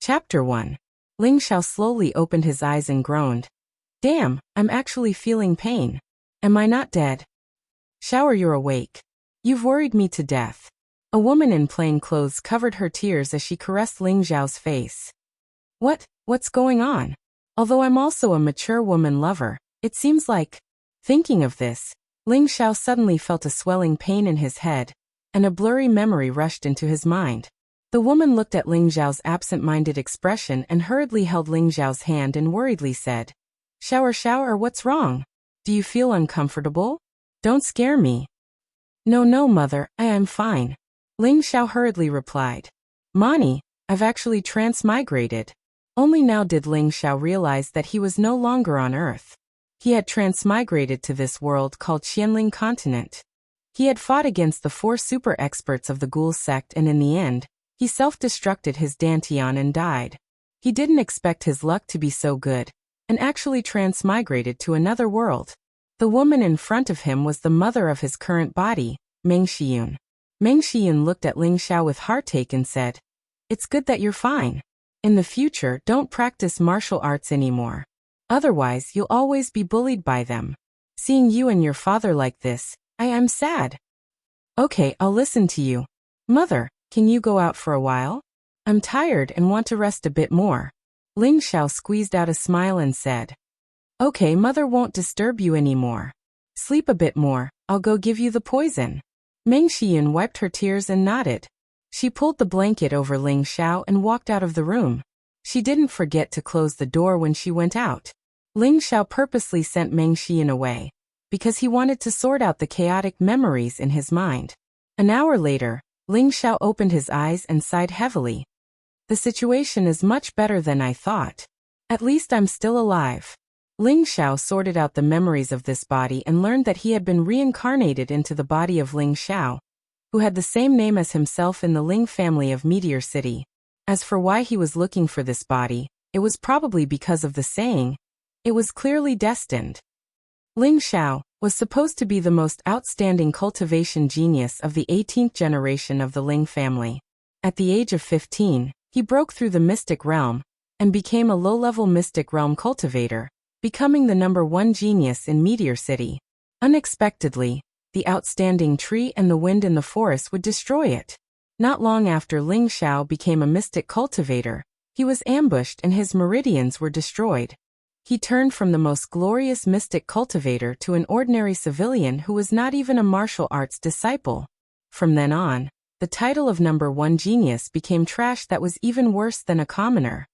Chapter 1. Ling Xiao slowly opened his eyes and groaned. Damn, I'm actually feeling pain. Am I not dead? Shower, you're awake. You've worried me to death. A woman in plain clothes covered her tears as she caressed Ling Xiao's face. What's going on? Although I'm also a mature woman lover, it seems like... Thinking of this, Ling Xiao suddenly felt a swelling pain in his head, and a blurry memory rushed into his mind. The woman looked at Ling Xiao's absent-minded expression and hurriedly held Ling Xiao's hand and worriedly said, Shower, what's wrong? Do you feel uncomfortable? Don't scare me. No, mother, I am fine. Ling Xiao hurriedly replied. Mani, I've actually transmigrated. Only now did Ling Xiao realize that he was no longer on Earth. He had transmigrated to this world called Qianling Continent. He had fought against the 4 super experts of the Ghoul sect and in the end, he self-destructed his Dantian and died. He didn't expect his luck to be so good, and actually transmigrated to another world. The woman in front of him was the mother of his current body, Meng Xiyun. Meng Xiyun looked at Ling Xiao with heartache and said, It's good that you're fine. In the future, don't practice martial arts anymore. Otherwise, you'll always be bullied by them. Seeing you and your father like this, I am sad. Okay, I'll listen to you. Mother, can you go out for a while? I'm tired and want to rest a bit more. Ling Xiao squeezed out a smile and said, Okay, mother won't disturb you anymore. Sleep a bit more, I'll go give you the poison. Meng Xiyun wiped her tears and nodded. She pulled the blanket over Ling Xiao and walked out of the room. She didn't forget to close the door when she went out. Ling Xiao purposely sent Meng Xiyun away, because he wanted to sort out the chaotic memories in his mind. An hour later, Ling Xiao opened his eyes and sighed heavily. The situation is much better than I thought. At least I'm still alive. Ling Xiao sorted out the memories of this body and learned that he had been reincarnated into the body of Ling Xiao, who had the same name as himself in the Ling family of Meteor City. As for why he was looking for this body, it was probably because of the saying, it was clearly destined. Ling Xiao was supposed to be the most outstanding cultivation genius of the 18th generation of the Ling family. At the age of 15, he broke through the mystic realm and became a low-level mystic realm cultivator, becoming the #1 genius in Meteor City. Unexpectedly, the outstanding tree and the wind in the forest would destroy it. Not long after Ling Xiao became a mystic cultivator, he was ambushed and his meridians were destroyed. He turned from the most glorious mystic cultivator to an ordinary civilian who was not even a martial arts disciple. From then on, the title of #1 genius became trash that was even worse than a commoner.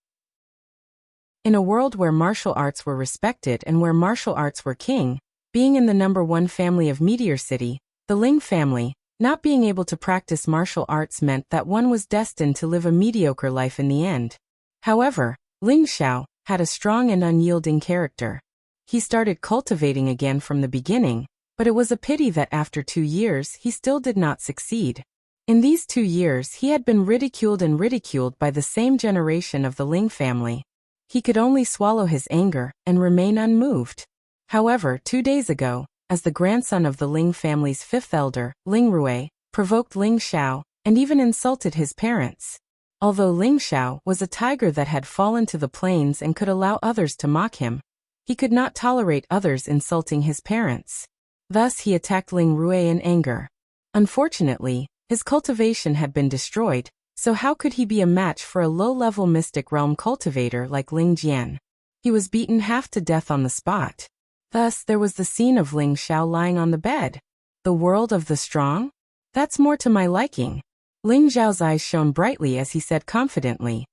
In a world where martial arts were respected and where martial arts were king, being in the #1 family of Meteor City, the Ling family, not being able to practice martial arts meant that one was destined to live a mediocre life in the end. However, Ling Xiao had a strong and unyielding character. He started cultivating again from the beginning, but it was a pity that after 2 years he still did not succeed. In these 2 years he had been ridiculed by the same generation of the Ling family. He could only swallow his anger and remain unmoved. However, 2 days ago, as the grandson of the Ling family's 5th elder, Ling Rui, provoked Ling Xiao and even insulted his parents. Although Ling Xiao was a tiger that had fallen to the plains and could allow others to mock him, he could not tolerate others insulting his parents. Thus he attacked Ling Rui in anger. Unfortunately, his cultivation had been destroyed, so how could he be a match for a low-level mystic realm cultivator like Ling Jian? He was beaten half to death on the spot. Thus there was the scene of Ling Xiao lying on the bed. The world of the strong? That's more to my liking. Ling Xiao's eyes shone brightly as he said confidently.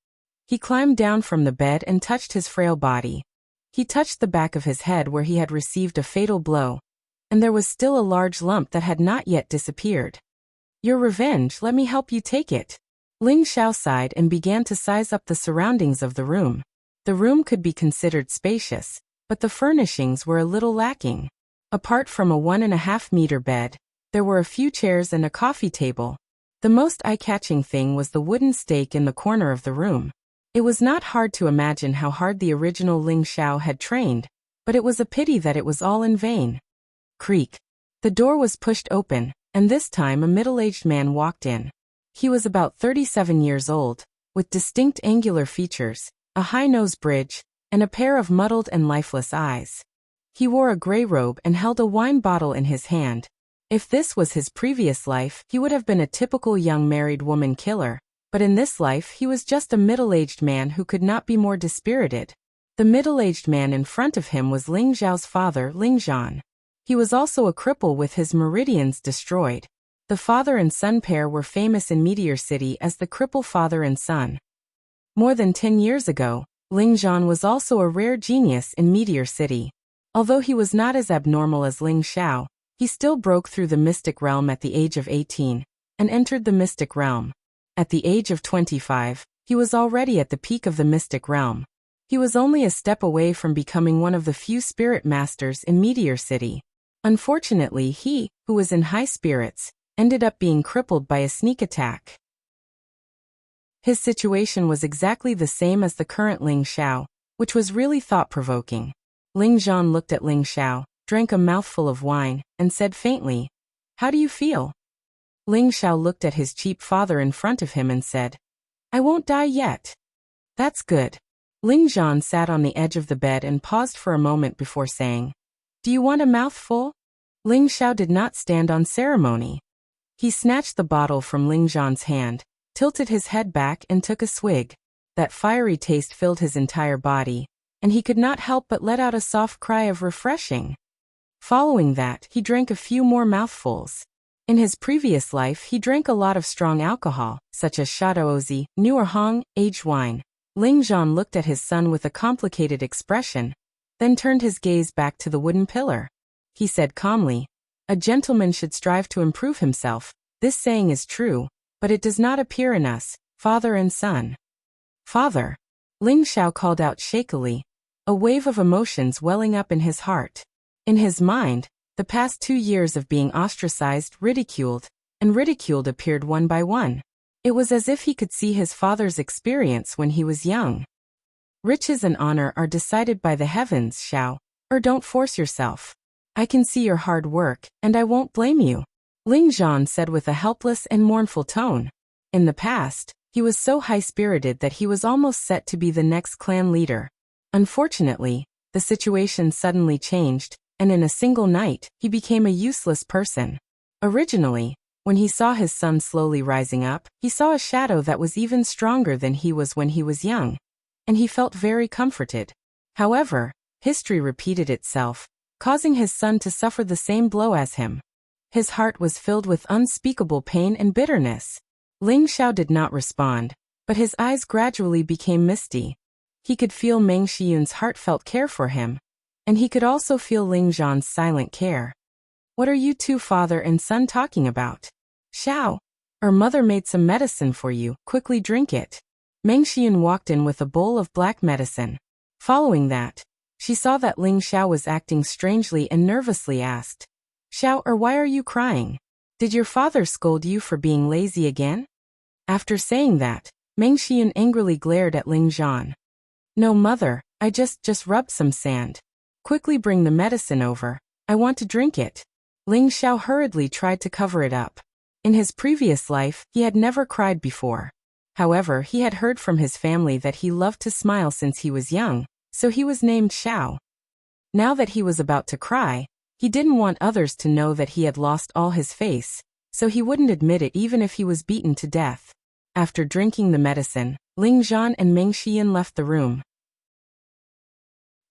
He climbed down from the bed and touched his frail body. He touched the back of his head where he had received a fatal blow, and there was still a large lump that had not yet disappeared. Your revenge, let me help you take it. Ling Xiao sighed and began to size up the surroundings of the room. The room could be considered spacious, but the furnishings were a little lacking. Apart from a 1.5-meter bed, there were a few chairs and a coffee table. The most eye-catching thing was the wooden stake in the corner of the room. It was not hard to imagine how hard the original Ling Xiao had trained, but it was a pity that it was all in vain. Creak. The door was pushed open, and this time a middle-aged man walked in. He was about 37 years old, with distinct angular features, a high nose bridge, and a pair of muddled and lifeless eyes. He wore a gray robe and held a wine bottle in his hand. If this was his previous life, he would have been a typical young married woman killer, but in this life he was just a middle-aged man who could not be more dispirited. The middle-aged man in front of him was Ling Zhao's father, Ling Zhan. He was also a cripple with his meridians destroyed. The father and son pair were famous in Meteor City as the cripple father and son. More than 10 years ago, Ling Zhan was also a rare genius in Meteor City. Although he was not as abnormal as Ling Xiao, he still broke through the mystic realm at the age of 18 and entered the mystic realm. At the age of 25, he was already at the peak of the mystic realm. He was only a step away from becoming one of the few spirit masters in Meteor City. Unfortunately, he, who was in high spirits, ended up being crippled by a sneak attack. His situation was exactly the same as the current Ling Xiao, which was really thought-provoking. Ling Zhan looked at Ling Xiao, drank a mouthful of wine, and said faintly, "How do you feel?" Ling Xiao looked at his cheap father in front of him and said, "I won't die yet." "That's good." Ling Zhan sat on the edge of the bed and paused for a moment before saying, "Do you want a mouthful?" Ling Xiao did not stand on ceremony. He snatched the bottle from Ling Zhan's hand, tilted his head back and took a swig. That fiery taste filled his entire body, and he could not help but let out a soft cry of refreshing. Following that, he drank a few more mouthfuls. In his previous life he drank a lot of strong alcohol, such as Shadozi, Nuerhong, aged wine. Ling Zhan looked at his son with a complicated expression, then turned his gaze back to the wooden pillar. He said calmly, "A gentleman should strive to improve himself. This saying is true, but it does not appear in us, father and son." "Father!" Ling Xiao called out shakily, a wave of emotions welling up in his heart. In his mind, the past 2 years of being ostracized, ridiculed appeared one by one. It was as if he could see his father's experience when he was young. "Riches and honor are decided by the heavens, Xiao, or don't force yourself. I can see your hard work, and I won't blame you," Ling Zhan said with a helpless and mournful tone. In the past, he was so high-spirited that he was almost set to be the next clan leader. Unfortunately, the situation suddenly changed, and in a single night, he became a useless person. Originally, when he saw his son slowly rising up, he saw a shadow that was even stronger than he was when he was young, and he felt very comforted. However, history repeated itself, causing his son to suffer the same blow as him. His heart was filled with unspeakable pain and bitterness. Ling Xiao did not respond, but his eyes gradually became misty. He could feel Meng Xiyun's heartfelt care for him, and he could also feel Ling Zhan's silent care. "What are you two father and son talking about? Xiao, our mother made some medicine for you, quickly drink it." Meng Xiyun walked in with a bowl of black medicine. Following that, she saw that Ling Xiao was acting strangely and nervously asked, "Xiao, why are you crying? Did your father scold you for being lazy again?" After saying that, Meng Xiyun angrily glared at Ling Zhan. "No, mother, I just rubbed some sand. Quickly bring the medicine over, I want to drink it." Ling Xiao hurriedly tried to cover it up. In his previous life, he had never cried before. However, he had heard from his family that he loved to smile since he was young, so he was named Xiao. Now that he was about to cry, he didn't want others to know that he had lost all his face, so he wouldn't admit it even if he was beaten to death. After drinking the medicine, Ling Zhan and Meng Xiyun left the room.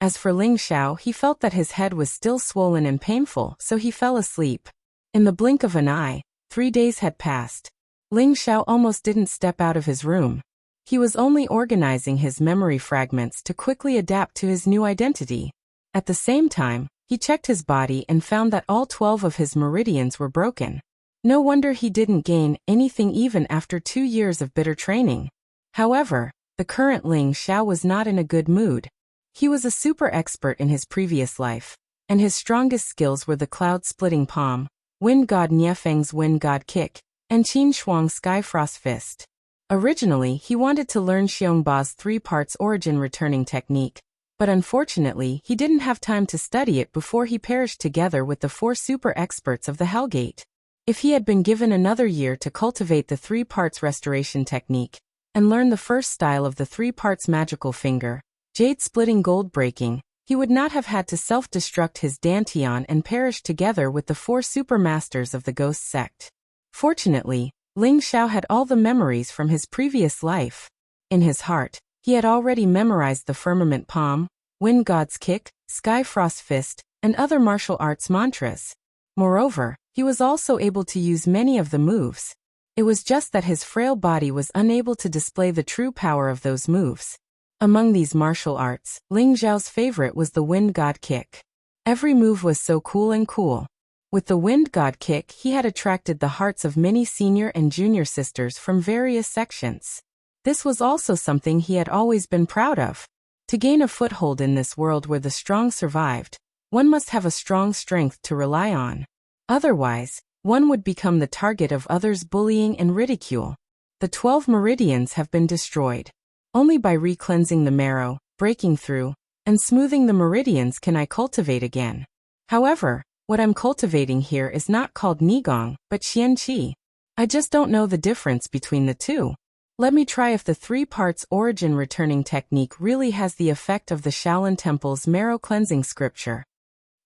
As for Ling Xiao, he felt that his head was still swollen and painful, so he fell asleep. In the blink of an eye, 3 days had passed. Ling Xiao almost didn't step out of his room. He was only organizing his memory fragments to quickly adapt to his new identity. At the same time, he checked his body and found that all 12 of his meridians were broken. No wonder he didn't gain anything even after 2 years of bitter training. However, the current Ling Xiao was not in a good mood. He was a super expert in his previous life, and his strongest skills were the cloud-splitting palm, Wind God Niefeng's Wind God Kick, and Qin Shuang's Skyfrost Fist. Originally, he wanted to learn Xiongba's 3 parts origin returning technique, but unfortunately, he didn't have time to study it before he perished together with the 4 super experts of the Hellgate. If he had been given another year to cultivate the 3 parts restoration technique, and learn the first style of the 3 parts magical finger, jade splitting gold breaking, he would not have had to self-destruct his dantian and perish together with the 4 supermasters of the ghost sect. Fortunately, Ling Xiao had all the memories from his previous life. In his heart, he had already memorized the firmament palm, wind god's kick, sky frost fist, and other martial arts mantras. Moreover, he was also able to use many of the moves. It was just that his frail body was unable to display the true power of those moves. Among these martial arts, Ling Xiao's favorite was the wind god kick. Every move was so cool and cool. With the wind god kick, he had attracted the hearts of many senior and junior sisters from various sections. This was also something he had always been proud of. To gain a foothold in this world where the strong survived, one must have a strong strength to rely on. Otherwise, one would become the target of others' bullying and ridicule. The 12 meridians have been destroyed. Only by re-cleansing the marrow, breaking through, and smoothing the meridians can I cultivate again. However, what I'm cultivating here is not called Nigong, but Xianqi. I just don't know the difference between the two. Let me try if the 3 parts origin returning technique really has the effect of the Shaolin Temple's marrow cleansing scripture.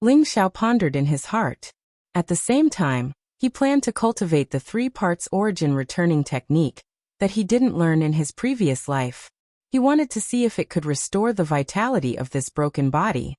Ling Xiao pondered in his heart. At the same time, he planned to cultivate the 3 parts origin returning technique that he didn't learn in his previous life. He wanted to see if it could restore the vitality of this broken body.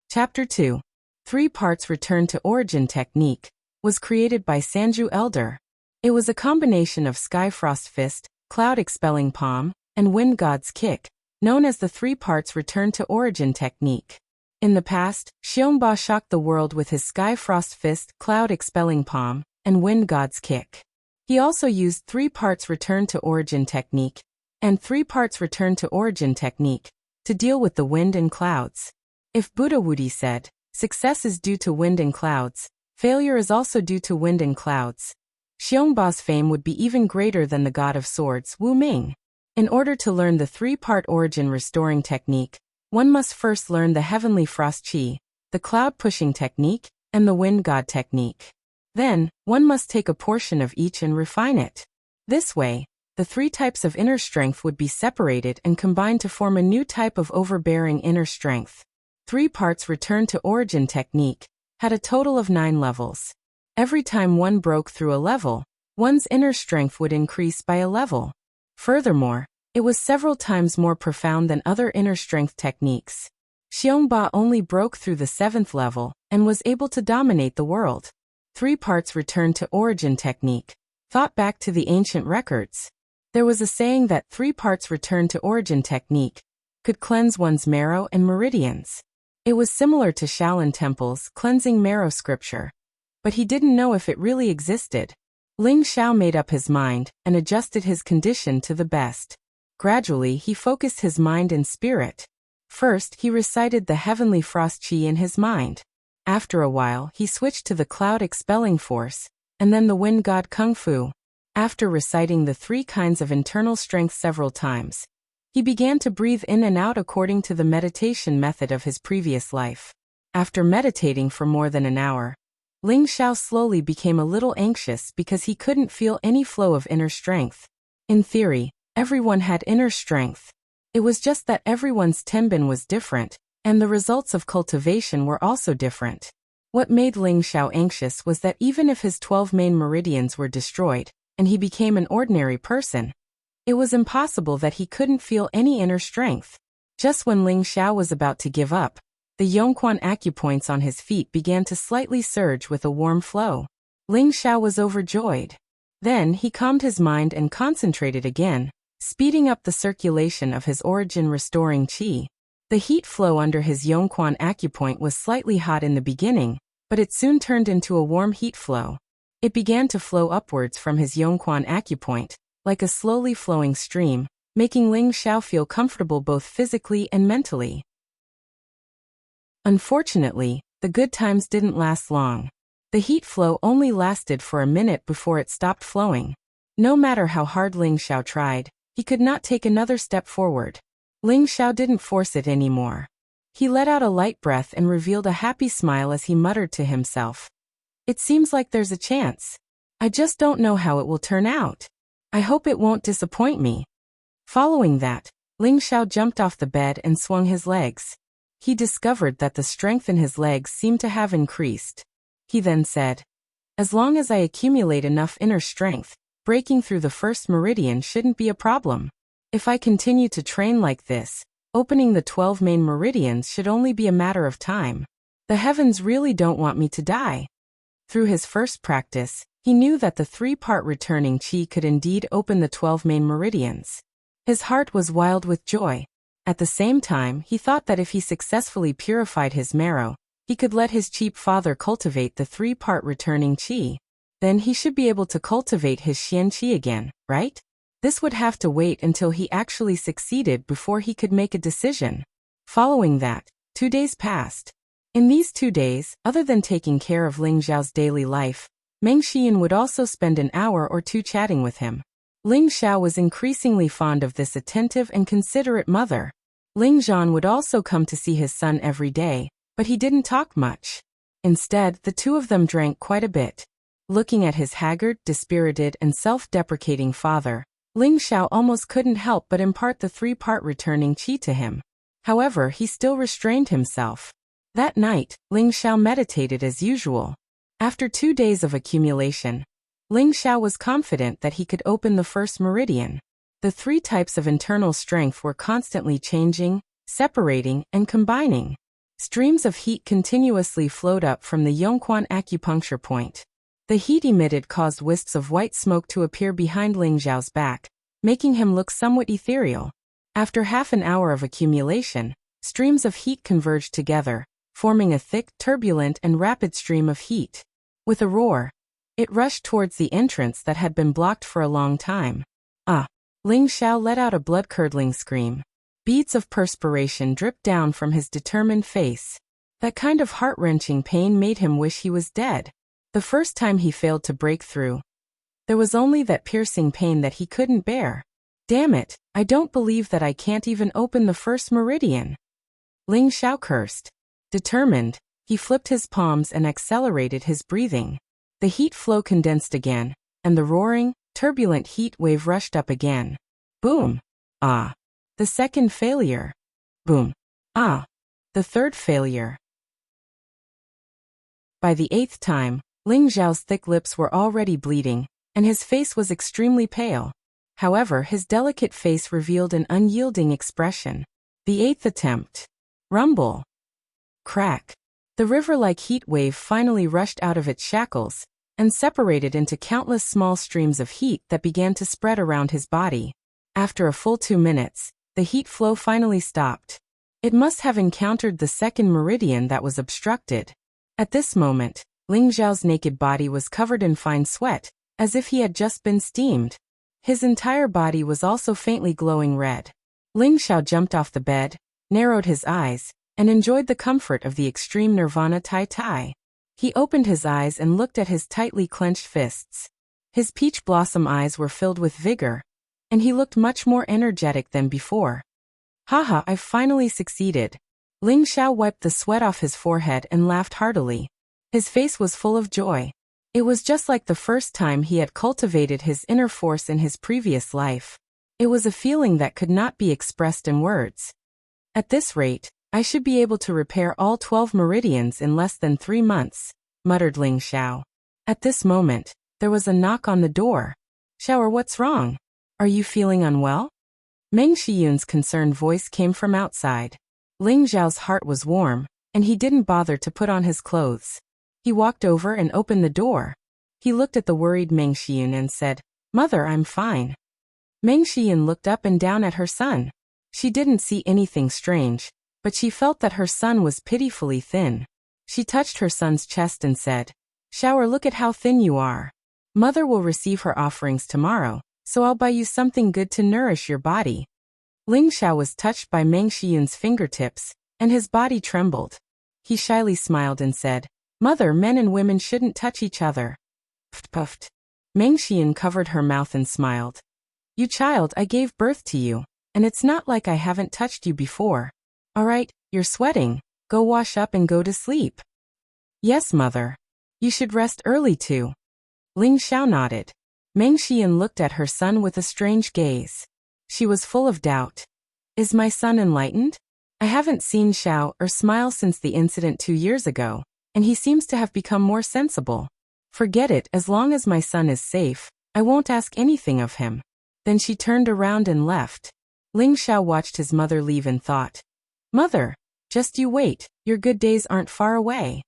Chapter 2. 3 parts return to origin technique was created by Sanju Elder. It was a combination of Sky Frost Fist, Cloud Expelling Palm, and Wind God's Kick, known as the 3 parts return to origin technique. In the past, Xiongba shocked the world with his Sky Frost Fist, Cloud Expelling Palm, and Wind God's Kick. He also used 3 parts return to origin technique and 3 parts return to origin technique to deal with the wind and clouds. If Buddha Wudi said, success is due to wind and clouds, failure is also due to wind and clouds, Xiongba's fame would be even greater than the god of swords, Wu Ming. In order to learn the 3-part origin restoring technique, one must first learn the heavenly frost chi, the cloud pushing technique, and the wind god technique. Then, one must take a portion of each and refine it. This way, the 3 types of inner strength would be separated and combined to form a new type of overbearing inner strength. 3 parts return to origin technique had a total of 9 levels. Every time one broke through a level, one's inner strength would increase by a level. Furthermore, it was several times more profound than other inner strength techniques. Xiongba only broke through the 7th level and was able to dominate the world. 3 parts return to origin technique. Thought back to the ancient records. There was a saying that 3 parts return to origin technique could cleanse one's marrow and meridians. It was similar to Shaolin Temple's cleansing marrow scripture. But he didn't know if it really existed. Ling Xiao made up his mind and adjusted his condition to the best. Gradually, he focused his mind and spirit. First, he recited the heavenly frost chi in his mind. After a while, he switched to the cloud expelling force, and then the wind god kung fu. After reciting the 3 kinds of internal strength several times, he began to breathe in and out according to the meditation method of his previous life. After meditating for more than an hour, Ling Xiao slowly became a little anxious because he couldn't feel any flow of inner strength. In theory, everyone had inner strength. It was just that everyone's tenbin was different, and the results of cultivation were also different. What made Ling Xiao anxious was that even if his 12 main meridians were destroyed, and he became an ordinary person, it was impossible that he couldn't feel any inner strength. Just when Ling Xiao was about to give up, the Yongquan acupoints on his feet began to slightly surge with a warm flow. Ling Xiao was overjoyed. Then he calmed his mind and concentrated again, speeding up the circulation of his origin restoring qi. The heat flow under his Yongquan acupoint was slightly hot in the beginning, but it soon turned into a warm heat flow. It began to flow upwards from his Yongquan acupoint, like a slowly flowing stream, making Ling Xiao feel comfortable both physically and mentally. Unfortunately, the good times didn't last long. The heat flow only lasted for a minute before it stopped flowing. No matter how hard Ling Xiao tried, he could not take another step forward. Ling Xiao didn't force it anymore. He let out a light breath and revealed a happy smile as he muttered to himself. It seems like there's a chance. I just don't know how it will turn out. I hope it won't disappoint me. Following that, Ling Xiao jumped off the bed and swung his legs. He discovered that the strength in his legs seemed to have increased. He then said, as long as I accumulate enough inner strength, breaking through the first meridian shouldn't be a problem. If I continue to train like this, opening the 12 main meridians should only be a matter of time. The heavens really don't want me to die. Through his first practice, he knew that the 3-part returning chi could indeed open the 12 main meridians. His heart was wild with joy. At the same time, he thought that if he successfully purified his marrow, he could let his cheap father cultivate the 3-part returning chi. Then he should be able to cultivate his xian qi again, right? This would have to wait until he actually succeeded before he could make a decision. Following that, 2 days passed. In these 2 days, other than taking care of Ling Xiao's daily life, Meng Xian would also spend an hour or two chatting with him. Ling Xiao was increasingly fond of this attentive and considerate mother. Ling Zhan would also come to see his son every day, but he didn't talk much. Instead, the two of them drank quite a bit. Looking at his haggard, dispirited, and self-deprecating father, Ling Xiao almost couldn't help but impart the 3-part returning chi to him. However, he still restrained himself. That night, Ling Xiao meditated as usual. After 2 days of accumulation, Ling Xiao was confident that he could open the first meridian. The 3 types of internal strength were constantly changing, separating, and combining. Streams of heat continuously flowed up from the Yongquan acupuncture point. The heat emitted caused wisps of white smoke to appear behind Ling Xiao's back, making him look somewhat ethereal. After half an hour of accumulation, streams of heat converged together, forming a thick, turbulent, and rapid stream of heat. With a roar, it rushed towards the entrance that had been blocked for a long time. Ah! Ling Xiao let out a blood-curdling scream. Beads of perspiration dripped down from his determined face. That kind of heart-wrenching pain made him wish he was dead. The first time he failed to break through, there was only that piercing pain that he couldn't bear. Damn it, I don't believe that I can't even open the first meridian. Ling Xiao cursed. Determined, he flipped his palms and accelerated his breathing. The heat flow condensed again, and the roaring, turbulent heat wave rushed up again. Boom! Ah! The second failure. Boom! Ah! The third failure. By the 8th time, Ling Xiao's thick lips were already bleeding, and his face was extremely pale. However, his delicate face revealed an unyielding expression. The 8th attempt. Rumble. Crack. The river-like heat wave finally rushed out of its shackles, and separated into countless small streams of heat that began to spread around his body. After a full 2 minutes, the heat flow finally stopped. It must have encountered the second meridian that was obstructed. At this moment, Ling Xiao's naked body was covered in fine sweat, as if he had just been steamed. His entire body was also faintly glowing red. Ling Xiao jumped off the bed, narrowed his eyes, and enjoyed the comfort of the extreme nirvana tai. He opened his eyes and looked at his tightly clenched fists. His peach blossom eyes were filled with vigor, and he looked much more energetic than before. Haha, I've finally succeeded. Ling Xiao wiped the sweat off his forehead and laughed heartily. His face was full of joy. It was just like the first time he had cultivated his inner force in his previous life. It was a feeling that could not be expressed in words. At this rate, I should be able to repair all 12 meridians in less than 3 months, muttered Ling Xiao. At this moment, there was a knock on the door. Xiao, what's wrong? Are you feeling unwell? Meng Xiyun's concerned voice came from outside. Ling Xiao's heart was warm, and he didn't bother to put on his clothes. He walked over and opened the door. He looked at the worried Meng Xiyun and said, "Mother, I'm fine." Meng Xiyun looked up and down at her son. She didn't see anything strange, but she felt that her son was pitifully thin. She touched her son's chest and said, "Xiao, look at how thin you are. Mother will receive her offerings tomorrow, so I'll buy you something good to nourish your body." Ling Xiao was touched by Meng Xiyun's fingertips, and his body trembled. He shyly smiled and said, "Mother, men and women shouldn't touch each other." Puffed. Meng Xiyun covered her mouth and smiled. "You child, I gave birth to you, and it's not like I haven't touched you before. All right, you're sweating. Go wash up and go to sleep." "Yes, mother. You should rest early too." Ling Xiao nodded. Meng Xian looked at her son with a strange gaze. She was full of doubt. Is my son enlightened? I haven't seen Xiao or smile since the incident 2 years ago, and he seems to have become more sensible. Forget it, as long as my son is safe, I won't ask anything of him. Then she turned around and left. Ling Xiao watched his mother leave and thought, Mother, just you wait, your good days aren't far away.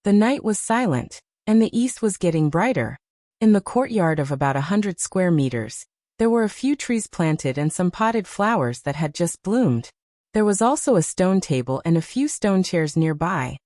The night was silent, and the east was getting brighter. In the courtyard of about 100 square meters, there were a few trees planted and some potted flowers that had just bloomed. There was also a stone table and a few stone chairs nearby.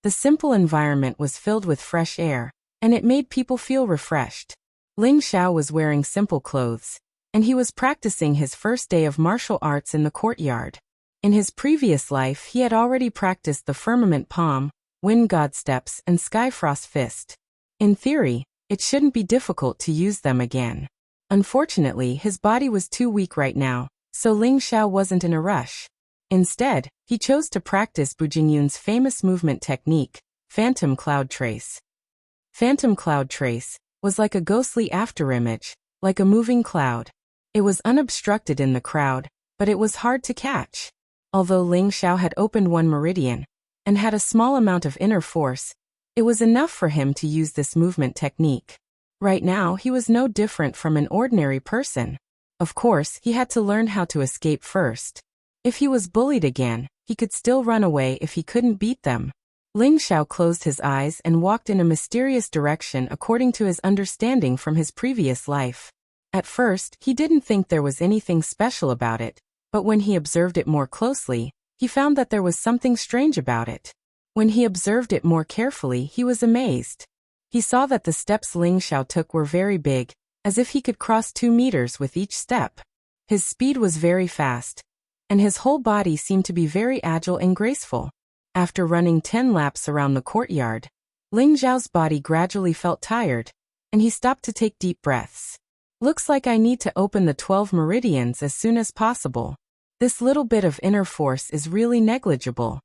The simple environment was filled with fresh air, and it made people feel refreshed. Ling Xiao was wearing simple clothes, and he was practicing his first day of martial arts in the courtyard. In his previous life he had already practiced the firmament palm, wind god steps, and skyfrost fist. In theory, it shouldn't be difficult to use them again. Unfortunately, his body was too weak right now, so Ling Xiao wasn't in a rush. Instead, he chose to practice Bu Jingyun's famous movement technique, Phantom Cloud Trace. Phantom Cloud Trace was like a ghostly afterimage, like a moving cloud. It was unobstructed in the crowd, but it was hard to catch. Although Ling Xiao had opened one meridian and had a small amount of inner force, it was enough for him to use this movement technique. Right now, he was no different from an ordinary person. Of course, he had to learn how to escape first. If he was bullied again, he could still run away if he couldn't beat them. Ling Xiao closed his eyes and walked in a mysterious direction according to his understanding from his previous life. At first, he didn't think there was anything special about it, but when he observed it more closely, he found that there was something strange about it. When he observed it more carefully, he was amazed. He saw that the steps Ling Xiao took were very big, as if he could cross 2 meters with each step. His speed was very fast, and his whole body seemed to be very agile and graceful. After running 10 laps around the courtyard, Ling Xiao's body gradually felt tired, and he stopped to take deep breaths. Looks like I need to open the 12 meridians as soon as possible. This little bit of inner force is really negligible.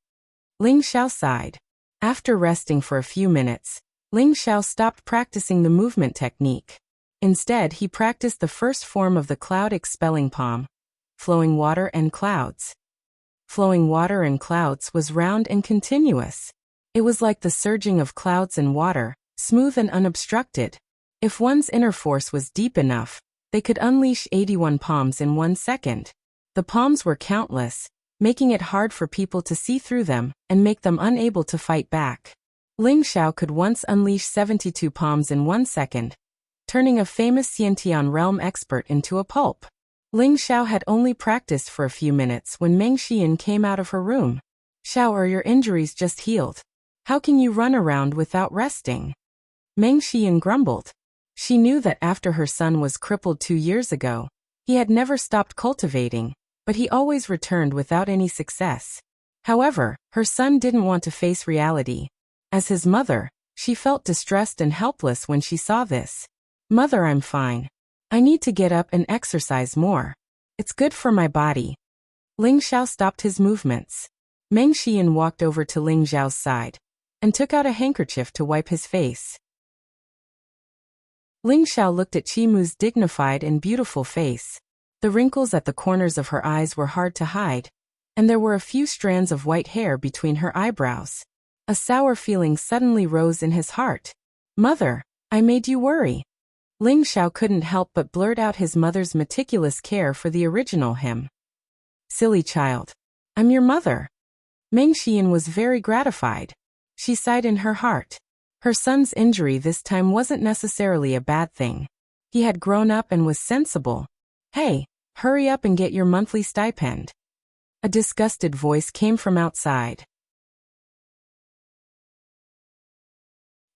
Ling Xiao sighed. After resting for a few minutes, Ling Xiao stopped practicing the movement technique. Instead, he practiced the first form of the cloud-expelling palm, flowing water and clouds. Flowing water and clouds was round and continuous. It was like the surging of clouds and water, smooth and unobstructed. If one's inner force was deep enough, they could unleash 81 palms in 1 second. The palms were countless, making it hard for people to see through them and make them unable to fight back. Ling Xiao could once unleash 72 palms in 1 second, turning a famous Xiantian realm expert into a pulp. Ling Xiao had only practiced for a few minutes when Meng Xian came out of her room. Xiao, are your injuries just healed? How can you run around without resting? Meng Xian grumbled. She knew that after her son was crippled 2 years ago, he had never stopped cultivating, but he always returned without any success. However, her son didn't want to face reality. As his mother, she felt distressed and helpless when she saw this. Mother, I'm fine. I need to get up and exercise more. It's good for my body. Ling Xiao stopped his movements. Meng Xian walked over to Ling Xiao's side and took out a handkerchief to wipe his face. Ling Xiao looked at Qimu's dignified and beautiful face. The wrinkles at the corners of her eyes were hard to hide, and there were a few strands of white hair between her eyebrows. A sour feeling suddenly rose in his heart. Mother, I made you worry. Ling Xiao couldn't help but blurt out his mother's meticulous care for the original him. Silly child. I'm your mother. Meng Xian was very gratified. She sighed in her heart. Her son's injury this time wasn't necessarily a bad thing. He had grown up and was sensible. Hey, hurry up and get your monthly stipend. A disgusted voice came from outside.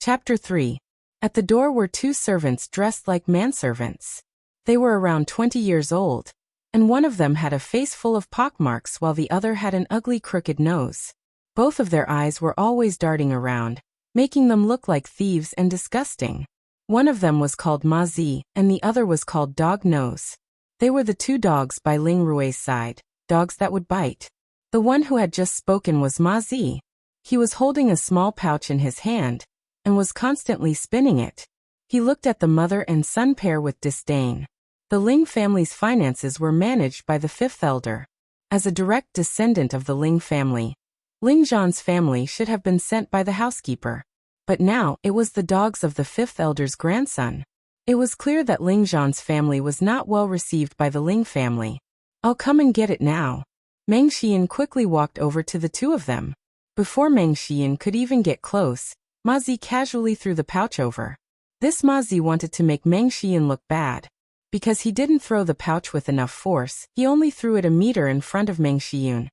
Chapter 3. At the door were 2 servants dressed like manservants. They were around 20 years old, and one of them had a face full of pockmarks while the other had an ugly crooked nose. Both of their eyes were always darting around, making them look like thieves and disgusting. One of them was called Ma Zi, and the other was called Dog Nose. They were the 2 dogs by Ling Rui's side, dogs that would bite. The one who had just spoken was Ma Zi. He was holding a small pouch in his hand, and was constantly spinning it. He looked at the mother and son pair with disdain. The Ling family's finances were managed by the fifth elder. As a direct descendant of the Ling family, Ling Zhan's family should have been sent by the housekeeper. But now, it was the dogs of the fifth elder's grandson. It was clear that Ling Zhan's family was not well received by the Ling family. I'll come and get it now. Meng Xian quickly walked over to the two of them. Before Meng Xian could even get close, Ma Zi casually threw the pouch over. This Ma Zi wanted to make Meng Xian look bad. Because he didn't throw the pouch with enough force, he only threw it a meter in front of Meng Xian.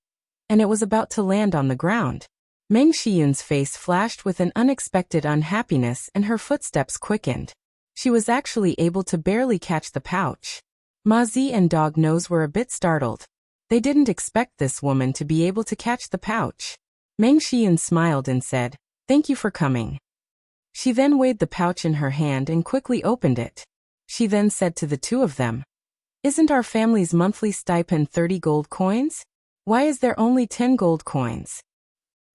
And it was about to land on the ground. Meng Xian's face flashed with an unexpected unhappiness and her footsteps quickened. She was actually able to barely catch the pouch. Ma Zi and Dog Nose were a bit startled. They didn't expect this woman to be able to catch the pouch. Meng Xian smiled and said, "Thank you for coming." She then weighed the pouch in her hand and quickly opened it. She then said to the two of them, "Isn't our family's monthly stipend 30 gold coins? Why is there only 10 gold coins?"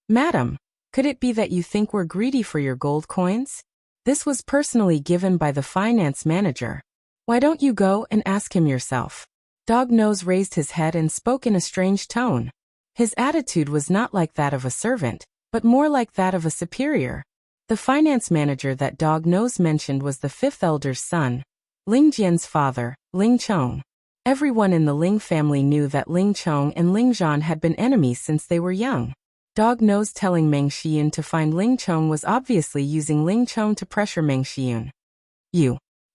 "Madam, could it be that you think we're greedy for your gold coins? This was personally given by the finance manager. Why don't you go and ask him yourself?" Dog Nose raised his head and spoke in a strange tone. His attitude was not like that of a servant, but more like that of a superior. The finance manager that Dog Nose mentioned was the fifth elder's son, Ling Jian's father, Ling Chong. Everyone in the Ling family knew that Ling Chong and Ling Zhan had been enemies since they were young. Dog Nose telling Meng Xian to find Ling Chong was obviously using Ling Chong to pressure Meng Xian.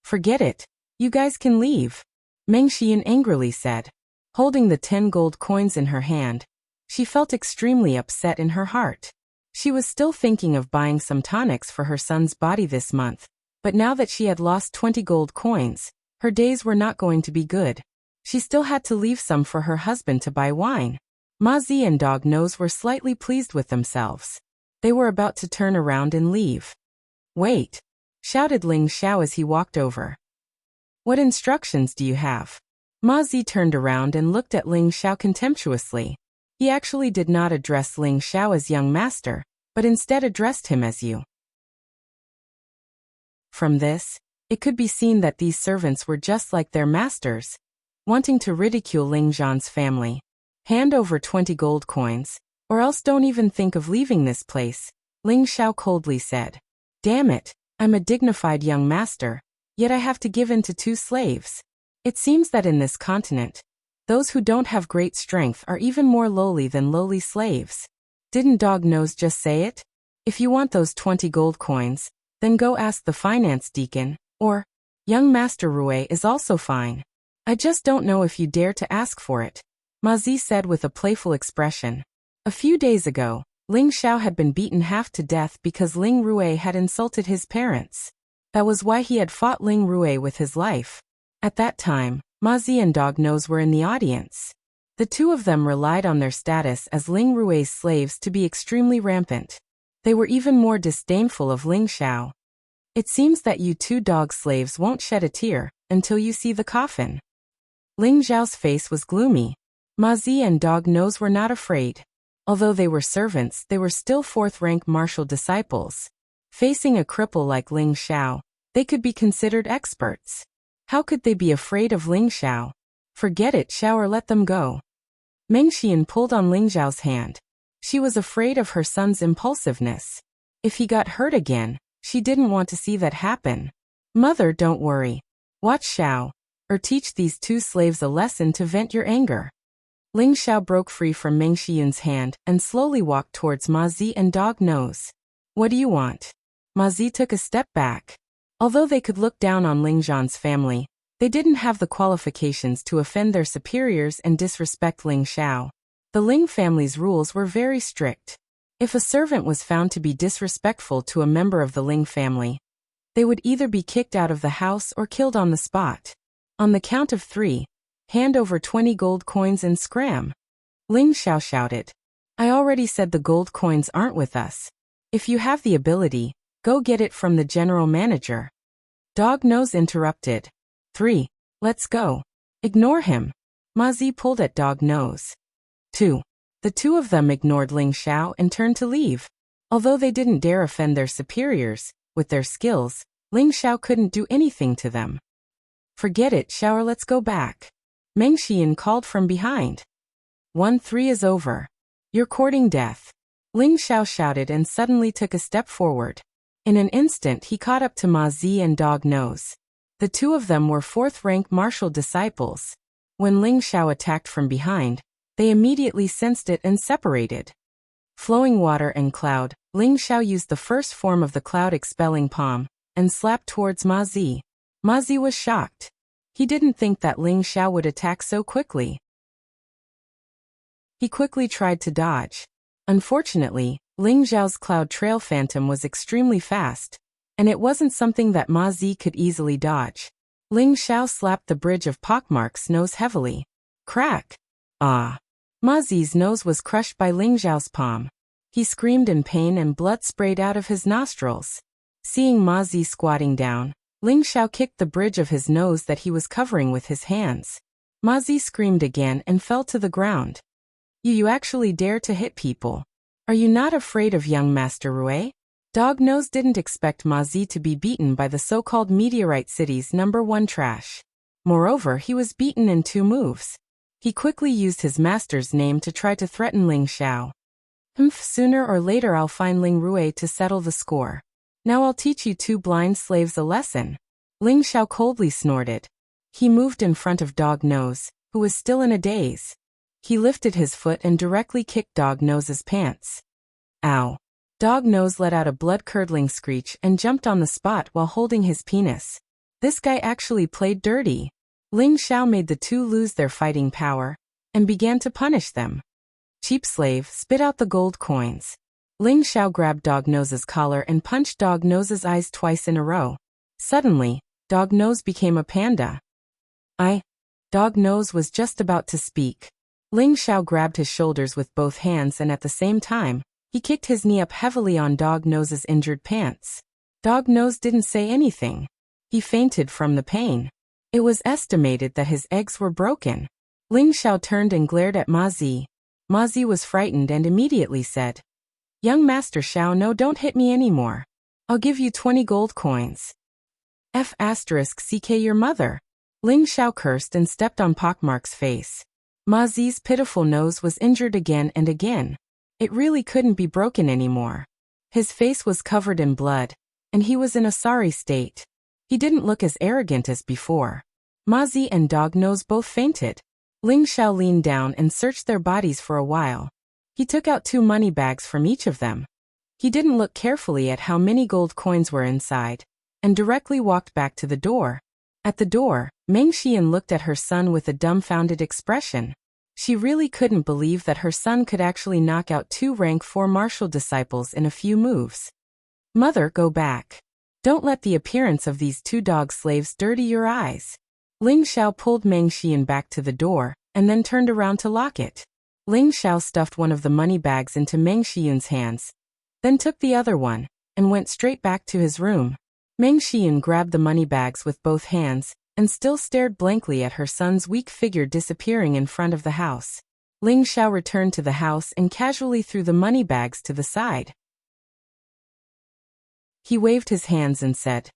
Forget it. You guys can leave," Meng Xian angrily said. Holding the 10 gold coins in her hand, she felt extremely upset in her heart. She was still thinking of buying some tonics for her son's body this month, but now that she had lost 20 gold coins, her days were not going to be good. She still had to leave some for her husband to buy wine. Ma Zi and Dog Nose were slightly pleased with themselves. They were about to turn around and leave. "Wait!" shouted Ling Xiao as he walked over. "What instructions do you have?" Ma Zi turned around and looked at Ling Xiao contemptuously. He actually did not address Ling Xiao as young master, but instead addressed him as you. From this, it could be seen that these servants were just like their masters, wanting to ridicule Ling Zhan's family. "Hand over 20 gold coins, or else don't even think of leaving this place," Ling Xiao coldly said. "Damn it, I'm a dignified young master, yet I have to give in to 2 slaves. It seems that in this continent, those who don't have great strength are even more lowly than lowly slaves. Didn't Dog Nose just say it? If you want those 20 gold coins, then go ask the finance deacon, or young Master Rui is also fine. I just don't know if you dare to ask for it," Ma Zi said with a playful expression. A few days ago, Ling Xiao had been beaten half to death because Ling Rui had insulted his parents. That was why he had fought Ling Rui with his life. At that time, Ma Zi and Dog Nose were in the audience. The two of them relied on their status as Ling Rui's slaves to be extremely rampant. They were even more disdainful of Ling Xiao. "It seems that you 2 dog slaves won't shed a tear until you see the coffin." Ling Xiao's face was gloomy. Ma Zi and Dog Nose were not afraid. Although they were servants, they were still 4th-rank martial disciples. Facing a cripple like Ling Xiao, they could be considered experts. How could they be afraid of Ling Xiao? "Forget it, Xiao, or let them go." Meng Xian pulled on Ling Xiao's hand. She was afraid of her son's impulsiveness. If he got hurt again, she didn't want to see that happen. "Mother, don't worry. Watch Xiao, or teach these 2 slaves a lesson to vent your anger." Ling Xiao broke free from Meng Xian's hand and slowly walked towards Ma Zi and Dog Nose. "What do you want?" Ma Zi took a step back. Although they could look down on Ling Zhan's family, they didn't have the qualifications to offend their superiors and disrespect Ling Xiao. The Ling family's rules were very strict. If a servant was found to be disrespectful to a member of the Ling family, they would either be kicked out of the house or killed on the spot. On the count of 3, hand over 20 gold coins and scram. Ling Xiao shouted. "I already said the gold coins aren't with us. If you have the ability, go get it from the general manager." Dog Nose interrupted. 3. Let's go. Ignore him. Ma Zi pulled at Dog Nose. 2. The two of them ignored Ling Xiao and turned to leave. Although they didn't dare offend their superiors, with their skills, Ling Xiao couldn't do anything to them. Forget it, Xiao, let's go back. Meng Xian called from behind. 1-3 is over. You're courting death. Ling Xiao shouted and suddenly took a step forward. In an instant he caught up to Ma Zi and Dog Nose. The two of them were 4th-rank martial disciples. When Ling Xiao attacked from behind, they immediately sensed it and separated. Flowing water and cloud, Ling Xiao used the first form of the cloud-expelling palm, and slapped towards Ma Zi. Ma Zi was shocked. He didn't think that Ling Xiao would attack so quickly. He quickly tried to dodge. Unfortunately, Ling Xiao's cloud trail phantom was extremely fast, and it wasn't something that Ma Zi could easily dodge. Ling Xiao slapped the bridge of Pockmark's nose heavily. Crack! Ah! Ma Zi's nose was crushed by Ling Xiao's palm. He screamed in pain and blood sprayed out of his nostrils. Seeing Ma Zi squatting down, Ling Xiao kicked the bridge of his nose that he was covering with his hands. Ma Zi screamed again and fell to the ground. You actually dare to hit people. Are you not afraid of young Master Rui? Dog Nose didn't expect Ma Zi to be beaten by the so-called Meteorite City's #1 trash. Moreover, he was beaten in 2 moves. He quickly used his master's name to try to threaten Ling Xiao. Sooner or later I'll find Ling Rui to settle the score. Now I'll teach you 2 blind slaves a lesson. Ling Xiao coldly snorted. He moved in front of Dog Nose, who was still in a daze. He lifted his foot and directly kicked Dog Nose's pants. Ow! Dog Nose let out a blood-curdling screech and jumped on the spot while holding his penis. This guy actually played dirty. Ling Xiao made the 2 lose their fighting power, and began to punish them. Cheap slave, spit out the gold coins. Ling Xiao grabbed Dog Nose's collar and punched Dog Nose's eyes twice in a row. Suddenly, Dog Nose became a panda. Dog Nose was just about to speak. Ling Xiao grabbed his shoulders with both hands and at the same time, he kicked his knee up heavily on Dog Nose's injured pants. Dog Nose didn't say anything. He fainted from the pain. It was estimated that his eggs were broken. Ling Xiao turned and glared at Ma Zi. Ma Zi was frightened and immediately said, Young Master Xiao, no, don't hit me anymore. I'll give you 20 gold coins. *CK your mother. Ling Xiao cursed and stepped on Pockmark's face. Ma Zi's pitiful nose was injured again and again. It really couldn't be broken anymore. His face was covered in blood, and he was in a sorry state. He didn't look as arrogant as before. Ma Zi and Dog Nose both fainted. Ling Xiao leaned down and searched their bodies for a while. He took out 2 money bags from each of them. He didn't look carefully at how many gold coins were inside, and directly walked back to the door. At the door, Meng Xian looked at her son with a dumbfounded expression. She really couldn't believe that her son could actually knock out 2 rank 4 martial disciples in a few moves. Mother, go back. Don't let the appearance of these 2 dog slaves dirty your eyes. Ling Xiao pulled Meng Xian back to the door, and then turned around to lock it. Ling Xiao stuffed one of the money bags into Meng Xian's hands, then took the other one, and went straight back to his room. Meng Xian grabbed the money bags with both hands, and still stared blankly at her son's weak figure disappearing in front of the house. Ling Xiao returned to the house and casually threw the money bags to the side. He waved his hands and said,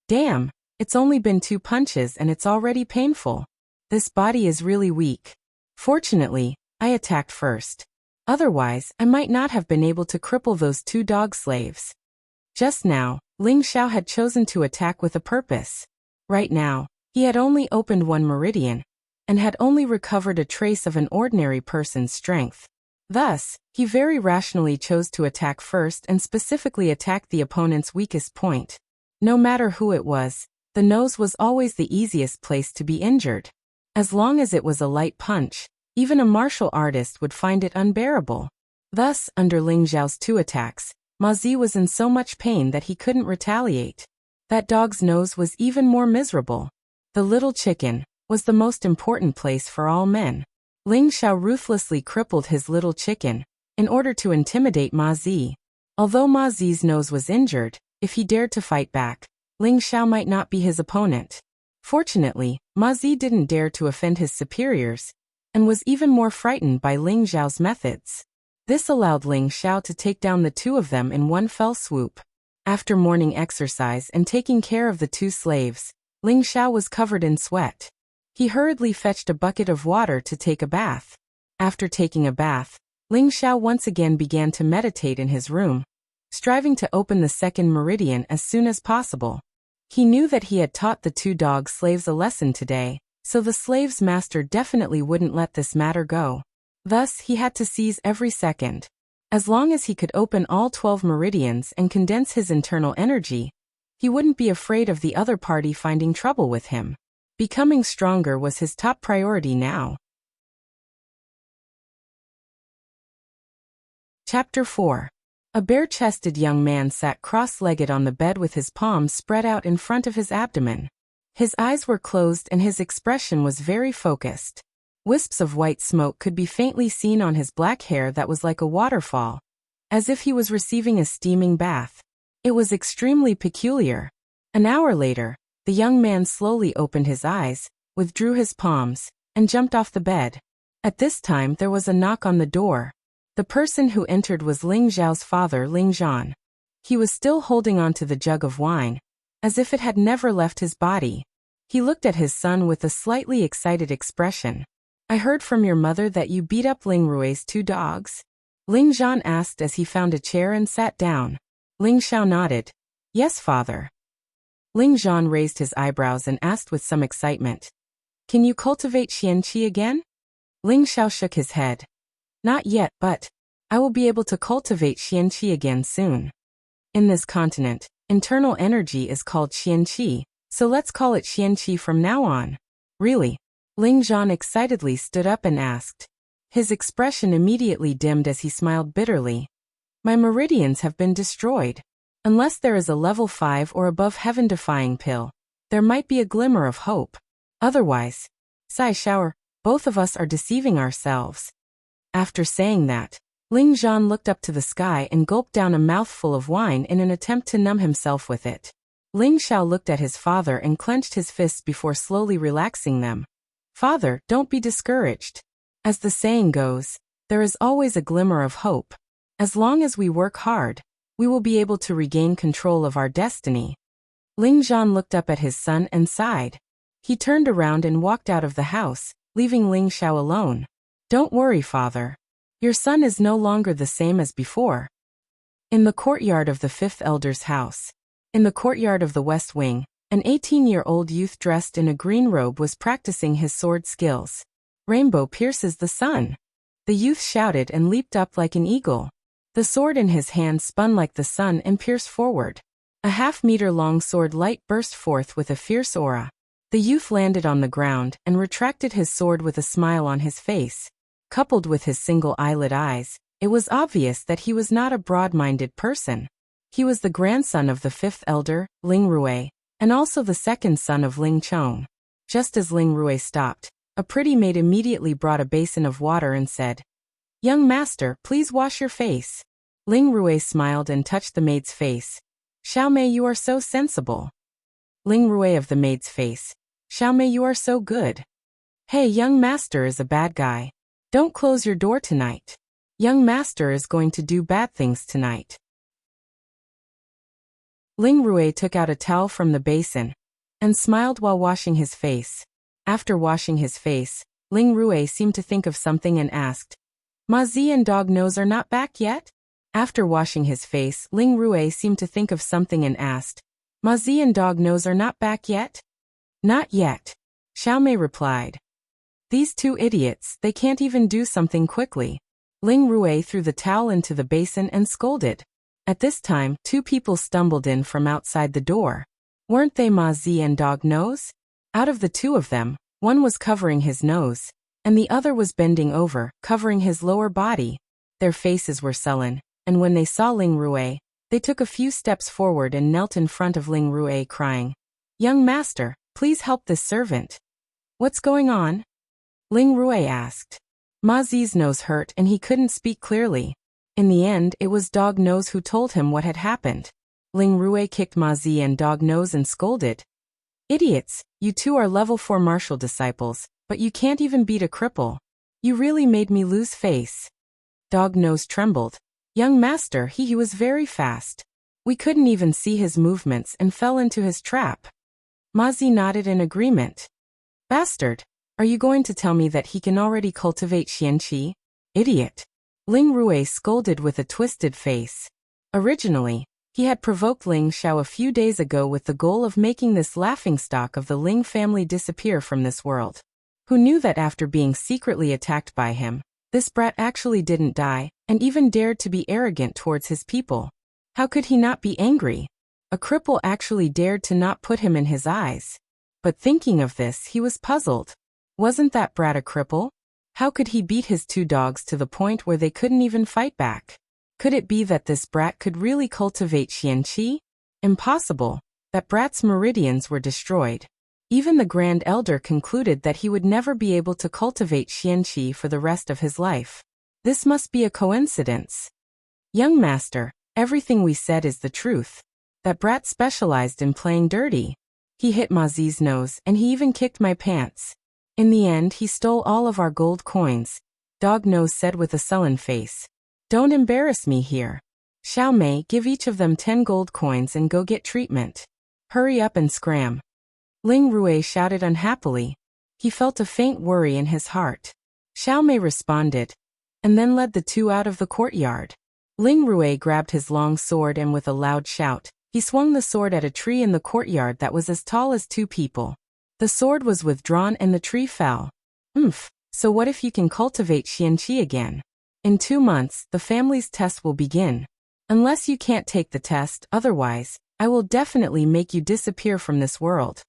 Damn, it's only been 2 punches and it's already painful. This body is really weak. Fortunately, I attacked first. Otherwise, I might not have been able to cripple those 2 dog slaves. Just now, Ling Xiao had chosen to attack with a purpose. Right now, he had only opened 1 meridian, and had only recovered a trace of an ordinary person's strength. Thus, he very rationally chose to attack first and specifically attack the opponent's weakest point. No matter who it was, the nose was always the easiest place to be injured. As long as it was a light punch, even a martial artist would find it unbearable. Thus, under Ling Xiao's 2 attacks, Ma Zi was in so much pain that he couldn't retaliate. That dog's nose was even more miserable. The little chicken was the most important place for all men. Ling Xiao ruthlessly crippled his little chicken in order to intimidate Ma Zi. Although Ma Zi's nose was injured, if he dared to fight back, Ling Xiao might not be his opponent. Fortunately, Ma Zi didn't dare to offend his superiors, and was even more frightened by Ling Xiao's methods. This allowed Ling Xiao to take down the 2 of them in one fell swoop. After morning exercise and taking care of the two slaves, Ling Xiao was covered in sweat. He hurriedly fetched a bucket of water to take a bath. After taking a bath, Ling Xiao once again began to meditate in his room, striving to open the second meridian as soon as possible. He knew that he had taught the two dog slaves a lesson today, so the slave's master definitely wouldn't let this matter go. Thus, he had to seize every second. As long as he could open all 12 meridians and condense his internal energy, he wouldn't be afraid of the other party finding trouble with him. Becoming stronger was his top priority now. Chapter 4. A bare-chested young man sat cross-legged on the bed with his palms spread out in front of his abdomen. His eyes were closed and his expression was very focused. Wisps of white smoke could be faintly seen on his black hair that was like a waterfall, as if he was receiving a steaming bath. It was extremely peculiar. An hour later, the young man slowly opened his eyes, withdrew his palms, and jumped off the bed. At this time there was a knock on the door. The person who entered was Ling Xiao's father, Ling Zhan. He was still holding on to the jug of wine, as if it had never left his body. He looked at his son with a slightly excited expression. "I heard from your mother that you beat up Ling Rui's two dogs?" Ling Zhan asked as he found a chair and sat down. Ling Xiao nodded. "Yes, father." Ling Zhan raised his eyebrows and asked with some excitement, "Can you cultivate xianqi again?" Ling Xiao shook his head. "Not yet, but I will be able to cultivate xianqi again soon. In this continent, internal energy is called xianqi, so let's call it xianqi from now on." "Really?" Ling Zhan excitedly stood up and asked. His expression immediately dimmed as he smiled bitterly. "My meridians have been destroyed. Unless there is a level 5 or above heaven-defying pill, there might be a glimmer of hope. Otherwise, Sai Shower, both of us are deceiving ourselves." After saying that, Ling Zhan looked up to the sky and gulped down a mouthful of wine in an attempt to numb himself with it. Ling Xiao looked at his father and clenched his fists before slowly relaxing them. "Father, don't be discouraged. As the saying goes, there is always a glimmer of hope. As long as we work hard, we will be able to regain control of our destiny." Ling Zhan looked up at his son and sighed. He turned around and walked out of the house, leaving Ling Xiao alone. "Don't worry, father. Your son is no longer the same as before." In the courtyard of the fifth elder's house. In the courtyard of the West Wing, an 18-year-old youth dressed in a green robe was practicing his sword skills. "Rainbow pierces the sun." The youth shouted and leaped up like an eagle. The sword in his hand spun like the sun and pierced forward. A half-meter-long sword light burst forth with a fierce aura. The youth landed on the ground and retracted his sword with a smile on his face. Coupled with his single eyelid eyes, it was obvious that he was not a broad-minded person. He was the grandson of the fifth elder, Ling Rui, and also the second son of Ling Chong. Just as Ling Rui stopped, a pretty maid immediately brought a basin of water and said, "Young master, please wash your face." Ling Rui smiled and touched the maid's face. "Xiao Mei, you are so sensible." Ling Rui of the maid's face. "Xiao Mei, you are so good." "Hey, young master is a bad guy. Don't close your door tonight. Young master is going to do bad things tonight." Ling Rui took out a towel from the basin and smiled while washing his face. After washing his face, Ling Rui seemed to think of something and asked, "Ma Zi and Dog Nose are not back yet?" After washing his face, Ling Rui seemed to think of something and asked, "Ma Zi and Dog Nose are not back yet?" "Not yet," Xiao Mei replied. "These two idiots, they can't even do something quickly." Ling Rui threw the towel into the basin and scolded. At this time, two people stumbled in from outside the door. Weren't they Ma Zi and Dog Nose? Out of the two of them, one was covering his nose, and the other was bending over, covering his lower body. Their faces were sullen, and when they saw Ling Rui, they took a few steps forward and knelt in front of Ling Rui crying, "Young master, please help this servant." "What's going on?" Ling Rui asked. Ma Zi's nose hurt and he couldn't speak clearly. In the end, it was Dog Nose who told him what had happened. Ling Rui kicked Ma Zi and Dog Nose and scolded, "Idiots, you two are level 4 martial disciples, but you can't even beat a cripple. You really made me lose face." Dog Nose trembled. "Young master, he was very fast." We couldn't even see his movements and fell into his trap. Ma Zi nodded in agreement. Bastard, are you going to tell me that he can already cultivate xianqi? Idiot. Ling Rui scolded with a twisted face. Originally, he had provoked Ling Xiao a few days ago with the goal of making this laughingstock of the Ling family disappear from this world. Who knew that after being secretly attacked by him, this brat actually didn't die, and even dared to be arrogant towards his people? How could he not be angry? A cripple actually dared to not put him in his eyes. But thinking of this, he was puzzled. Wasn't that brat a cripple? How could he beat his two dogs to the point where they couldn't even fight back? Could it be that this brat could really cultivate xianqi? Impossible. That brat's meridians were destroyed. Even the Grand Elder concluded that he would never be able to cultivate xianqi for the rest of his life. This must be a coincidence. Young master, everything we said is the truth. That brat specialized in playing dirty. He hit Ma Zi's nose and he even kicked my pants. In the end, he stole all of our gold coins, Dog Nose said with a sullen face. Don't embarrass me here. Xiao Mei, give each of them 10 gold coins and go get treatment. Hurry up and scram. Ling Rui shouted unhappily. He felt a faint worry in his heart. Xiao Mei responded, and then led the two out of the courtyard. Ling Rui grabbed his long sword and with a loud shout, he swung the sword at a tree in the courtyard that was as tall as 2 people. The sword was withdrawn and the tree fell. So what if you can cultivate xianqi again? In 2 months, the family's test will begin. Unless you can't take the test, otherwise, I will definitely make you disappear from this world.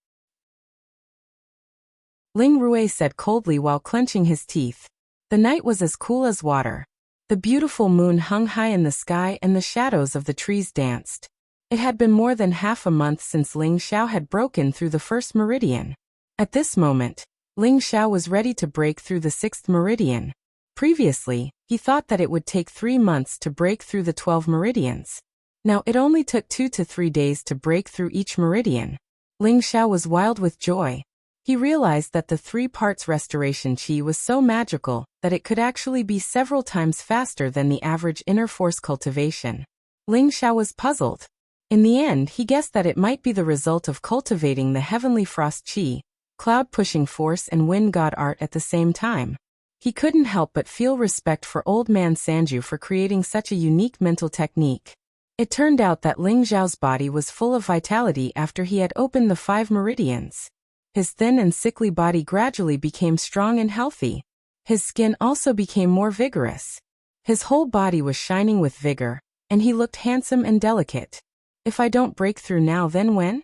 Ling Rui said coldly while clenching his teeth. The night was as cool as water. The beautiful moon hung high in the sky and the shadows of the trees danced. It had been more than half a month since Ling Xiao had broken through the 1st meridian. At this moment, Ling Xiao was ready to break through the 6th meridian. Previously, he thought that it would take 3 months to break through the 12 meridians. Now it only took 2 to 3 days to break through each meridian. Ling Xiao was wild with joy. He realized that the 3 parts restoration qi was so magical that it could actually be several times faster than the average inner force cultivation. Ling Xiao was puzzled. In the end, he guessed that it might be the result of cultivating the heavenly frost qi, cloud pushing force and wind god art at the same time. He couldn't help but feel respect for old man Sanju for creating such a unique mental technique. It turned out that Ling Xiao's body was full of vitality after he had opened the 5 meridians. His thin and sickly body gradually became strong and healthy. His skin also became more vigorous. His whole body was shining with vigor, and he looked handsome and delicate. If I don't break through now, then when?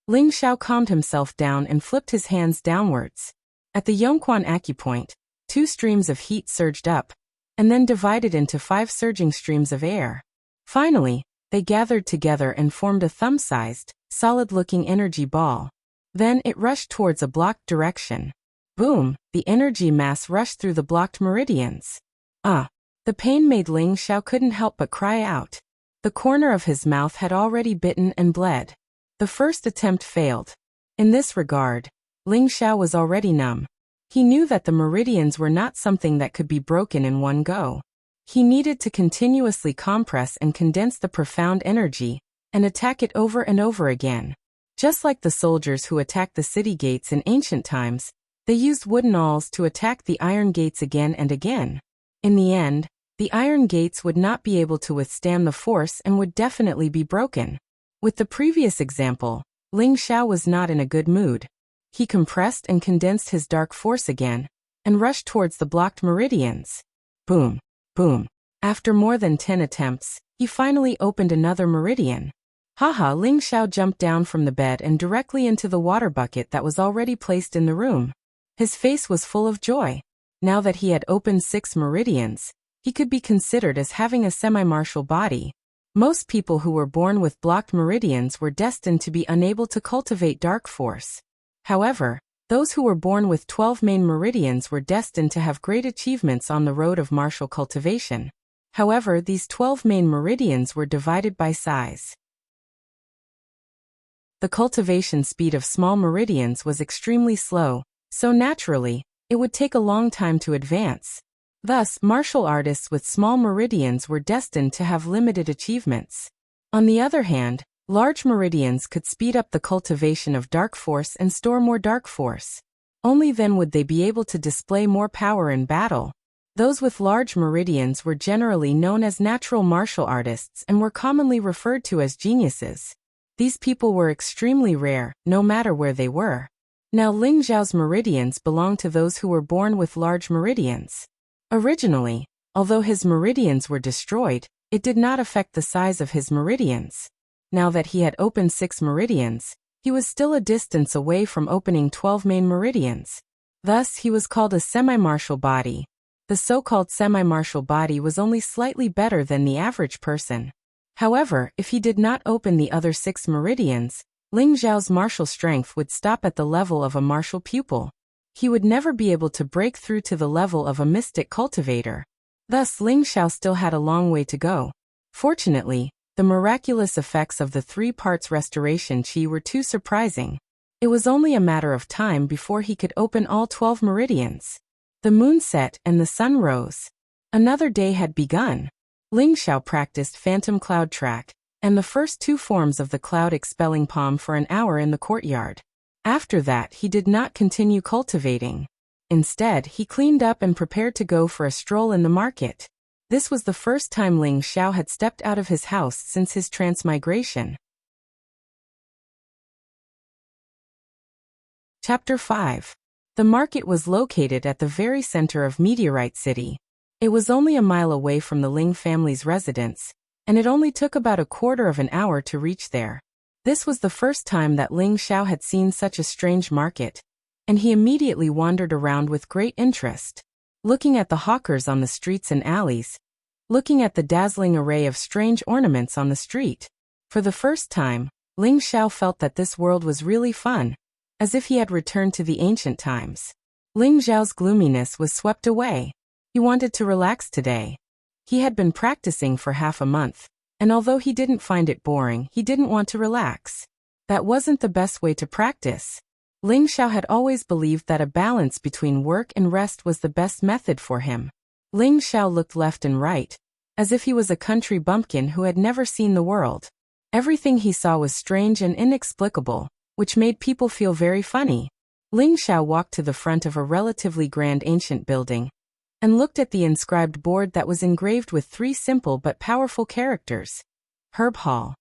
Ling Xiao calmed himself down and flipped his hands downwards. At the Yongquan acupoint, 2 streams of heat surged up, and then divided into 5 surging streams of air. Finally, they gathered together and formed a thumb-sized, solid-looking energy ball. Then it rushed towards a blocked direction. Boom! The energy mass rushed through the blocked meridians. The pain made Ling Xiao couldn't help but cry out. The corner of his mouth had already bitten and bled. The first attempt failed. In this regard, Ling Xiao was already numb. He knew that the meridians were not something that could be broken in one go. He needed to continuously compress and condense the profound energy, and attack it over and over again. Just like the soldiers who attacked the city gates in ancient times, they used wooden awls to attack the iron gates again and again. In the end, the iron gates would not be able to withstand the force and would definitely be broken. With the previous example, Ling Xiao was not in a good mood. He compressed and condensed his dark force again, and rushed towards the blocked meridians. Boom, boom. After more than 10 attempts, he finally opened another meridian. Haha, Ling Xiao jumped down from the bed and directly into the water bucket that was already placed in the room. His face was full of joy. Now that he had opened 6 meridians, he could be considered as having a semi-martial body. Most people who were born with blocked meridians were destined to be unable to cultivate dark force. However, those who were born with 12 main meridians were destined to have great achievements on the road of martial cultivation. However, these 12 main meridians were divided by size. The cultivation speed of small meridians was extremely slow, so naturally, it would take a long time to advance. Thus, martial artists with small meridians were destined to have limited achievements. On the other hand, large meridians could speed up the cultivation of dark force and store more dark force. Only then would they be able to display more power in battle. Those with large meridians were generally known as natural martial artists and were commonly referred to as geniuses. These people were extremely rare, no matter where they were. Now Ling Xiao's meridians belonged to those who were born with large meridians. Originally, although his meridians were destroyed, it did not affect the size of his meridians. Now that he had opened 6 meridians, he was still a distance away from opening 12 main meridians. Thus, he was called a semi-martial body. The so-called semi-martial body was only slightly better than the average person. However, if he did not open the other 6 meridians, Ling Xiao's martial strength would stop at the level of a martial pupil. He would never be able to break through to the level of a mystic cultivator. Thus, Ling Xiao still had a long way to go. Fortunately, the miraculous effects of the 3 parts restoration qi were too surprising. It was only a matter of time before he could open all 12 meridians. The moon set and the sun rose. Another day had begun. Ling Xiao practiced phantom cloud track and the first 2 forms of the cloud expelling palm for an hour in the courtyard. After that, he did not continue cultivating. Instead, he cleaned up and prepared to go for a stroll in the market. This was the first time Ling Xiao had stepped out of his house since his transmigration. Chapter 5. The market was located at the very center of Meteorite City. It was only a mile away from the Ling family's residence, and it only took about a quarter of an hour to reach there. This was the first time that Ling Xiao had seen such a strange market, and he immediately wandered around with great interest, looking at the hawkers on the streets and alleys, looking at the dazzling array of strange ornaments on the street. For the first time, Ling Xiao felt that this world was really fun, as if he had returned to the ancient times. Ling Xiao's gloominess was swept away. He wanted to relax today. He had been practicing for half a month, and although he didn't find it boring, he didn't want to relax. That wasn't the best way to practice. Ling Xiao had always believed that a balance between work and rest was the best method for him. Ling Xiao looked left and right, as if he was a country bumpkin who had never seen the world. Everything he saw was strange and inexplicable, which made people feel very funny. Ling Xiao walked to the front of a relatively grand ancient building, and looked at the inscribed board that was engraved with 3 simple but powerful characters. Herb Hall.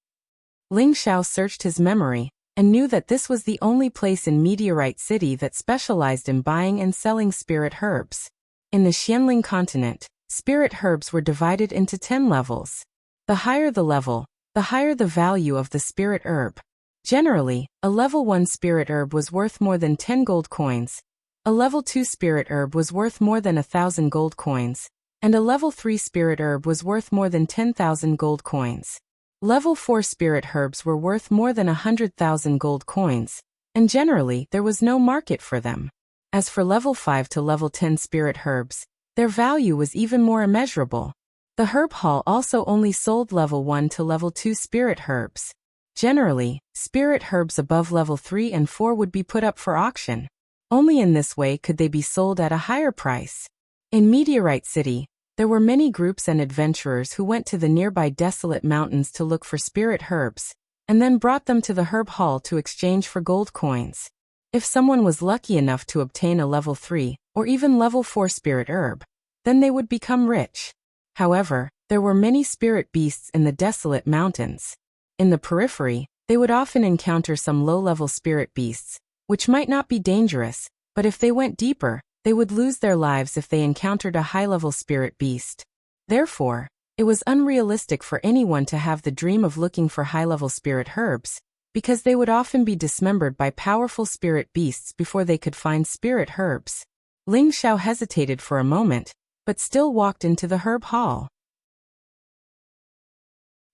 Ling Xiao searched his memory, and knew that this was the only place in Meteorite City that specialized in buying and selling spirit herbs. In the Xianling continent, spirit herbs were divided into 10 levels. The higher the level, the higher the value of the spirit herb. Generally, a level 1 spirit herb was worth more than 10 gold coins, a level 2 spirit herb was worth more than 1,000 gold coins, and a level 3 spirit herb was worth more than 10,000 gold coins. Level 4 spirit herbs were worth more than 100,000 gold coins, and generally there was no market for them. As for level 5 to level 10 spirit herbs, their value was even more immeasurable. The herb hall also only sold level 1 to level 2 spirit herbs. Generally, spirit herbs above level 3 and 4 would be put up for auction. Only in this way could they be sold at a higher price. In Meteorite City, there were many groups and adventurers who went to the nearby desolate mountains to look for spirit herbs, and then brought them to the herb hall to exchange for gold coins. If someone was lucky enough to obtain a level 3, or even level 4 spirit herb, then they would become rich. However, there were many spirit beasts in the desolate mountains. In the periphery, they would often encounter some low-level spirit beasts, which might not be dangerous, but if they went deeper, they would lose their lives if they encountered a high-level spirit beast. Therefore, it was unrealistic for anyone to have the dream of looking for high-level spirit herbs, because they would often be dismembered by powerful spirit beasts before they could find spirit herbs. Ling Xiao hesitated for a moment, but still walked into the herb hall.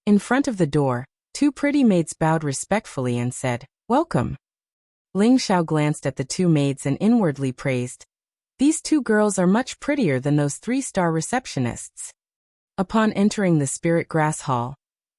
In front of the door, 2 pretty maids bowed respectfully and said, "Welcome." Ling Xiao glanced at the 2 maids and inwardly praised, "These 2 girls are much prettier than those 3-star receptionists." Upon entering the spirit grass hall,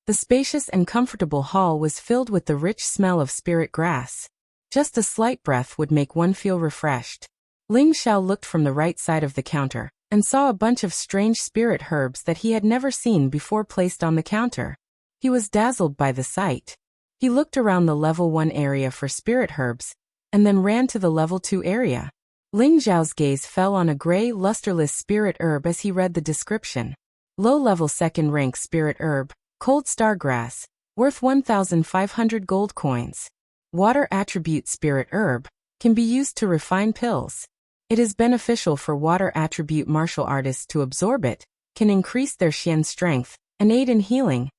the spacious and comfortable hall was filled with the rich smell of spirit grass. Just a slight breath would make one feel refreshed. Ling Xiao looked from the right side of the counter, and saw a bunch of strange spirit herbs that he had never seen before placed on the counter. He was dazzled by the sight. He looked around the level 1 area for spirit herbs, and then ran to the level 2 area. Ling Zhao's gaze fell on a gray, lusterless spirit herb as he read the description. Low-level 2nd rank spirit herb, cold star grass, worth 1,500 gold coins. Water attribute spirit herb, can be used to refine pills. It is beneficial for water attribute martial artists to absorb it, can increase their xian strength, and aid in healing.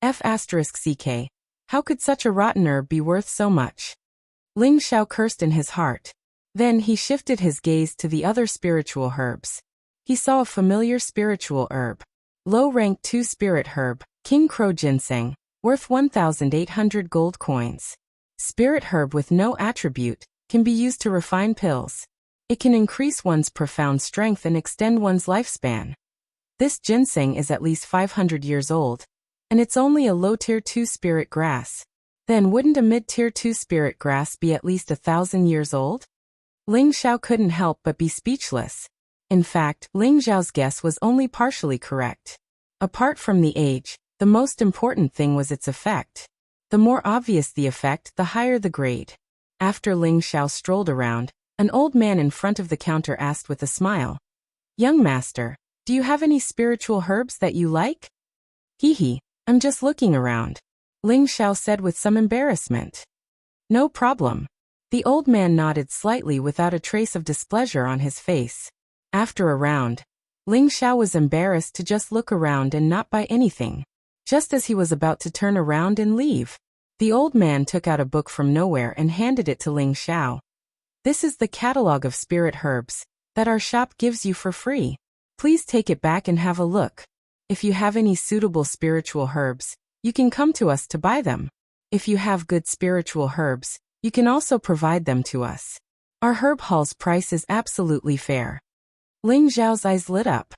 F***ck. How could such a rotten herb be worth so much? Ling Xiao cursed in his heart. Then he shifted his gaze to the other spiritual herbs. He saw a familiar spiritual herb. Low rank 2 spirit herb, King Crow Ginseng, worth 1,800 gold coins. Spirit herb with no attribute, can be used to refine pills. It can increase one's profound strength and extend one's lifespan. This ginseng is at least 500 years old, and it's only a low tier 2 spirit grass. Then wouldn't a mid-tier 2 spirit grass be at least 1,000 years old? Ling Xiao couldn't help but be speechless. In fact, Ling Zhao's guess was only partially correct. Apart from the age, the most important thing was its effect. The more obvious the effect, the higher the grade. After Ling Xiao strolled around, an old man in front of the counter asked with a smile, "Young master, do you have any spiritual herbs that you like?" "Hee, I'm just looking around," Ling Xiao said with some embarrassment. "No problem." The old man nodded slightly without a trace of displeasure on his face. After a round, Ling Xiao was embarrassed to just look around and not buy anything. Just as he was about to turn around and leave, the old man took out a book from nowhere and handed it to Ling Xiao. "This is the catalog of spirit herbs that our shop gives you for free. Please take it back and have a look. If you have any suitable spiritual herbs, you can come to us to buy them. If you have good spiritual herbs, you can also provide them to us. Our herb hall's price is absolutely fair." Ling Zhao's eyes lit up.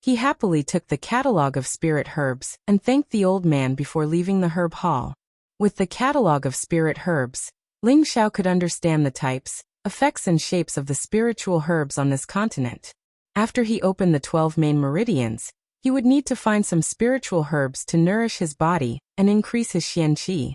He happily took the catalog of spirit herbs and thanked the old man before leaving the herb hall. With the catalog of spirit herbs, Ling Xiao could understand the types, effects and shapes of the spiritual herbs on this continent. After he opened the 12 main meridians, he would need to find some spiritual herbs to nourish his body and increase his xian qi.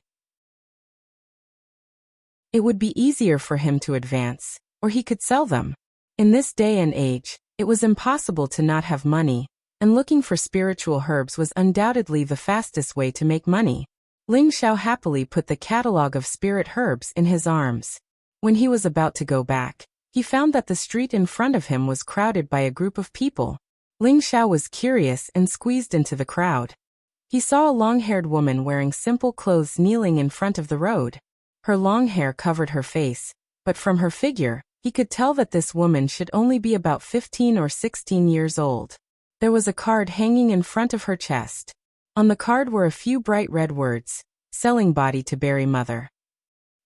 It would be easier for him to advance, or he could sell them. In this day and age, it was impossible to not have money, and looking for spiritual herbs was undoubtedly the fastest way to make money. Ling Xiao happily put the catalog of spirit herbs in his arms. When he was about to go back, he found that the street in front of him was crowded by a group of people. Ling Xiao was curious and squeezed into the crowd. He saw a long-haired woman wearing simple clothes kneeling in front of the road. Her long hair covered her face, but from her figure, he could tell that this woman should only be about 15 or 16 years old. There was a card hanging in front of her chest. On the card were a few bright red words, "Selling body to bury mother."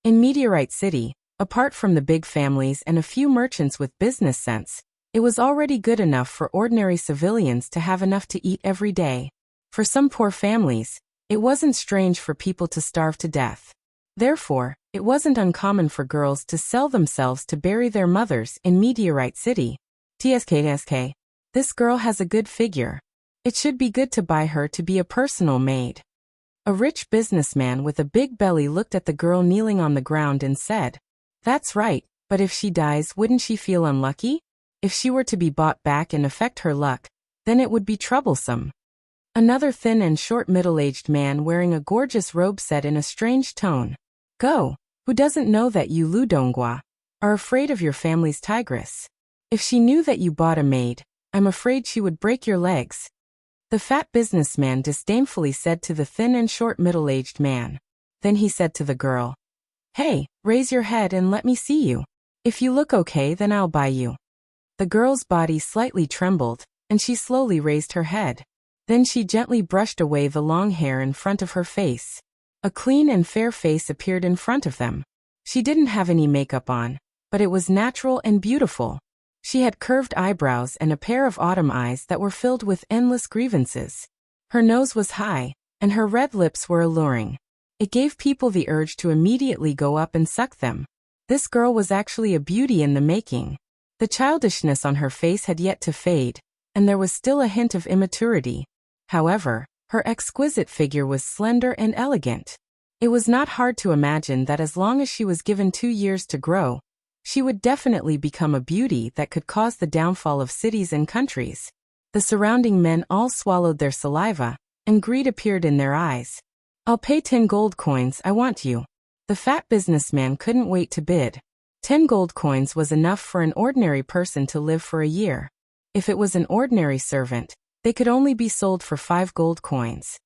In Meteorite City, apart from the big families and a few merchants with business sense, it was already good enough for ordinary civilians to have enough to eat every day. For some poor families, it wasn't strange for people to starve to death. Therefore, it wasn't uncommon for girls to sell themselves to bury their mothers in Meteorite City. TSK. This girl has a good figure. It should be good to buy her to be a personal maid. A rich businessman with a big belly looked at the girl kneeling on the ground and said, "That's right, but if she dies, wouldn't she feel unlucky? If she were to be bought back and affect her luck, then it would be troublesome." Another thin and short middle-aged man wearing a gorgeous robe said in a strange tone, "Go, who doesn't know that you Lu Donghua are afraid of your family's tigress? If she knew that you bought a maid, I'm afraid she would break your legs." The fat businessman disdainfully said to the thin and short middle-aged man. Then he said to the girl, "Hey, raise your head and let me see you. If you look okay, then I'll buy you." The girl's body slightly trembled, and she slowly raised her head. Then she gently brushed away the long hair in front of her face. A clean and fair face appeared in front of them. She didn't have any makeup on, but it was natural and beautiful. She had curved eyebrows and a pair of autumn eyes that were filled with endless grievances. Her nose was high, and her red lips were alluring. It gave people the urge to immediately go up and suck them. This girl was actually a beauty in the making. The childishness on her face had yet to fade, and there was still a hint of immaturity. However, Her exquisite figure was slender and elegant. It was not hard to imagine that as long as she was given 2 years to grow, she would definitely become a beauty that could cause the downfall of cities and countries. The surrounding men all swallowed their saliva, and greed appeared in their eyes. "I'll pay 10 gold coins, I want you." The fat businessman couldn't wait to bid. 10 gold coins was enough for an ordinary person to live for a year. If it was an ordinary servant, they could only be sold for 5 gold coins.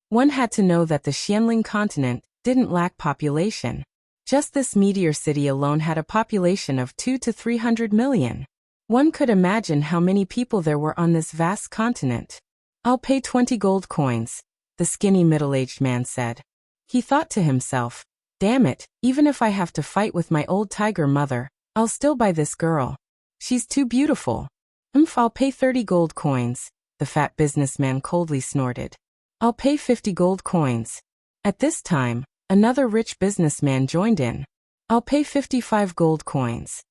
One had to know that the Xianling continent didn't lack population. Just this meteor city alone had a population of 200 to 300 million. One could imagine how many people there were on this vast continent. "I'll pay 20 gold coins," the skinny middle-aged man said. He thought to himself, "Damn it, even if I have to fight with my old tiger mother, I'll still buy this girl. She's too beautiful." I'll pay 30 gold coins," the fat businessman coldly snorted. "I'll pay 50 gold coins." At this time, another rich businessman joined in. "I'll pay 55 gold coins."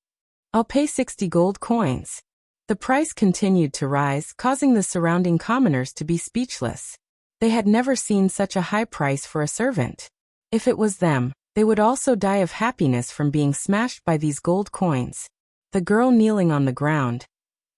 "I'll pay 60 gold coins." The price continued to rise, causing the surrounding commoners to be speechless. They had never seen such a high price for a servant. If it was them, they would also die of happiness from being smashed by these gold coins. The girl kneeling on the ground.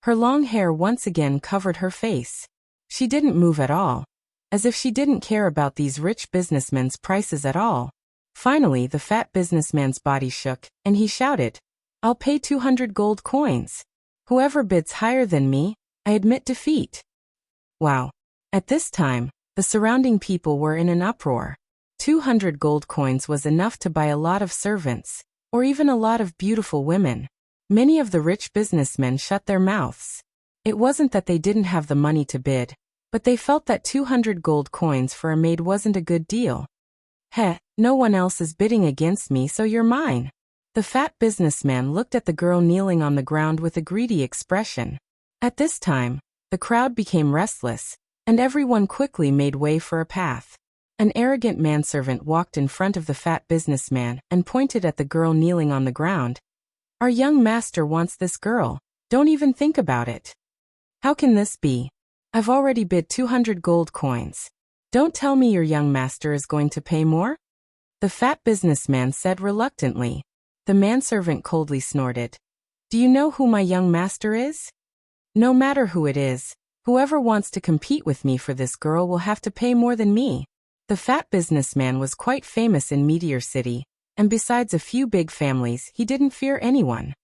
Her long hair once again covered her face. She didn't move at all, as if she didn't care about these rich businessmen's prices at all. Finally, the fat businessman's body shook, and he shouted, "I'll pay 200 gold coins. Whoever bids higher than me, I admit defeat." Wow. At this time, the surrounding people were in an uproar. 200 gold coins was enough to buy a lot of servants, or even a lot of beautiful women. Many of the rich businessmen shut their mouths. It wasn't that they didn't have the money to bid, but they felt that 200 gold coins for a maid wasn't a good deal. "Heh, no one else is bidding against me, so you're mine." The fat businessman looked at the girl kneeling on the ground with a greedy expression. At this time, the crowd became restless, and everyone quickly made way for a path. An arrogant manservant walked in front of the fat businessman and pointed at the girl kneeling on the ground. "Our young master wants this girl. Don't even think about it." "How can this be? I've already bid 200 gold coins. Don't tell me your young master is going to pay more?" The fat businessman said reluctantly. The manservant coldly snorted. "Do you know who my young master is? No matter who it is, whoever wants to compete with me for this girl will have to pay more than me." The fat businessman was quite famous in Meteor City, and besides a few big families, he didn't fear anyone.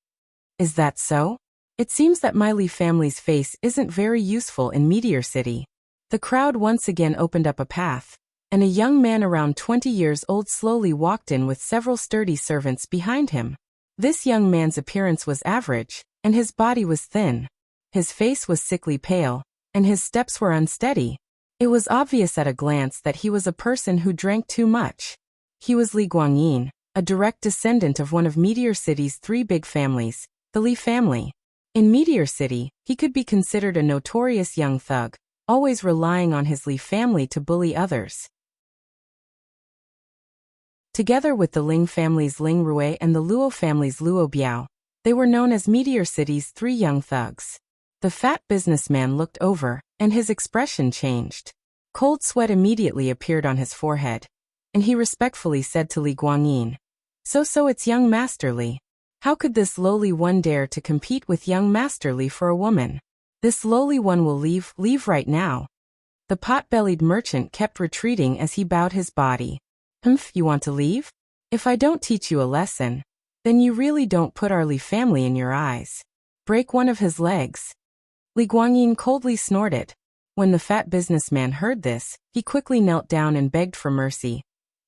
"Is that so? It seems that my Lee family's face isn't very useful in Meteor City." The crowd once again opened up a path, and a young man around 20 years old slowly walked in with several sturdy servants behind him. This young man's appearance was average, and his body was thin. His face was sickly pale, and his steps were unsteady. It was obvious at a glance that he was a person who drank too much. He was Li Guangyin, a direct descendant of one of Meteor City's 3 big families, the Li family. In Meteor City, he could be considered a notorious young thug, always relying on his Li family to bully others. Together with the Ling family's Ling Rui and the Luo family's Luo Biao, they were known as Meteor City's 3 young thugs. The fat businessman looked over, and his expression changed. Cold sweat immediately appeared on his forehead, and he respectfully said to Li Guangyin, So it's young Master Li. How could this lowly one dare to compete with young Master Li for a woman? This lowly one will leave right now." The pot-bellied merchant kept retreating as he bowed his body. You want to leave? If I don't teach you a lesson, then you really don't put our Li family in your eyes. Break one of his legs." Li Guangyin coldly snorted. When the fat businessman heard this, he quickly knelt down and begged for mercy.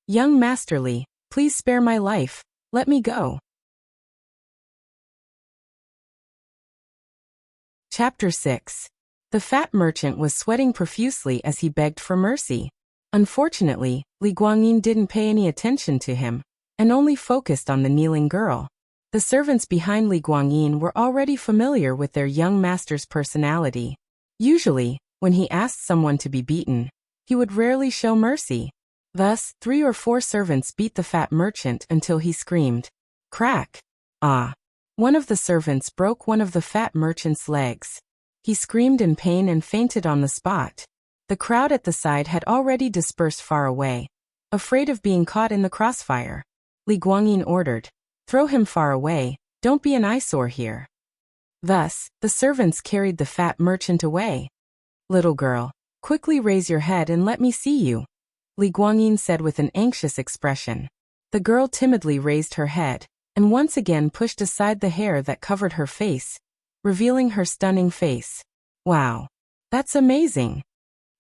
"Young Master Li, please spare my life. Let me go." Chapter 6. The fat merchant was sweating profusely as he begged for mercy. Unfortunately, Li Guangyin didn't pay any attention to him, and only focused on the kneeling girl. The servants behind Li Guangyin were already familiar with their young master's personality. Usually, when he asked someone to be beaten, he would rarely show mercy. Thus, 3 or 4 servants beat the fat merchant until he screamed, "Crack!" Ah! One of the servants broke one of the fat merchant's legs. He screamed in pain and fainted on the spot. The crowd at the side had already dispersed far away, afraid of being caught in the crossfire. Li Guangyin ordered, "Throw him far away, don't be an eyesore here." Thus, the servants carried the fat merchant away. "Little girl, quickly raise your head and let me see you," Li Guangyin said with an anxious expression. The girl timidly raised her head, and once again pushed aside the hair that covered her face, revealing her stunning face. "Wow. That's amazing."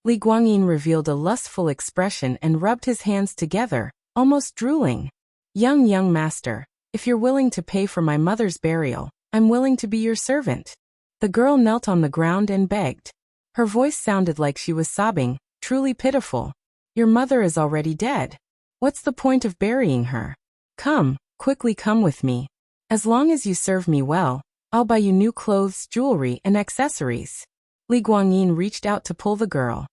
Li Guangyin revealed a lustful expression and rubbed his hands together, almost drooling. Young master, if you're willing to pay for my mother's burial, I'm willing to be your servant." The girl knelt on the ground and begged. Her voice sounded like she was sobbing, truly pitiful. "Your mother is already dead. What's the point of burying her? Come, quickly come with me. As long as you serve me well, I'll buy you new clothes, jewelry, and accessories." Li Guangyin reached out to pull the girl.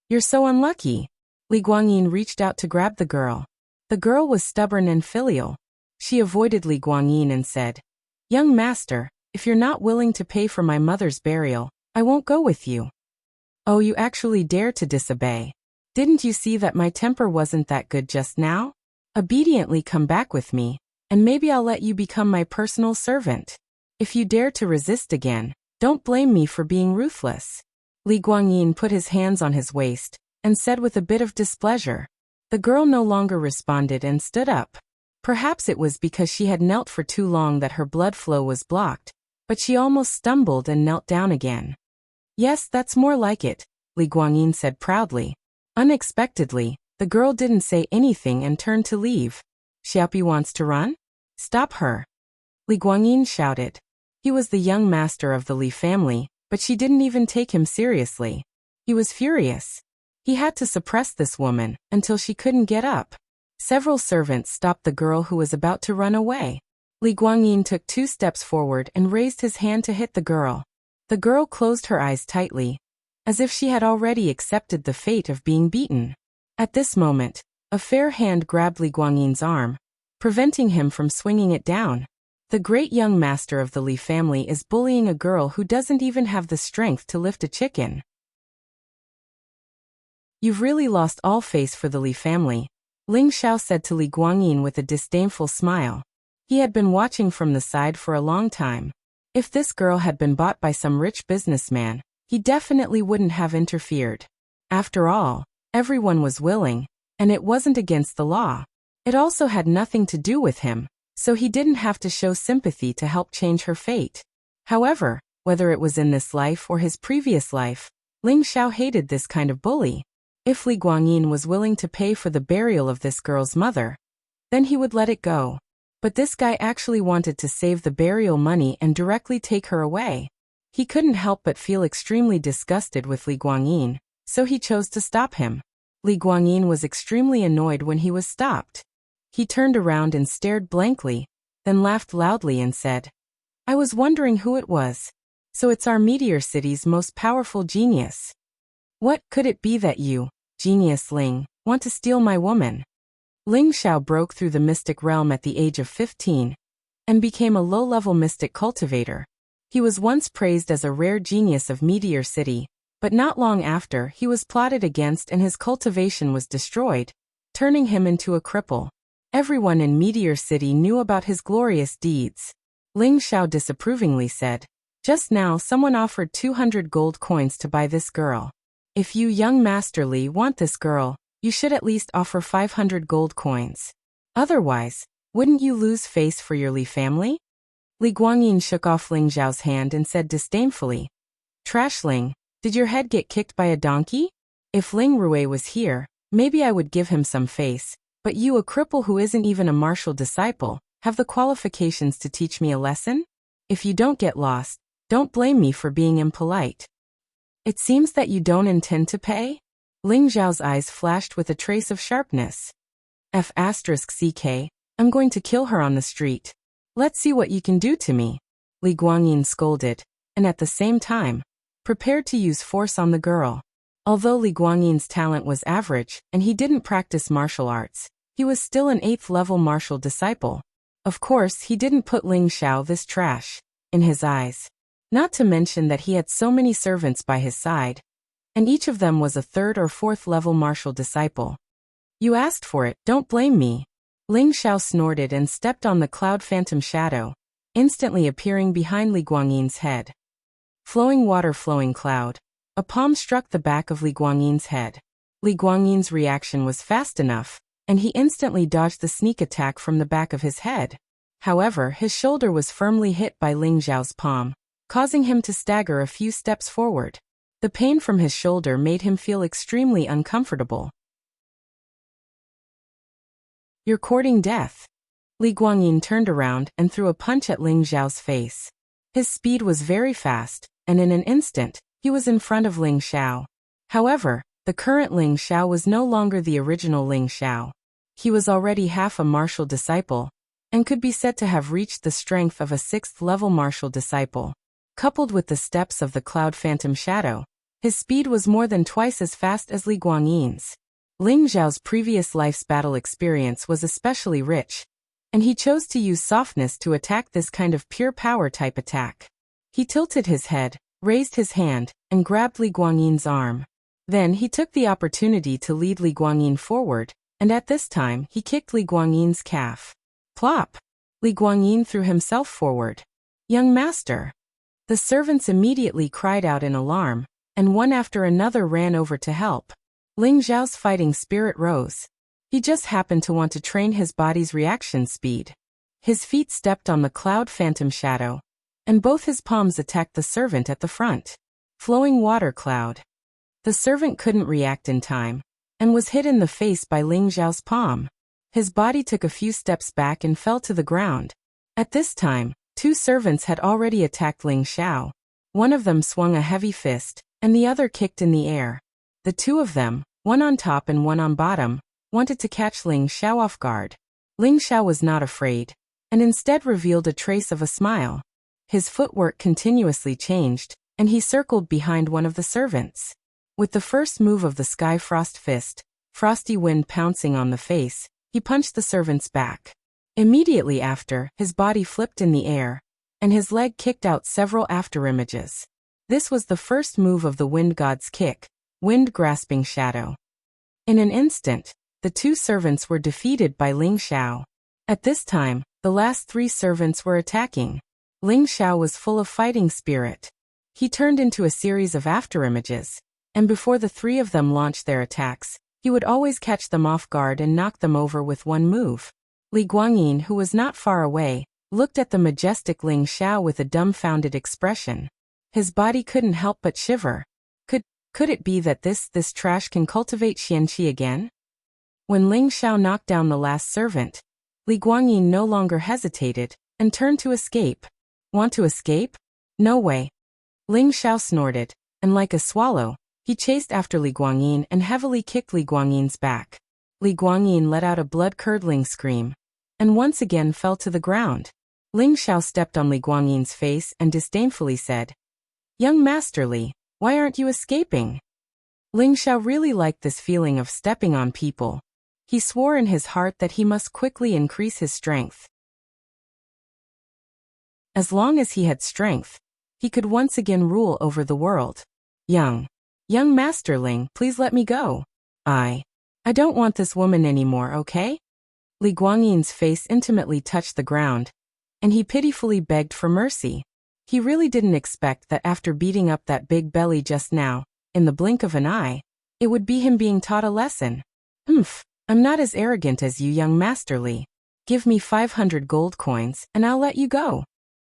"You're so unlucky." Li Guangyin reached out to grab the girl. The girl was stubborn and filial. She avoided Li Guangyin and said, "Young master, if you're not willing to pay for my mother's burial, I won't go with you." "Oh, you actually dare to disobey. Didn't you see that my temper wasn't that good just now? Obediently come back with me, and maybe I'll let you become my personal servant. If you dare to resist again, don't blame me for being ruthless." Li Guangyin put his hands on his waist, and said with a bit of displeasure. The girl no longer responded and stood up. Perhaps it was because she had knelt for too long that her blood flow was blocked, but she almost stumbled and knelt down again. "Yes, that's more like it," Li Guangyin said proudly. Unexpectedly, the girl didn't say anything and turned to leave. "Xiaopi wants to run? Stop her!" Li Guangyin shouted. He was the young master of the Li family, but she didn't even take him seriously. He was furious. He had to suppress this woman until she couldn't get up. Several servants stopped the girl who was about to run away. Li Guangyin took 2 steps forward and raised his hand to hit the girl. The girl closed her eyes tightly, as if she had already accepted the fate of being beaten. At this moment, a fair hand grabbed Li Guangyin's arm, preventing him from swinging it down. The great young master of the Li family is bullying a girl who doesn't even have the strength to lift a chicken. "You've really lost all face for the Li family," Ling Xiao said to Li Guangyin with a disdainful smile. He had been watching from the side for a long time. If this girl had been bought by some rich businessman, he definitely wouldn't have interfered. After all, everyone was willing, and it wasn't against the law. It also had nothing to do with him, so he didn't have to show sympathy to help change her fate. However, whether it was in this life or his previous life, Ling Xiao hated this kind of bully. If Li Guangyin was willing to pay for the burial of this girl's mother, then he would let it go. But this guy actually wanted to save the burial money and directly take her away. He couldn't help but feel extremely disgusted with Li Guangyin, so he chose to stop him. Li Guangyin was extremely annoyed when he was stopped. He turned around and stared blankly, then laughed loudly and said, "I was wondering who it was. So it's our Meteor City's most powerful genius. What could it be that you, Genius Ling, want to steal my woman?" Ling Xiao broke through the mystic realm at the age of 15 and became a low-level mystic cultivator. He was once praised as a rare genius of Meteor City, but not long after he was plotted against and his cultivation was destroyed, turning him into a cripple. Everyone in Meteor City knew about his glorious deeds. Ling Xiao disapprovingly said, "Just now someone offered 200 gold coins to buy this girl. If you, young Master Li, want this girl, you should at least offer 500 gold coins. Otherwise, wouldn't you lose face for your Li family?" Li Guangyin shook off Ling Xiao's hand and said disdainfully, "Trashling, did your head get kicked by a donkey? If Ling Rui was here, maybe I would give him some face, but you, a cripple who isn't even a martial disciple, have the qualifications to teach me a lesson? If you don't get lost, don't blame me for being impolite. It seems that you don't intend to pay?" Ling Xiao's eyes flashed with a trace of sharpness. "F***CK, I'm going to kill her on the street. Let's see what you can do to me," Li Guangyin scolded, and at the same time, prepared to use force on the girl. Although Li Guangyin's talent was average and he didn't practice martial arts, he was still an 8th-level martial disciple. Of course, he didn't put Ling Xiao this trash in his eyes. Not to mention that he had so many servants by his side, and each of them was a 3rd or 4th level martial disciple. You asked for it, don't blame me. Ling Xiao snorted and stepped on the cloud phantom shadow, instantly appearing behind Li Guangyin's head. Flowing water, flowing cloud. A palm struck the back of Li Guangyin's head. Li Guangyin's reaction was fast enough, and he instantly dodged the sneak attack from the back of his head. However, his shoulder was firmly hit by Ling Xiao's palm, causing him to stagger a few steps forward. The pain from his shoulder made him feel extremely uncomfortable. You're courting death. Li Guangyin turned around and threw a punch at Ling Xiao's face. His speed was very fast, and in an instant, he was in front of Ling Xiao. However, the current Ling Xiao was no longer the original Ling Xiao. He was already half a martial disciple, and could be said to have reached the strength of a 6th level martial disciple. Coupled with the steps of the cloud phantom shadow, his speed was more than twice as fast as Li Guangyin's. Ling Xiao's previous life's battle experience was especially rich, and he chose to use softness to attack this kind of pure power type attack. He tilted his head, raised his hand, and grabbed Li Guangyin's arm. Then he took the opportunity to lead Li Guangyin forward, and at this time he kicked Li Guangyin's calf. Plop! Li Guangyin threw himself forward. Young master! The servants immediately cried out in alarm, and one after another ran over to help. Ling Xiao's fighting spirit rose. He just happened to want to train his body's reaction speed. His feet stepped on the cloud phantom shadow, and both his palms attacked the servant at the front. Flowing water cloud. The servant couldn't react in time, and was hit in the face by Ling Xiao's palm. His body took a few steps back and fell to the ground. At this time, 2 servants had already attacked Ling Xiao. One of them swung a heavy fist, and the other kicked in the air. The 2 of them, one on top and one on bottom, wanted to catch Ling Xiao off guard. Ling Xiao was not afraid, and instead revealed a trace of a smile. His footwork continuously changed, and he circled behind one of the servants. With the first move of the Sky Frost Fist, frosty wind pouncing on the face, he punched the servant's back. Immediately after, his body flipped in the air, and his leg kicked out several afterimages. This was the first move of the Wind God's kick, Wind Grasping Shadow. In an instant, the 2 servants were defeated by Ling Xiao. At this time, the last 3 servants were attacking. Ling Xiao was full of fighting spirit. He turned into a series of afterimages, and before the 3 of them launched their attacks, he would always catch them off guard and knock them over with one move. Li Guangyin, who was not far away, looked at the majestic Ling Xiao with a dumbfounded expression. His body couldn't help but shiver. Could it be that this trash can cultivate xianqi again? When Ling Xiao knocked down the last servant, Li Guangyin no longer hesitated, and turned to escape. Want to escape? No way. Ling Xiao snorted, and like a swallow, he chased after Li Guangyin and heavily kicked Li Guangyin's back. Li Guangyin let out a blood-curdling scream, and once again fell to the ground. Ling Xiao stepped on Li Guangyin's face and disdainfully said, "Young Master Li, why aren't you escaping?" Ling Xiao really liked this feeling of stepping on people. He swore in his heart that he must quickly increase his strength. As long as he had strength, he could once again rule over the world. Young Masterling, please let me go. I don't want this woman anymore, okay? Li Guangyin's face intimately touched the ground, and he pitifully begged for mercy. He really didn't expect that after beating up that big belly just now, in the blink of an eye, it would be him being taught a lesson. I'm not as arrogant as you, young Master Li. Give me 500 gold coins, and I'll let you go.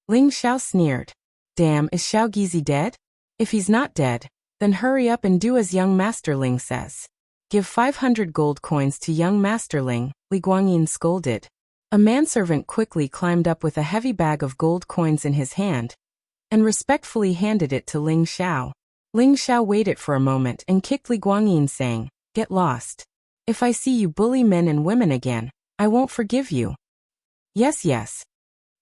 Ling Xiao sneered. Damn, is Xiao Gizi dead? If he's not dead, then hurry up and do as young Master Ling says. Give 500 gold coins to young Master Ling, Li Guangyin scolded. A manservant quickly climbed up with a heavy bag of gold coins in his hand, and respectfully handed it to Ling Xiao. Ling Xiao waited for a moment and kicked Li Guangyin, saying, "Get lost. If I see you bully men and women again, I won't forgive you." Yes.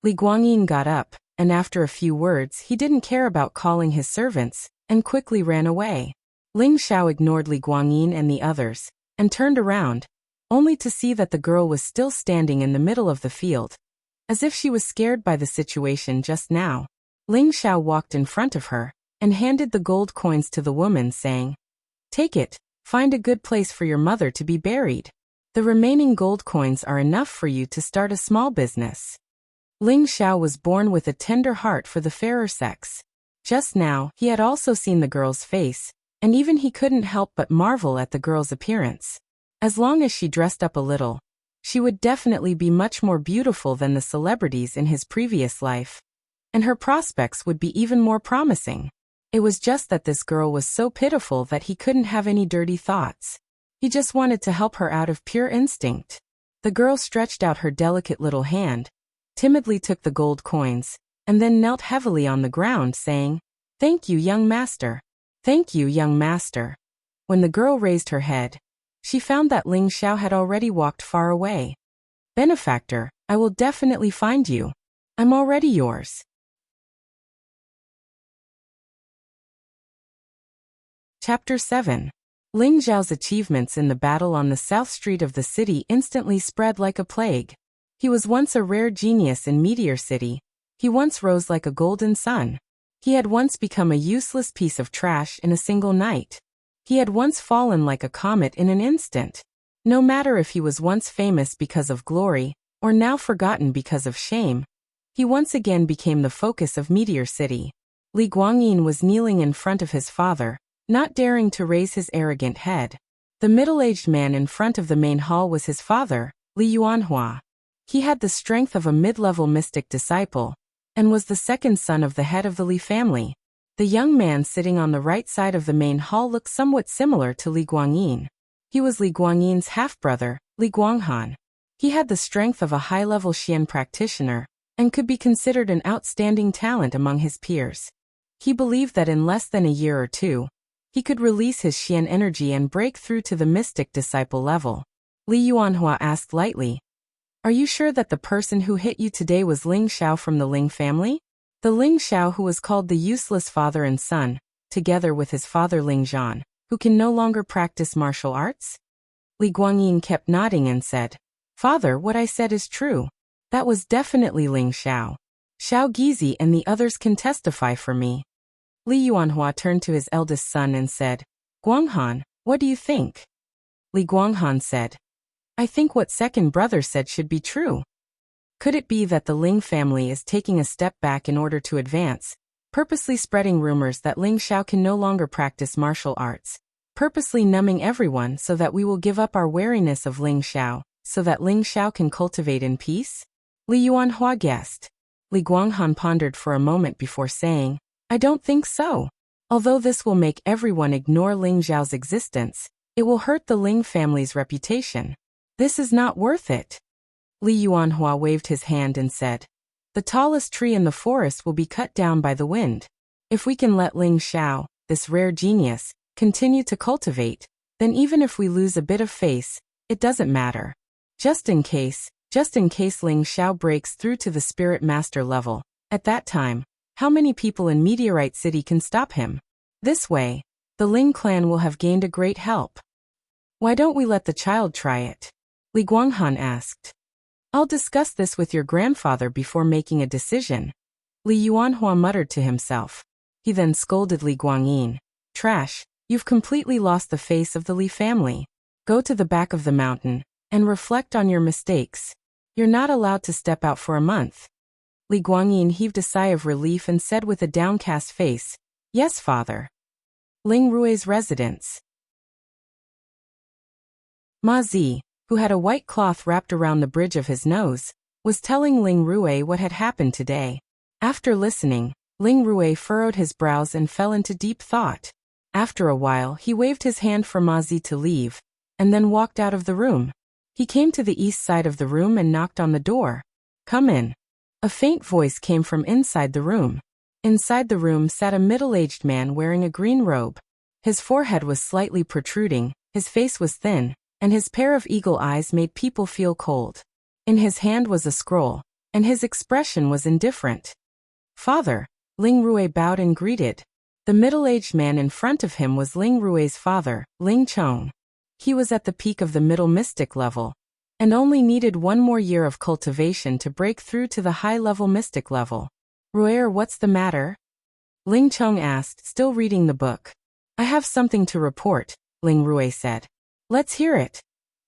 Li Guangyin got up, and after a few words he didn't care about calling his servants, and quickly ran away. Ling Xiao ignored Li Guangyin and the others, and turned around, only to see that the girl was still standing in the middle of the field, as if she was scared by the situation just now. Ling Xiao walked in front of her and handed the gold coins to the woman, saying, "Take it, find a good place for your mother to be buried. The remaining gold coins are enough for you to start a small business." Ling Xiao was born with a tender heart for the fairer sex. Just now, he had also seen the girl's face, and even he couldn't help but marvel at the girl's appearance. As long as she dressed up a little, she would definitely be much more beautiful than the celebrities in his previous life. And her prospects would be even more promising. It was just that this girl was so pitiful that he couldn't have any dirty thoughts. He just wanted to help her out of pure instinct. The girl stretched out her delicate little hand, timidly took the gold coins, and then knelt heavily on the ground, saying, "Thank you, young master. Thank you, young master." When the girl raised her head, she found that Ling Xiao had already walked far away. "Benefactor, I will definitely find you. I'm already yours." Chapter 7. Ling Xiao's achievements in the battle on the south street of the city instantly spread like a plague. He was once a rare genius in Meteor City. He once rose like a golden sun. He had once become a useless piece of trash in a single night. He had once fallen like a comet in an instant. No matter if he was once famous because of glory, or now forgotten because of shame, he once again became the focus of Meteor City. Li Guangyin was kneeling in front of his father, not daring to raise his arrogant head. The middle-aged man in front of the main hall was his father, Li Yuanhua. He had the strength of a mid-level mystic disciple, and was the second son of the head of the Li family. The young man sitting on the right side of the main hall looked somewhat similar to Li Guangyin. He was Li Guangyin's half-brother, Li Guanghan. He had the strength of a high-level Xian practitioner, and could be considered an outstanding talent among his peers. He believed that in less than a year or two, he could release his Xian energy and break through to the mystic disciple level. Li Yuanhua asked lightly, "Are you sure that the person who hit you today was Ling Xiao from the Ling family? The Ling Xiao who was called the useless father and son, together with his father Ling Zhan, who can no longer practice martial arts?" Li Guangyin kept nodding and said, "Father, what I said is true. That was definitely Ling Xiao. Xiao Gizi and the others can testify for me." Li Yuanhua turned to his eldest son and said, "Guanghan, what do you think?" Li Guanghan said, "I think what second brother said should be true. Could it be that the Ling family is taking a step back in order to advance, purposely spreading rumors that Ling Xiao can no longer practice martial arts, purposely numbing everyone so that we will give up our wariness of Ling Xiao, so that Ling Xiao can cultivate in peace?" Li Yuanhua guessed. Li Guanghan pondered for a moment before saying, "I don't think so. Although this will make everyone ignore Ling Xiao's existence, it will hurt the Ling family's reputation. This is not worth it." Li Yuanhua waved his hand and said, "The tallest tree in the forest will be cut down by the wind. If we can let Ling Xiao, this rare genius, continue to cultivate, then even if we lose a bit of face, it doesn't matter. Just in case Ling Xiao breaks through to the spirit master level, at that time, how many people in Meteorite City can stop him? This way, the Ling clan will have gained a great help." "Why don't we let the child try it?" Li Guanghan asked. "I'll discuss this with your grandfather before making a decision." Li Yuanhua muttered to himself. He then scolded Li Guangyin. "Trash, you've completely lost the face of the Li family. Go to the back of the mountain and reflect on your mistakes. You're not allowed to step out for a month." Li Guangyin heaved a sigh of relief and said with a downcast face, "Yes, father." Ling Rui's residence. Ma Zi, who had a white cloth wrapped around the bridge of his nose, was telling Ling Rui what had happened today. After listening, Ling Rui furrowed his brows and fell into deep thought. After a while he waved his hand for Ma Zi to leave, and then walked out of the room. He came to the east side of the room and knocked on the door. "Come in." A faint voice came from inside the room. Inside the room sat a middle-aged man wearing a green robe. His forehead was slightly protruding, his face was thin, and his pair of eagle eyes made people feel cold. In his hand was a scroll, and his expression was indifferent. "Father," Ling Rui bowed and greeted. The middle-aged man in front of him was Ling Rui's father, Ling Chong. He was at the peak of the middle mystic level, and only needed one more year of cultivation to break through to the high-level mystic level. Ruer, what's the matter? Ling Cheng asked, still reading the book. I have something to report, Ling Rue said. Let's hear it.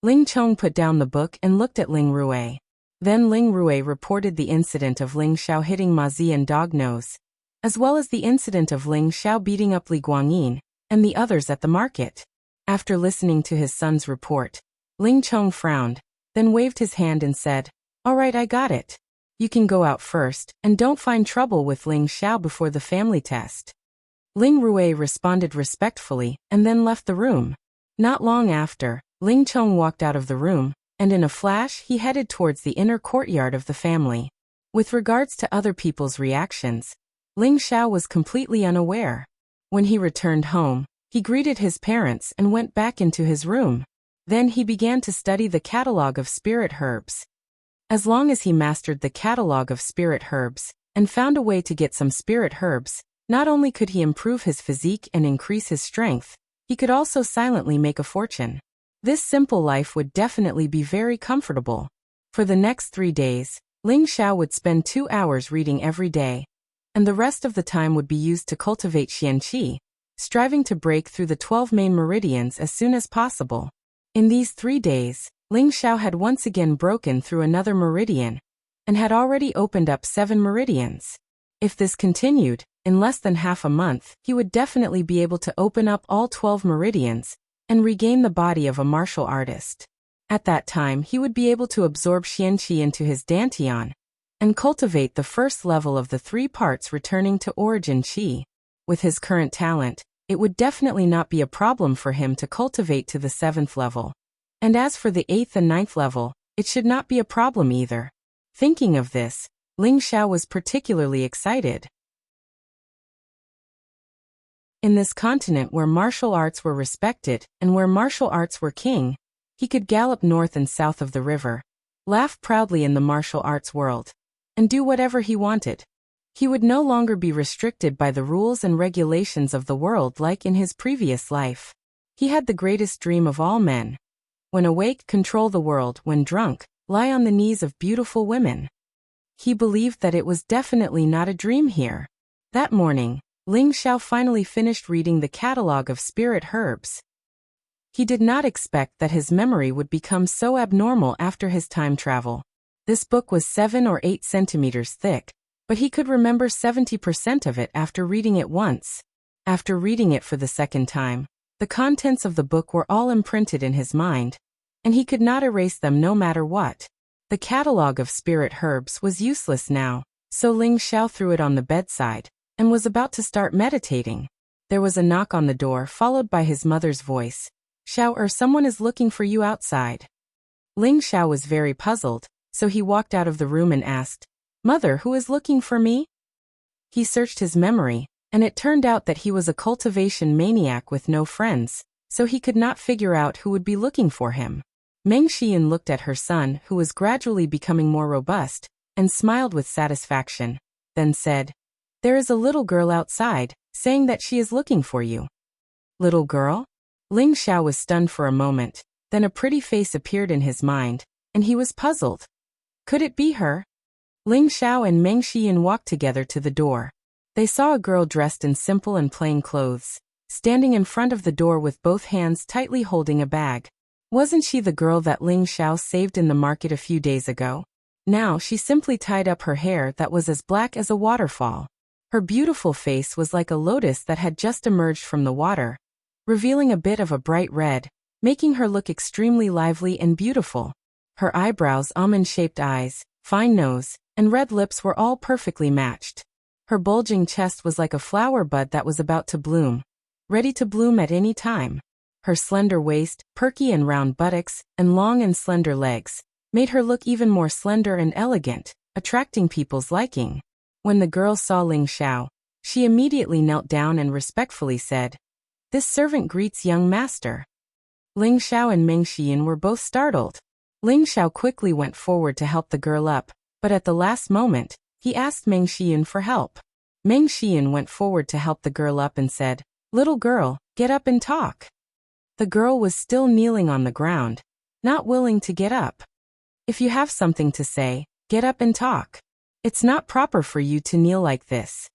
Ling Cheng put down the book and looked at Ling Rue. Then Ling Rue reported the incident of Ling Xiao hitting Ma Zi and Dog Nose, as well as the incident of Ling Xiao beating up Li Guangyin and the others at the market. After listening to his son's report, Ling Cheng frowned, then waved his hand and said, All right, I got it. You can go out first, and don't find trouble with Ling Xiao before the family test. Ling Rue responded respectfully and then left the room. Not long after, Ling Cheng walked out of the room, and in a flash he headed towards the inner courtyard of the family. With regards to other people's reactions, Ling Xiao was completely unaware. When he returned home, he greeted his parents and went back into his room. Then he began to study the catalog of spirit herbs. As long as he mastered the catalog of spirit herbs and found a way to get some spirit herbs, not only could he improve his physique and increase his strength, he could also silently make a fortune. This simple life would definitely be very comfortable. For the next 3 days, Ling Xiao would spend 2 hours reading every day, and the rest of the time would be used to cultivate xianqi, striving to break through the 12 main meridians as soon as possible. In these 3 days, Ling Xiao had once again broken through another meridian, and had already opened up 7 meridians. If this continued, in less than half a month, he would definitely be able to open up all 12 meridians, and regain the body of a martial artist. At that time he would be able to absorb xianqi into his dantian, and cultivate the first level of the 3 parts returning to origin qi. With his current talent, it would definitely not be a problem for him to cultivate to the 7th level. And as for the 8th and 9th level, it should not be a problem either. Thinking of this, Ling Xiao was particularly excited. In this continent where martial arts were respected and where martial arts were king, he could gallop north and south of the river, laugh proudly in the martial arts world, and do whatever he wanted. He would no longer be restricted by the rules and regulations of the world like in his previous life. He had the greatest dream of all men. When awake, control the world; when drunk, lie on the knees of beautiful women. He believed that it was definitely not a dream here. That morning, Ling Xiao finally finished reading the catalog of spirit herbs. He did not expect that his memory would become so abnormal after his time travel. This book was 7 or 8 centimeters thick, but he could remember 70% of it after reading it once. After reading it for the second time, the contents of the book were all imprinted in his mind, and he could not erase them no matter what. The catalog of spirit herbs was useless now, so Ling Xiao threw it on the bedside, and was about to start meditating. There was a knock on the door followed by his mother's voice. Xiao, someone is looking for you outside. Ling Xiao was very puzzled, so he walked out of the room and asked, Mother, who is looking for me? He searched his memory, and it turned out that he was a cultivation maniac with no friends, so he could not figure out who would be looking for him. Meng Xian looked at her son, who was gradually becoming more robust, and smiled with satisfaction, then said, There is a little girl outside, saying that she is looking for you. Little girl? Ling Xiao was stunned for a moment, then a pretty face appeared in his mind, and he was puzzled. Could it be her? Ling Xiao and Meng Xian walked together to the door. They saw a girl dressed in simple and plain clothes, standing in front of the door with both hands tightly holding a bag. Wasn't she the girl that Ling Xiao saved in the market a few days ago? Now she simply tied up her hair that was as black as a waterfall. Her beautiful face was like a lotus that had just emerged from the water, revealing a bit of a bright red, making her look extremely lively and beautiful. Her eyebrows, almond-shaped eyes, fine nose, and red lips were all perfectly matched. Her bulging chest was like a flower bud that was about to bloom, ready to bloom at any time. Her slender waist, perky and round buttocks, and long and slender legs made her look even more slender and elegant, attracting people's liking. When the girl saw Ling Xiao, she immediately knelt down and respectfully said, This servant greets young master. Ling Xiao and Meng Xian were both startled. Ling Xiao quickly went forward to help the girl up, but at the last moment, he asked Meng Xian for help. Meng Xian went forward to help the girl up and said, Little girl, get up and talk. The girl was still kneeling on the ground, not willing to get up. If you have something to say, get up and talk. It's not proper for you to kneel like this.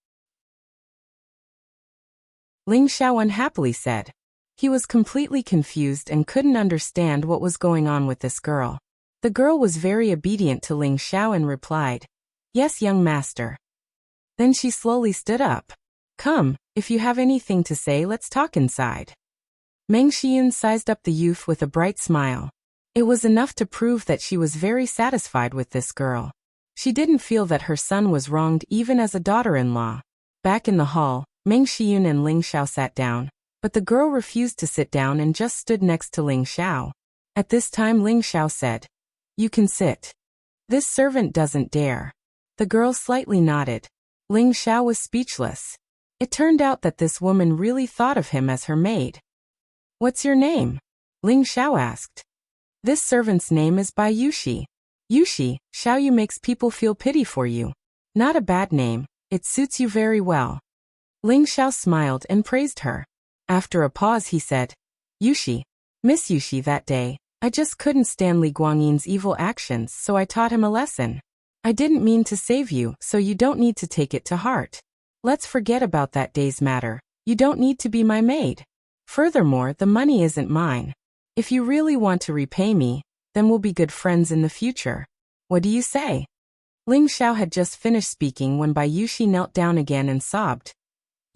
Ling Xiao unhappily said. He was completely confused and couldn't understand what was going on with this girl. The girl was very obedient to Ling Xiao and replied, "Yes, young master." Then she slowly stood up. "Come, if you have anything to say, let's talk inside." Meng Xiyun sized up the youth with a bright smile. It was enough to prove that she was very satisfied with this girl. She didn't feel that her son was wronged even as a daughter-in-law. Back in the hall, Meng Xiyun and Ling Xiao sat down, but the girl refused to sit down and just stood next to Ling Xiao. At this time Ling Xiao said, "You can sit." "This servant doesn't dare." The girl slightly nodded. Ling Xiao was speechless. It turned out that this woman really thought of him as her maid. "What's your name?" Ling Xiao asked. "This servant's name is Bai Yushi." "Yushi, Xiaoyu makes people feel pity for you. Not a bad name, it suits you very well." Ling Xiao smiled and praised her. After a pause he said, "Yushi, Miss Yushi, that day, I just couldn't stand Li Guangyin's evil actions, so I taught him a lesson. I didn't mean to save you, so you don't need to take it to heart. Let's forget about that day's matter. You don't need to be my maid. Furthermore, the money isn't mine. If you really want to repay me, then we'll be good friends in the future. What do you say?" Ling Xiao had just finished speaking when Bai Yushi knelt down again and sobbed.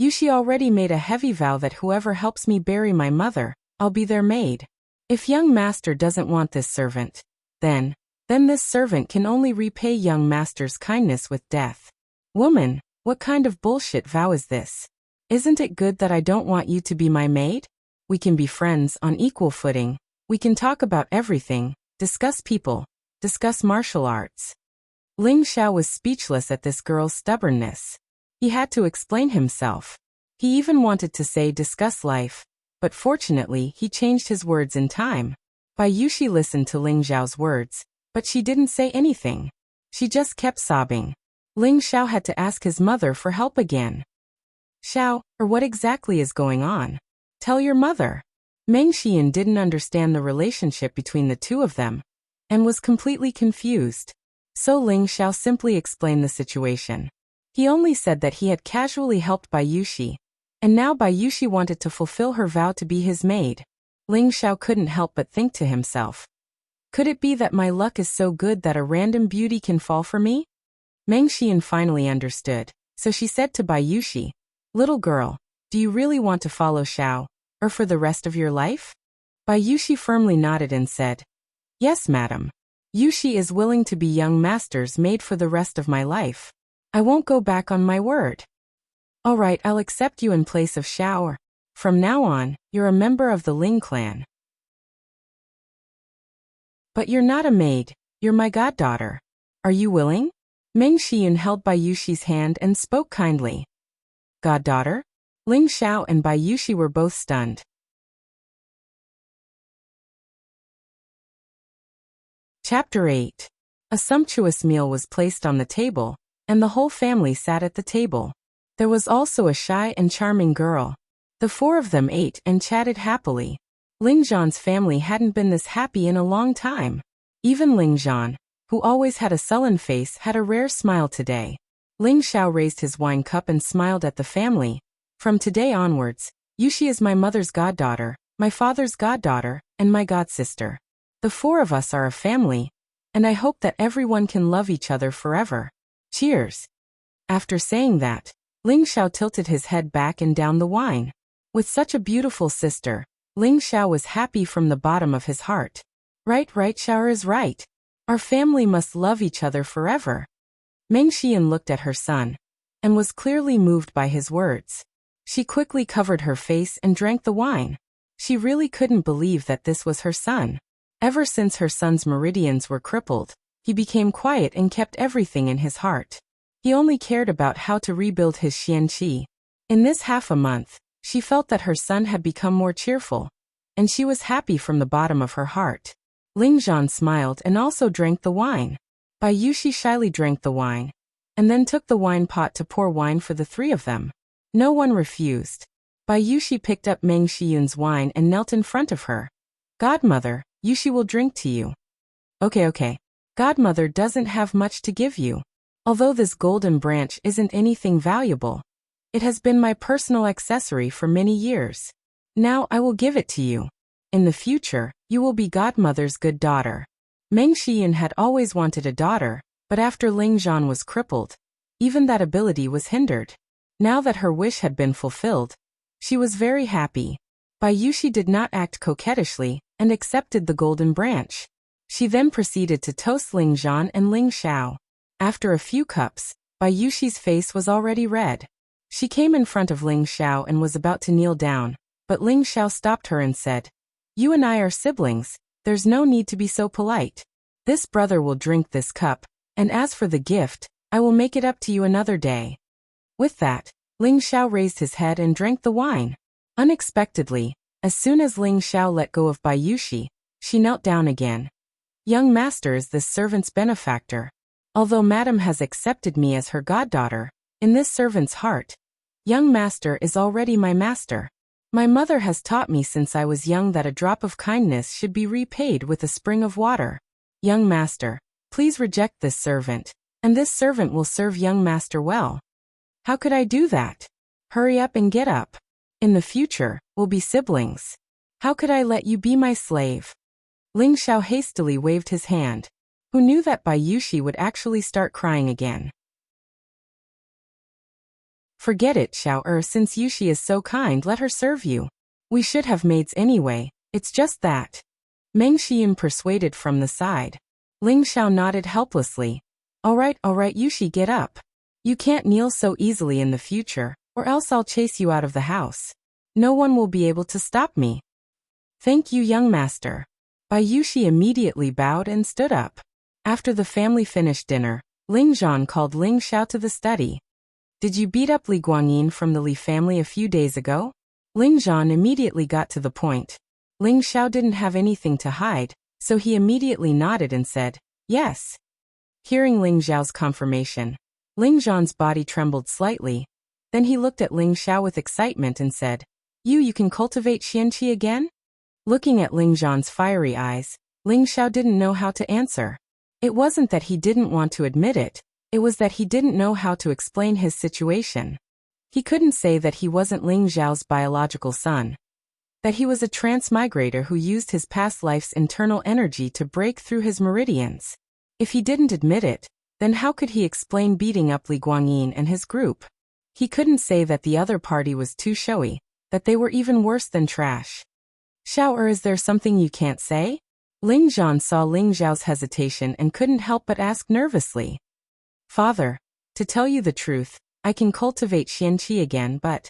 "Yushi already made a heavy vow that whoever helps me bury my mother, I'll be their maid. If young master doesn't want this servant, then this servant can only repay young master's kindness with death. Woman, what kind of bullshit vow is this? Isn't it good that I don't want you to be my maid? We can be friends on equal footing. We can talk about everything, discuss people, discuss martial arts." Ling Xiao was speechless at this girl's stubbornness. He had to explain himself. He even wanted to say discuss life, but fortunately he changed his words in time. Bai Yushi listened to Ling Xiao's words, but she didn't say anything. She just kept sobbing. Ling Xiao had to ask his mother for help again. "Xiao, or what exactly is going on? Tell your mother." Meng Xiyun didn't understand the relationship between the two of them, and was completely confused. So Ling Xiao simply explained the situation. He only said that he had casually helped Bai Yushi, and now Bai Yushi wanted to fulfill her vow to be his maid. Ling Xiao couldn't help but think to himself, could it be that my luck is so good that a random beauty can fall for me? Meng Xiyun finally understood, so she said to Bai Yushi, "Little girl, do you really want to follow Xiao, or for the rest of your life?" Bai Yushi firmly nodded and said, "Yes, madam. Yushi is willing to be young master's maid for the rest of my life. I won't go back on my word." "All right, I'll accept you in place of Xiao. From now on, you're a member of the Ling clan." "But you're not a maid, you're my goddaughter. Are you willing?" Meng Xiyun held Bai Yushi's hand and spoke kindly. "Goddaughter?" Ling Xiao and Bai Yushi were both stunned. Chapter 8. A sumptuous meal was placed on the table, and the whole family sat at the table. There was also a shy and charming girl. The four of them ate and chatted happily. Ling Zhan's family hadn't been this happy in a long time. Even Ling Zhan, who always had a sullen face, had a rare smile today. Ling Xiao raised his wine cup and smiled at the family. "From today onwards, Yushi is my mother's goddaughter, my father's goddaughter, and my godsister. The four of us are a family, and I hope that everyone can love each other forever. Cheers." After saying that, Ling Xiao tilted his head back and down the wine. With such a beautiful sister, Ling Xiao was happy from the bottom of his heart. Right, Xiao is right. Our family must love each other forever." Meng Xiyun looked at her son, and was clearly moved by his words. She quickly covered her face and drank the wine. She really couldn't believe that this was her son. Ever since her son's meridians were crippled, he became quiet and kept everything in his heart. He only cared about how to rebuild his xianqi. In this half a month, she felt that her son had become more cheerful, and she was happy from the bottom of her heart. Ling Zhan smiled and also drank the wine. Bai Yushi shyly drank the wine, and then took the wine pot to pour wine for the three of them. No one refused. Bai Yushi picked up Meng Xiyun's wine and knelt in front of her. "Godmother, Yushi will drink to you." Okay. Godmother doesn't have much to give you. Although this golden branch isn't anything valuable, it has been my personal accessory for many years. Now I will give it to you. In the future, you will be godmother's good daughter. Meng Xian had always wanted a daughter, but after Ling Zhan was crippled, even that ability was hindered. Now that her wish had been fulfilled, she was very happy. Bai Yuxi did not act coquettishly and accepted the golden branch. She then proceeded to toast Ling Zhan and Ling Xiao. After a few cups, Bai Yuxi's face was already red. She came in front of Ling Xiao and was about to kneel down, but Ling Xiao stopped her and said, "You and I are siblings, there's no need to be so polite. This brother will drink this cup, and as for the gift, I will make it up to you another day." With that, Ling Xiao raised his head and drank the wine. Unexpectedly, as soon as Ling Xiao let go of Bai Yuxi, she knelt down again. "Young master is this servant's benefactor. Although madam has accepted me as her goddaughter, in this servant's heart, young master is already my master. My mother has taught me since I was young that a drop of kindness should be repaid with a spring of water. Young master, please reject this servant, and this servant will serve young master well." "How could I do that? Hurry up and get up. In the future, we'll be siblings. How could I let you be my slave?" Ling Xiao hastily waved his hand. Who knew that Bai Yuxi would actually start crying again? "Forget it, Xiao since Yuxi is so kind, let her serve you. We should have maids anyway, it's just that." Meng Xian persuaded from the side. Ling Xiao nodded helplessly. All right, Yuxi, get up. You can't kneel so easily in the future, or else I'll chase you out of the house. No one will be able to stop me." "Thank you, young master." Bai Yuxi immediately bowed and stood up. After the family finished dinner, Ling Zhan called Ling Xiao to the study. "Did you beat up Li Guangyin from the Li family a few days ago?" Ling Zhan immediately got to the point. Ling Xiao didn't have anything to hide, so he immediately nodded and said, "Yes." Hearing Ling Xiao's confirmation, Ling Zhan's body trembled slightly. Then he looked at Ling Xiao with excitement and said, You can cultivate Xianqi again?" Looking at Ling Zhan's fiery eyes, Ling Xiao didn't know how to answer. It wasn't that he didn't want to admit it, it was that he didn't know how to explain his situation. He couldn't say that he wasn't Ling Xiao's biological son, that he was a transmigrator who used his past life's internal energy to break through his meridians. If he didn't admit it, then how could he explain beating up Li Guangyin and his group? He couldn't say that the other party was too showy, that they were even worse than trash. "Xiao is there something you can't say?" Ling Zhan saw Ling Xiao's hesitation and couldn't help but ask nervously. "Father, to tell you the truth, I can cultivate Xianqi again, but..."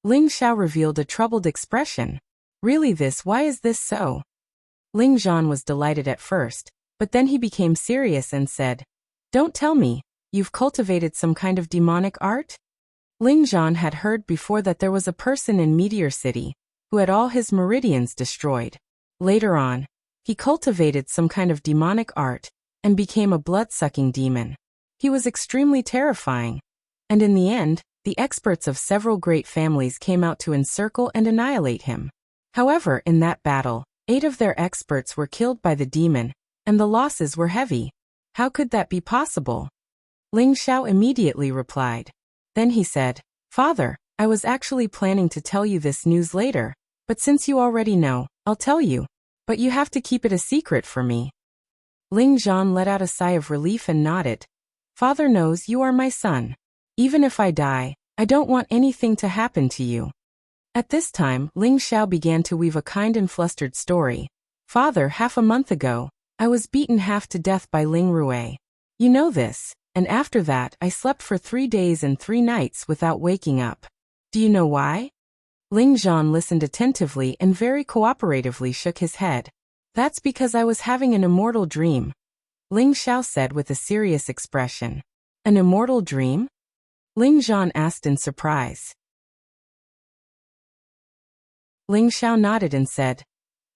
Ling Xiao revealed a troubled expression. "Really why is this so?" Ling Zhan was delighted at first, but then he became serious and said, "Don't tell me, you've cultivated some kind of demonic art?" Ling Zhan had heard before that there was a person in Meteor City who had all his meridians destroyed. Later on, he cultivated some kind of demonic art and became a blood-sucking demon. He was extremely terrifying, and in the end, the experts of several great families came out to encircle and annihilate him. However, in that battle, 8 of their experts were killed by the demon, and the losses were heavy. How could that be possible? Ling Xiao immediately replied. Then he said, "Father, I was actually planning to tell you this news later, but since you already know, I'll tell you. But you have to keep it a secret for me." Ling Zhan let out a sigh of relief and nodded. "Father knows you are my son. Even if I die, I don't want anything to happen to you." At this time, Ling Xiao began to weave a kind and flustered story. "Father, half a month ago, I was beaten half to death by Ling Rui. You know this, and after that I slept for 3 days and 3 nights without waking up. Do you know why?" Ling Zhan listened attentively and very cooperatively shook his head. "That's because I was having an immortal dream," Ling Xiao said with a serious expression. "An immortal dream?" Ling Zhan asked in surprise. Ling Xiao nodded and said,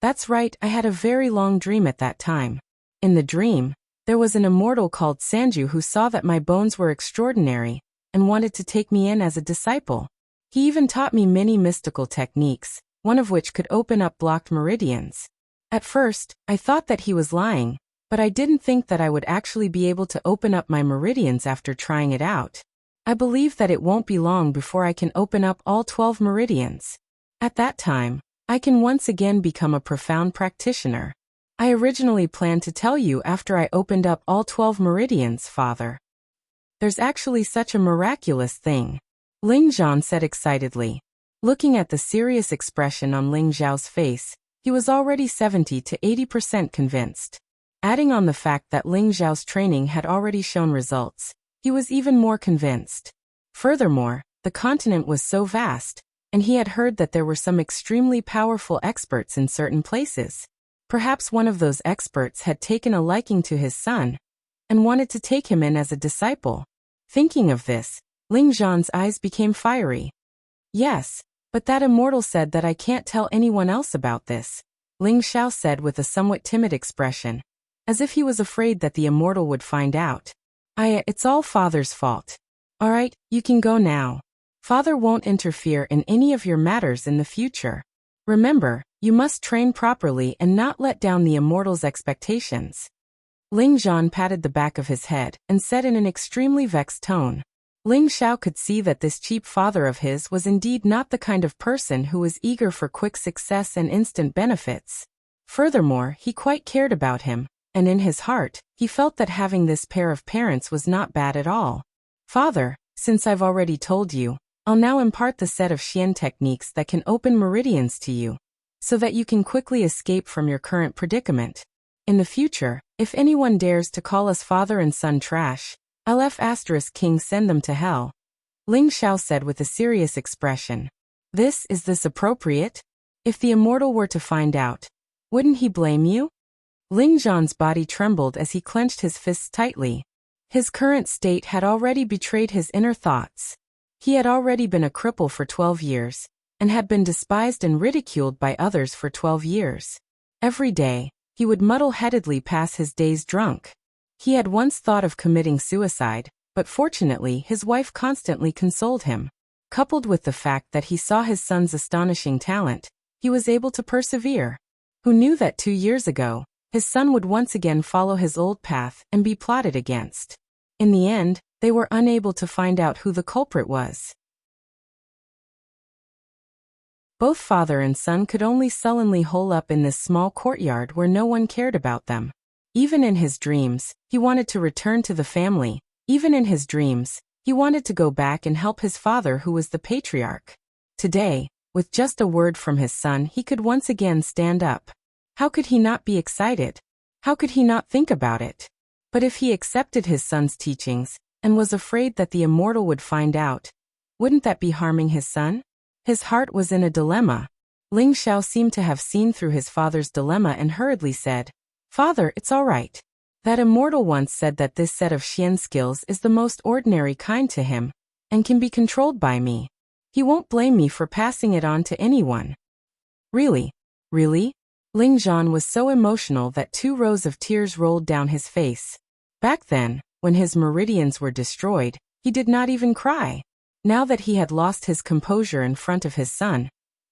"That's right, I had a very long dream at that time. In the dream, there was an immortal called Sanju who saw that my bones were extraordinary and wanted to take me in as a disciple. He even taught me many mystical techniques, one of which could open up blocked meridians. At first, I thought that he was lying, but I didn't think that I would actually be able to open up my meridians after trying it out. I believe that it won't be long before I can open up all 12 meridians. At that time, I can once again become a profound practitioner. I originally planned to tell you after I opened up all 12 meridians, Father. There's actually such a miraculous thing, Ling Zhan said excitedly. Looking at the serious expression on Ling Zhao's face, he was already 70 to 80% convinced. Adding on the fact that Ling Zhao's training had already shown results, he was even more convinced. Furthermore, the continent was so vast, and he had heard that there were some extremely powerful experts in certain places. Perhaps one of those experts had taken a liking to his son and wanted to take him in as a disciple. Thinking of this, Ling Zhan's eyes became fiery. Yes, but that immortal said that I can't tell anyone else about this, Ling Xiao said with a somewhat timid expression, as if he was afraid that the immortal would find out. It's all Father's fault. Alright, you can go now. Father won't interfere in any of your matters in the future. Remember, you must train properly and not let down the immortal's expectations. Ling Zhan patted the back of his head and said in an extremely vexed tone. Ling Xiao could see that this cheap father of his was indeed not the kind of person who was eager for quick success and instant benefits. Furthermore, he quite cared about him, and in his heart, he felt that having this pair of parents was not bad at all. Father, since I've already told you, I'll now impart the set of Xian techniques that can open meridians to you, so that you can quickly escape from your current predicament. In the future, if anyone dares to call us father and son trash, King send them to hell. Ling Xiao said with a serious expression. Is this appropriate? If the immortal were to find out, wouldn't he blame you? Ling Zhan's body trembled as he clenched his fists tightly. His current state had already betrayed his inner thoughts. He had already been a cripple for 12 years, and had been despised and ridiculed by others for 12 years. Every day, he would muddle-headedly pass his days drunk. He had once thought of committing suicide, but fortunately his wife constantly consoled him. Coupled with the fact that he saw his son's astonishing talent, he was able to persevere. Who knew that 2 years ago, his son would once again follow his old path and be plotted against? In the end, they were unable to find out who the culprit was. Both father and son could only sullenly hole up in this small courtyard where no one cared about them. Even in his dreams, he wanted to return to the family. Even in his dreams, he wanted to go back and help his father who was the patriarch. Today, with just a word from his son, he could once again stand up. How could he not be excited? How could he not think about it? But if he accepted his son's teachings, and was afraid that the immortal would find out, wouldn't that be harming his son? His heart was in a dilemma. Ling Xiao seemed to have seen through his father's dilemma and hurriedly said, Father, it's all right. That immortal once said that this set of Xian skills is the most ordinary kind to him, and can be controlled by me. He won't blame me for passing it on to anyone. Really? Really? Ling Zhan was so emotional that 2 rows of tears rolled down his face. Back then, when his meridians were destroyed, he did not even cry. Now that he had lost his composure in front of his son,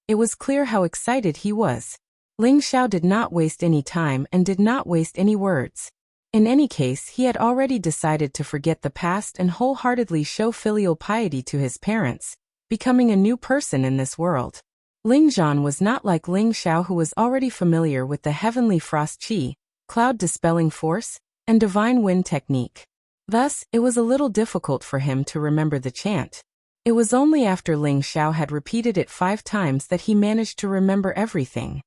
it was clear how excited he was. Ling Xiao did not waste any time and did not waste any words. In any case, he had already decided to forget the past and wholeheartedly show filial piety to his parents, becoming a new person in this world. Ling Zhan was not like Ling Xiao, who was already familiar with the heavenly frost qi, cloud dispelling force, and divine wind technique. Thus, it was a little difficult for him to remember the chant. It was only after Ling Xiao had repeated it 5 times that he managed to remember everything.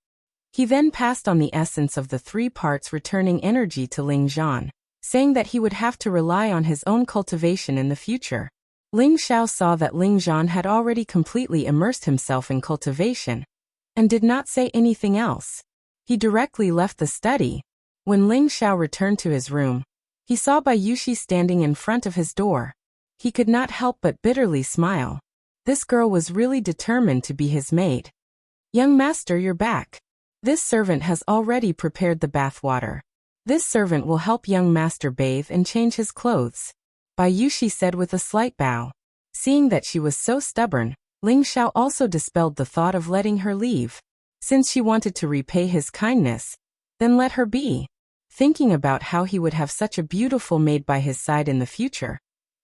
He then passed on the essence of the 3 parts, returning energy to Ling Zhan, saying that he would have to rely on his own cultivation in the future. Ling Xiao saw that Ling Zhan had already completely immersed himself in cultivation, and did not say anything else. He directly left the study. When Ling Xiao returned to his room, he saw Bai Yuxi standing in front of his door. He could not help but bitterly smile. This girl was really determined to be his maid. Young master, you're back. This servant has already prepared the bath water. This servant will help young master bathe and change his clothes. Bai Yuxi said with a slight bow. Seeing that she was so stubborn, Ling Xiao also dispelled the thought of letting her leave. Since she wanted to repay his kindness, then let her be. thinking about how he would have such a beautiful maid by his side in the future.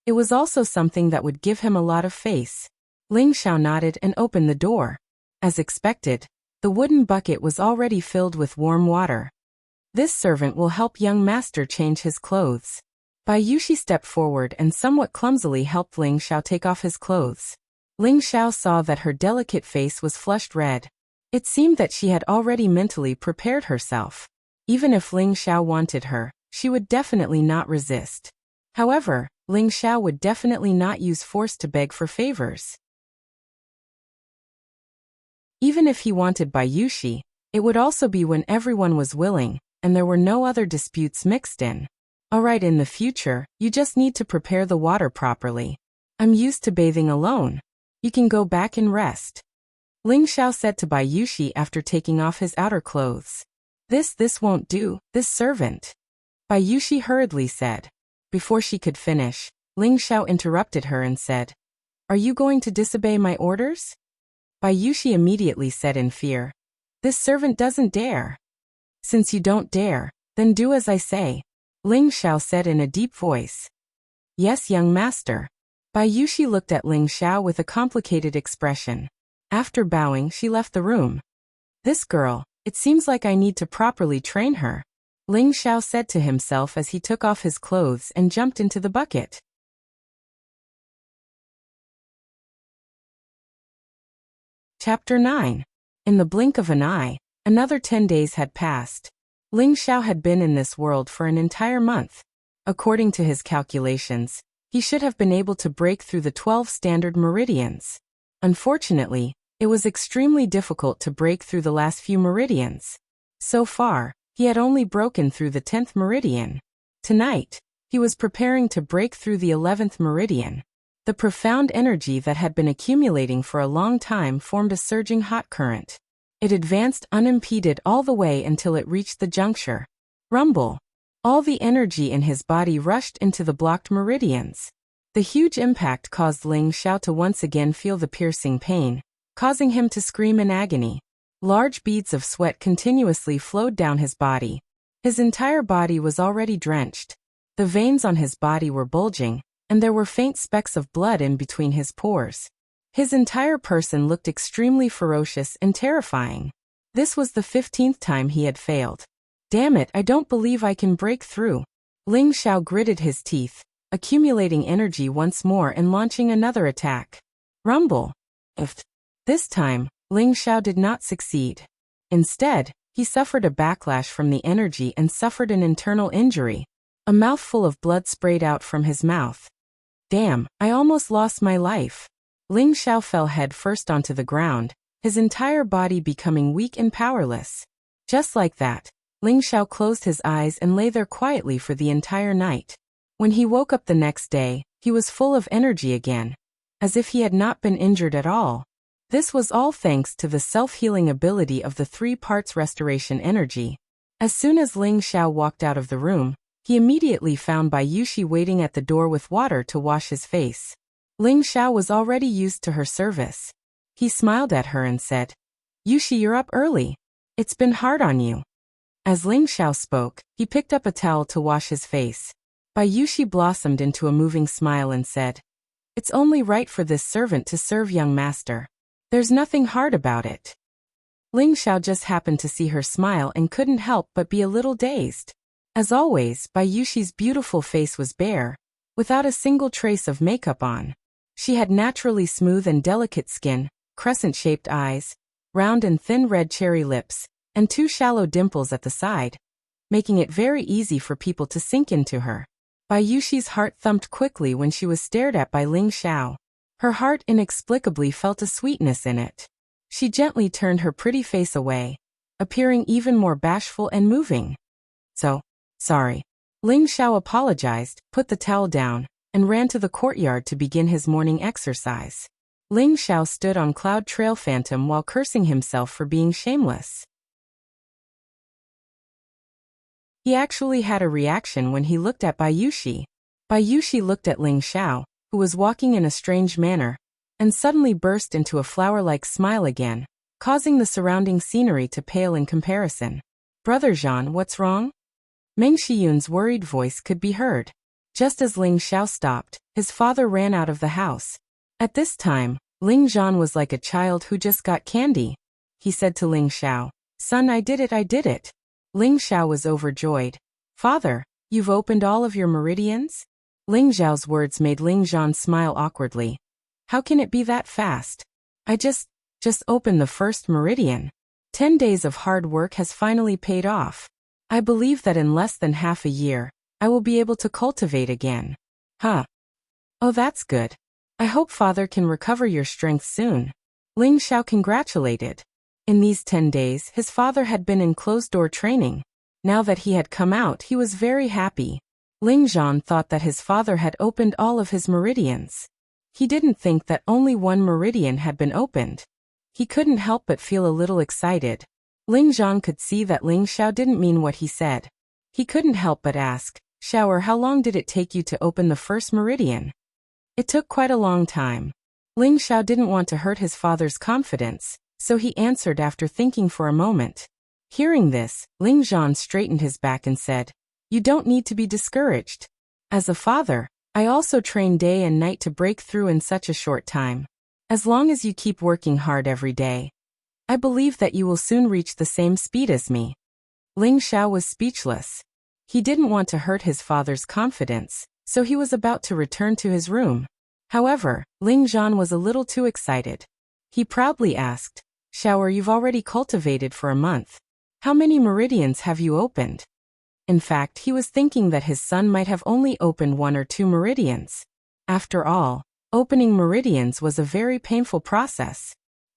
It was also something that would give him a lot of face. Ling Xiao nodded and opened the door. As expected, the wooden bucket was already filled with warm water. This servant will help young master change his clothes. Bai Yushi stepped forward and somewhat clumsily helped Ling Xiao take off his clothes. Ling Xiao saw that her delicate face was flushed red. It seemed that she had already mentally prepared herself. Even if Ling Xiao wanted her, she would definitely not resist. However, Ling Xiao would definitely not use force to beg for favors. Even if he wanted Bai Yushi, it would also be when everyone was willing, and there were no other disputes mixed in. Alright, in the future, you just need to prepare the water properly. I'm used to bathing alone. You can go back and rest. Ling Xiao said to Bai Yushi after taking off his outer clothes. This won't do, this servant. Bai Yushi hurriedly said. Before she could finish, Ling Xiao interrupted her and said, "Are you going to disobey my orders?" Bai Yushi immediately said in fear, "This servant doesn't dare." "Since you don't dare, then do as I say," Ling Xiao said in a deep voice. "Yes, young master." Bai Yushi looked at Ling Xiao with a complicated expression. After bowing, she left the room. "This girl, it seems like I need to properly train her," Ling Xiao said to himself as he took off his clothes and jumped into the bucket. Chapter 9. In the blink of an eye, another 10 days had passed. Ling Xiao had been in this world for an entire month. According to his calculations, he should have been able to break through the 12 standard meridians. Unfortunately, it was extremely difficult to break through the last few meridians. So far, he had only broken through the 10th meridian. Tonight, he was preparing to break through the 11th meridian. The profound energy that had been accumulating for a long time formed a surging hot current. It advanced unimpeded all the way until it reached the juncture. Rumble! All the energy in his body rushed into the blocked meridians. The huge impact caused Ling Xiao to once again feel the piercing pain, causing him to scream in agony. Large beads of sweat continuously flowed down his body. His entire body was already drenched. The veins on his body were bulging, and there were faint specks of blood in between his pores. His entire person looked extremely ferocious and terrifying. This was the 15th time he had failed. "Damn it, I don't believe I can break through." Ling Xiao gritted his teeth, accumulating energy once more and launching another attack. Rumble! This time, Ling Xiao did not succeed. Instead, he suffered a backlash from the energy and suffered an internal injury. A mouthful of blood sprayed out from his mouth. "Damn, I almost lost my life." Ling Xiao fell head first onto the ground, his entire body becoming weak and powerless. Just like that, Ling Xiao closed his eyes and lay there quietly for the entire night. When he woke up the next day, he was full of energy again, as if he had not been injured at all. This was all thanks to the self-healing ability of the 3 parts restoration energy. As soon as Ling Xiao walked out of the room, he immediately found Bai Yushi waiting at the door with water to wash his face. Ling Xiao was already used to her service. He smiled at her and said, "Yushi, you're up early. It's been hard on you." As Ling Xiao spoke, he picked up a towel to wash his face. Bai Yushi blossomed into a moving smile and said, "It's only right for this servant to serve young master. There's nothing hard about it." Ling Xiao just happened to see her smile and couldn't help but be a little dazed. As always, Bai Yushi's beautiful face was bare, without a single trace of makeup on. She had naturally smooth and delicate skin, crescent-shaped eyes, round and thin red cherry lips, and 2 shallow dimples at the side, making it very easy for people to sink into her. Bai Yushi's heart thumped quickly when she was stared at by Ling Xiao. Her heart inexplicably felt a sweetness in it. She gently turned her pretty face away, appearing even more bashful and moving. Sorry. Ling Xiao apologized, put the towel down, and ran to the courtyard to begin his morning exercise. Ling Xiao stood on Cloud Trail Phantom while cursing himself for being shameless. He actually had a reaction when he looked at Bai Yushi. Bai Yushi looked at Ling Xiao, who was walking in a strange manner, and suddenly burst into a flower-like smile again, causing the surrounding scenery to pale in comparison. "Brother Jean, what's wrong?" Meng Shiyun's worried voice could be heard. Just as Ling Xiao stopped, his father ran out of the house. At this time, Ling Zhan was like a child who just got candy. He said to Ling Xiao, "Son, I did it, I did it." Ling Xiao was overjoyed. "Father, you've opened all of your meridians?" Ling Xiao's words made Ling Zhan smile awkwardly. "How can it be that fast? I just opened the first meridian. 10 days of hard work has finally paid off. I believe that in less than half a year, I will be able to cultivate again." "Huh. Oh, that's good. I hope father can recover your strength soon." Ling Xiao congratulated. In these 10 days, his father had been in closed-door training. Now that he had come out, he was very happy. Ling Zhan thought that his father had opened all of his meridians. He didn't think that only one meridian had been opened. He couldn't help but feel a little excited. Ling Zhan could see that Ling Xiao didn't mean what he said. He couldn't help but ask, "Xiao, how long did it take you to open the first meridian?" "It took quite a long time." Ling Xiao didn't want to hurt his father's confidence, so he answered after thinking for a moment. Hearing this, Ling Zhan straightened his back and said, "You don't need to be discouraged. As a father, I also train day and night to break through in such a short time. As long as you keep working hard every day, I believe that you will soon reach the same speed as me." Ling Xiao was speechless. He didn't want to hurt his father's confidence, so he was about to return to his room. However, Ling Zhan was a little too excited. He proudly asked, "Xiao, you've already cultivated for a month. How many meridians have you opened?" In fact, he was thinking that his son might have only opened 1 or 2 meridians. After all, opening meridians was a very painful process.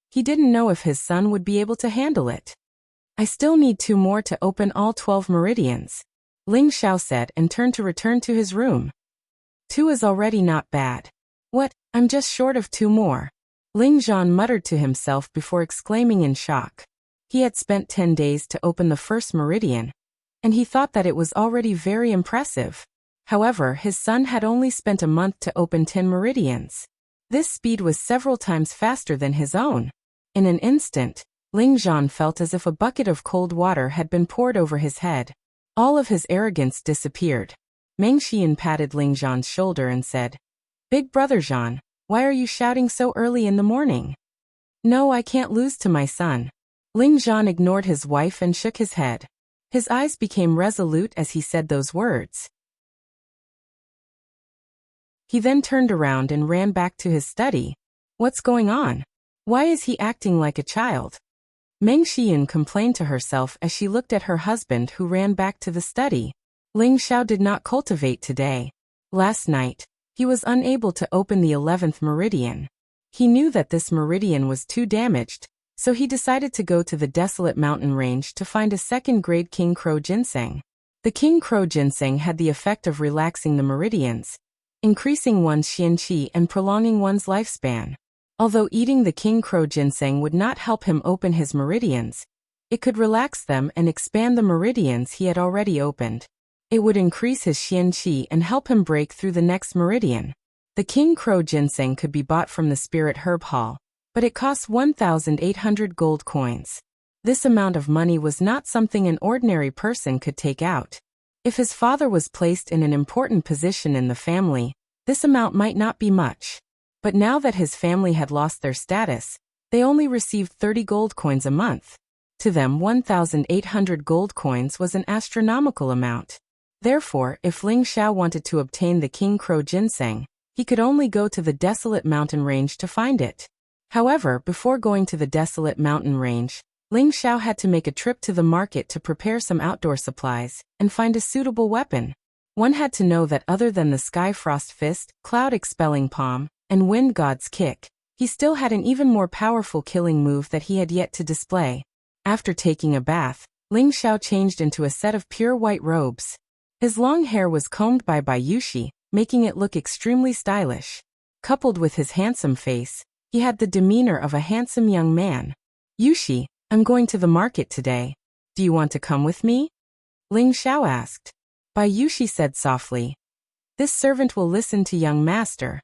He didn't know if his son would be able to handle it. "I still need 2 more to open all 12 meridians," Ling Xiao said and turned to return to his room. 2 is already not bad. "What, I'm just short of 2 more." Ling Zhan muttered to himself before exclaiming in shock. He had spent 10 days to open the first meridian, and he thought that it was already very impressive. However, his son had only spent a month to open 10 meridians. This speed was several times faster than his own. In an instant, Ling Zhan felt as if a bucket of cold water had been poured over his head. All of his arrogance disappeared. Meng Xian patted Ling Zhan's shoulder and said, "Big brother Zhan, why are you shouting so early in the morning?" "No, I can't lose to my son." Ling Zhan ignored his wife and shook his head. His eyes became resolute as he said those words. He then turned around and ran back to his study. What's going on? Why is he acting like a child? Meng Xian complained to herself as she looked at her husband who ran back to the study. Ling Xiao did not cultivate today. Last night, he was unable to open the 11th meridian. He knew that this meridian was too damaged, so he decided to go to the desolate mountain range to find a second-grade king crow ginseng. The king crow ginseng had the effect of relaxing the meridians, increasing one's xian qi and prolonging one's lifespan. Although eating the king crow ginseng would not help him open his meridians, it could relax them and expand the meridians he had already opened. It would increase his xian qi and help him break through the next meridian. The king crow ginseng could be bought from the spirit herb hall, but it costs 1,800 gold coins. This amount of money was not something an ordinary person could take out. If his father was placed in an important position in the family, this amount might not be much. But now that his family had lost their status, they only received 30 gold coins a month. To them, 1,800 gold coins was an astronomical amount. Therefore, if Ling Xiao wanted to obtain the king crow ginseng, he could only go to the desolate mountain range to find it. However, before going to the desolate mountain range, Ling Xiao had to make a trip to the market to prepare some outdoor supplies and find a suitable weapon. One had to know that other than the Sky Frost Fist, Cloud Expelling Palm, and Wind God's Kick, he still had an even more powerful killing move that he had yet to display. After taking a bath, Ling Xiao changed into a set of pure white robes. His long hair was combed by Yushi, making it look extremely stylish. Coupled with his handsome face, he had the demeanor of a handsome young man. "Yushi, I'm going to the market today. Do you want to come with me?" Ling Xiao asked. Yushi said softly, "This servant will listen to young master.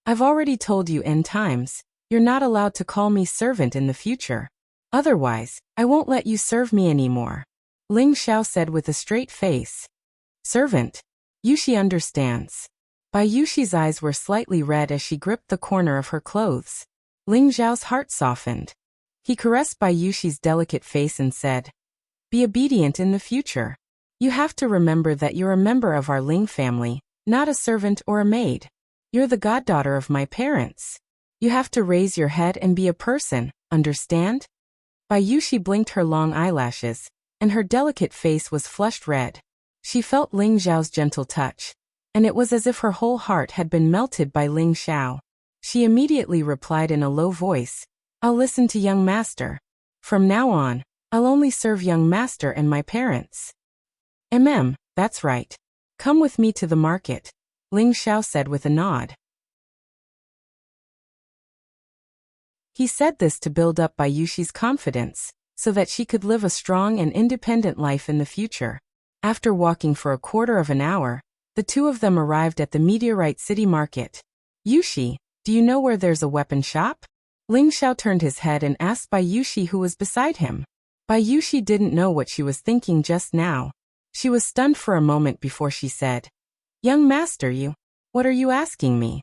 I've already told you N times, you're not allowed to call me servant in the future. Otherwise, I won't let you serve me anymore." Ling Xiao said with a straight face. Servant. Yushi understands. Bai Yushi's eyes were slightly red as she gripped the corner of her clothes. Ling Xiao's heart softened. He caressed Bai Yushi's delicate face and said, be obedient in the future. You have to remember that you're a member of our Ling family, not a servant or a maid. You're the goddaughter of my parents. You have to raise your head and be a person, understand? Bai Yushi blinked her long eyelashes, and her delicate face was flushed red. She felt Ling Xiao's gentle touch, and it was as if her whole heart had been melted by Ling Xiao. She immediately replied in a low voice, I'll listen to young master. From now on, I'll only serve young master and my parents. That's right. Come with me to the market, Ling Xiao said with a nod. He said this to build up Bai Yushi's confidence, so that she could live a strong and independent life in the future. After walking for a quarter of an hour, the two of them arrived at the Meteorite City Market. Yushi, do you know where there's a weapon shop? Ling Xiao turned his head and asked Bai Yushi who was beside him. Bai Yushi didn't know what she was thinking just now. She was stunned for a moment before she said, Young master, what are you asking me?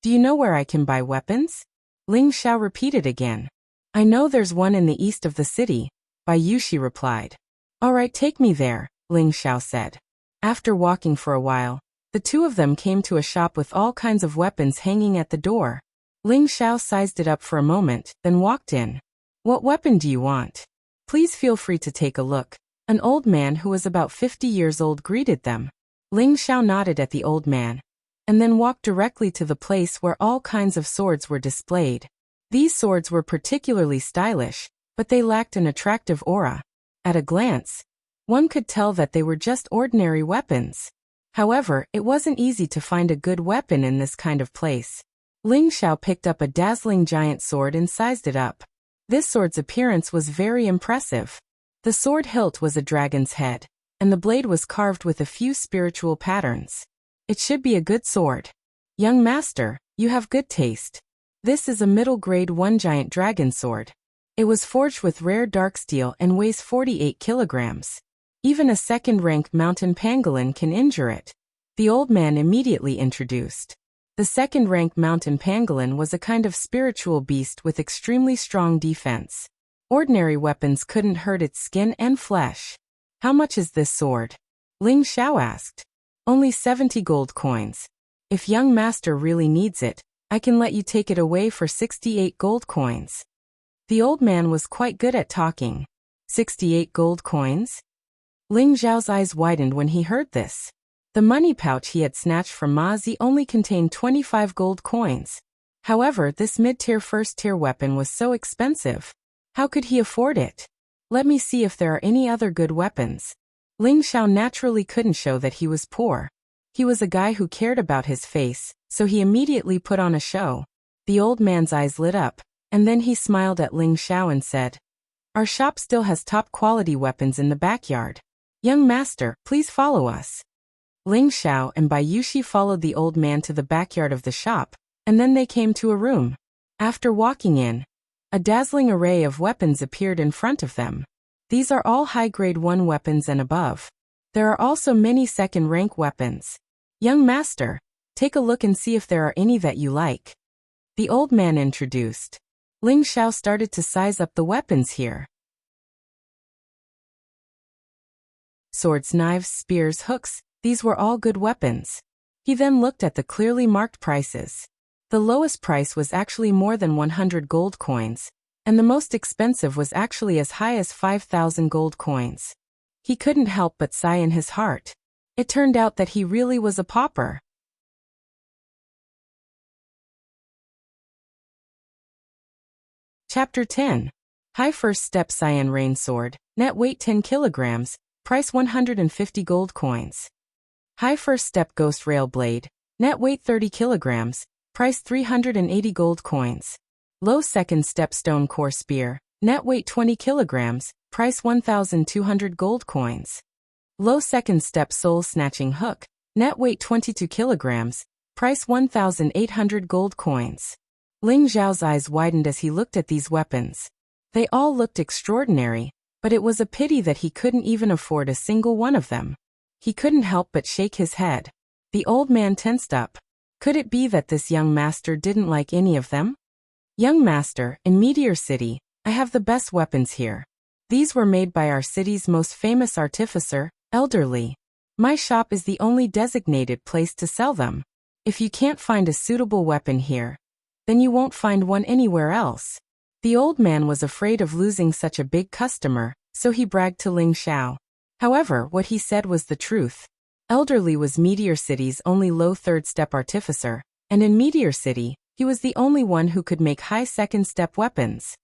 Do you know where I can buy weapons? Ling Xiao repeated again. I know there's one in the east of the city, Bai Yushi replied. All right, take me there, Ling Xiao said. After walking for a while, the two of them came to a shop with all kinds of weapons hanging at the door. Ling Xiao sized it up for a moment, then walked in. What weapon do you want? Please feel free to take a look. An old man who was about 50 years old greeted them. Ling Xiao nodded at the old man, and then walked directly to the place where all kinds of swords were displayed. These swords were particularly stylish, but they lacked an attractive aura. At a glance, one could tell that they were just ordinary weapons. However, it wasn't easy to find a good weapon in this kind of place. Ling Xiao picked up a dazzling giant sword and sized it up. This sword's appearance was very impressive. The sword hilt was a dragon's head, and the blade was carved with a few spiritual patterns. It should be a good sword. Young master, you have good taste. This is a middle-grade 1 giant dragon sword. It was forged with rare dark steel and weighs 48 kilograms. Even a second-rank mountain pangolin can injure it. The old man immediately introduced. The second-rank mountain pangolin was a kind of spiritual beast with extremely strong defense. Ordinary weapons couldn't hurt its skin and flesh. How much is this sword? Ling Xiao asked. Only 70 gold coins. If young master really needs it, I can let you take it away for 68 gold coins. The old man was quite good at talking. 68 gold coins? Ling Xiao's eyes widened when he heard this. The money pouch he had snatched from Ma Zi only contained 25 gold coins. However, this mid-tier first-tier weapon was so expensive. How could he afford it? Let me see if there are any other good weapons. Ling Xiao naturally couldn't show that he was poor. He was a guy who cared about his face, so he immediately put on a show. The old man's eyes lit up, and then he smiled at Ling Xiao and said, Our shop still has top-quality weapons in the backyard. Young master, please follow us. Ling Xiao and Bai Yushi followed the old man to the backyard of the shop, and then they came to a room. After walking in, a dazzling array of weapons appeared in front of them. These are all high-grade 1 weapons and above. There are also many second-rank weapons. Young master, take a look and see if there are any that you like. The old man introduced. Ling Xiao started to size up the weapons here. Swords, knives, spears, hooks, these were all good weapons. He then looked at the clearly marked prices. The lowest price was actually more than 100 gold coins, and the most expensive was actually as high as 5,000 gold coins. He couldn't help but sigh in his heart. It turned out that he really was a pauper. Chapter 10. High First Step Cyan Rain Sword, net weight 10 kilograms, price 150 gold coins. High First Step Ghost Rail Blade, net weight 30 kilograms, price 380 gold coins. Low Second Step Stone Core Spear, net weight 20 kilograms, price 1,200 gold coins. Low Second Step Soul Snatching Hook, net weight 22 kilograms, price 1,800 gold coins. Ling Xiao's eyes widened as he looked at these weapons. They all looked extraordinary, But it was a pity that he couldn't even afford a single one of them. He couldn't help but shake his head. The old man tensed up. Could it be that this young master didn't like any of them? Young master, in Meteor City, I have the best weapons here. These were made by our city's most famous artificer, Elderly. My shop is the only designated place to sell them. If you can't find a suitable weapon here, then you won't find one anywhere else. The old man was afraid of losing such a big customer, so he bragged to Ling Xiao. However, what he said was the truth. Elderly was Meteor City's only low third-step artificer, and in Meteor City, he was the only one who could make high second-step weapons.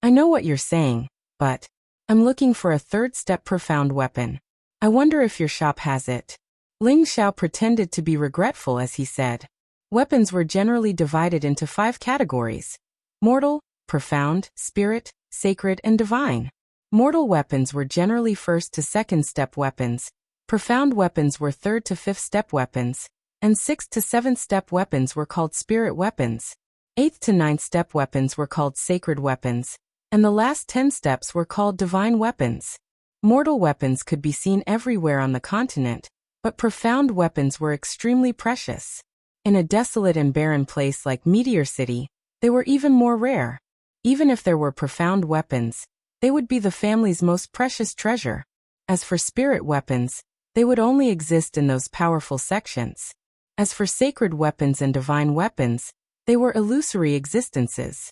I know what you're saying, but I'm looking for a third-step profound weapon. I wonder if your shop has it. Ling Xiao pretended to be regretful as he said. Weapons were generally divided into 5 categories: mortal, profound, spirit, sacred, and divine. Mortal weapons were generally first to second step weapons, profound weapons were third to fifth step weapons, and sixth to seventh step weapons were called spirit weapons. Eighth to ninth step weapons were called sacred weapons, and the last 10 steps were called divine weapons. Mortal weapons could be seen everywhere on the continent, but profound weapons were extremely precious. In a desolate and barren place like Meteor City, they were even more rare. Even if there were profound weapons, they would be the family's most precious treasure. As for spirit weapons, they would only exist in those powerful sections. As for sacred weapons and divine weapons, they were illusory existences.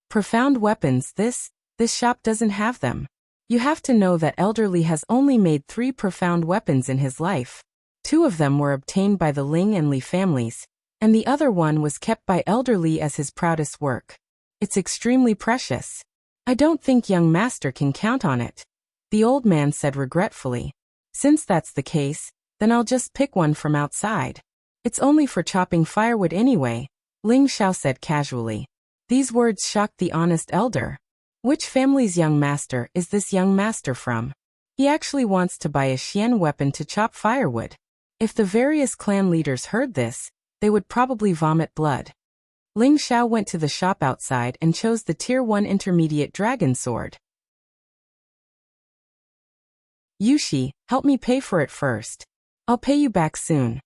Profound weapons, this shop doesn't have them. You have to know that Elderly has only made 3 profound weapons in his life. 2 of them were obtained by the Ling and Li families, and the other one was kept by Elderly as his proudest work. It's extremely precious. I don't think young master can count on it. The old man said regretfully. Since that's the case, then I'll just pick one from outside. It's only for chopping firewood anyway, Ling Xiao said casually. These words shocked the honest elder. Which family's young master is this young master from? He actually wants to buy a Xian weapon to chop firewood. If the various clan leaders heard this, they would probably vomit blood. Ling Xiao went to the shop outside and chose the Tier 1 Intermediate Dragon Sword. Yushi, help me pay for it first. I'll pay you back soon,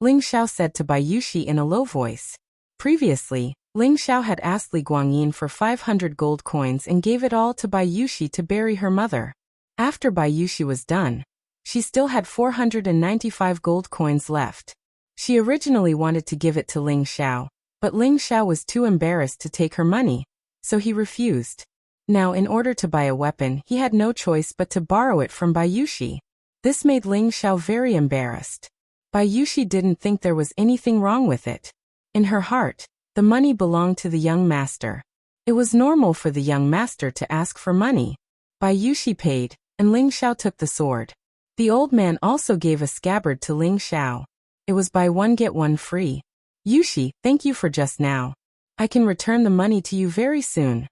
Ling Xiao said to Bai Yushi in a low voice. Previously, Ling Xiao had asked Li Guangyin for 500 gold coins and gave it all to Bai Yushi to bury her mother. After Bai Yushi was done, she still had 495 gold coins left. She originally wanted to give it to Ling Xiao, but Ling Xiao was too embarrassed to take her money, so he refused. Now in order to buy a weapon he had no choice but to borrow it from Bai Yushi. This made Ling Xiao very embarrassed. Bai Yushi didn't think there was anything wrong with it. In her heart, the money belonged to the young master. It was normal for the young master to ask for money. Bai Yushi paid, and Ling Xiao took the sword. The old man also gave a scabbard to Ling Xiao. It was buy one get one free. Yushi, thank you for just now. I can return the money to you very soon,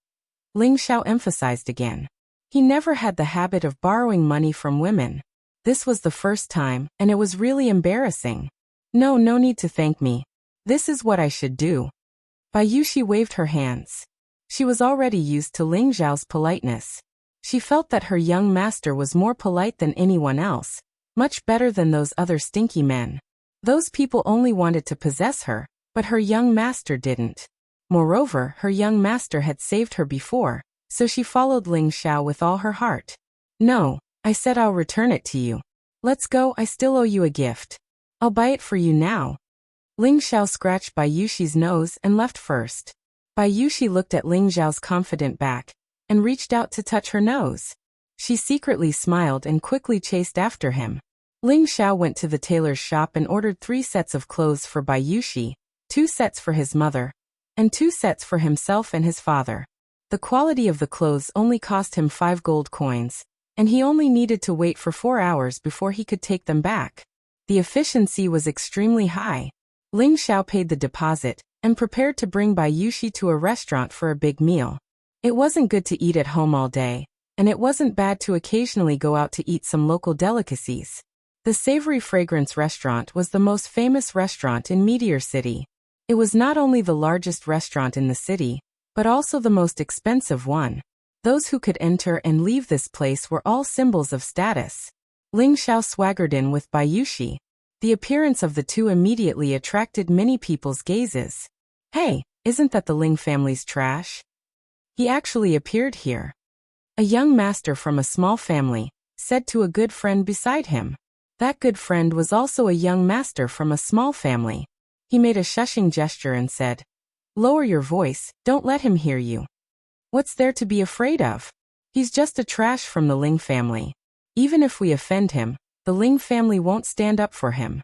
Ling Xiao emphasized again. He never had the habit of borrowing money from women. This was the first time, and it was really embarrassing. No need to thank me. This is what I should do. Bai Yushi waved her hands. She was already used to Ling Xiao's politeness. She felt that her young master was more polite than anyone else, much better than those other stinky men. Those people only wanted to possess her, but her young master didn't. Moreover, her young master had saved her before, so she followed Ling Xiao with all her heart. No, I said I'll return it to you. Let's go, I still owe you a gift. I'll buy it for you now. Ling Xiao scratched Bai Yushi's nose and left first. Bai Yushi looked at Ling Xiao's confident back, and reached out to touch her nose. She secretly smiled and quickly chased after him. Ling Xiao went to the tailor's shop and ordered 3 sets of clothes for Bai Yushi, 2 sets for his mother, and 2 sets for himself and his father. The quality of the clothes only cost him 5 gold coins, and he only needed to wait for 4 hours before he could take them back. The efficiency was extremely high. Ling Xiao paid the deposit, and prepared to bring Bai Yushi to a restaurant for a big meal. It wasn't good to eat at home all day, and it wasn't bad to occasionally go out to eat some local delicacies. The Savory Fragrance restaurant was the most famous restaurant in Meteor City. It was not only the largest restaurant in the city, but also the most expensive one. Those who could enter and leave this place were all symbols of status. Ling Xiao swaggered in with Bayushi. The appearance of the two immediately attracted many people's gazes. Hey, isn't that the Ling family's trash? He actually appeared here. A young master from a small family said to a good friend beside him. That good friend was also a young master from a small family. He made a shushing gesture and said, "Lower your voice, don't let him hear you. What's there to be afraid of? He's just a trash from the Ling family. Even if we offend him, the Ling family won't stand up for him."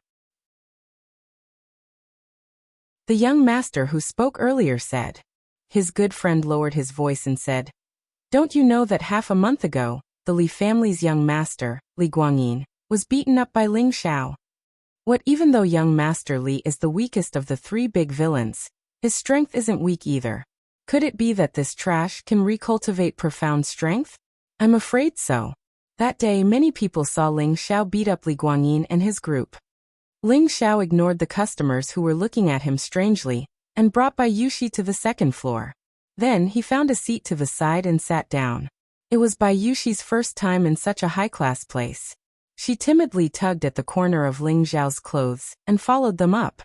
The young master who spoke earlier said. His good friend lowered his voice and said, "Don't you know that half a month ago, the Li family's young master, Li Guangyin, was beaten up by Ling Xiao? What, even though young master Li is the weakest of the three big villains, his strength isn't weak either. Could it be that this trash can recultivate profound strength? I'm afraid so." That day many people saw Ling Xiao beat up Li Guangyin and his group. Ling Xiao ignored the customers who were looking at him strangely, and brought Bayushi to the second floor. Then he found a seat to the side and sat down. It was Bayushi's first time in such a high-class place. She timidly tugged at the corner of Ling Xiao's clothes and followed them up.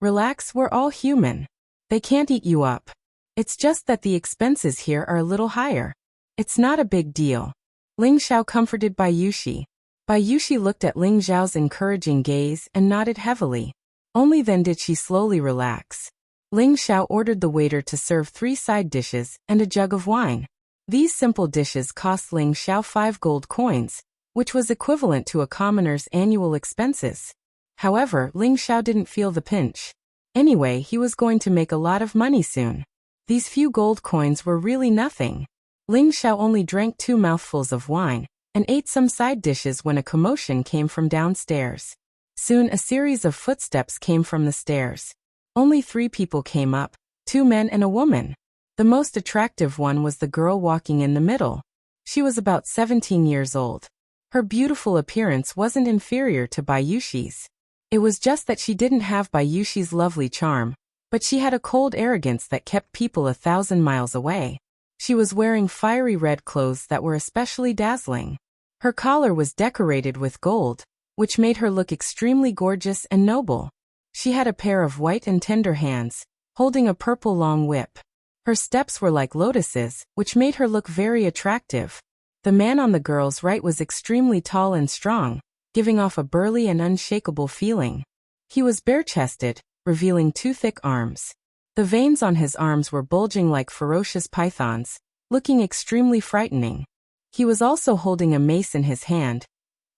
"Relax, we're all human. They can't eat you up. It's just that the expenses here are a little higher. It's not a big deal." Ling Xiao comforted Bayushi. Bayushi looked at Ling Xiao's encouraging gaze and nodded heavily. Only then did she slowly relax. Ling Xiao ordered the waiter to serve 3 side dishes and a jug of wine. These simple dishes cost Ling Xiao 5 gold coins, which was equivalent to a commoner's annual expenses. However, Ling Xiao didn't feel the pinch. Anyway, he was going to make a lot of money soon. These few gold coins were really nothing. Ling Xiao only drank 2 mouthfuls of wine and ate some side dishes when a commotion came from downstairs. Soon a series of footsteps came from the stairs. Only 3 people came up, 2 men and a woman. The most attractive one was the girl walking in the middle. She was about 17 years old. Her beautiful appearance wasn't inferior to Bayushi's. It was just that she didn't have Bayushi's lovely charm, but she had a cold arrogance that kept people 1,000 miles away. She was wearing fiery red clothes that were especially dazzling. Her collar was decorated with gold, which made her look extremely gorgeous and noble. She had a pair of white and tender hands, holding a purple long whip. Her steps were like lotuses, which made her look very attractive. The man on the girl's right was extremely tall and strong, giving off a burly and unshakable feeling. He was bare-chested, revealing 2 thick arms. The veins on his arms were bulging like ferocious pythons, looking extremely frightening. He was also holding a mace in his hand.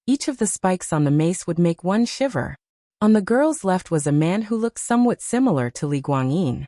Each of the spikes on the mace would make one shiver. On the girl's left was a man who looked somewhat similar to Li Guangyin.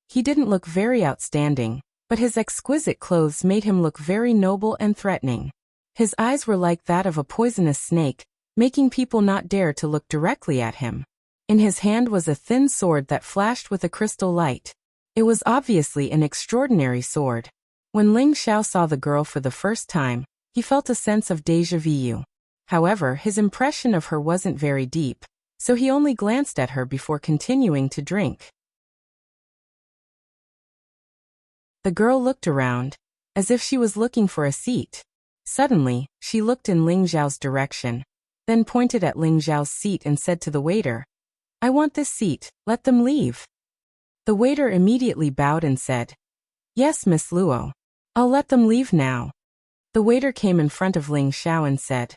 He didn't look very outstanding, but his exquisite clothes made him look very noble and threatening. His eyes were like that of a poisonous snake, making people not dare to look directly at him. In his hand was a thin sword that flashed with a crystal light. It was obviously an extraordinary sword. When Ling Xiao saw the girl for the first time, he felt a sense of déjà vu. However, his impression of her wasn't very deep, so he only glanced at her before continuing to drink. The girl looked around, as if she was looking for a seat. Suddenly, she looked in Ling Xiao's direction, then pointed at Ling Xiao's seat and said to the waiter, "I want this seat, let them leave." The waiter immediately bowed and said, "Yes, Miss Luo. I'll let them leave now." The waiter came in front of Ling Xiao and said,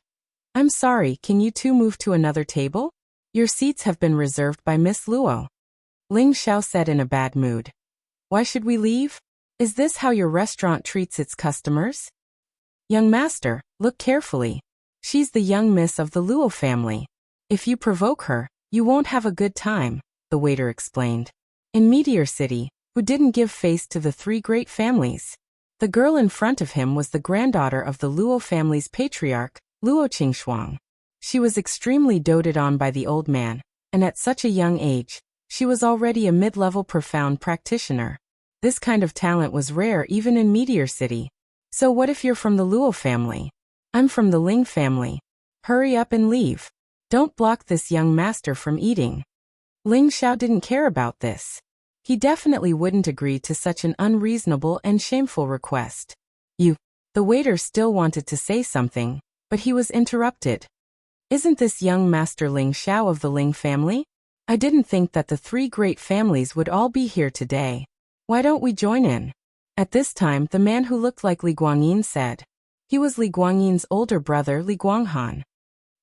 "I'm sorry, can you two move to another table? Your seats have been reserved by Miss Luo." Ling Xiao said in a bad mood, "Why should we leave? Is this how your restaurant treats its customers? Young master, look carefully. She's the young miss of the Luo family. If you provoke her, you won't have a good time," the waiter explained. In Meteor City, who didn't give face to the 3 great families? The girl in front of him was the granddaughter of the Luo family's patriarch, Luo Qingshuang. She was extremely doted on by the old man, and at such a young age, she was already a mid-level profound practitioner. This kind of talent was rare even in Meteor City. So what if you're from the Luo family? I'm from the Ling family. Hurry up and leave. Don't block this young master from eating. Ling Xiao didn't care about this. He definitely wouldn't agree to such an unreasonable and shameful request. You. The waiter still wanted to say something, but he was interrupted. Isn't this young Master Ling Xiao of the Ling family? I didn't think that the three great families would all be here today. Why don't we join in? At this time, the man who looked like Li Guangyin said. He was Li Guangyin's older brother, Li Guanghan.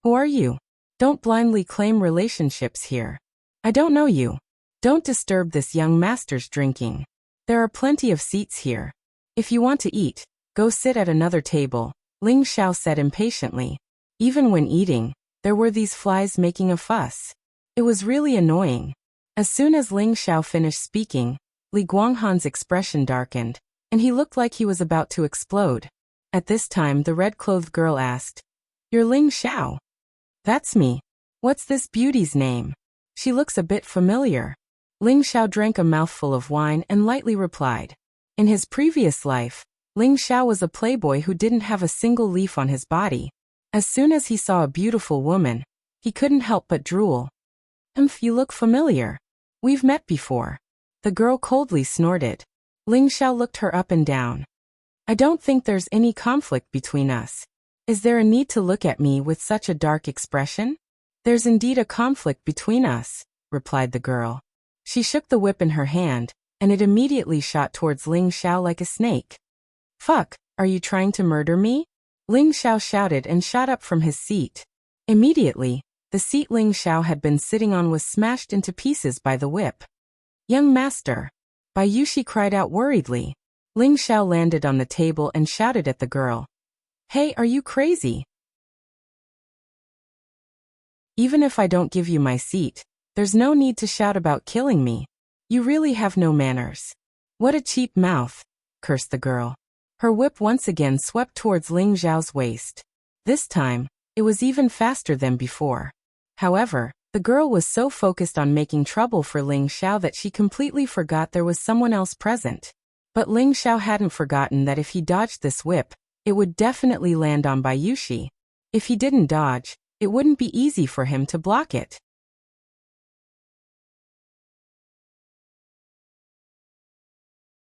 Who are you? Don't blindly claim relationships here. I don't know you. Don't disturb this young master's drinking. There are plenty of seats here. If you want to eat, go sit at another table, Ling Xiao said impatiently. Even when eating, there were these flies making a fuss. It was really annoying. As soon as Ling Xiao finished speaking, Li Guanghan's expression darkened, and he looked like he was about to explode. At this time, the red-clothed girl asked, "You're Ling Xiao?" "That's me. What's this beauty's name? She looks a bit familiar." Ling Xiao drank a mouthful of wine and lightly replied. In his previous life, Ling Xiao was a playboy who didn't have a single leaf on his body. As soon as he saw a beautiful woman, he couldn't help but drool. You look familiar. We've met before." The girl coldly snorted. Ling Xiao looked her up and down. "I don't think there's any conflict between us. Is there a need to look at me with such a dark expression?" "There's indeed a conflict between us," replied the girl. She shook the whip in her hand, and it immediately shot towards Ling Xiao like a snake. "Fuck, are you trying to murder me?" Ling Xiao shouted and shot up from his seat. Immediately, the seat Ling Xiao had been sitting on was smashed into pieces by the whip. "Young master!" Bai Yushi cried out worriedly. Ling Xiao landed on the table and shouted at the girl. "Hey, are you crazy? Even if I don't give you my seat, there's no need to shout about killing me. You really have no manners." "What a cheap mouth," cursed the girl. Her whip once again swept towards Ling Xiao's waist. This time, it was even faster than before. However, the girl was so focused on making trouble for Ling Xiao that she completely forgot there was someone else present. But Ling Xiao hadn't forgotten that if he dodged this whip, it would definitely land on Bai Yushi. If he didn't dodge, it wouldn't be easy for him to block it.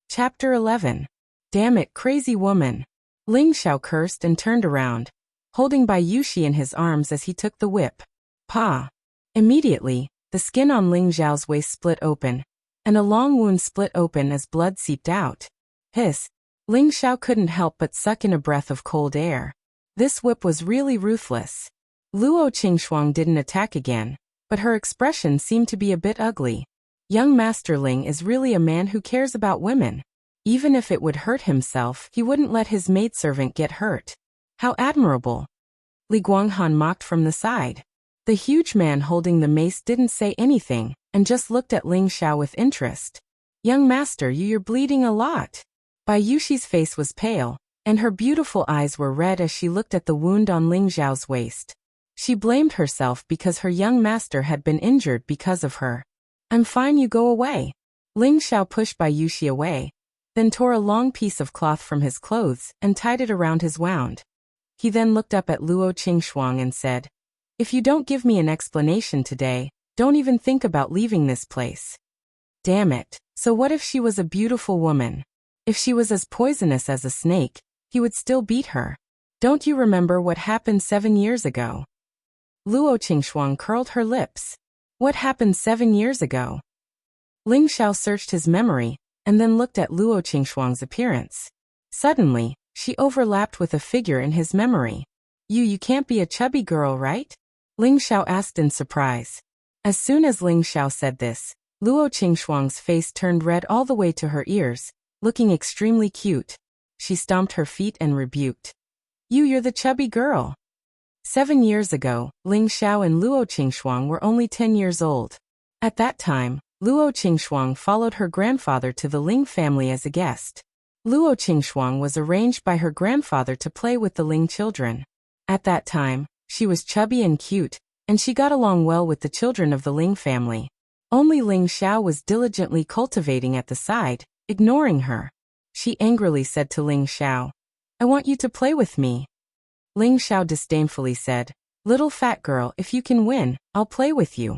Chapter 11. Damn it, crazy woman. Ling Xiao cursed and turned around, holding Bai Yushi in his arms as he took the whip. Pa! Immediately, the skin on Ling Xiao's waist split open, and a long wound split open as blood seeped out. Hiss! Ling Xiao couldn't help but suck in a breath of cold air. This whip was really ruthless. Luo Qingxuang didn't attack again, but her expression seemed to be a bit ugly. Young Master Ling is really a man who cares about women. Even if it would hurt himself, he wouldn't let his maidservant get hurt. How admirable! Li Guanghan mocked from the side. The huge man holding the mace didn't say anything, and just looked at Ling Xiao with interest. "Young master, you're bleeding a lot." Bai Yushi's face was pale, and her beautiful eyes were red as she looked at the wound on Ling Xiao's waist. She blamed herself because her young master had been injured because of her. "I'm fine, you go away." Ling Xiao pushed Bai Yushi away, then tore a long piece of cloth from his clothes and tied it around his wound. He then looked up at Luo Qingxuang and said, "If you don't give me an explanation today, don't even think about leaving this place." Damn it, so what if she was a beautiful woman? If she was as poisonous as a snake, he would still beat her. "Don't you remember what happened 7 years ago?" Luo Qingxuang curled her lips. What happened 7 years ago? Ling Xiao searched his memory, and then looked at Luo Qingxuang's appearance. Suddenly, she overlapped with a figure in his memory. You can't be a chubby girl, right?" Ling Xiao asked in surprise. As soon as Ling Xiao said this, Luo Qingxuang's face turned red all the way to her ears, looking extremely cute. She stomped her feet and rebuked. You're the chubby girl." 7 years ago, Ling Xiao and Luo Qingxuang were only 10 years old. At that time, Luo Qingxuang followed her grandfather to the Ling family as a guest. Luo Qingxuang was arranged by her grandfather to play with the Ling children. At that time, she was chubby and cute, and she got along well with the children of the Ling family. Only Ling Xiao was diligently cultivating at the side, ignoring her. She angrily said to Ling Xiao, "I want you to play with me." Ling Xiao disdainfully said, "Little fat girl, if you can win, I'll play with you."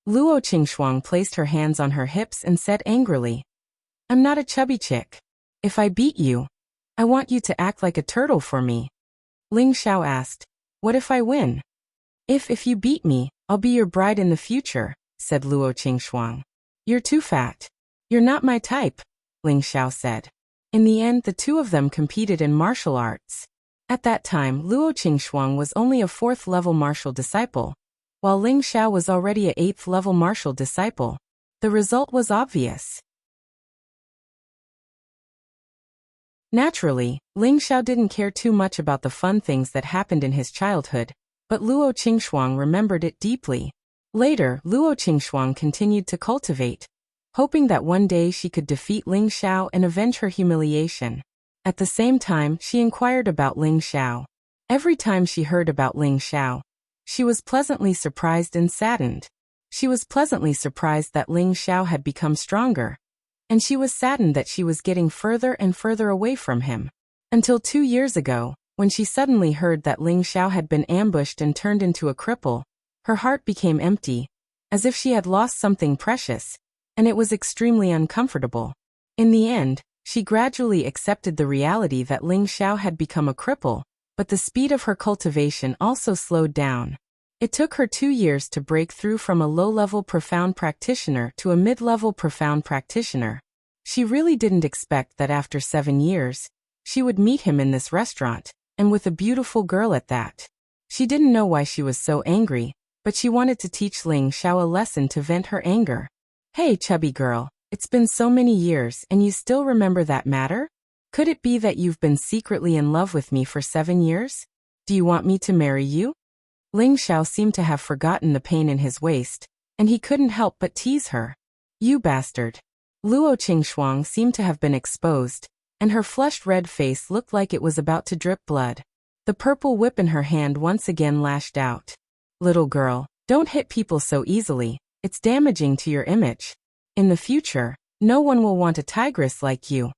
Luo Qingxuang placed her hands on her hips and said angrily, "I'm not a chubby chick. If I beat you, I want you to act like a turtle for me. Ling Xiao asked. What if I win? If you beat me, I'll be your bride in the future, said Luo Qingxuang. You're too fat. You're not my type, Ling Xiao said. In the end, the two of them competed in martial arts. At that time, Luo Qingxuang was only a 4th-level martial disciple, while Ling Xiao was already a 8th-level martial disciple. The result was obvious. Naturally, Ling Xiao didn't care too much about the fun things that happened in his childhood, but Luo Qingxuang remembered it deeply. Later, Luo Qingxuang continued to cultivate, hoping that one day she could defeat Ling Xiao and avenge her humiliation. At the same time, she inquired about Ling Xiao. Every time she heard about Ling Xiao, she was pleasantly surprised and saddened. She was pleasantly surprised that Ling Xiao had become stronger, and she was saddened that she was getting further and further away from him. Until 2 years ago, when she suddenly heard that Ling Xiao had been ambushed and turned into a cripple, her heart became empty, as if she had lost something precious, and it was extremely uncomfortable. In the end, she gradually accepted the reality that Ling Xiao had become a cripple, but the speed of her cultivation also slowed down. It took her 2 years to break through from a low-level profound practitioner to a mid-level profound practitioner. She really didn't expect that after 7 years, she would meet him in this restaurant, and with a beautiful girl at that. She didn't know why she was so angry, but she wanted to teach Ling Xiao a lesson to vent her anger. Hey, chubby girl. It's been so many years and you still remember that matter? Could it be that you've been secretly in love with me for 7 years? Do you want me to marry you? Ling Xiao seemed to have forgotten the pain in his waist, and he couldn't help but tease her. You bastard. Luo Qingxuang seemed to have been exposed, and her flushed red face looked like it was about to drip blood. The purple whip in her hand once again lashed out. Little girl, don't hit people so easily, it's damaging to your image. In the future, no one will want a tigress like you.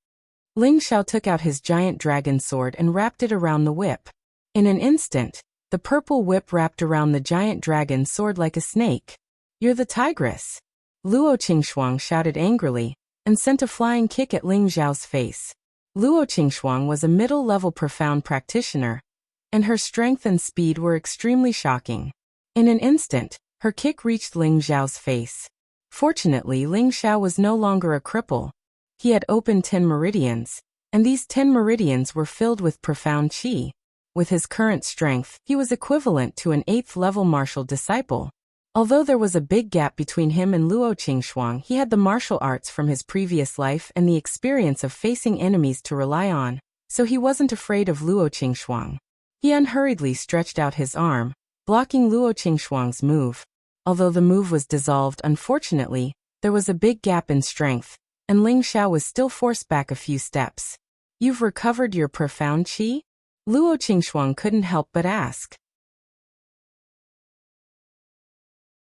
Ling Xiao took out his giant dragon sword and wrapped it around the whip. In an instant, the purple whip wrapped around the giant dragon sword like a snake. You're the tigress. Luo Qingxuang shouted angrily, and sent a flying kick at Ling Xiao's face. Luo Qingxuang was a middle-level profound practitioner, and her strength and speed were extremely shocking. In an instant, her kick reached Ling Xiao's face. Fortunately, Ling Xiao was no longer a cripple. He had opened 10 meridians, and these 10 meridians were filled with profound qi. With his current strength, he was equivalent to an 8th-level martial disciple. Although there was a big gap between him and Luo Qingxuang, he had the martial arts from his previous life and the experience of facing enemies to rely on, so he wasn't afraid of Luo Qingxuang. He unhurriedly stretched out his arm, blocking Luo Qingxuang's move. Although the move was dissolved, unfortunately, there was a big gap in strength, and Ling Xiao was still forced back a few steps. You've recovered your profound qi? Luo Qingxuang couldn't help but ask.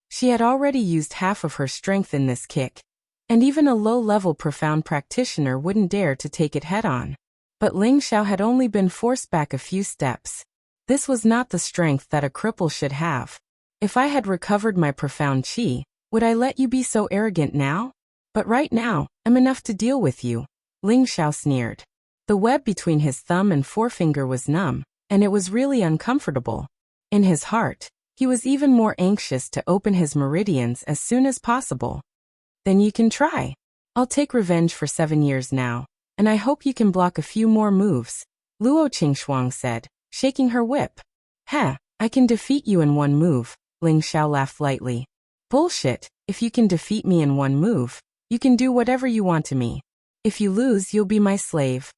She had already used half of her strength in this kick, and even a low-level profound practitioner wouldn't dare to take it head-on. But Ling Xiao had only been forced back a few steps. This was not the strength that a cripple should have. If I had recovered my profound qi, would I let you be so arrogant now? But right now, I'm enough to deal with you. Ling Xiao sneered. The web between his thumb and forefinger was numb, and it was really uncomfortable. In his heart, he was even more anxious to open his meridians as soon as possible. Then you can try. I'll take revenge for 7 years now, and I hope you can block a few more moves, Luo Qingxuang said, shaking her whip. Heh, I can defeat you in 1 move, Ling Xiao laughed lightly. Bullshit, if you can defeat me in 1 move, you can do whatever you want to me. If you lose, you'll be my slave.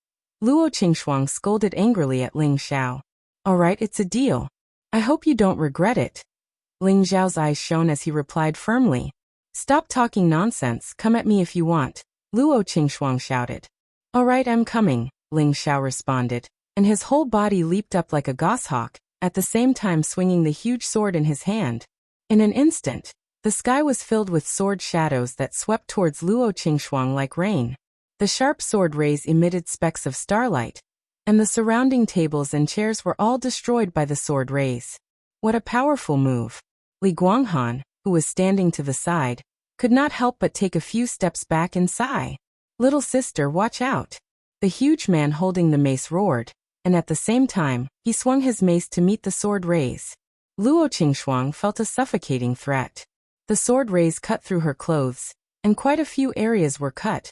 Luo Qingxuang scolded angrily at Ling Xiao. Alright, it's a deal. I hope you don't regret it. Ling Xiao's eyes shone as he replied firmly. Stop talking nonsense, come at me if you want, Luo Qingxuang shouted. Alright, I'm coming, Ling Xiao responded, and his whole body leaped up like a goshawk, at the same time swinging the huge sword in his hand. In an instant, the sky was filled with sword shadows that swept towards Luo Qingxuang like rain. The sharp sword rays emitted specks of starlight, and the surrounding tables and chairs were all destroyed by the sword rays. What a powerful move! Li Guanghan, who was standing to the side, could not help but take a few steps back and sigh. Little sister, watch out. The huge man holding the mace roared, and at the same time, he swung his mace to meet the sword rays. Luo Qingxuang felt a suffocating threat. The sword rays cut through her clothes, and quite a few areas were cut,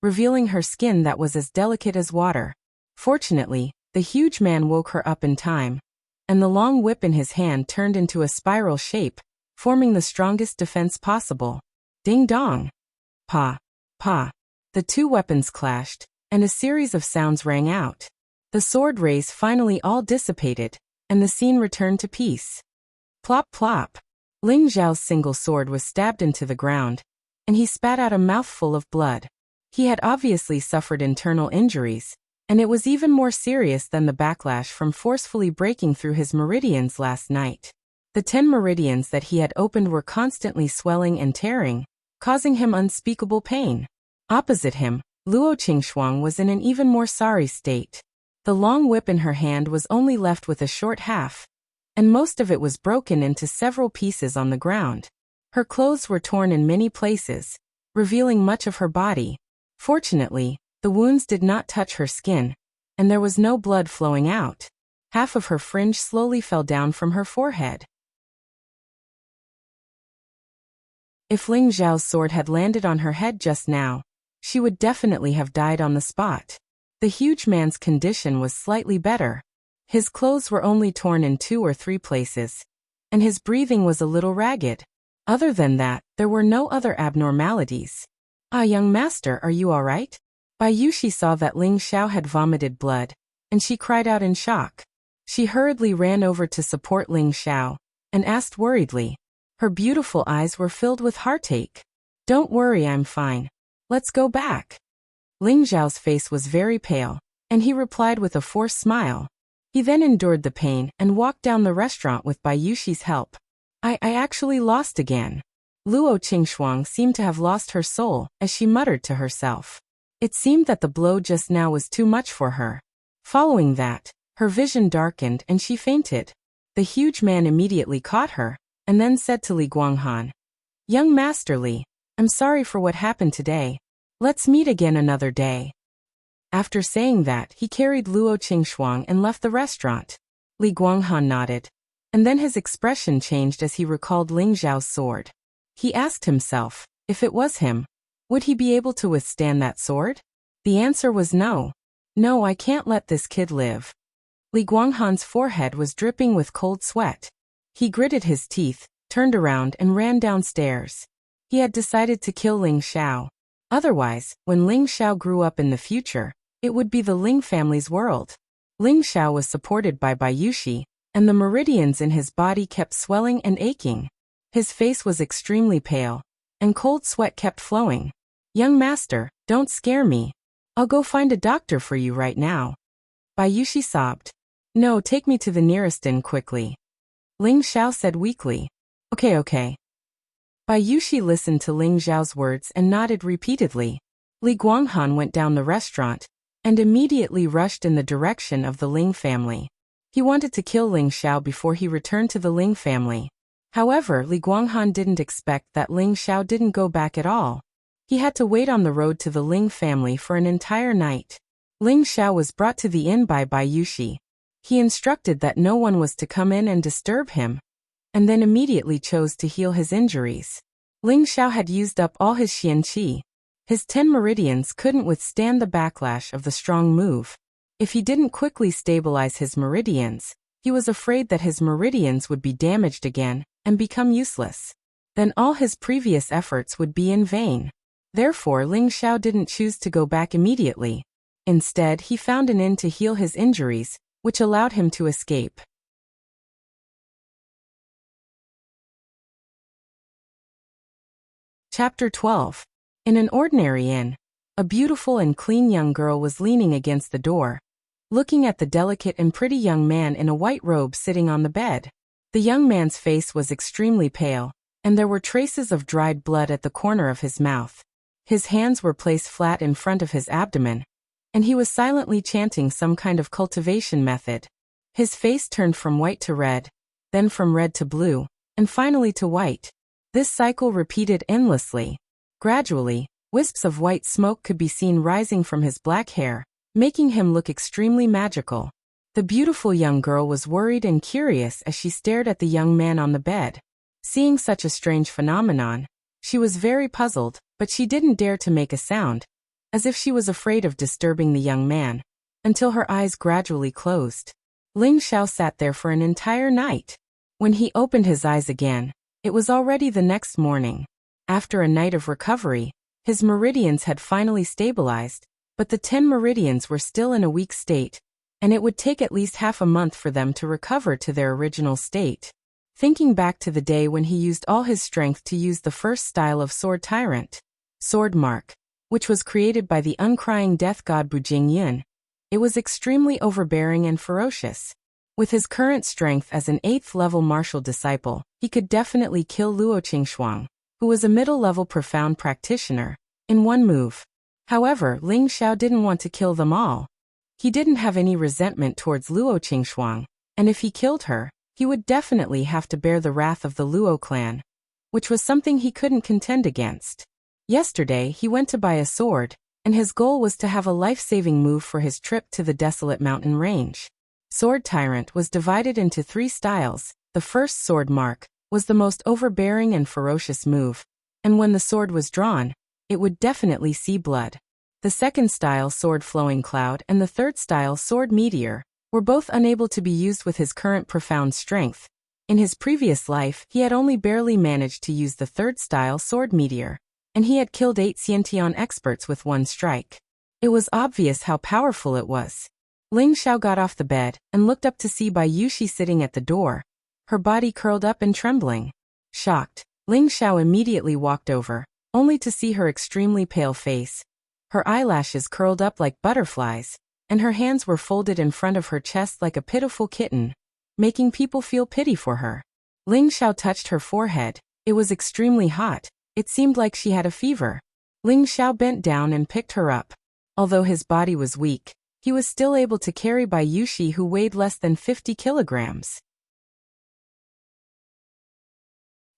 revealing her skin that was as delicate as water. Fortunately, the huge man woke her up in time, and the long whip in his hand turned into a spiral shape, forming the strongest defense possible. Ding dong! Pa! Pa! The two weapons clashed, and a series of sounds rang out. The sword rays finally all dissipated, and the scene returned to peace. Plop plop! Ling Zhao's single sword was stabbed into the ground, and he spat out a mouthful of blood. He had obviously suffered internal injuries, and it was even more serious than the backlash from forcefully breaking through his meridians last night. The 10 meridians that he had opened were constantly swelling and tearing, causing him unspeakable pain. Opposite him, Luo Qingxuang was in an even more sorry state. The long whip in her hand was only left with a short half, and most of it was broken into several pieces on the ground. Her clothes were torn in many places, revealing much of her body. Fortunately, the wounds did not touch her skin, and there was no blood flowing out. Half of her fringe slowly fell down from her forehead. If Ling Zhao's sword had landed on her head just now, she would definitely have died on the spot. The huge man's condition was slightly better. His clothes were only torn in 2 or 3 places, and his breathing was a little ragged. Other than that, there were no other abnormalities. "Ah, young master, are you all right?" Bai Yushi saw that Ling Xiao had vomited blood, and she cried out in shock. She hurriedly ran over to support Ling Xiao, and asked worriedly. Her beautiful eyes were filled with heartache. "Don't worry, I'm fine. Let's go back." Ling Zhao's face was very pale, and he replied with a forced smile. He then endured the pain and walked down the restaurant with Bai Yushi's help. I actually lost again." Luo Qingxuang seemed to have lost her soul as she muttered to herself. It seemed that the blow just now was too much for her. Following that, her vision darkened and she fainted. The huge man immediately caught her, and then said to Li Guanghan, "Young Master Li, I'm sorry for what happened today. Let's meet again another day." After saying that, he carried Luo Qingxuang and left the restaurant. Li Guanghan nodded, and then his expression changed as he recalled Ling Zhao's sword. He asked himself, if it was him, would he be able to withstand that sword? The answer was no. No, I can't let this kid live. Li Guanghan's forehead was dripping with cold sweat. He gritted his teeth, turned around and ran downstairs. He had decided to kill Ling Xiao. Otherwise, when Ling Xiao grew up in the future, it would be the Ling family's world. Ling Xiao was supported by Bai Yushi, and the meridians in his body kept swelling and aching. His face was extremely pale, and cold sweat kept flowing. "Young master, don't scare me. I'll go find a doctor for you right now." Bai Yushi sobbed. "No, take me to the nearest inn quickly." Ling Xiao said weakly. Okay. Bai Yushi listened to Ling Zhao's words and nodded repeatedly. Li Guanghan went down the restaurant, and immediately rushed in the direction of the Ling family. He wanted to kill Ling Xiao before he returned to the Ling family. However, Li Guanghan didn't expect that Ling Xiao didn't go back at all. He had to wait on the road to the Ling family for an entire night. Ling Xiao was brought to the inn by Bai Yushi. He instructed that no one was to come in and disturb him, and then immediately chose to heal his injuries. Ling Xiao had used up all his Xian Qi. His 10 meridians couldn't withstand the backlash of the strong move. If he didn't quickly stabilize his meridians, he was afraid that his meridians would be damaged again and become useless. Then all his previous efforts would be in vain. Therefore, Ling Xiao didn't choose to go back immediately. Instead, he found an inn to heal his injuries, which allowed him to escape. Chapter 12. In an ordinary inn, a beautiful and clean young girl was leaning against the door, looking at the delicate and pretty young man in a white robe sitting on the bed. The young man's face was extremely pale, and there were traces of dried blood at the corner of his mouth. His hands were placed flat in front of his abdomen, and he was silently chanting some kind of cultivation method. His face turned from white to red, then from red to blue, and finally to white. This cycle repeated endlessly. Gradually, wisps of white smoke could be seen rising from his black hair, making him look extremely magical. The beautiful young girl was worried and curious as she stared at the young man on the bed. Seeing such a strange phenomenon, she was very puzzled, but she didn't dare to make a sound, as if she was afraid of disturbing the young man, until her eyes gradually closed. Ling Xiao sat there for an entire night. When he opened his eyes again, it was already the next morning. After a night of recovery, his meridians had finally stabilized, but the 10 meridians were still in a weak state, and it would take at least half a month for them to recover to their original state. Thinking back to the day when he used all his strength to use the first style of sword tyrant, sword mark, which was created by the uncrying death god Bujing Yun, it was extremely overbearing and ferocious. With his current strength as an 8th level martial disciple, he could definitely kill Luo Qingxuang, who was a middle-level profound practitioner, in one move. However, Ling Xiao didn't want to kill them all. He didn't have any resentment towards Luo Qingxuang, and if he killed her, he would definitely have to bear the wrath of the Luo clan, which was something he couldn't contend against. Yesterday he went to buy a sword, and his goal was to have a life-saving move for his trip to the desolate mountain range. Sword Tyrant was divided into 3 styles. The first sword mark was the most overbearing and ferocious move, and when the sword was drawn, it would definitely see blood. The second style sword flowing cloud and the third style sword meteor were both unable to be used with his current profound strength. In his previous life, he had only barely managed to use the third style sword meteor, and he had killed 8 Xiantian experts with one strike. It was obvious how powerful it was. Ling Xiao got off the bed and looked up to see Bai Yushi sitting at the door, her body curled up and trembling. Shocked, Ling Xiao immediately walked over, only to see her extremely pale face. Her eyelashes curled up like butterflies, and her hands were folded in front of her chest like a pitiful kitten, making people feel pity for her. Ling Xiao touched her forehead. It was extremely hot. It seemed like she had a fever. Ling Xiao bent down and picked her up. Although his body was weak, he was still able to carry Bai Yushi, who weighed less than 50 kilograms.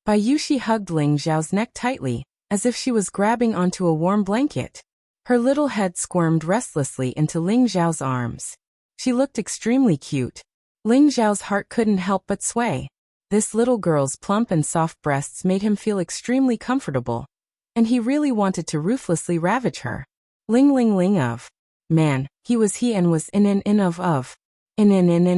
Bai Yushi hugged Ling Xiao's neck tightly, as if she was grabbing onto a warm blanket. Her little head squirmed restlessly into Ling Xiao's arms. She looked extremely cute. Ling Xiao's heart couldn't help but sway. This little girl's plump and soft breasts made him feel extremely comfortable, and he really wanted to ruthlessly ravage her. Ling ling ling of. Man, he was he and was in of. In.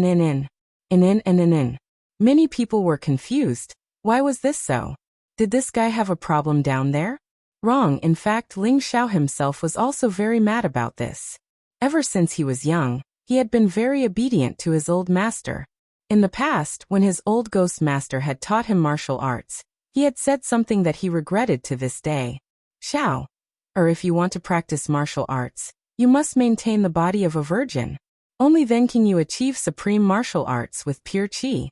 Many people were confused. Why was this so? Did this guy have a problem down there? Wrong. In fact, Ling Xiao himself was also very mad about this. Ever since he was young, he had been very obedient to his old master. In the past, when his old ghost master had taught him martial arts, he had said something that he regretted to this day. Xiao, if you want to practice martial arts, you must maintain the body of a virgin. Only then can you achieve supreme martial arts with pure qi.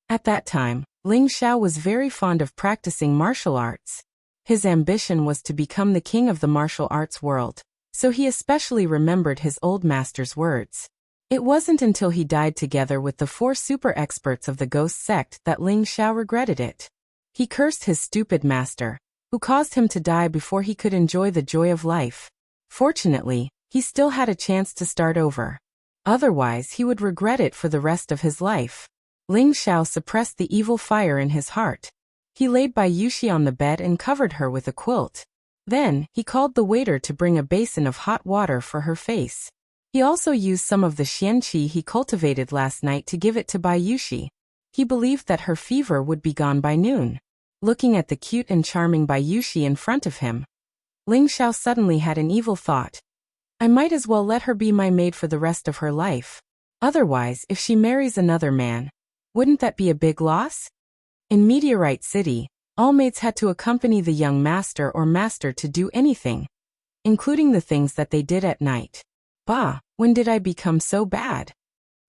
At that time, Ling Xiao was very fond of practicing martial arts. His ambition was to become the king of the martial arts world, so he especially remembered his old master's words. It wasn't until he died together with the 4 super experts of the ghost sect that Ling Xiao regretted it. He cursed his stupid master, who caused him to die before he could enjoy the joy of life. Fortunately, he still had a chance to start over. Otherwise, he would regret it for the rest of his life. Ling Xiao suppressed the evil fire in his heart. He laid Bai Yushi on the bed and covered her with a quilt. Then, he called the waiter to bring a basin of hot water for her face. He also used some of the xian qi he cultivated last night to give it to Bai Yushi. He believed that her fever would be gone by noon. Looking at the cute and charming Bai Yushi in front of him, Ling Xiao suddenly had an evil thought. I might as well let her be my maid for the rest of her life. Otherwise, if she marries another man, wouldn't that be a big loss? In Meteorite City, all maids had to accompany the young master or master to do anything, including the things that they did at night. Bah, when did I become so bad?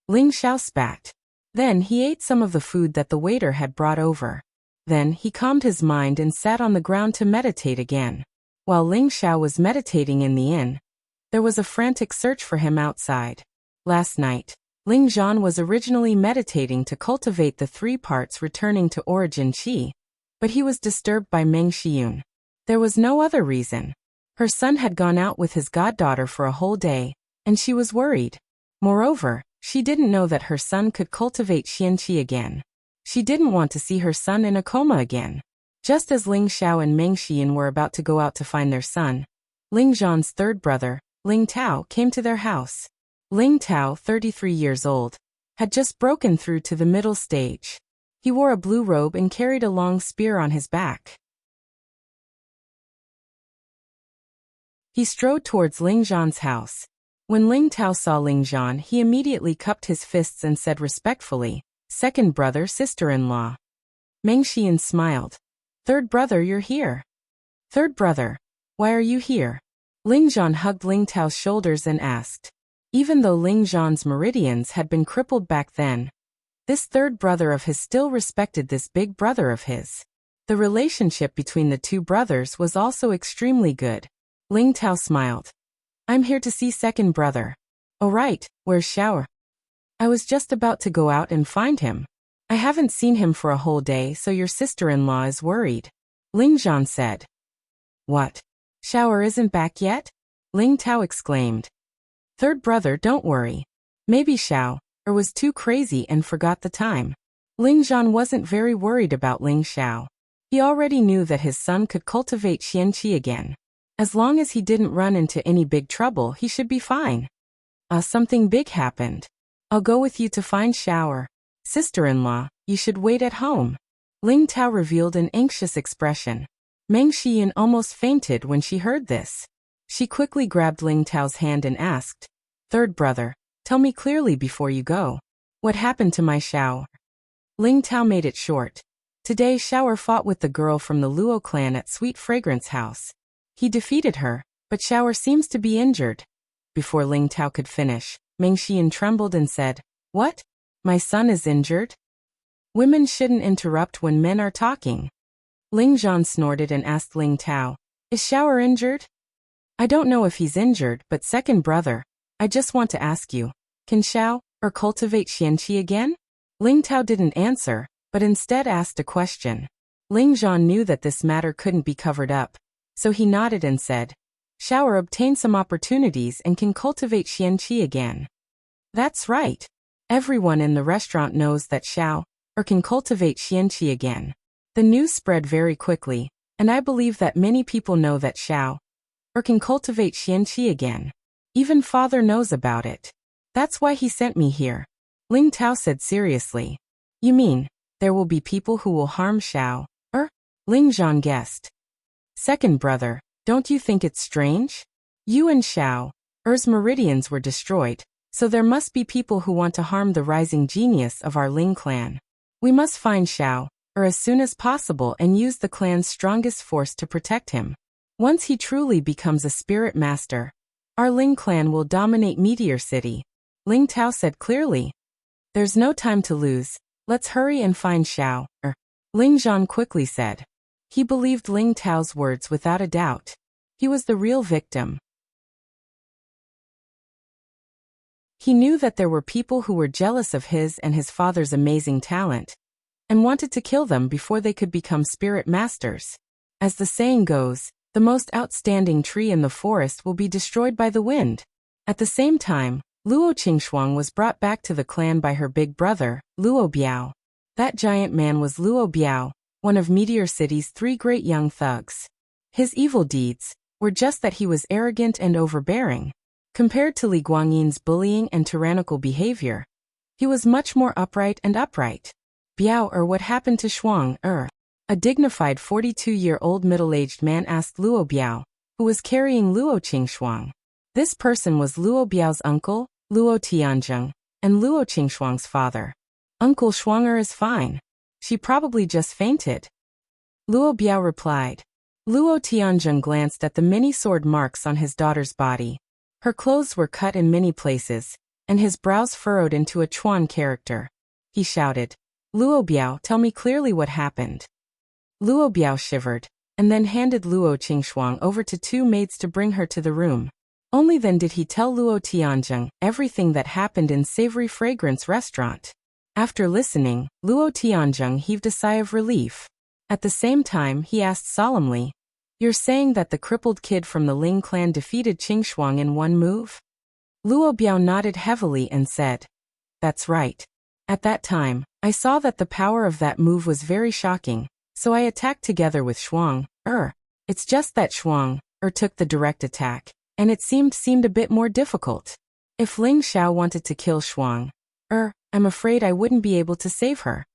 Ling Xiao spat. Then he ate some of the food that the waiter had brought over. Then he calmed his mind and sat on the ground to meditate again. While Ling Xiao was meditating in the inn, there was a frantic search for him outside. Last night, Ling Zhan was originally meditating to cultivate the 3 parts returning to origin qi, but he was disturbed by Meng Xiyun. There was no other reason. Her son had gone out with his goddaughter for a whole day, and she was worried. Moreover, she didn't know that her son could cultivate qianqi again. She didn't want to see her son in a coma again. Just as Ling Xiao and Meng Xian were about to go out to find their son, Ling Zhan's third brother, Ling Tao, came to their house. Ling Tao, 33 years old, had just broken through to the middle stage. He wore a blue robe and carried a long spear on his back. He strode towards Ling Zhan's house. When Ling Tao saw Ling Zhan, he immediately cupped his fists and said respectfully, "Second brother, sister-in-law." Meng Xian smiled. "Third brother, you're here." "Third brother, why are you here?" Ling Zhan hugged Ling Tao's shoulders and asked. Even though Ling Zhan's meridians had been crippled back then, this third brother of his still respected this big brother of his. The relationship between the two brothers was also extremely good. Ling Tao smiled. "I'm here to see second brother." "Oh right, where's Xiao?" "I was just about to go out and find him. I haven't seen him for a whole day, so your sister-in-law is worried," Ling Zhan said. "What? Xiao isn't back yet?" Ling Tao exclaimed. "Third brother, don't worry. Maybe Xiao was too crazy and forgot the time." Ling Zhan wasn't very worried about Ling Xiao. He already knew that his son could cultivate qianqi again. As long as he didn't run into any big trouble, he should be fine. Something big happened. "I'll go with you to find Xiao. Sister-in-law, you should wait at home." Ling Tao revealed an anxious expression. Meng Xian almost fainted when she heard this. She quickly grabbed Ling Tao's hand and asked, "Third brother, tell me clearly before you go. What happened to my Xiao?" Ling Tao made it short. Today Xiao fought with the girl from the Luo clan at Sweet Fragrance House. He defeated her, but Xiao seems to be injured. Before Ling Tao could finish, Meng Xian trembled and said, "What? My son is injured?" Women shouldn't interrupt when men are talking. Ling Zhan snorted and asked Ling Tao, "Is Xiao injured?" "I don't know if he's injured, but second brother, I just want to ask you, can Xiao cultivate qianqi again?" Ling Tao didn't answer, but instead asked a question. Ling Zhan knew that this matter couldn't be covered up, so he nodded and said, "Xiao obtained some opportunities and can cultivate qianqi again." "That's right. Everyone in the restaurant knows that Xiao can cultivate qianqi again." The news spread very quickly, and I believe that many people know that Xiao can cultivate qianqi again. Even father knows about it. That's why he sent me here. Ling Tao said seriously. "You mean, there will be people who will harm Xiao?" Ling Zhan guessed. "Second brother, don't you think it's strange? You and Xiao's meridians were destroyed, so there must be people who want to harm the rising genius of our Ling clan. We must find Xiao as soon as possible and use the clan's strongest force to protect him. Once he truly becomes a spirit master, our Ling clan will dominate Meteor City," Ling Tao said clearly. "There's no time to lose. Let's hurry and find Xiao," Ling Zhan quickly said. He believed Ling Tao's words without a doubt. He was the real victim. He knew that there were people who were jealous of his and his father's amazing talent, and wanted to kill them before they could become spirit masters. As the saying goes, the most outstanding tree in the forest will be destroyed by the wind. At the same time, Luo Qingshuang was brought back to the clan by her big brother, Luo Biao. That giant man was Luo Biao, one of Meteor City's 3 great young thugs. His evil deeds were just that he was arrogant and overbearing. Compared to Li Guangyin's bullying and tyrannical behavior, he was much more upright. "Biao, what happened to Shuang, A dignified 42-year-old middle-aged man asked Luo Biao, who was carrying Luo Qingshuang. This person was Luo Biao's uncle, Luo Tianzheng, and Luo Qingshuang's father. "Uncle Shuang is fine. She probably just fainted," Luo Biao replied. Luo Tianzheng glanced at the many sword marks on his daughter's body. Her clothes were cut in many places, and his brows furrowed into a Chuan character. He shouted, "Luo Biao, tell me clearly what happened." Luo Biao shivered, and then handed Luo Qingshuang over to 2 maids to bring her to the room. Only then did he tell Luo Tianzheng everything that happened in Savory Fragrance restaurant. After listening, Luo Tianzheng heaved a sigh of relief. At the same time, he asked solemnly, "You're saying that the crippled kid from the Ling clan defeated Qingshuang in one move?" Luo Biao nodded heavily and said, "That's right. At that time, I saw that the power of that move was very shocking, so I attacked together with Shuang. It's just that Shuang took the direct attack, and it seemed a bit more difficult. If Ling Xiao wanted to kill Shuang, I'm afraid I wouldn't be able to save her."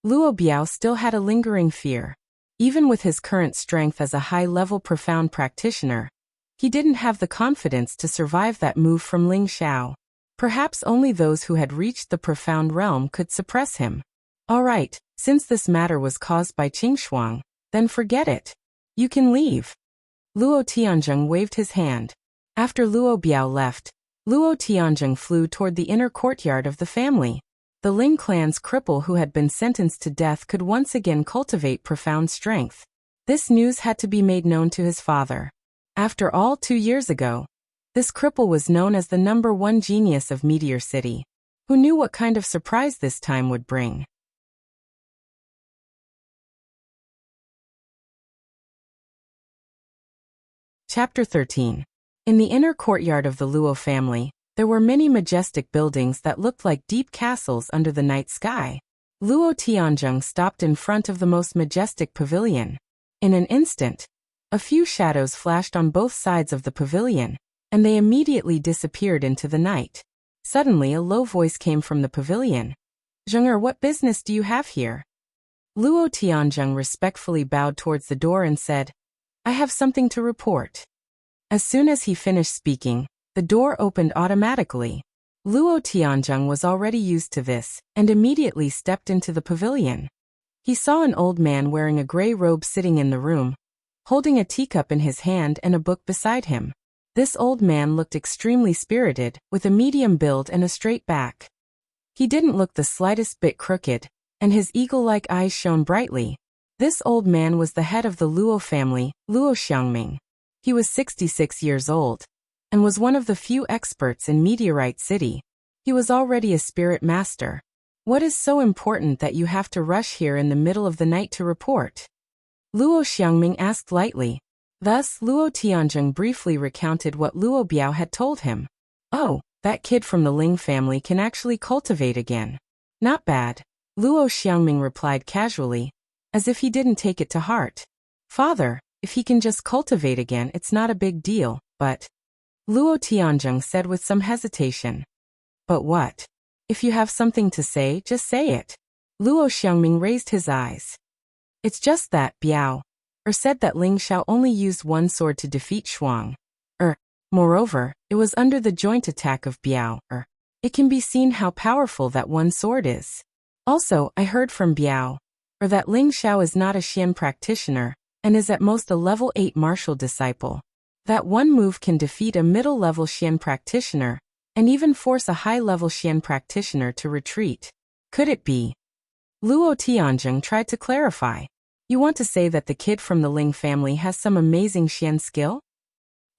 Luo Biao still had a lingering fear. Even with his current strength as a high-level profound practitioner, he didn't have the confidence to survive that move from Ling Xiao. Perhaps only those who had reached the profound realm could suppress him. All right, since this matter was caused by Qing Shuang, then forget it. You can leave. Luo Tianzheng waved his hand. After Luo Biao left, Luo Tianzheng flew toward the inner courtyard of the family. The Ling clan's cripple who had been sentenced to death could once again cultivate profound strength. This news had to be made known to his father. After all, 2 years ago, this cripple was known as the #1 genius of Meteor City. Who knew what kind of surprise this time would bring? Chapter 13. In the inner courtyard of the Luo family, there were many majestic buildings that looked like deep castles under the night sky. Luo Tianzheng stopped in front of the most majestic pavilion. In an instant, a few shadows flashed on both sides of the pavilion, and they immediately disappeared into the night. Suddenly a low voice came from the pavilion. "Zheng'er, what business do you have here?" Luo Tianzheng respectfully bowed towards the door and said, "I have something to report." As soon as he finished speaking, the door opened automatically. Luo Tianzheng was already used to this, and immediately stepped into the pavilion. He saw an old man wearing a gray robe sitting in the room, holding a teacup in his hand and a book beside him. This old man looked extremely spirited, with a medium build and a straight back. He didn't look the slightest bit crooked, and his eagle-like eyes shone brightly. This old man was the head of the Luo family, Luo Xiangming. He was 66 years old, and was one of the few experts in Meteorite City. He was already a spirit master. "What is so important that you have to rush here in the middle of the night to report?" Luo Xiangming asked lightly. Thus, Luo Tianzheng briefly recounted what Luo Biao had told him. "Oh, that kid from the Ling family can actually cultivate again. Not bad," Luo Xiangming replied casually, as if he didn't take it to heart. "Father, if he can just cultivate again, it's not a big deal, but..." Luo Tianzheng said with some hesitation. "But what? If you have something to say, just say it." Luo Xiangming raised his eyes. "It's just that Biao said that Ling Xiao only used one sword to defeat Shuang. Moreover, it was under the joint attack of Biao. It can be seen how powerful that one sword is. Also, I heard from Biao that Ling Xiao is not a Xian practitioner, and is at most a level 8 martial disciple. That one move can defeat a middle-level Xian practitioner, and even force a high-level Xian practitioner to retreat. Could it be?" Luo Tianzheng tried to clarify. "You want to say that the kid from the Ling family has some amazing Xian skill?"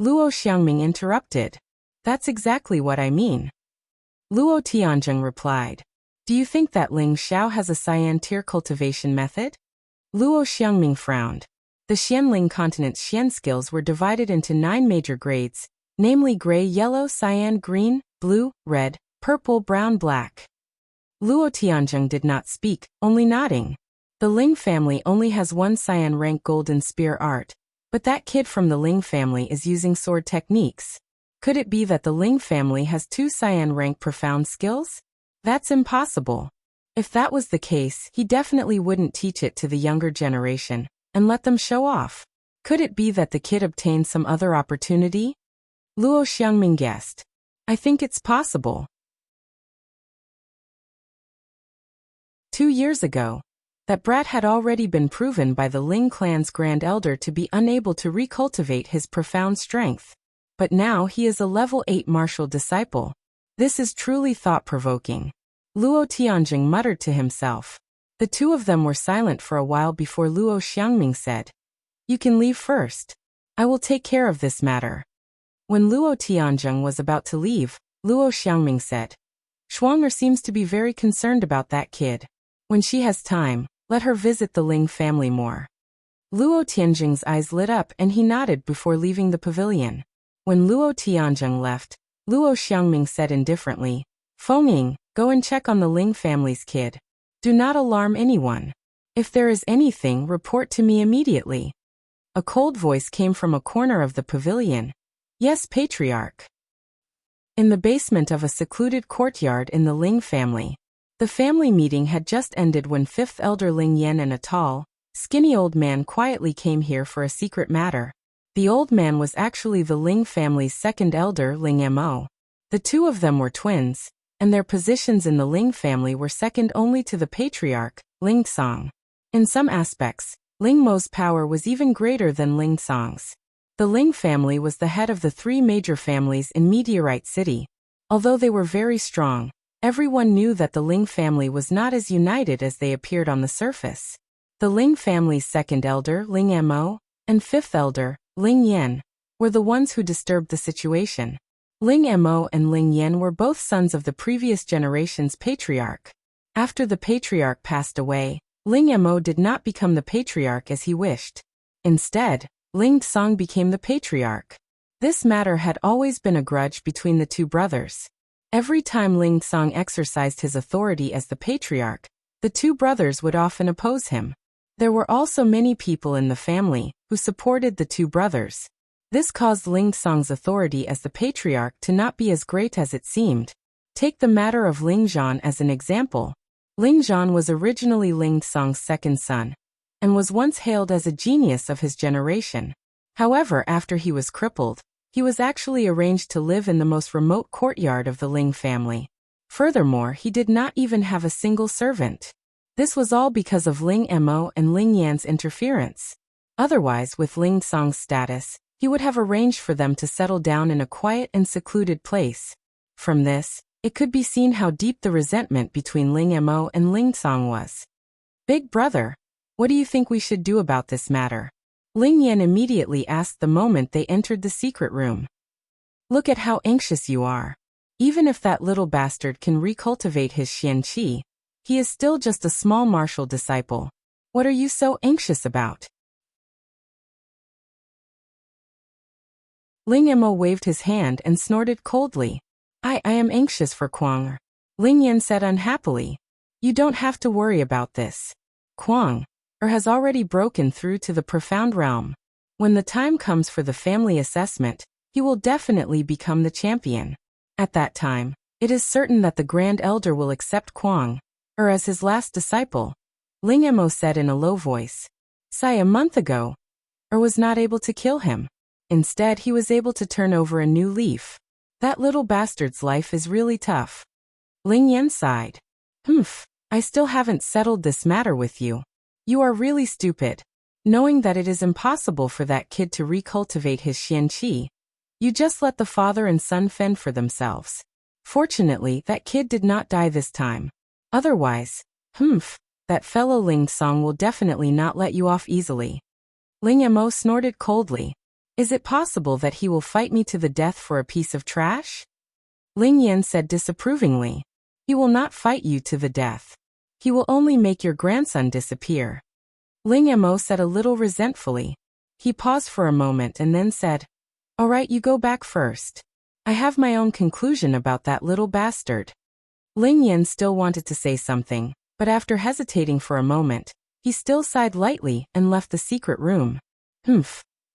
Luo Xiangming interrupted. "That's exactly what I mean." Luo Tianzheng replied. "Do you think that Ling Xiao has a cyan tier cultivation method?" Luo Xiangming frowned. The Xianling continent's Xian skills were divided into 9 major grades, namely gray, yellow, cyan, green, blue, red, purple, brown, black. Luo Tianzheng did not speak, only nodding. The Ling family only has one cyan rank golden spear art, but that kid from the Ling family is using sword techniques. Could it be that the Ling family has 2 cyan rank profound skills? That's impossible. If that was the case, he definitely wouldn't teach it to the younger generation and let them show off. Could it be that the kid obtained some other opportunity? Luo Xiangming guessed. "I think it's possible." 2 years ago, that brat had already been proven by the Ling clan's Grand Elder to be unable to recultivate his profound strength. But now he is a level 8 martial disciple. This is truly thought-provoking. Luo Tianzheng muttered to himself. The two of them were silent for a while before Luo Xiangming said, "You can leave first. I will take care of this matter." When Luo Tianzheng was about to leave, Luo Xiangming said, "Shuang'er seems to be very concerned about that kid. When she has time, let her visit the Ling family more." Luo Tianzheng's eyes lit up and he nodded before leaving the pavilion. When Luo Tianzheng left, Luo Xiangming said indifferently. Fengming, go and check on the Ling family's kid. Do not alarm anyone. If there is anything, report to me immediately. A cold voice came from a corner of the pavilion. Yes, Patriarch. In the basement of a secluded courtyard in the Ling family. The family meeting had just ended when fifth elder Ling Yan and a tall, skinny old man quietly came here for a secret matter. The old man was actually the Ling family's second elder, Ling Mo. The two of them were twins, and their positions in the Ling family were second only to the patriarch, Ling Song. In some aspects, Ling Mo's power was even greater than Ling Song's. The Ling family was the head of the three major families in Meteorite City. Although they were very strong, everyone knew that the Ling family was not as united as they appeared on the surface. The Ling family's second elder, Ling Mo, and fifth elder, Ling Yan, were the ones who disturbed the situation. Ling Mo and Ling Yan were both sons of the previous generation's patriarch. After the patriarch passed away, Ling Mo did not become the patriarch as he wished. Instead, Ling Song became the patriarch. This matter had always been a grudge between the two brothers. Every time Ling Song exercised his authority as the patriarch, the two brothers would often oppose him. There were also many people in the family who supported the two brothers. This caused Ling Song's authority as the patriarch to not be as great as it seemed. Take the matter of Ling Zhan as an example. Ling Zhan was originally Ling Song's second son, and was once hailed as a genius of his generation. However, after he was crippled, he was actually arranged to live in the most remote courtyard of the Ling family. Furthermore, he did not even have a single servant. This was all because of Ling Mo and Ling Yan's interference. Otherwise, with Ling Song's status, he would have arranged for them to settle down in a quiet and secluded place. From this, it could be seen how deep the resentment between Ling Mo and Ling Song was. Big brother, what do you think we should do about this matter? Ling Yan immediately asked the moment they entered the secret room. Look at how anxious you are. Even if that little bastard can recultivate his Xian Qi, he is still just a small martial disciple. What are you so anxious about? Ling Mo waved his hand and snorted coldly. I am anxious for Kuang. Ling Yan said unhappily. You don't have to worry about this. Kuang has already broken through to the profound realm. When the time comes for the family assessment, he will definitely become the champion. At that time, it is certain that the Grand Elder will accept Kuang as his last disciple. Ling Mo said in a low voice. A month ago, was not able to kill him. Instead, he was able to turn over a new leaf. That little bastard's life is really tough. Ling Yan sighed. I still haven't settled this matter with you. You are really stupid. Knowing that it is impossible for that kid to recultivate his Xian Qi, you just let the father and son fend for themselves. Fortunately, that kid did not die this time. Otherwise, that fellow Ling Song will definitely not let you off easily. Ling Mo snorted coldly. Is it possible that he will fight me to the death for a piece of trash? Ling Yan said disapprovingly. He will not fight you to the death. He will only make your grandson disappear. Ling Mo said a little resentfully. He paused for a moment and then said, All right, you go back first. I have my own conclusion about that little bastard. Ling Yan still wanted to say something, but after hesitating for a moment, he still sighed lightly and left the secret room.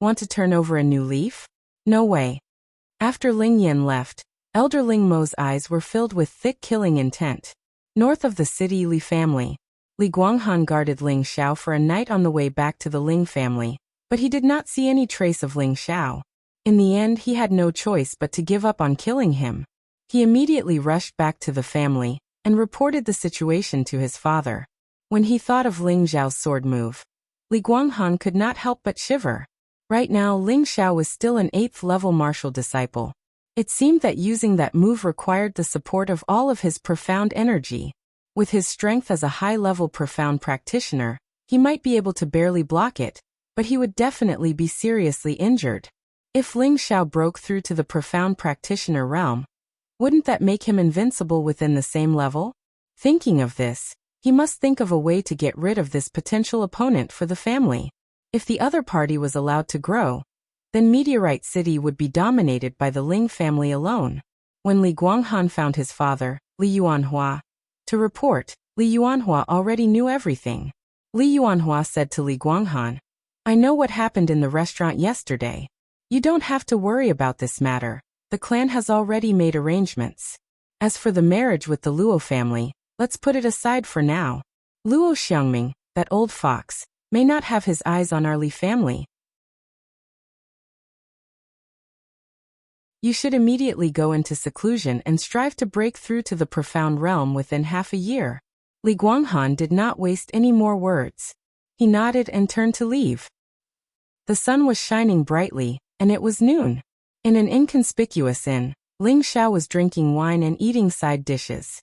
Want to turn over a new leaf? No way. After Ling Yan left, Elder Ling Mo's eyes were filled with thick killing intent. North of the city Li family, Li Guanghan guarded Ling Xiao for a night on the way back to the Ling family, but he did not see any trace of Ling Xiao. In the end, he had no choice but to give up on killing him. He immediately rushed back to the family and reported the situation to his father. When he thought of Ling Xiao's sword move, Li Guanghan could not help but shiver. Right now, Ling Xiao was still an 8th level martial disciple. It seemed that using that move required the support of all of his profound energy. With his strength as a high-level profound practitioner, he might be able to barely block it, but he would definitely be seriously injured. If Ling Xiao broke through to the profound practitioner realm, wouldn't that make him invincible within the same level? Thinking of this, he must think of a way to get rid of this potential opponent for the family. If the other party was allowed to grow, then Meteorite City would be dominated by the Ling family alone. When Li Guanghan found his father, Li Yuanhua, to report, Li Yuanhua already knew everything. Li Yuanhua said to Li Guanghan, "I know what happened in the restaurant yesterday. You don't have to worry about this matter. The clan has already made arrangements. As for the marriage with the Luo family, let's put it aside for now. Luo Xiangming, that old fox, may not have his eyes on our Li family. You should immediately go into seclusion and strive to break through to the profound realm within half a year." Li Guanghan did not waste any more words. He nodded and turned to leave. The sun was shining brightly, and it was noon. In an inconspicuous inn, Ling Xiao was drinking wine and eating side dishes.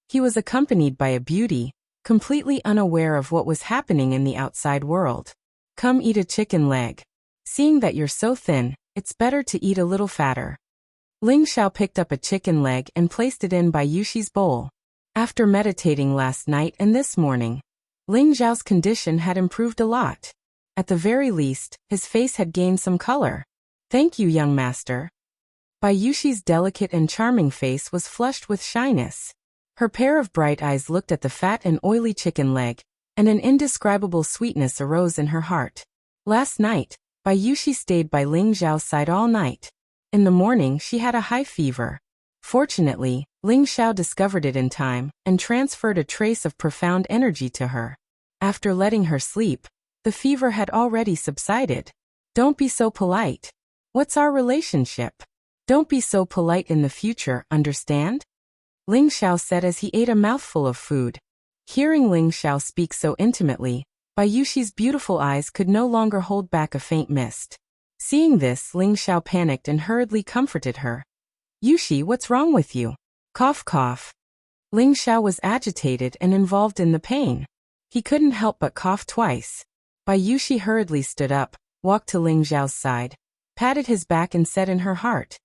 He was accompanied by a beauty, completely unaware of what was happening in the outside world. "Come eat a chicken leg. Seeing that you're so thin, it's better to eat a little fatter." Ling Xiao picked up a chicken leg and placed it in Bai Yuxi's bowl. After meditating last night and this morning, Ling Xiao's condition had improved a lot. At the very least, his face had gained some color. "Thank you, young master." Bai Yuxi's delicate and charming face was flushed with shyness. Her pair of bright eyes looked at the fat and oily chicken leg, and an indescribable sweetness arose in her heart. Last night, Bai Yuxi stayed by Ling Xiao's side all night. In the morning she had a high fever. Fortunately, Ling Xiao discovered it in time and transferred a trace of profound energy to her. After letting her sleep, the fever had already subsided. "Don't be so polite. What's our relationship? Don't be so polite in the future, understand?" Ling Xiao said as he ate a mouthful of food. Hearing Ling Xiao speak so intimately, Bai Yuxi's beautiful eyes could no longer hold back a faint mist. Seeing this, Ling Xiao panicked and hurriedly comforted her. "Yuxi, what's wrong with you?" Cough cough. Ling Xiao was agitated and involved in the pain. He couldn't help but cough twice. Bai Yuxi hurriedly stood up, walked to Ling Xiao's side, patted his back and said in her heart,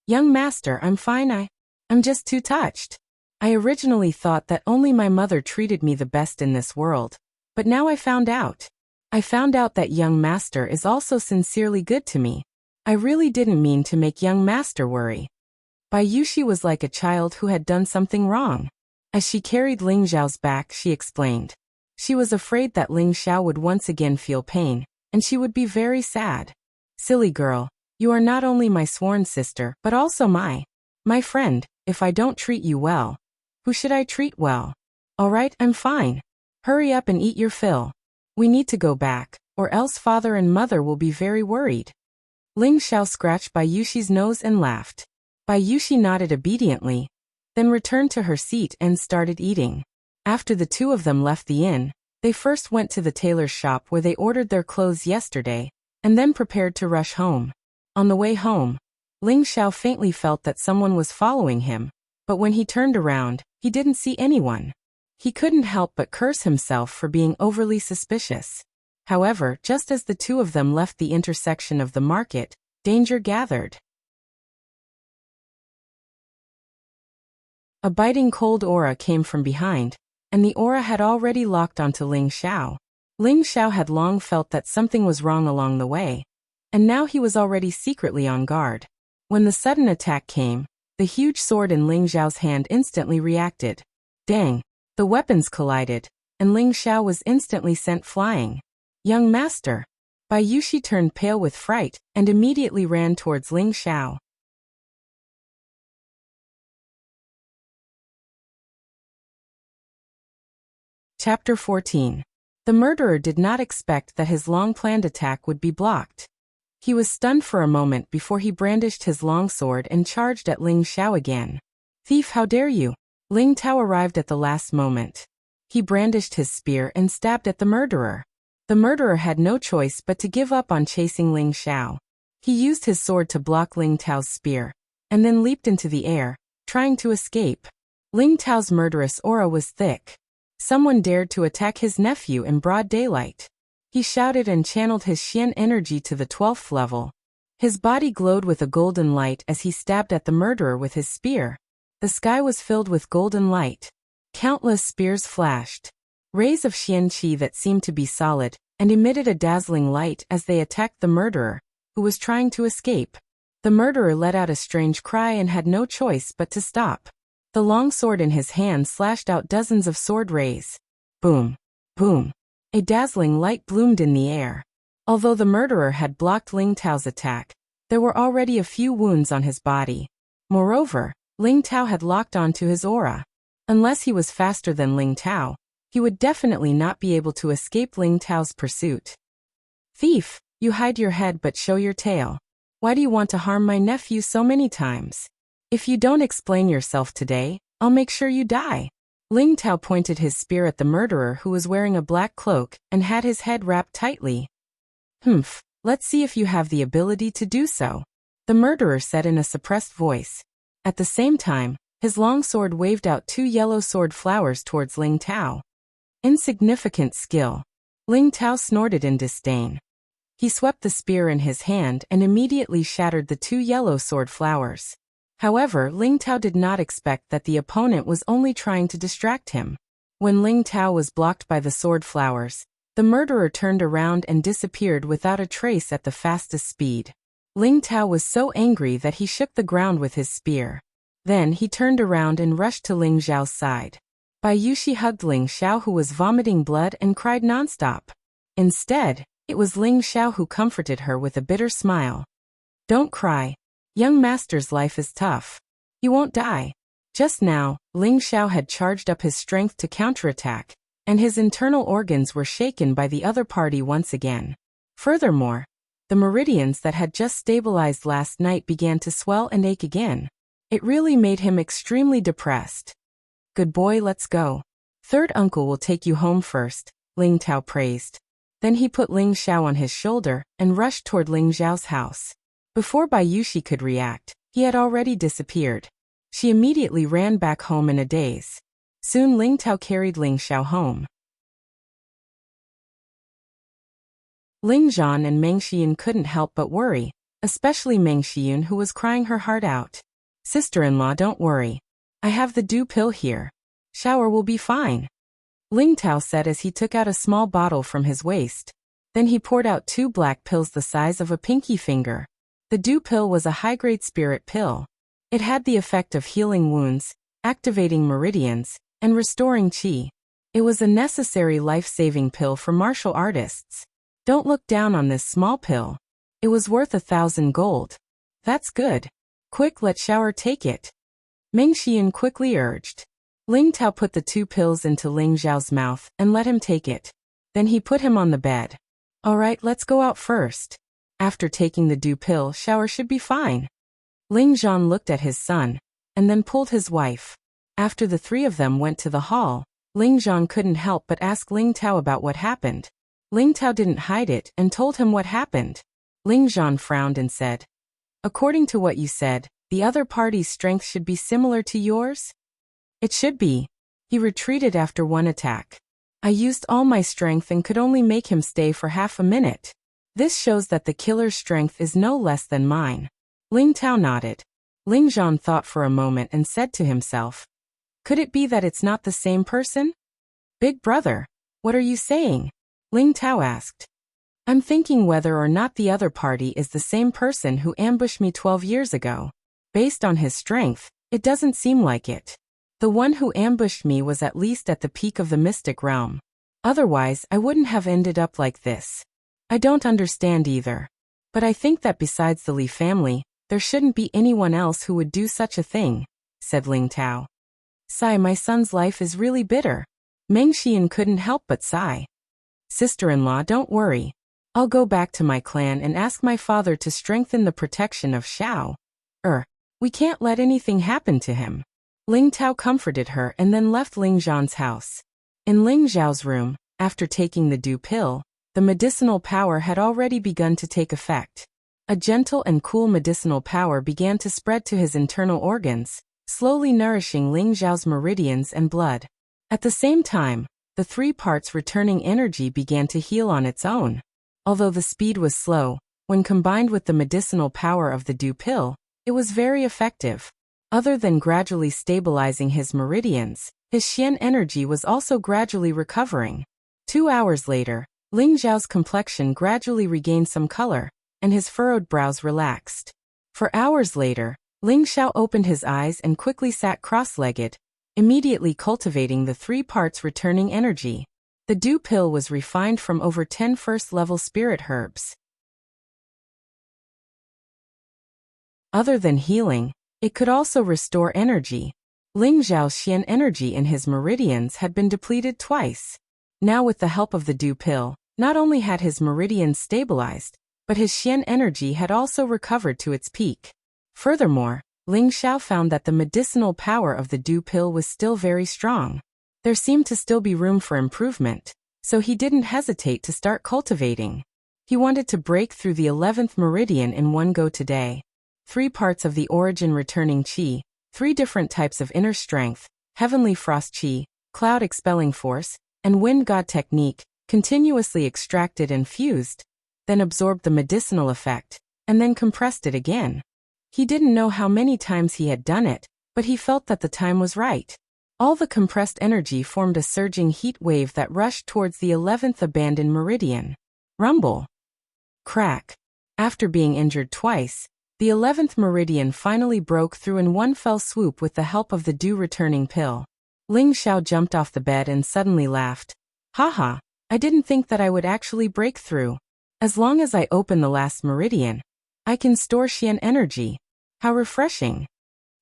"Young master, I'm fine. I'm just too touched. I originally thought that only my mother treated me the best in this world, but now I found out. I found out that young master is also sincerely good to me. I really didn't mean to make young master worry." Bai Yuxi was like a child who had done something wrong. As she carried Ling Xiao's back, she explained. She was afraid that Ling Xiao would once again feel pain, and she would be very sad. "Silly girl, you are not only my sworn sister but also my friend. If I don't treat you well, who should I treat well? All right, I'm fine. Hurry up and eat your fill. We need to go back, or else father and mother will be very worried." Ling Xiao scratched Bai Yuxi's nose and laughed. Bai Yuxi nodded obediently, then returned to her seat and started eating. After the two of them left the inn, they first went to the tailor's shop where they ordered their clothes yesterday, and then prepared to rush home. On the way home, Ling Xiao faintly felt that someone was following him, but when he turned around, he didn't see anyone. He couldn't help but curse himself for being overly suspicious. However, just as the two of them left the intersection of the market, danger gathered. A biting cold aura came from behind, and the aura had already locked onto Ling Xiao. Ling Xiao had long felt that something was wrong along the way, and now he was already secretly on guard. When the sudden attack came, the huge sword in Ling Xiao's hand instantly reacted. Dang! The weapons collided, and Ling Xiao was instantly sent flying. "Young master!" Bai Yuxi turned pale with fright and immediately ran towards Ling Xiao. Chapter 14. The murderer did not expect that his long-planned attack would be blocked. He was stunned for a moment before he brandished his long sword and charged at Ling Xiao again. "Thief, how dare you!" Ling Tao arrived at the last moment. He brandished his spear and stabbed at the murderer. The murderer had no choice but to give up on chasing Ling Xiao. He used his sword to block Ling Tao's spear, and then leaped into the air, trying to escape. Ling Tao's murderous aura was thick. Someone dared to attack his nephew in broad daylight. He shouted and channeled his Xian energy to the 12th level. His body glowed with a golden light as he stabbed at the murderer with his spear. The sky was filled with golden light. Countless spears flashed. Rays of Xian qi that seemed to be solid, and emitted a dazzling light as they attacked the murderer, who was trying to escape. The murderer let out a strange cry and had no choice but to stop. The long sword in his hand slashed out dozens of sword rays. Boom. Boom. A dazzling light bloomed in the air. Although the murderer had blocked Ling Tao's attack, there were already a few wounds on his body. Moreover, Ling Tao had locked onto his aura. Unless he was faster than Ling Tao, he would definitely not be able to escape Ling Tao's pursuit. Thief, you hide your head but show your tail. Why do you want to harm my nephew so many times? If you don't explain yourself today, I'll make sure you die. Ling Tao pointed his spear at the murderer who was wearing a black cloak and had his head wrapped tightly. Humph, let's see if you have the ability to do so, the murderer said in a suppressed voice. At the same time, his long sword waved out 2 yellow sword flowers towards Ling Tao. Insignificant skill. Ling Tao snorted in disdain. He swept the spear in his hand and immediately shattered the 2 yellow sword flowers. However, Ling Tao did not expect that the opponent was only trying to distract him. When Ling Tao was blocked by the sword flowers, the murderer turned around and disappeared without a trace at the fastest speed. Ling Tao was so angry that he shook the ground with his spear. Then he turned around and rushed to Ling Xiao's side. Bai Yuxi hugged Ling Xiao who was vomiting blood and cried nonstop. Instead, it was Ling Xiao who comforted her with a bitter smile. Don't cry. Young master's life is tough. You won't die. Just now, Ling Xiao had charged up his strength to counterattack, and his internal organs were shaken by the other party once again. Furthermore, the meridians that had just stabilized last night began to swell and ache again. It really made him extremely depressed. Good boy, let's go. Third uncle will take you home first, Ling Tao praised. Then he put Ling Xiao on his shoulder and rushed toward Ling Xiao's house. Before Bai Yuxi could react, he had already disappeared. She immediately ran back home in a daze. Soon Ling Tao carried Ling Xiao home. Ling Zhan and Meng Xiyun couldn't help but worry, especially Meng Xiyun who was crying her heart out. Sister-in-law, don't worry. I have the dew pill here. Shower will be fine. Ling Tao said as he took out a small bottle from his waist. Then he poured out 2 black pills the size of a pinky finger. The dew pill was a high-grade spirit pill. It had the effect of healing wounds, activating meridians, and restoring qi. It was a necessary life-saving pill for martial artists. Don't look down on this small pill. It was worth 1,000 gold. That's good. Quick, let Shower take it. Meng Xiyun quickly urged. Ling Tao put the 2 pills into Ling Xiao's mouth and let him take it. Then he put him on the bed. All right, let's go out first. After taking the dew pill, Shower should be fine. Ling Zhan looked at his son, and then pulled his wife. After the 3 of them went to the hall, Ling Zhan couldn't help but ask Ling Tao about what happened. Ling Tao didn't hide it and told him what happened. Ling Zhan frowned and said, according to what you said, the other party's strength should be similar to yours? It should be. He retreated after 1 attack. I used all my strength and could only make him stay for half a minute. This shows that the killer's strength is no less than mine. Ling Tao nodded. Ling Zhan thought for a moment and said to himself, could it be that it's not the same person? Big brother, what are you saying? Ling Tao asked. I'm thinking whether or not the other party is the same person who ambushed me 12 years ago. Based on his strength, it doesn't seem like it. The one who ambushed me was at least at the peak of the mystic realm. Otherwise, I wouldn't have ended up like this. I don't understand either. But I think that besides the Li family, there shouldn't be anyone else who would do such a thing, said Ling Tao. Sigh, my son's life is really bitter. Meng Xiyun couldn't help but sigh. Sister-in-law, don't worry. I'll go back to my clan and ask my father to strengthen the protection of Xiao. We can't let anything happen to him. Ling Tao comforted her and then left Ling Zhan's house. In Ling Xiao's room, after taking the dew pill, the medicinal power had already begun to take effect. A gentle and cool medicinal power began to spread to his internal organs, slowly nourishing Ling Xiao's meridians and blood. At the same time, the 3 parts returning energy began to heal on its own. Although the speed was slow, when combined with the medicinal power of the dew pill, it was very effective. Other than gradually stabilizing his meridians, his Xian energy was also gradually recovering. 2 hours later, Ling Xiao's complexion gradually regained some color, and his furrowed brows relaxed. For hours later, Ling Xiao opened his eyes and quickly sat cross-legged, immediately cultivating the 3 parts returning energy. The dew pill was refined from over 10 first-level spirit herbs. Other than healing, it could also restore energy. Ling Xiao's Xian energy in his meridians had been depleted twice. Now with the help of the dew pill, not only had his meridians stabilized, but his Xian energy had also recovered to its peak. Furthermore, Ling Xiao found that the medicinal power of the dew pill was still very strong. There seemed to still be room for improvement, so he didn't hesitate to start cultivating. He wanted to break through the 11th meridian in one go today. 3 parts of the origin returning qi, 3 different types of inner strength, heavenly frost qi, cloud expelling force, and wind god technique, continuously extracted and fused, then absorbed the medicinal effect, and then compressed it again. He didn't know how many times he had done it, but he felt that the time was right. All the compressed energy formed a surging heat wave that rushed towards the 11th abandoned meridian. Rumble. Crack. After being injured twice, the 11th meridian finally broke through in one fell swoop with the help of the dew-returning pill. Ling Xiao jumped off the bed and suddenly laughed. Haha, I didn't think that I would actually break through. As long as I open the last meridian, I can store Xian energy. How refreshing.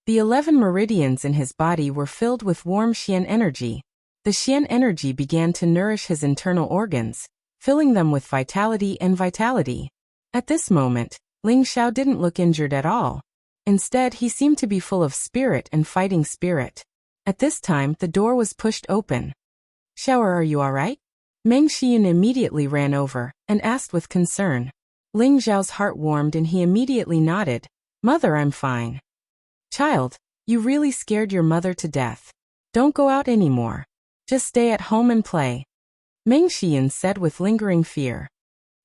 The 11 meridians in his body were filled with warm Xian energy. The Xian energy began to nourish his internal organs, filling them with vitality and vitality. At this moment, Ling Xiao didn't look injured at all. Instead, he seemed to be full of spirit and fighting spirit. At this time, the door was pushed open. Xiao, are you all right? Meng Xian immediately ran over and asked with concern. Ling Xiao's heart warmed and he immediately nodded. Mother, I'm fine. Child, you really scared your mother to death. Don't go out anymore. Just stay at home and play. Meng Xian said with lingering fear.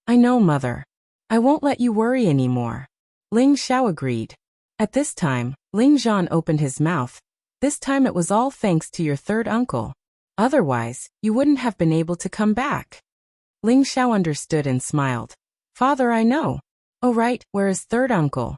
I know, Mother. I won't let you worry anymore. Ling Xiao agreed. At this time, Ling Zhan opened his mouth. This time it was all thanks to your third uncle. Otherwise, you wouldn't have been able to come back. Ling Xiao understood and smiled. Father, I know. Oh right, where is third uncle?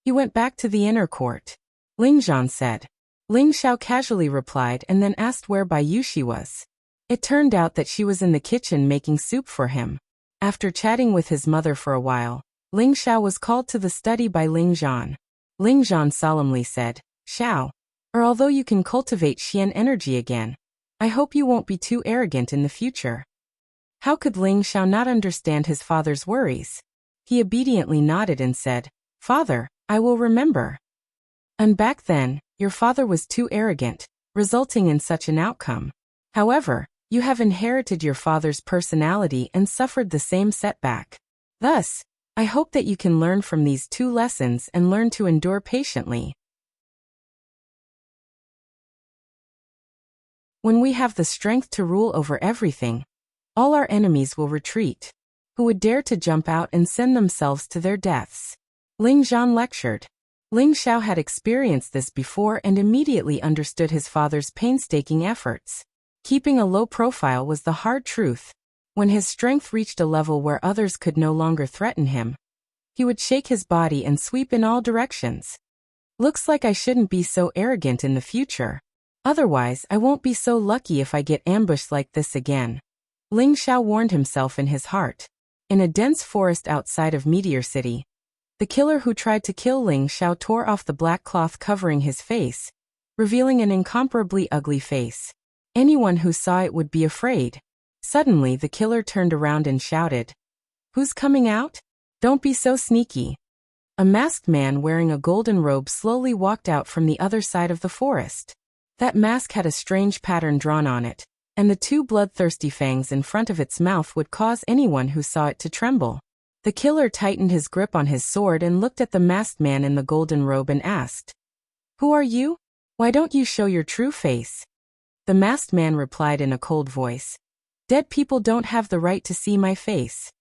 He went back to the inner court. Ling Zhan said. Ling Xiao casually replied and then asked where Bai Yushi was. It turned out that she was in the kitchen making soup for him. After chatting with his mother for a while, Ling Xiao was called to the study by Ling Zhan. Ling Zhan solemnly said, Xiao, although you can cultivate Xian energy again, I hope you won't be too arrogant in the future. How could Ling Xiao not understand his father's worries? He obediently nodded and said, Father, I will remember. And back then, your father was too arrogant, resulting in such an outcome. However, you have inherited your father's personality and suffered the same setback. Thus, I hope that you can learn from these 2 lessons and learn to endure patiently. When we have the strength to rule over everything, all our enemies will retreat. Who would dare to jump out and send themselves to their deaths? Ling Zhan lectured. Ling Xiao had experienced this before and immediately understood his father's painstaking efforts. Keeping a low profile was the hard truth. When his strength reached a level where others could no longer threaten him, he would shake his body and sweep in all directions. Looks like I shouldn't be so arrogant in the future. Otherwise, I won't be so lucky if I get ambushed like this again. Ling Xiao warned himself in his heart. In a dense forest outside of Meteor City, the killer who tried to kill Ling Xiao tore off the black cloth covering his face, revealing an incomparably ugly face. Anyone who saw it would be afraid. Suddenly, the killer turned around and shouted, Who's coming out? Don't be so sneaky. A masked man wearing a golden robe slowly walked out from the other side of the forest. That mask had a strange pattern drawn on it, and the 2 bloodthirsty fangs in front of its mouth would cause anyone who saw it to tremble. The killer tightened his grip on his sword and looked at the masked man in the golden robe and asked, Who are you? Why don't you show your true face? The masked man replied in a cold voice, Dead people don't have the right to see my face.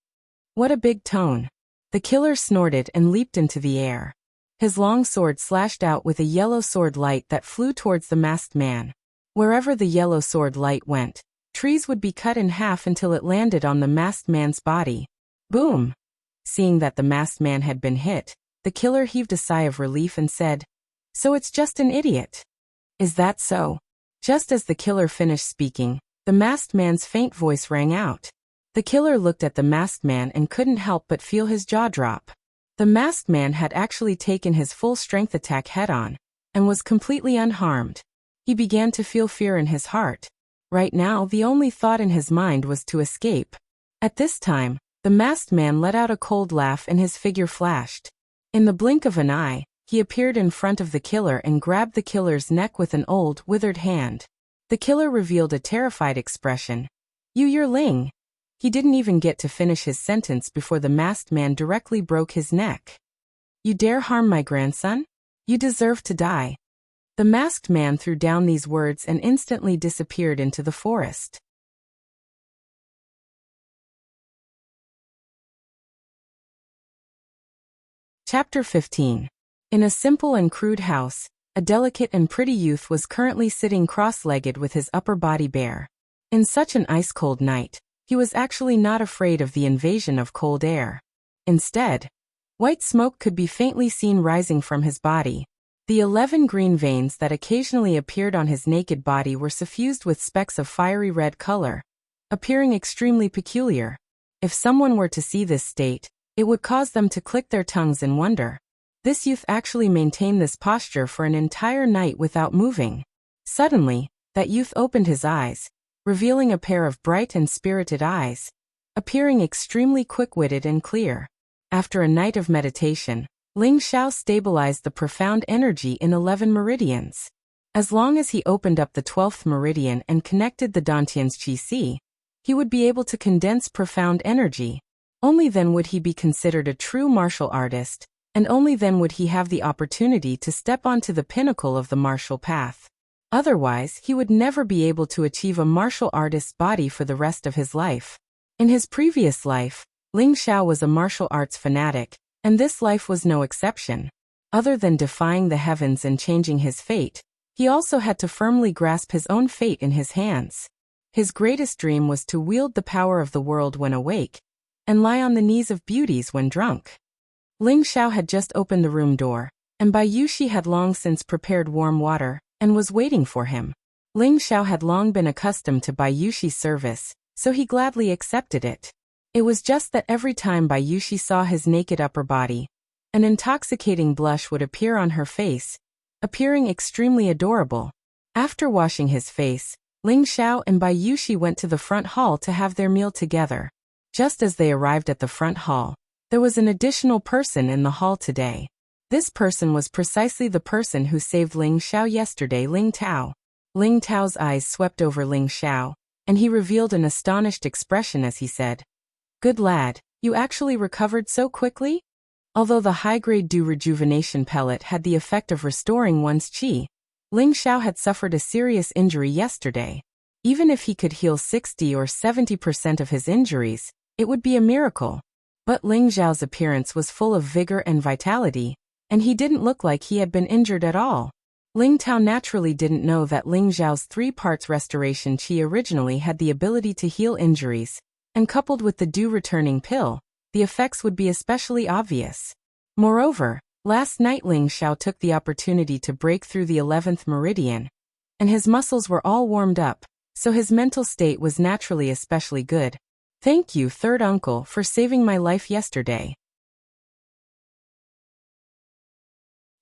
What a big tone. The killer snorted and leaped into the air. His long sword slashed out with a yellow sword light that flew towards the masked man. Wherever the yellow sword light went, trees would be cut in half until it landed on the masked man's body. Boom! Seeing that the masked man had been hit, The killer heaved a sigh of relief and said, "So it's just an idiot." "Is that so?" Just as the killer finished speaking, the masked man's faint voice rang out. The killer looked at the masked man and couldn't help but feel his jaw drop. The masked man had actually taken his full-strength attack head-on, and was completely unharmed. He began to feel fear in his heart. Right now, the only thought in his mind was to escape. At this time, the masked man let out a cold laugh and his figure flashed. In the blink of an eye, he appeared in front of the killer and grabbed the killer's neck with an old, withered hand. The killer revealed a terrified expression. "You're Ling." He didn't even get to finish his sentence before the masked man directly broke his neck. "You dare harm my grandson? You deserve to die." The masked man threw down these words and instantly disappeared into the forest. Chapter 15. In a simple and crude house, a delicate and pretty youth was currently sitting cross-legged with his upper body bare. In such an ice-cold night, he was actually not afraid of the invasion of cold air. Instead, white smoke could be faintly seen rising from his body. The 11 green veins that occasionally appeared on his naked body were suffused with specks of fiery red color, appearing extremely peculiar. If someone were to see this state, it would cause them to click their tongues in wonder. This youth actually maintained this posture for an entire night without moving. Suddenly, that youth opened his eyes, revealing a pair of bright and spirited eyes, appearing extremely quick-witted and clear. After a night of meditation, Ling Xiao stabilized the profound energy in 11 meridians. As long as he opened up the 12th meridian and connected the Dantian's Qi, he would be able to condense profound energy. Only then would he be considered a true martial artist, and only then would he have the opportunity to step onto the pinnacle of the martial path. Otherwise, he would never be able to achieve a martial artist's body for the rest of his life. In his previous life, Ling Xiao was a martial arts fanatic, and this life was no exception. Other than defying the heavens and changing his fate, he also had to firmly grasp his own fate in his hands. His greatest dream was to wield the power of the world when awake, and lie on the knees of beauties when drunk. Ling Xiao had just opened the room door, and Bai Yushi had long since prepared warm water, and was waiting for him. Ling Xiao had long been accustomed to Bai Yushi's service, so he gladly accepted it. It was just that every time Bai Yushi saw his naked upper body, an intoxicating blush would appear on her face, appearing extremely adorable. After washing his face, Ling Xiao and Bai Yushi went to the front hall to have their meal together. Just as they arrived at the front hall, there was an additional person in the hall today. This person was precisely the person who saved Ling Xiao yesterday, Ling Tao. Ling Tao's eyes swept over Ling Xiao, and he revealed an astonished expression as he said, "Good lad, you actually recovered so quickly?" Although the high-grade dew rejuvenation pellet had the effect of restoring one's qi, Ling Xiao had suffered a serious injury yesterday. Even if he could heal 60 or 70% of his injuries, it would be a miracle. But Ling Xiao's appearance was full of vigor and vitality, and he didn't look like he had been injured at all. Ling Tao naturally didn't know that Ling Xiao's 3 parts restoration qi originally had the ability to heal injuries, and coupled with the dew returning pill, the effects would be especially obvious. Moreover, last night Ling Xiao took the opportunity to break through the 11th meridian, and his muscles were all warmed up, so his mental state was naturally especially good. "Thank you, third uncle, for saving my life yesterday."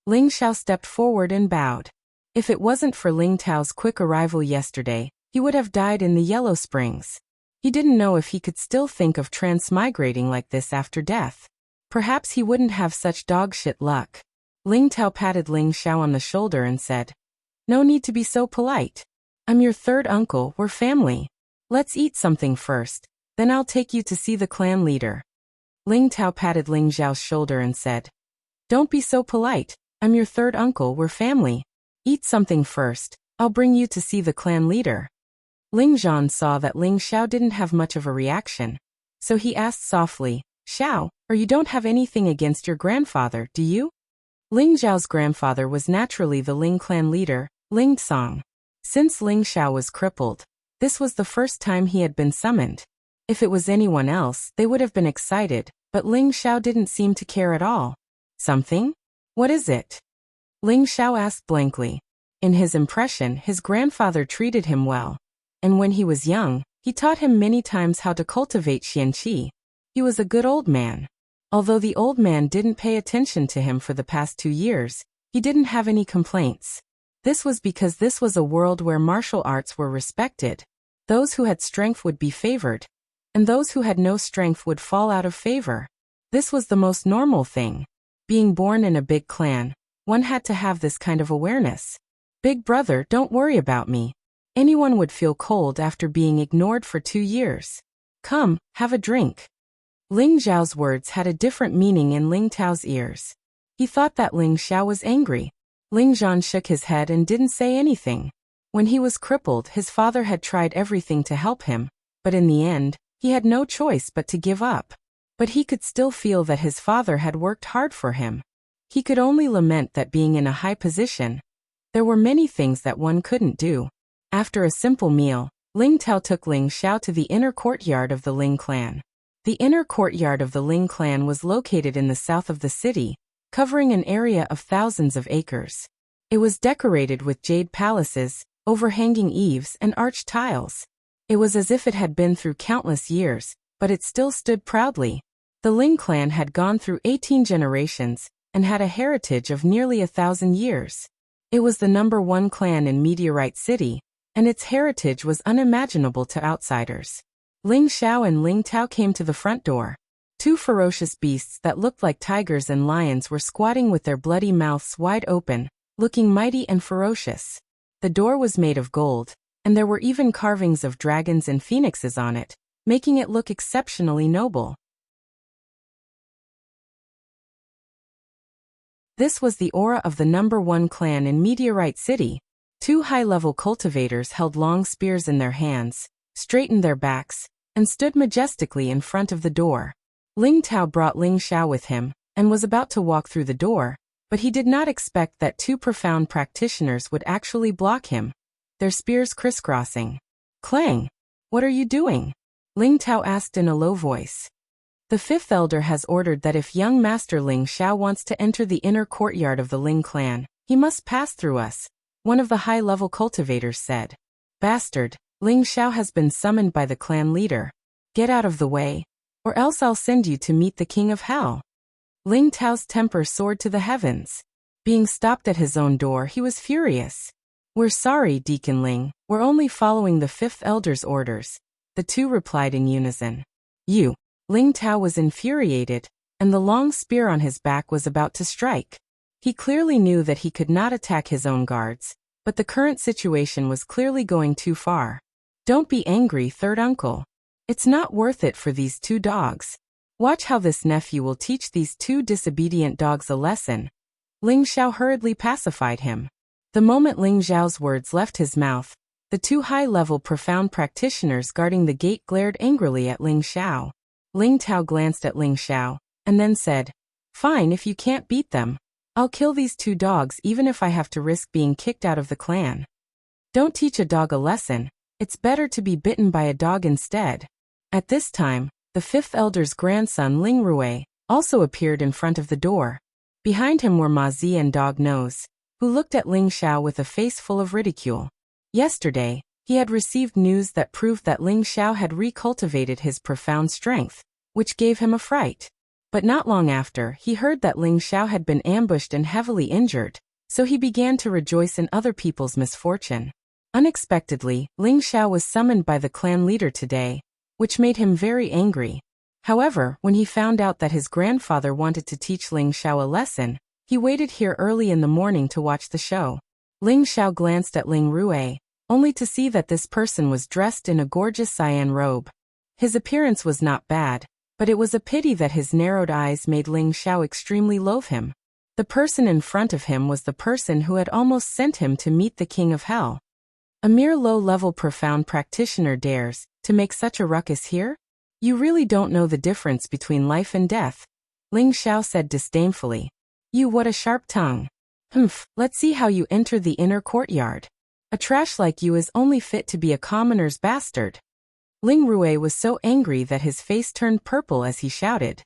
Ling Xiao stepped forward and bowed. If it wasn't for Ling Tao's quick arrival yesterday, he would have died in the Yellow Springs. He didn't know if he could still think of transmigrating like this after death. Perhaps he wouldn't have such dog-shit luck. Ling Tao patted Ling Xiao on the shoulder and said, "No need to be so polite. I'm your third uncle, we're family. Let's eat something first. Then I'll take you to see the clan leader." Ling Tao patted Ling Xiao's shoulder and said, "Don't be so polite. I'm your third uncle, we're family. Eat something first. I'll bring you to see the clan leader." Ling Zhan saw that Ling Xiao didn't have much of a reaction, so he asked softly, "Xiao, or you don't have anything against your grandfather, do you?" Ling Xiao's grandfather was naturally the Ling clan leader, Ling Tsong. Since Ling Xiao was crippled, this was the first time he had been summoned. If it was anyone else, they would have been excited, but Ling Xiao didn't seem to care at all. Something? What is it? Ling Xiao asked blankly. In his impression, his grandfather treated him well. And when he was young, he taught him many times how to cultivate xianqi. He was a good old man. Although the old man didn't pay attention to him for the past 2 years, he didn't have any complaints. This was because this was a world where martial arts were respected. Those who had strength would be favored, and those who had no strength would fall out of favor. This was the most normal thing. Being born in a big clan, one had to have this kind of awareness. Big brother, don't worry about me. Anyone would feel cold after being ignored for 2 years. Come, have a drink. Ling Zhao's words had a different meaning in Ling Tao's ears. He thought that Ling Xiao was angry. Ling Zhan shook his head and didn't say anything. When he was crippled, his father had tried everything to help him, but in the end, he had no choice but to give up. But he could still feel that his father had worked hard for him. He could only lament that being in a high position, there were many things that one couldn't do. After a simple meal, Ling Tao took Ling Xiao to the inner courtyard of the Ling clan. The inner courtyard of the Ling clan was located in the south of the city, covering an area of thousands of acres. It was decorated with jade palaces, overhanging eaves, and arched tiles. It was as if it had been through countless years, but it still stood proudly. The Ling clan had gone through 18 generations and had a heritage of nearly 1,000 years. It was the #1 clan in Meteorite City, and its heritage was unimaginable to outsiders. Ling Xiao and Ling Tao came to the front door. 2 ferocious beasts that looked like tigers and lions were squatting with their bloody mouths wide open, looking mighty and ferocious. The door was made of gold, and there were even carvings of dragons and phoenixes on it, making it look exceptionally noble. This was the aura of the #1 clan in Meteorite City. 2 high-level cultivators held long spears in their hands, straightened their backs, and stood majestically in front of the door. Ling Tao brought Ling Xiao with him, and was about to walk through the door, but he did not expect that 2 profound practitioners would actually block him, their spears crisscrossing. Clang! What are you doing? Ling Tao asked in a low voice. The 5th elder has ordered that if young Master Ling Xiao wants to enter the inner courtyard of the Ling clan, he must pass through us, one of the high-level cultivators said. Bastard, Ling Xiao has been summoned by the clan leader. Get out of the way, or else I'll send you to meet the king of hell. Ling Tao's temper soared to the heavens. Being stopped at his own door, he was furious. We're sorry, Deacon Ling, we're only following the 5th elder's orders, the 2 replied in unison. You. Ling Tao was infuriated, and the long spear on his back was about to strike. He clearly knew that he could not attack his own guards, but the current situation was clearly going too far. Don't be angry, third uncle. It's not worth it for these 2 dogs. Watch how this nephew will teach these 2 disobedient dogs a lesson. Ling Xiao hurriedly pacified him. The moment Ling Zhao's words left his mouth, the 2 high-level profound practitioners guarding the gate glared angrily at Ling Xiao. Ling Tao glanced at Ling Xiao, and then said, Fine, if you can't beat them, I'll kill these 2 dogs even if I have to risk being kicked out of the clan. Don't teach a dog a lesson, it's better to be bitten by a dog instead. At this time, the 5th elder's grandson Ling Rui also appeared in front of the door. Behind him were Ma Zi and Dog Nose, who looked at Ling Xiao with a face full of ridicule. Yesterday, he had received news that proved that Ling Xiao had recultivated his profound strength, which gave him a fright. But not long after, he heard that Ling Xiao had been ambushed and heavily injured, so he began to rejoice in other people's misfortune. Unexpectedly, Ling Xiao was summoned by the clan leader today, which made him very angry. However, when he found out that his grandfather wanted to teach Ling Xiao a lesson, he waited here early in the morning to watch the show. Ling Xiao glanced at Ling Rui, only to see that this person was dressed in a gorgeous cyan robe. His appearance was not bad, but it was a pity that his narrowed eyes made Ling Xiao extremely loathe him. The person in front of him was the person who had almost sent him to meet the king of hell. A mere low-level profound practitioner dares to make such a ruckus here? You really don't know the difference between life and death, Ling Xiao said disdainfully. You, what a sharp tongue. Humph, let's see how you enter the inner courtyard. A trash like you is only fit to be a commoner's bastard. Ling Rui was so angry that his face turned purple as he shouted.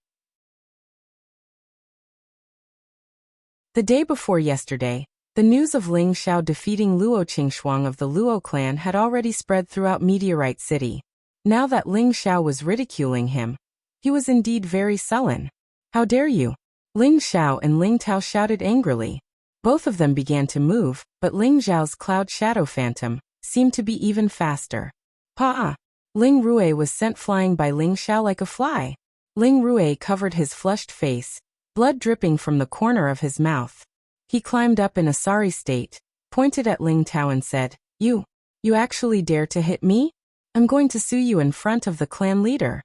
The day before yesterday, the news of Ling Xiao defeating Luo Qingxuang of the Luo clan had already spread throughout Meteorite City. Now that Ling Xiao was ridiculing him, he was indeed very sullen. How dare you? Ling Xiao and Ling Tao shouted angrily. Both of them began to move, but Ling Xiao's cloud shadow phantom seemed to be even faster. Pa! Ling Rui was sent flying by Ling Xiao like a fly. Ling Rui covered his flushed face, blood dripping from the corner of his mouth. He climbed up in a sorry state, pointed at Ling Tao and said, You actually dare to hit me? I'm going to sue you in front of the clan leader.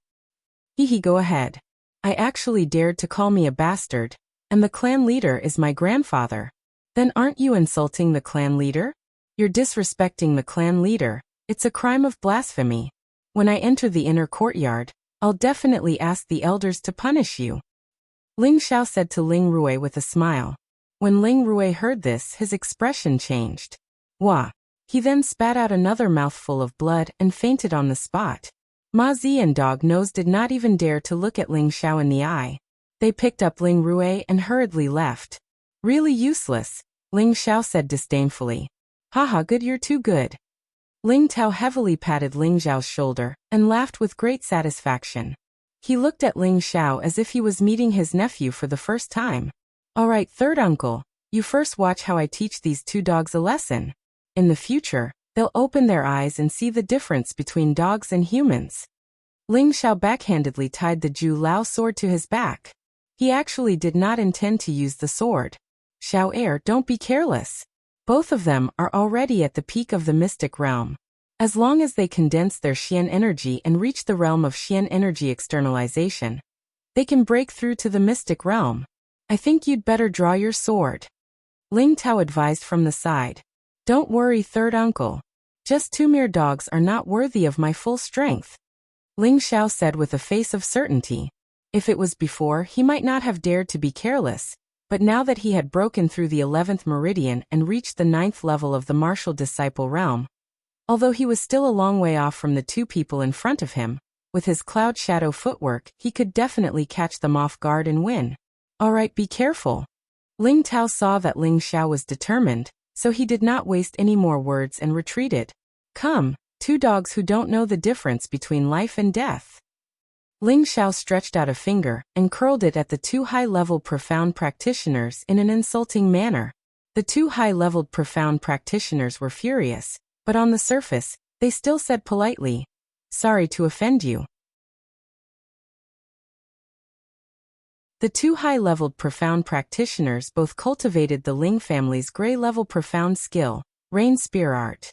He go ahead. I actually dared to call me a bastard, and the clan leader is my grandfather. Then aren't you insulting the clan leader? You're disrespecting the clan leader. It's a crime of blasphemy. When I enter the inner courtyard, I'll definitely ask the elders to punish you. Ling Xiao said to Ling Rui with a smile. When Ling Rui heard this, his expression changed. Wah! He then spat out another mouthful of blood and fainted on the spot. Ma Zi and Dog Nose did not even dare to look at Ling Xiao in the eye. They picked up Ling Rui and hurriedly left. Really useless, Ling Xiao said disdainfully. Haha, good, you're too good. Ling Tao heavily patted Ling Xiao's shoulder and laughed with great satisfaction. He looked at Ling Xiao as if he was meeting his nephew for the first time. All right, third uncle, you first watch how I teach these two dogs a lesson. In the future, they'll open their eyes and see the difference between dogs and humans. Ling Xiao backhandedly tied the Ju Lao sword to his back. He actually did not intend to use the sword. Xiao don't be careless. Both of them are already at the peak of the mystic realm. As long as they condense their Xian energy and reach the realm of Xian energy externalization, they can break through to the mystic realm. I think you'd better draw your sword. Ling Tao advised from the side. Don't worry, third uncle. Just two mere dogs are not worthy of my full strength. Ling Xiao said with a face of certainty. If it was before, he might not have dared to be careless. But now that he had broken through the 11th meridian and reached the 9th level of the martial disciple realm, although he was still a long way off from the two people in front of him, with his cloud shadow footwork, he could definitely catch them off guard and win. Alright, be careful. Ling Tao saw that Ling Xiao was determined, so he did not waste any more words and retreated. Come, two dogs who don't know the difference between life and death. Ling Xiao stretched out a finger and curled it at the two high-level profound practitioners in an insulting manner. The two high-leveled profound practitioners were furious, but on the surface, they still said politely, Sorry to offend you. The two high-leveled profound practitioners both cultivated the Ling family's gray-level profound skill, Rain Spear Art.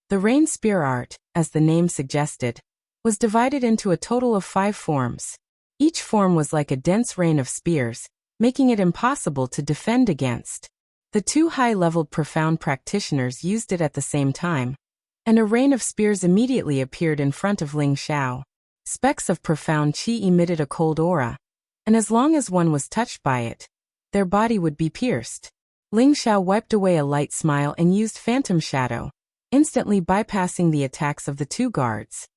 The Rain Spear Art, as the name suggested, was divided into a total of 5 forms. Each form was like a dense rain of spears, making it impossible to defend against. The two high-leveled profound practitioners used it at the same time, and a rain of spears immediately appeared in front of Ling Xiao. Specks of profound qi emitted a cold aura, and as long as one was touched by it, their body would be pierced. Ling Xiao wiped away a light smile and used Phantom Shadow, instantly bypassing the attacks of the two guards.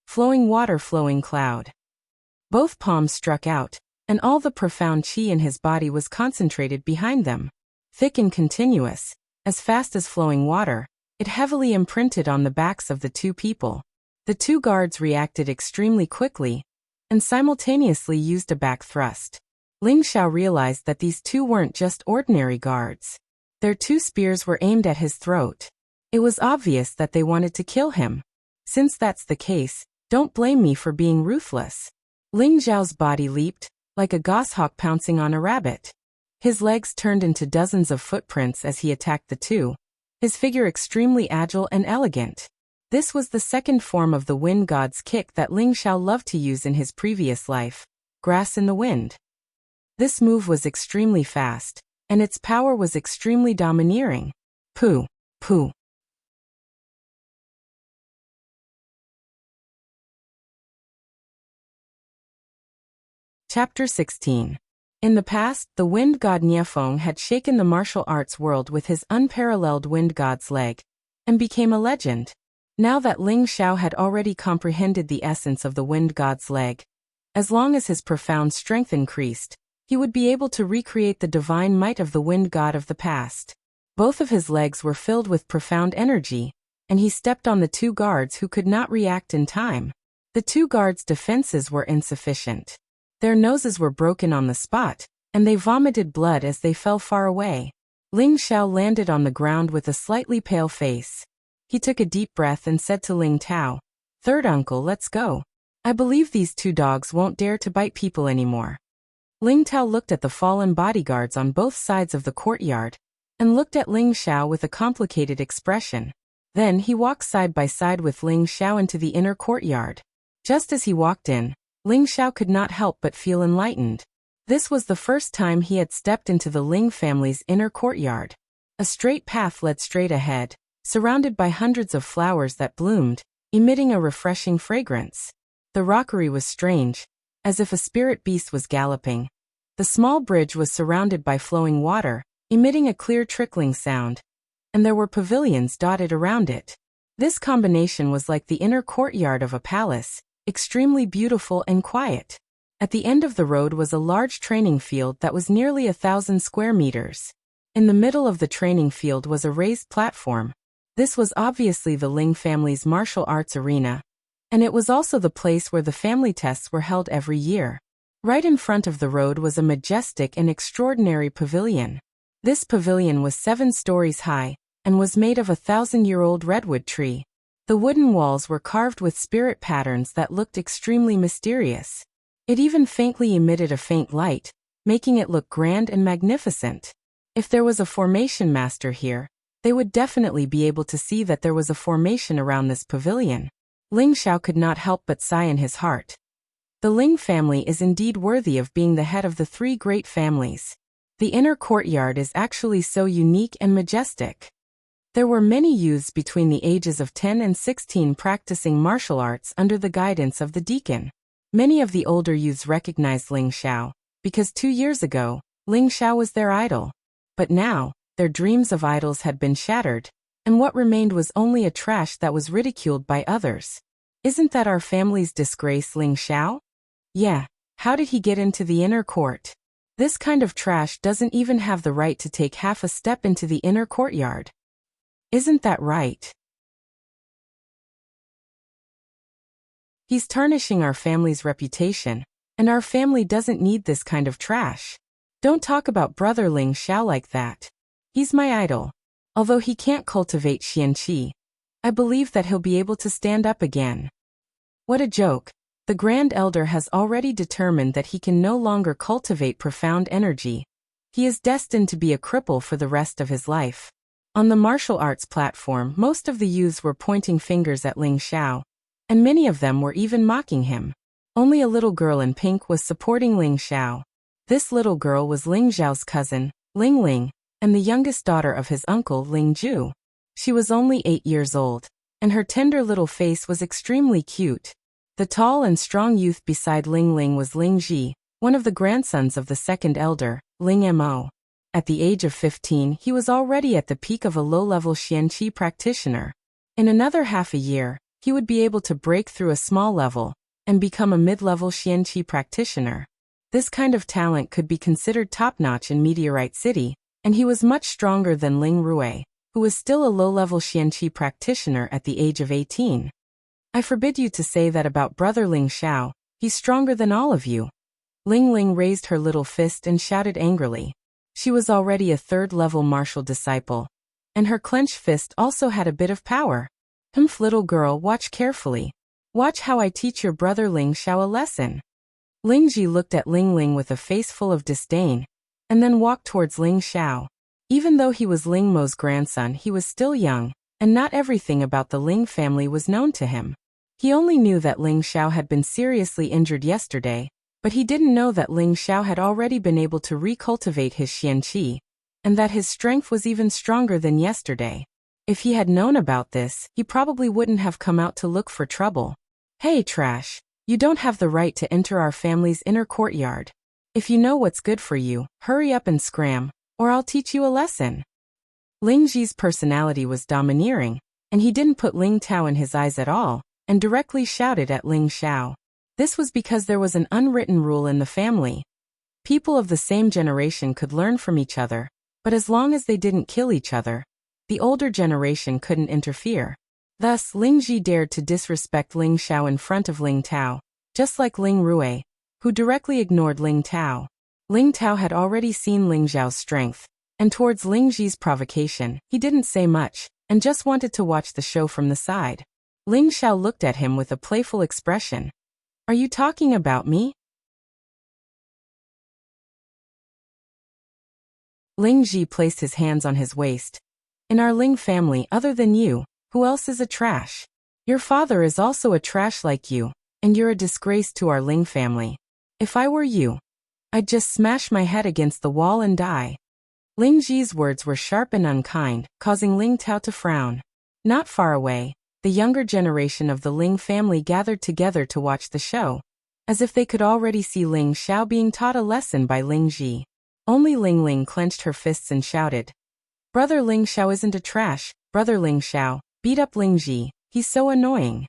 Flowing water, flowing cloud. Both palms struck out, and all the profound qi in his body was concentrated behind them. Thick and continuous, as fast as flowing water, it heavily imprinted on the backs of the two people. The two guards reacted extremely quickly, and simultaneously used a back thrust. Ling Xiao realized that these two weren't just ordinary guards. Their two spears were aimed at his throat. It was obvious that they wanted to kill him. Since that's the case, don't blame me for being ruthless. Ling Xiao's body leaped, like a goshawk pouncing on a rabbit. His legs turned into dozens of footprints as he attacked the two, his figure extremely agile and elegant. This was the second form of the wind god's kick that Ling Xiao loved to use in his previous life, grass in the wind. This move was extremely fast, and its power was extremely domineering. Pooh, pooh. Chapter 16. In the past, the wind god Niefeng had shaken the martial arts world with his unparalleled wind god's leg, and became a legend. Now that Ling Xiao had already comprehended the essence of the wind god's leg, as long as his profound strength increased, he would be able to recreate the divine might of the wind god of the past. Both of his legs were filled with profound energy, and he stepped on the two guards who could not react in time. The two guards' defenses were insufficient. Their noses were broken on the spot, and they vomited blood as they fell far away. Ling Xiao landed on the ground with a slightly pale face. He took a deep breath and said to Ling Tao, "Third uncle, let's go. I believe these two dogs won't dare to bite people anymore." Ling Tao looked at the fallen bodyguards on both sides of the courtyard, and looked at Ling Xiao with a complicated expression. Then he walked side by side with Ling Xiao into the inner courtyard. Just as he walked in, Ling Xiao could not help but feel enlightened. This was the first time he had stepped into the Ling family's inner courtyard. A straight path led straight ahead, surrounded by hundreds of flowers that bloomed, emitting a refreshing fragrance. The rockery was strange, as if a spirit beast was galloping. The small bridge was surrounded by flowing water, emitting a clear trickling sound, and there were pavilions dotted around it. This combination was like the inner courtyard of a palace, extremely beautiful and quiet. At the end of the road was a large training field that was nearly 1,000 square meters. In the middle of the training field was a raised platform. This was obviously the Ling family's martial arts arena, and it was also the place where the family tests were held every year. Right in front of the road was a majestic and extraordinary pavilion. This pavilion was 7 stories high, and was made of a 1,000-year-old redwood tree. The wooden walls were carved with spirit patterns that looked extremely mysterious. It even faintly emitted a faint light, making it look grand and magnificent. If there was a formation master here, they would definitely be able to see that there was a formation around this pavilion. Ling Xiao could not help but sigh in his heart. The Ling family is indeed worthy of being the head of the 3 great families. The inner courtyard is actually so unique and majestic. There were many youths between the ages of 10 and 16 practicing martial arts under the guidance of the deacon. Many of the older youths recognized Ling Xiao, because 2 years ago, Ling Xiao was their idol. But now, their dreams of idols had been shattered, and what remained was only a trash that was ridiculed by others. Isn't that our family's disgrace, Ling Xiao? Yeah, how did he get into the inner court? This kind of trash doesn't even have the right to take half a step into the inner courtyard. Isn't that right? He's tarnishing our family's reputation, and our family doesn't need this kind of trash. Don't talk about brother Ling Xiao like that. He's my idol. Although he can't cultivate xianqi, I believe that he'll be able to stand up again. What a joke. The Grand Elder has already determined that he can no longer cultivate profound energy. He is destined to be a cripple for the rest of his life. On the martial arts platform, most of the youths were pointing fingers at Ling Xiao, and many of them were even mocking him. Only a little girl in pink was supporting Ling Xiao. This little girl was Ling Xiao's cousin, Ling Ling, and the youngest daughter of his uncle, Ling Ju. She was only 8 years old, and her tender little face was extremely cute. The tall and strong youth beside Ling Ling was Ling Ji, one of the grandsons of the second elder, Ling Mo. At the age of 15, he was already at the peak of a low-level xianqi practitioner. In another half a year, he would be able to break through a small level and become a mid-level xianqi practitioner. This kind of talent could be considered top-notch in Meteorite City, and he was much stronger than Ling Rui, who was still a low-level xianqi practitioner at the age of 18. I forbid you to say that about brother Ling Xiao. He's stronger than all of you. Ling Ling raised her little fist and shouted angrily. She was already a third-level martial disciple, and her clenched fist also had a bit of power. Humph, little girl, watch carefully. Watch how I teach your brother Ling Xiao a lesson. Ling Ji looked at Ling Ling with a face full of disdain, and then walked towards Ling Xiao. Even though he was Ling Mo's grandson, he was still young, and not everything about the Ling family was known to him. He only knew that Ling Xiao had been seriously injured yesterday, but he didn't know that Ling Xiao had already been able to recultivate his xianqi, and that his strength was even stronger than yesterday. If he had known about this, he probably wouldn't have come out to look for trouble. Hey, trash, you don't have the right to enter our family's inner courtyard. If you know what's good for you, hurry up and scram, or I'll teach you a lesson. Ling Ji's personality was domineering, and he didn't put Ling Tao in his eyes at all, and directly shouted at Ling Xiao. This was because there was an unwritten rule in the family. People of the same generation could learn from each other, but as long as they didn't kill each other, the older generation couldn't interfere. Thus, Ling Ji dared to disrespect Ling Xiao in front of Ling Tao, just like Ling Rui, who directly ignored Ling Tao. Ling Tao had already seen Ling Xiao's strength, and towards Ling Ji's provocation, he didn't say much, and just wanted to watch the show from the side. Ling Xiao looked at him with a playful expression. Are you talking about me? Ling Ji placed his hands on his waist. In our Ling family, other than you, who else is a trash? Your father is also a trash like you, and you're a disgrace to our Ling family. If I were you, I'd just smash my head against the wall and die. Ling Ji's words were sharp and unkind, causing Ling Tao to frown. Not far away, the younger generation of the Ling family gathered together to watch the show, as if they could already see Ling Xiao being taught a lesson by Ling Ji. Only Ling Ling clenched her fists and shouted, "Brother Ling Xiao isn't a trash, Brother Ling Xiao, beat up Ling Ji, he's so annoying."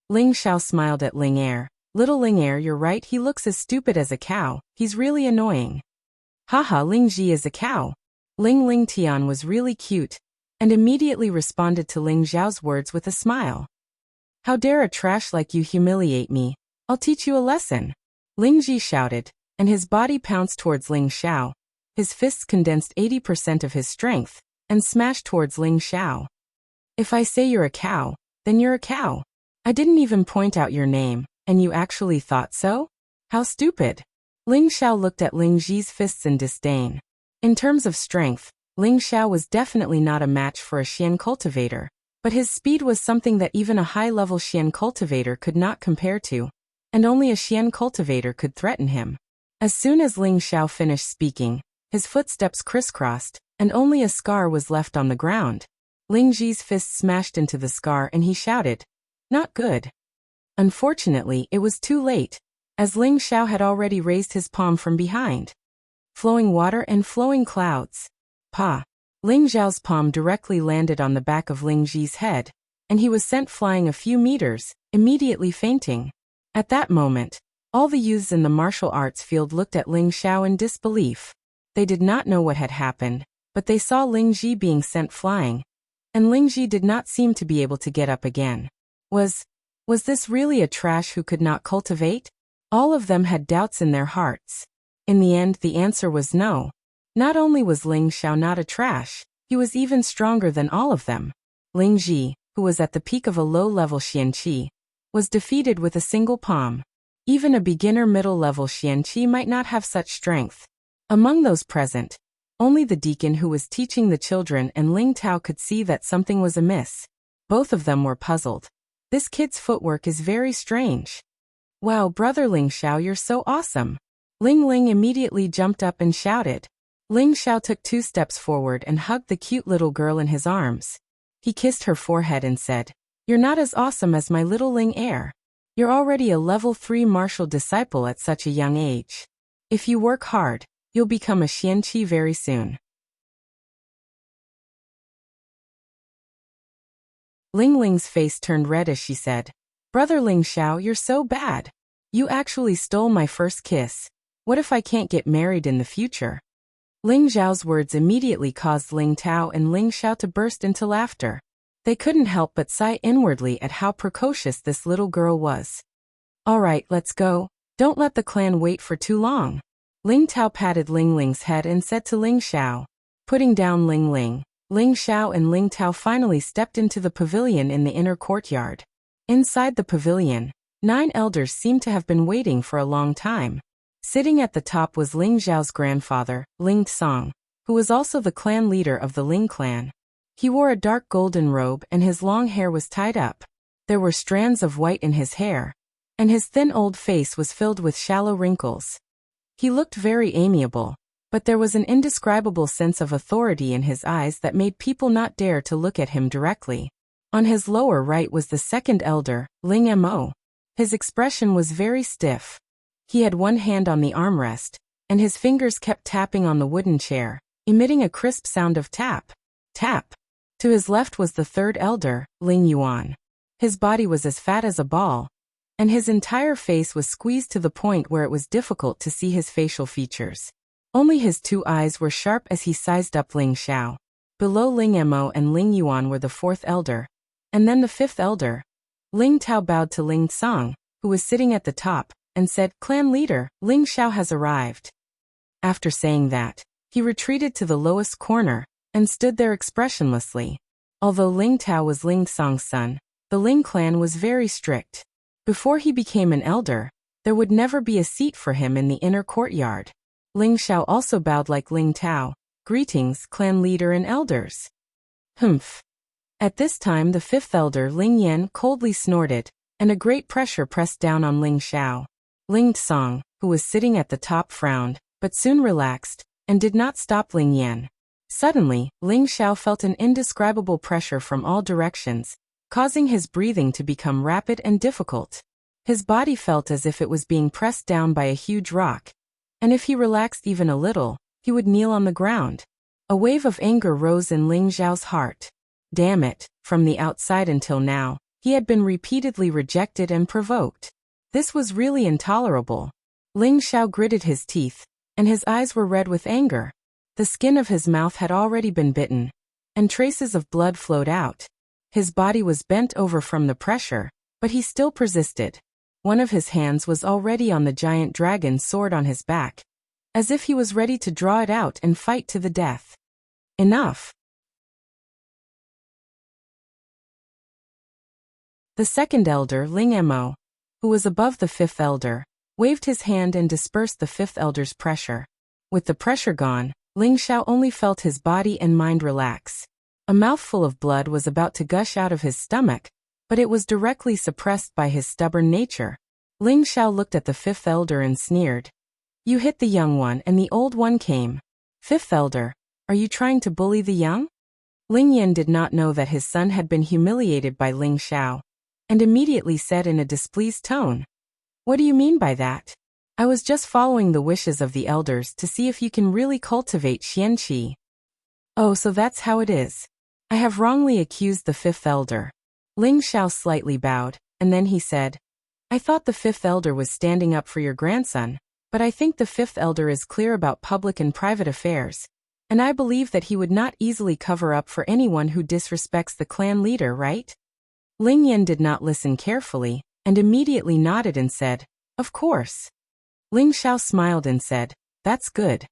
Ling Xiao smiled at Ling Er. "Little Ling Er, you're right, he looks as stupid as a cow, he's really annoying." "Haha, Ling Ji is a cow." Ling Ling Tian was really cute, and immediately responded to Ling Xiao's words with a smile. "How dare a trash like you humiliate me? I'll teach you a lesson." Ling Ji shouted, and his body pounced towards Ling Xiao. His fists condensed 80% of his strength, and smashed towards Ling Xiao. "If I say you're a cow, then you're a cow. I didn't even point out your name, and you actually thought so? How stupid." Ling Xiao looked at Ling Ji's fists in disdain. In terms of strength, Ling Xiao was definitely not a match for a Xian cultivator, but his speed was something that even a high-level Xian cultivator could not compare to, and only a Xian cultivator could threaten him. As soon as Ling Xiao finished speaking, his footsteps crisscrossed, and only a scar was left on the ground. Ling Ji's fist smashed into the scar and he shouted, "Not good." Unfortunately, it was too late, as Ling Xiao had already raised his palm from behind. Flowing water and flowing clouds. Pa! Ling Xiao's palm directly landed on the back of Ling Ji's head, and he was sent flying a few meters, immediately fainting. At that moment, all the youths in the martial arts field looked at Ling Xiao in disbelief. They did not know what had happened, but they saw Ling Ji being sent flying, and Ling Ji did not seem to be able to get up again. Was this really a trash who could not cultivate? All of them had doubts in their hearts. In the end, the answer was no. Not only was Ling Xiao not a trash, he was even stronger than all of them. Ling Ji, who was at the peak of a low-level Xian Qi, was defeated with a single palm. Even a beginner middle-level Xian Qi might not have such strength. Among those present, only the deacon who was teaching the children and Ling Tao could see that something was amiss. Both of them were puzzled. This kid's footwork is very strange. "Wow, Brother Ling Xiao, you're so awesome." Ling Ling immediately jumped up and shouted. Ling Xiao took 2 steps forward and hugged the cute little girl in his arms. He kissed her forehead and said, "You're not as awesome as my little Ling Er. You're already a level 3 martial disciple at such a young age. If you work hard, you'll become a Xian Qi very soon." Ling Ling's face turned red as she said, "Brother Ling Xiao, you're so bad. You actually stole my first kiss. What if I can't get married in the future?" Ling Xiao's words immediately caused Ling Tao and Ling Xiao to burst into laughter. They couldn't help but sigh inwardly at how precocious this little girl was. "All right, let's go. Don't let the clan wait for too long." Ling Tao patted Ling Ling's head and said to Ling Xiao. Putting down Ling Ling, Ling Xiao and Ling Tao finally stepped into the pavilion in the inner courtyard. Inside the pavilion, 9 elders seemed to have been waiting for a long time. Sitting at the top was Ling Xiao's grandfather, Ling Tsong, who was also the clan leader of the Ling clan. He wore a dark golden robe and his long hair was tied up. There were strands of white in his hair, and his thin old face was filled with shallow wrinkles. He looked very amiable, but there was an indescribable sense of authority in his eyes that made people not dare to look at him directly. On his lower right was the second elder, Ling Mo. His expression was very stiff. He had one hand on the armrest, and his fingers kept tapping on the wooden chair, emitting a crisp sound of tap, tap. To his left was the third elder, Ling Yuan. His body was as fat as a ball, and his entire face was squeezed to the point where it was difficult to see his facial features. Only his 2 eyes were sharp as he sized up Ling Xiao. Below Ling Mo and Ling Yuan were the 4th elder, and then the 5th elder. Ling Tao bowed to Ling Song, who was sitting at the top, and said, "Clan leader, Ling Xiao has arrived." After saying that, he retreated to the lowest corner, and stood there expressionlessly. Although Ling Tao was Ling Song's son, the Ling clan was very strict. Before he became an elder, there would never be a seat for him in the inner courtyard. Ling Xiao also bowed like Ling Tao. "Greetings, clan leader and elders." Humph. At this time the 5th elder Ling Yan coldly snorted, and a great pressure pressed down on Ling Xiao. Ling Song, who was sitting at the top, frowned, but soon relaxed, and did not stop Ling Yan. Suddenly, Ling Xiao felt an indescribable pressure from all directions, causing his breathing to become rapid and difficult. His body felt as if it was being pressed down by a huge rock, and if he relaxed even a little, he would kneel on the ground. A wave of anger rose in Ling Xiao's heart. Damn it, from the outside until now, he had been repeatedly rejected and provoked. This was really intolerable. Ling Xiao gritted his teeth, and his eyes were red with anger. The skin of his mouth had already been bitten, and traces of blood flowed out. His body was bent over from the pressure, but he still persisted. One of his hands was already on the giant dragon's sword on his back, as if he was ready to draw it out and fight to the death. Enough. The 2nd elder, Ling Mo, who was above the 5th elder, waved his hand and dispersed the 5th elder's pressure. With the pressure gone, Ling Xiao only felt his body and mind relax. A mouthful of blood was about to gush out of his stomach, but it was directly suppressed by his stubborn nature. Ling Xiao looked at the 5th elder and sneered. "You hit the young one and the old one came. 5th elder, are you trying to bully the young?" Ling Yan did not know that his son had been humiliated by Ling Xiao, and immediately said in a displeased tone, "What do you mean by that? I was just following the wishes of the elders to see if you can really cultivate xianqi." "Oh, so that's how it is. I have wrongly accused the 5th elder." Ling Xiao slightly bowed, and then he said, "I thought the 5th elder was standing up for your grandson, but I think the 5th elder is clear about public and private affairs, and I believe that he would not easily cover up for anyone who disrespects the clan leader, right?" Ling Yan did not listen carefully, and immediately nodded and said, "Of course." Ling Xiao smiled and said, "That's good."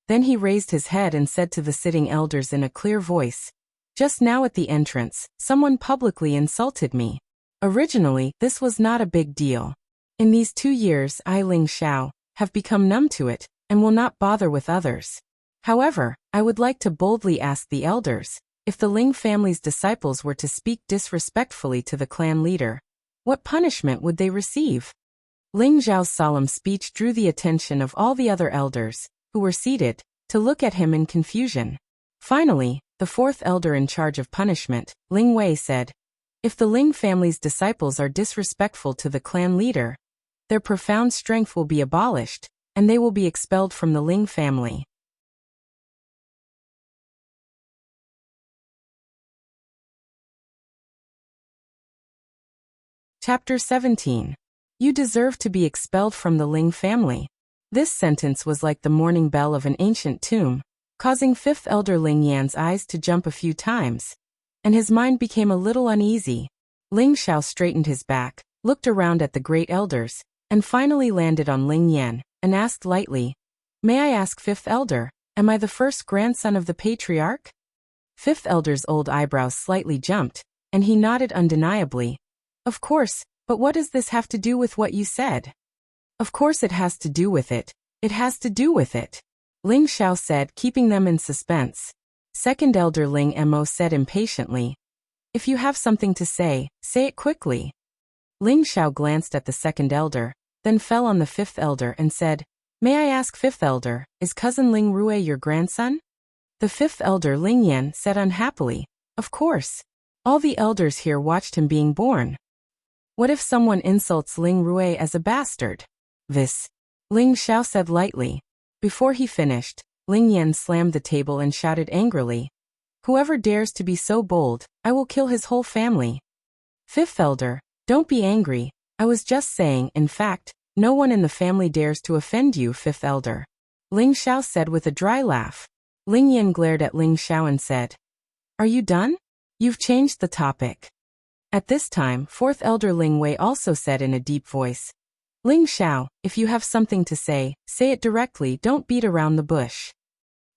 Then he raised his head and said to the sitting elders in a clear voice, "Just now at the entrance, someone publicly insulted me. Originally, this was not a big deal. In these 2 years, I, Ling Xiao, have become numb to it, and will not bother with others. However, I would like to boldly ask the elders, if the Ling family's disciples were to speak disrespectfully to the clan leader, what punishment would they receive?" Ling Zhao's solemn speech drew the attention of all the other elders, who were seated, to look at him in confusion. Finally, the 4th elder in charge of punishment, Ling Wei, said, "If the Ling family's disciples are disrespectful to the clan leader, their profound strength will be abolished, and they will be expelled from the Ling family." Chapter 17. You deserve to be expelled from the Ling family. This sentence was like the morning bell of an ancient tomb, causing 5th elder Ling Yan's eyes to jump a few times, and his mind became a little uneasy. Ling Xiao straightened his back, looked around at the great elders, and finally landed on Ling Yan, and asked lightly, "May I ask, 5th elder, am I the first grandson of the patriarch?" 5th elder's old eyebrows slightly jumped, and he nodded undeniably. "Of course, but what does this have to do with what you said?" "Of course it has to do with it. It has to do with it," Ling Xiao said, keeping them in suspense. 2nd elder Ling Mo said impatiently, "If you have something to say it quickly." Ling Xiao glanced at the 2nd elder, then fell on the 5th elder and said, "May I ask, 5th elder, is cousin Ling Rui your grandson?" The 5th elder Ling Yan said unhappily, "Of course. All the elders here watched him being born. What if someone insults Ling Rui as a bastard?" "This," Ling Xiao said lightly. Before he finished, Ling Yan slammed the table and shouted angrily, "Whoever dares to be so bold, I will kill his whole family." 5th elder, don't be angry, I was just saying, in fact, no one in the family dares to offend you, fifth elder. Ling Xiao said with a dry laugh. Ling Yan glared at Ling Xiao and said, Are you done? You've changed the topic. At this time, fourth elder Ling Wei also said in a deep voice, Ling Xiao, if you have something to say it directly, don't beat around the bush.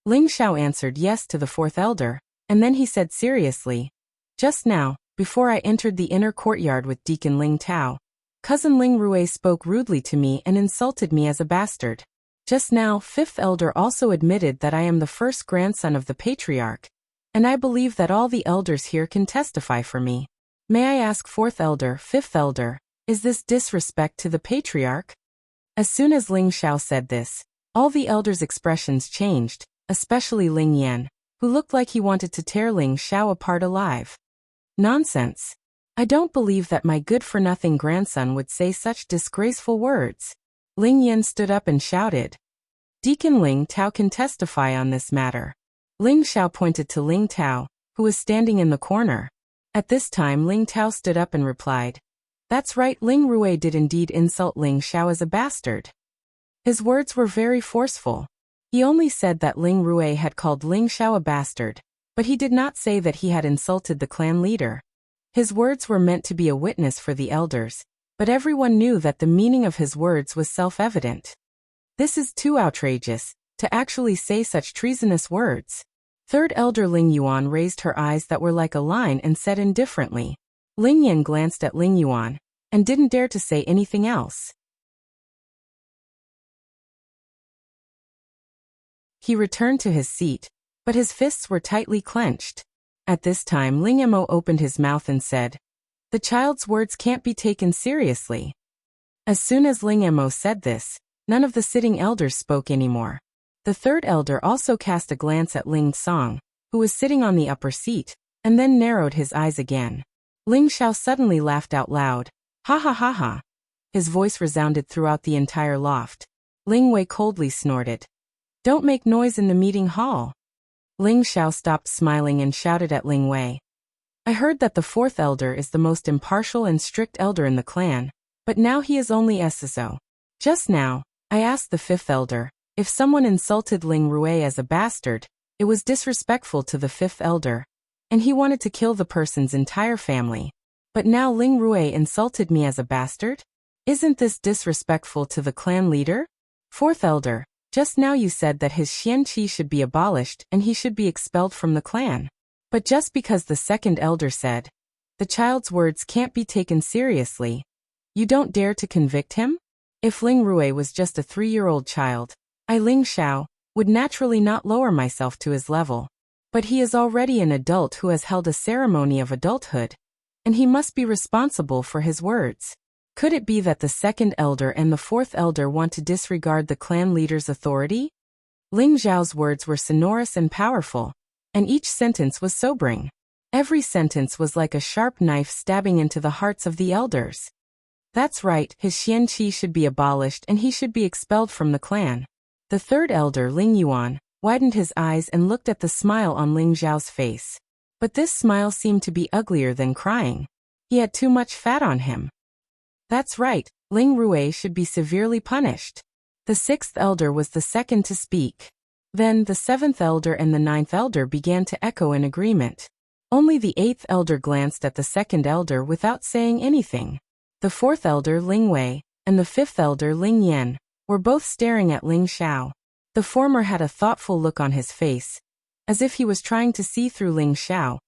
Ling Xiao answered yes to the fourth elder, and then he said seriously, Just now, before I entered the inner courtyard with Deacon Ling Tao, cousin Ling Rui spoke rudely to me and insulted me as a bastard. Just now, fifth elder also admitted that I am the first grandson of the patriarch, and I believe that all the elders here can testify for me. May I ask, fourth elder, fifth elder, is this disrespect to the patriarch? As soon as Ling Xiao said this, all the elders' expressions changed, especially Ling Yan, who looked like he wanted to tear Ling Xiao apart alive. Nonsense. I don't believe that my good-for-nothing grandson would say such disgraceful words. Ling Yan stood up and shouted. Deacon Ling Tao can testify on this matter. Ling Xiao pointed to Ling Tao, who was standing in the corner. At this time Ling Tao stood up and replied, That's right, Ling Rui did indeed insult Ling Xiao as a bastard. His words were very forceful. He only said that Ling Rui had called Ling Xiao a bastard, but he did not say that he had insulted the clan leader. His words were meant to be a witness for the elders, but everyone knew that the meaning of his words was self-evident. This is too outrageous, to actually say such treasonous words. Third elder Ling Yuan raised her eyes that were like a line and said indifferently. Ling Yan glanced at Ling Yuan, and didn't dare to say anything else. He returned to his seat, but his fists were tightly clenched. At this time Ling Mo opened his mouth and said, The child's words can't be taken seriously. As soon as Ling Mo said this, none of the sitting elders spoke anymore. The third elder also cast a glance at Ling Song, who was sitting on the upper seat, and then narrowed his eyes again. Ling Xiao suddenly laughed out loud. Ha ha ha ha. His voice resounded throughout the entire loft. Ling Wei coldly snorted. Don't make noise in the meeting hall. Ling Xiao stopped smiling and shouted at Ling Wei. I heard that the fourth elder is the most impartial and strict elder in the clan, but now he is only SSO. Just now, I asked the fifth elder, if someone insulted Ling Rui as a bastard, it was disrespectful to the fifth elder, and he wanted to kill the person's entire family. But now Ling Rui insulted me as a bastard? Isn't this disrespectful to the clan leader? Fourth elder, just now you said that his xianqi should be abolished and he should be expelled from the clan. But just because the second elder said, the child's words can't be taken seriously, you don't dare to convict him? If Ling Rui was just a 3-year-old child, I, Ling Xiao, would naturally not lower myself to his level. But he is already an adult who has held a ceremony of adulthood, and he must be responsible for his words. Could it be that the second elder and the fourth elder want to disregard the clan leader's authority? Ling Zhao's words were sonorous and powerful, and each sentence was sobering. Every sentence was like a sharp knife stabbing into the hearts of the elders. That's right, his xianqi should be abolished and he should be expelled from the clan. The third elder, Ling Yuan, widened his eyes and looked at the smile on Ling Zhao's face. But this smile seemed to be uglier than crying. He had too much fat on him. That's right, Ling Rui should be severely punished. The sixth elder was the second to speak. Then the seventh elder and the ninth elder began to echo in agreement. Only the eighth elder glanced at the second elder without saying anything. The fourth elder, Ling Wei, and the fifth elder, Ling Yan, were both staring at Ling Xiao. The former had a thoughtful look on his face, as if he was trying to see through Ling Xiao,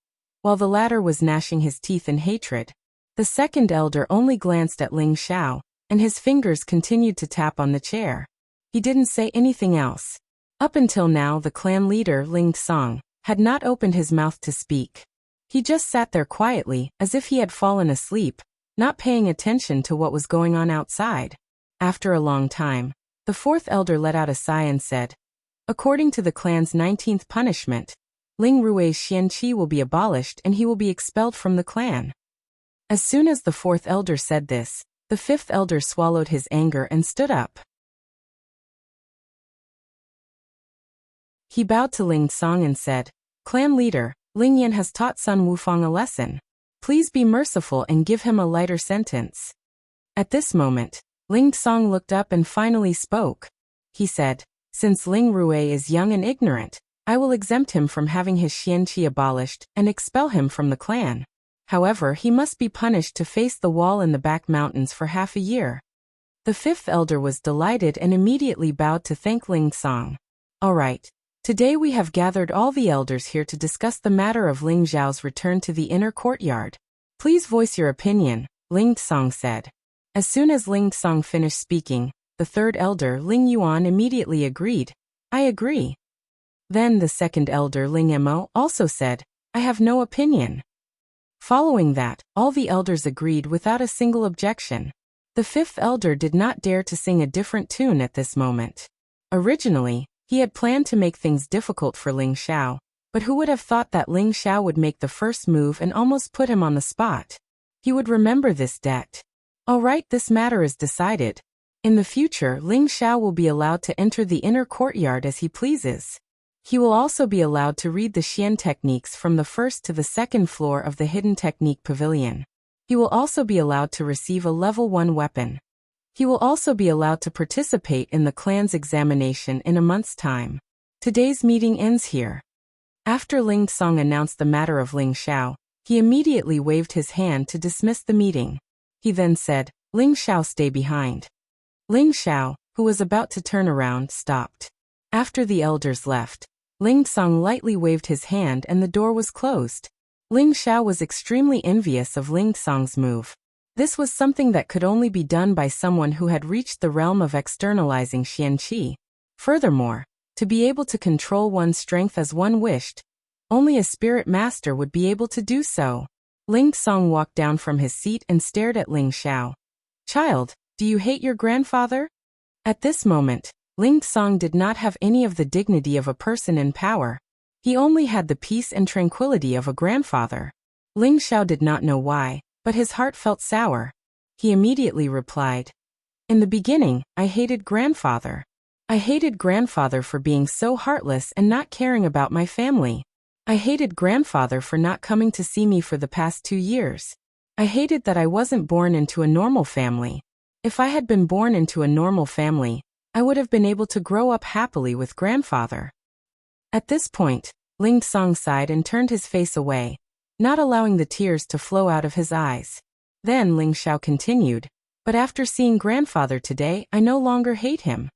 while the latter was gnashing his teeth in hatred. The second elder only glanced at Ling Xiao, and his fingers continued to tap on the chair. He didn't say anything else. Up until now the clan leader, Ling Song, had not opened his mouth to speak. He just sat there quietly, as if he had fallen asleep, not paying attention to what was going on outside. After a long time, the fourth elder let out a sigh and said, According to the clan's 19th punishment, Ling Rui's xianqi will be abolished and he will be expelled from the clan. As soon as the fourth elder said this, the fifth elder swallowed his anger and stood up. He bowed to Ling Song and said, Clan leader, Ling Yan has taught Sun Wufang a lesson. Please be merciful and give him a lighter sentence. At this moment, Ling Song looked up and finally spoke. He said, "Since Ling Rue is young and ignorant, I will exempt him from having his xianqi abolished and expel him from the clan. However, he must be punished to face the wall in the back mountains for half a year." The fifth elder was delighted and immediately bowed to thank Ling Song. "All right. Today we have gathered all the elders here to discuss the matter of Ling Zhao's return to the inner courtyard. Please voice your opinion," Ling Song said. As soon as Ling Song finished speaking, the third elder, Ling Yuan, immediately agreed. "I agree." Then the second elder, Ling Mo, also said, "I have no opinion." Following that, all the elders agreed without a single objection. The fifth elder did not dare to sing a different tune at this moment. Originally, he had planned to make things difficult for Ling Xiao, but who would have thought that Ling Xiao would make the first move and almost put him on the spot? He would remember this debt. All right, this matter is decided. In the future, Ling Xiao will be allowed to enter the inner courtyard as he pleases. He will also be allowed to read the Xian techniques from the first to the second floor of the Hidden Technique Pavilion. He will also be allowed to receive a level 1 weapon. He will also be allowed to participate in the clan's examination in a month's time. Today's meeting ends here. After Ling Song announced the matter of Ling Xiao, he immediately waved his hand to dismiss the meeting. He then said, "Ling Xiao, stay behind." Ling Xiao, who was about to turn around, stopped. After the elders left, Ling Song lightly waved his hand and the door was closed. Ling Xiao was extremely envious of Ling Song's move. This was something that could only be done by someone who had reached the realm of externalizing xianqi. Furthermore, to be able to control one's strength as one wished, only a spirit master would be able to do so. Ling Song walked down from his seat and stared at Ling Xiao. "Child, do you hate your grandfather?" At this moment, Ling Song did not have any of the dignity of a person in power. He only had the peace and tranquility of a grandfather. Ling Xiao did not know why, but his heart felt sour. He immediately replied, "In the beginning, I hated grandfather. I hated grandfather for being so heartless and not caring about my family. I hated grandfather for not coming to see me for the past 2 years. I hated that I wasn't born into a normal family. If I had been born into a normal family, I would have been able to grow up happily with grandfather." At this point, Ling Song sighed and turned his face away, not allowing the tears to flow out of his eyes. Then Ling Xiao continued, "But after seeing grandfather today, I no longer hate him.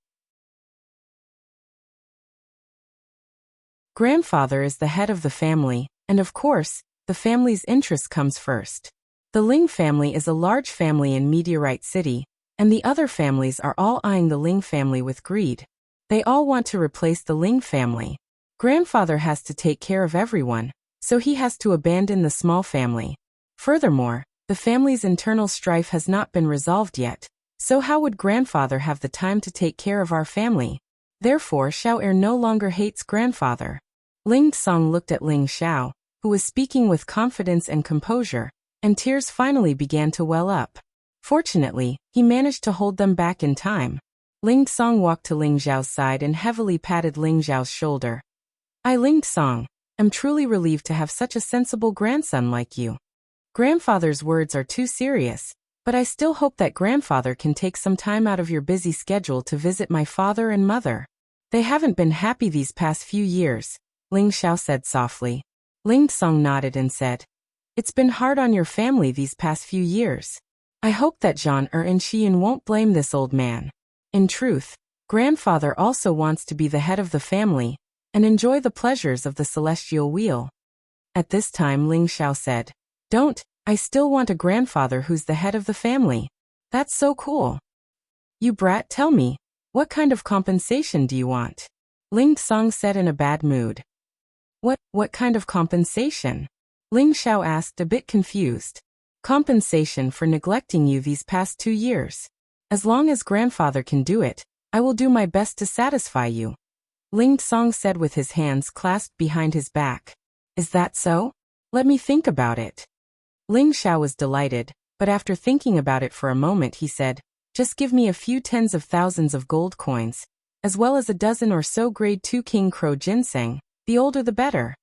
Grandfather is the head of the family, and of course, the family's interest comes first. The Ling family is a large family in Meteorite City, and the other families are all eyeing the Ling family with greed. They all want to replace the Ling family. Grandfather has to take care of everyone, so he has to abandon the small family. Furthermore, the family's internal strife has not been resolved yet, so how would grandfather have the time to take care of our family? Therefore, Xiao Er no longer hates grandfather." Ling Song looked at Ling Xiao, who was speaking with confidence and composure, and tears finally began to well up. Fortunately, he managed to hold them back in time. Ling Song walked to Ling Zhao's side and heavily patted Ling Zhao's shoulder. "I, Ling Song, am truly relieved to have such a sensible grandson like you. Grandfather's words are too serious, but I still hope that grandfather can take some time out of your busy schedule to visit my father and mother. They haven't been happy these past few years," Ling Xiao said softly. Ling Song nodded and said, "It's been hard on your family these past few years. I hope that Zhang Er and Xian won't blame this old man. In truth, grandfather also wants to be the head of the family and enjoy the pleasures of the celestial wheel." At this time Ling Xiao said, "Don't, I still want a grandfather who's the head of the family. That's so cool. You brat, tell me, what kind of compensation do you want?" Ling Song said in a bad mood. What kind of compensation?" Ling Xiao asked, a bit confused. "Compensation for neglecting you these past 2 years. As long as grandfather can do it, I will do my best to satisfy you," Ling Song said with his hands clasped behind his back. "Is that so? Let me think about it." Ling Xiao was delighted, but after thinking about it for a moment he said, "Just give me a few tens of thousands of gold coins, as well as a dozen or so grade 2 king crow ginseng, the older the better."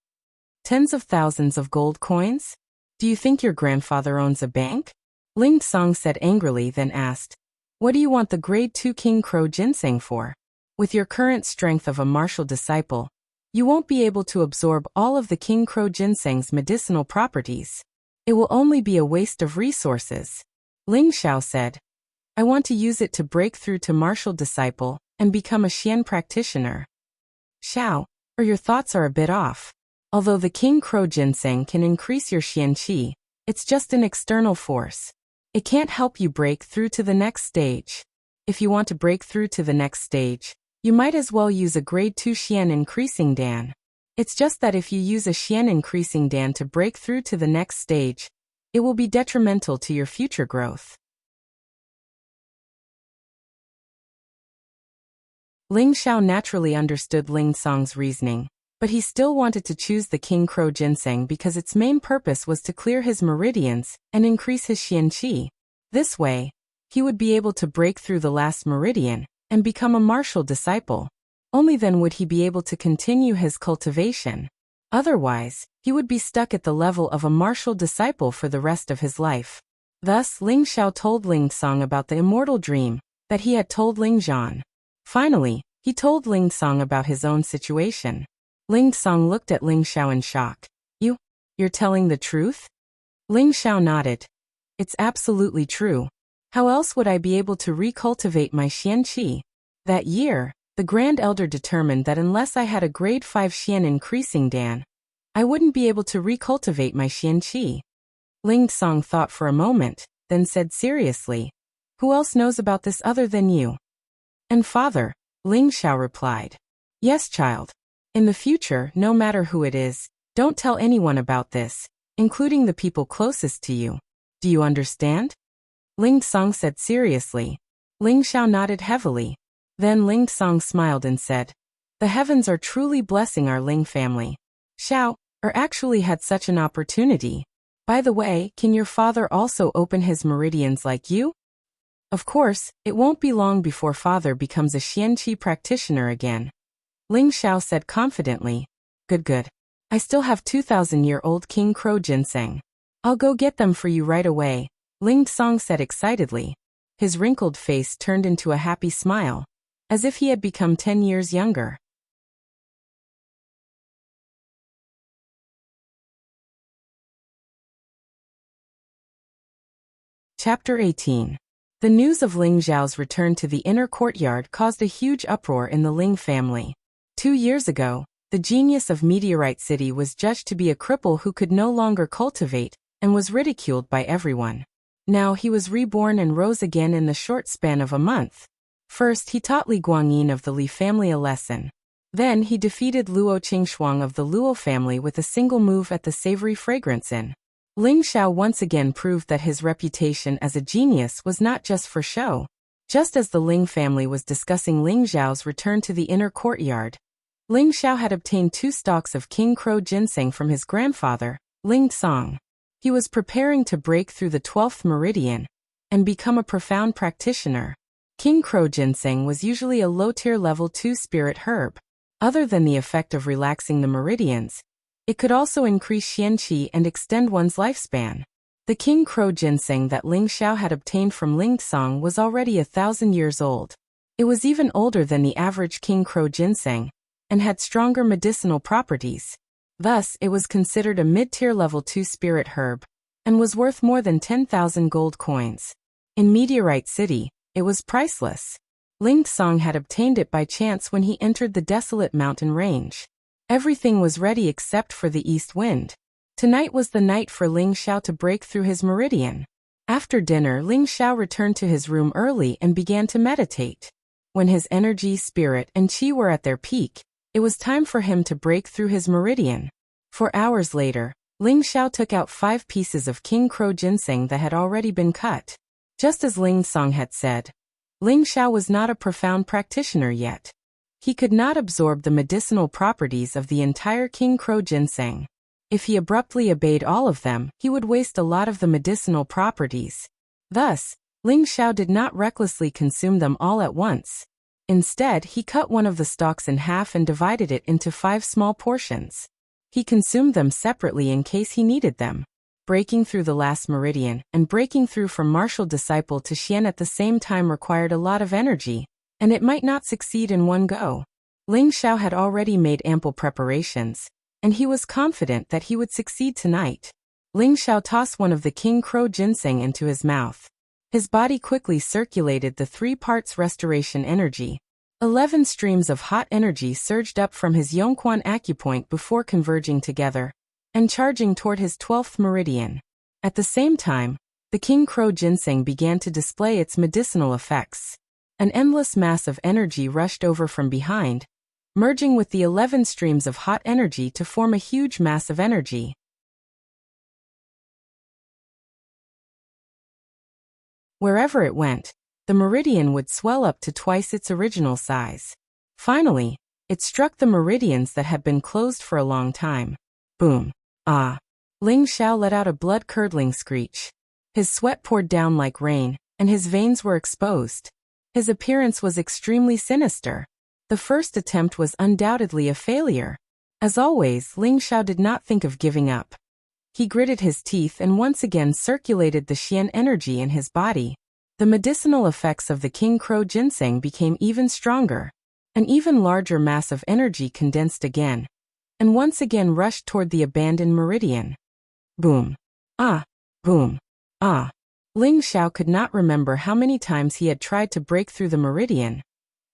"Tens of thousands of gold coins? Do you think your grandfather owns a bank?" Ling Song said angrily, then asked, "What do you want the grade 2 King Crow ginseng for? With your current strength of a martial disciple, you won't be able to absorb all of the King Crow ginseng's medicinal properties. It will only be a waste of resources." Ling Xiao said, "I want to use it to break through to martial disciple and become a Xian practitioner." "Xiao, or your thoughts are a bit off. Although the King Crow ginseng can increase your Xian qi, it's just an external force. It can't help you break through to the next stage. If you want to break through to the next stage, you might as well use a grade 2 Xian increasing Dan. It's just that if you use a Xian increasing Dan to break through to the next stage, it will be detrimental to your future growth." Ling Xiao naturally understood Ling Song's reasoning, but he still wanted to choose the King Crow ginseng because its main purpose was to clear his meridians and increase his Xian qi. This way, he would be able to break through the last meridian and become a martial disciple. Only then would he be able to continue his cultivation. Otherwise, he would be stuck at the level of a martial disciple for the rest of his life. Thus, Ling Xiao told Ling Song about the immortal dream that he had told Ling Zhan. Finally, he told Ling Song about his own situation. Ling Song looked at Ling Xiao in shock. You're telling the truth?" Ling Xiao nodded. "It's absolutely true. How else would I be able to recultivate my Xian qi? That year, the Grand Elder determined that unless I had a grade 5 Xian increasing Dan, I wouldn't be able to recultivate my Xian qi." Ling Song thought for a moment, then said seriously, "Who else knows about this other than you?" "And father," Ling Xiao replied. "Yes, child. In the future, no matter who it is, don't tell anyone about this, including the people closest to you. Do you understand?" Ling Song said seriously. Ling Xiao nodded heavily. Then Ling Song smiled and said, "The heavens are truly blessing our Ling family. Xiao, actually had such an opportunity. By the way, can your father also open his meridians like you? Of course, it won't be long before father becomes a Xian qi practitioner again." Ling Xiao said confidently, Good. I still have 2,000-year-old King Crow ginseng. I'll go get them for you right away," Ling Song said excitedly. His wrinkled face turned into a happy smile, as if he had become 10 years younger. Chapter 18. The news of Ling Zhao's return to the inner courtyard caused a huge uproar in the Ling family. 2 years ago, the genius of Meteorite City was judged to be a cripple who could no longer cultivate, and was ridiculed by everyone. Now he was reborn and rose again in the short span of a month. First, he taught Li Guangyin of the Li family a lesson. Then he defeated Luo Qingxuang of the Luo family with a single move at the Savory Fragrance Inn. Ling Xiao once again proved that his reputation as a genius was not just for show. Just as the Ling family was discussing Ling Zhao's return to the inner courtyard, Ling Xiao had obtained 2 stalks of King Crow ginseng from his grandfather, Ling Song. He was preparing to break through the 12th meridian and become a profound practitioner. King Crow ginseng was usually a low-tier level 2 spirit herb. Other than the effect of relaxing the meridians, it could also increase Xian qi and extend one's lifespan. The King Crow ginseng that Ling Xiao had obtained from Ling Song was already 1,000 years old. It was even older than the average King Crow ginseng, and had stronger medicinal properties. Thus, it was considered a mid-tier level 2 spirit herb, and was worth more than 10,000 gold coins. In Meteorite City, it was priceless. Ling Song had obtained it by chance when he entered the desolate mountain range. Everything was ready except for the east wind. Tonight was the night for Ling Xiao to break through his meridian. After dinner, Ling Xiao returned to his room early and began to meditate. When his energy, spirit, and qi were at their peak, it was time for him to break through his meridian. 4 hours later, Ling Xiao took out 5 pieces of King Crow ginseng that had already been cut. Just as Ling Song had said, Ling Xiao was not a profound practitioner yet. He could not absorb the medicinal properties of the entire King Crow ginseng. If he abruptly obeyed all of them, he would waste a lot of the medicinal properties. Thus, Ling Xiao did not recklessly consume them all at once. Instead, he cut one of the stalks in half and divided it into 5 small portions. He consumed them separately in case he needed them. breaking through the last meridian, and breaking through from martial disciple to Xian at the same time required a lot of energy, and it might not succeed in one go. Ling Xiao had already made ample preparations, and he was confident that he would succeed tonight. Ling Xiao tossed one of the king crow ginseng into his mouth. His body quickly circulated the 3 parts restoration energy. 11 streams of hot energy surged up from his Yongquan acupoint before converging together and charging toward his 12th meridian. At the same time, the king crow ginseng began to display its medicinal effects. An endless mass of energy rushed over from behind, merging with the 11 streams of hot energy to form a huge mass of energy. Wherever it went, the meridian would swell up to twice its original size. Finally, it struck the meridians that had been closed for a long time. Boom. Ah. Ling Xiao let out a blood-curdling screech. His sweat poured down like rain, and his veins were exposed. His appearance was extremely sinister. The first attempt was undoubtedly a failure. As always, Ling Xiao did not think of giving up. He gritted his teeth and once again circulated the Xian energy in his body. The medicinal effects of the king crow ginseng became even stronger. An even larger mass of energy condensed again, and once again rushed toward the abandoned meridian. Boom. Ah. Boom. Ah. Ling Xiao could not remember how many times he had tried to break through the meridian,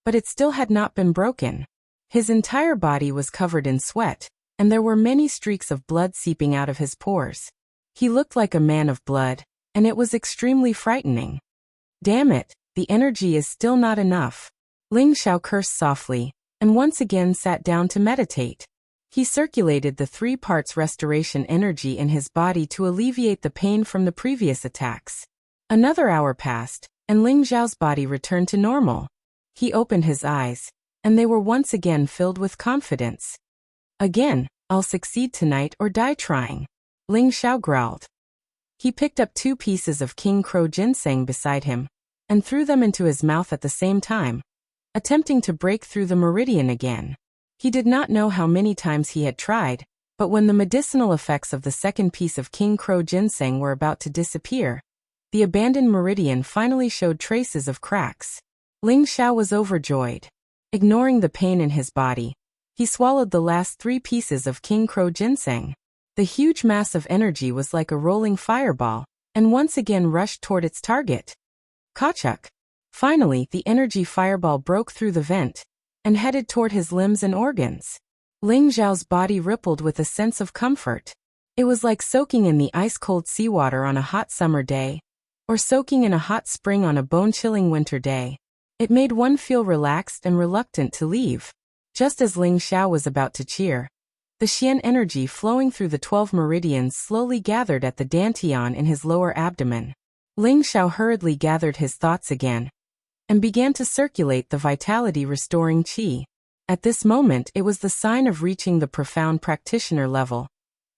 but it still had not been broken. His entire body was covered in sweat, and there were many streaks of blood seeping out of his pores. He looked like a man of blood, and it was extremely frightening. Damn it, the energy is still not enough. Ling Xiao cursed softly, and once again sat down to meditate. He circulated the 3 parts restoration energy in his body to alleviate the pain from the previous attacks. Another hour passed, and Ling Xiao's body returned to normal. He opened his eyes, and they were once again filled with confidence. Again, I'll succeed tonight or die trying, Ling Xiao growled. He picked up 2 pieces of king crow ginseng beside him, and threw them into his mouth at the same time, attempting to break through the meridian again. He did not know how many times he had tried, but when the medicinal effects of the second piece of king crow ginseng were about to disappear, the abandoned meridian finally showed traces of cracks. Ling Xiao was overjoyed. Ignoring the pain in his body, he swallowed the last 3 pieces of king crow ginseng. The huge mass of energy was like a rolling fireball, and once again rushed toward its target. Kachuk. Finally, the energy fireball broke through the vent and headed toward his limbs and organs. Ling Xiao's body rippled with a sense of comfort. It was like soaking in the ice-cold seawater on a hot summer day, or soaking in a hot spring on a bone-chilling winter day. It made one feel relaxed and reluctant to leave. Just as Ling Xiao was about to cheer, the Xian energy flowing through the 12 meridians slowly gathered at the dantian in his lower abdomen. Ling Xiao hurriedly gathered his thoughts again and began to circulate the vitality-restoring qi. At this moment it was the sign of reaching the profound practitioner level,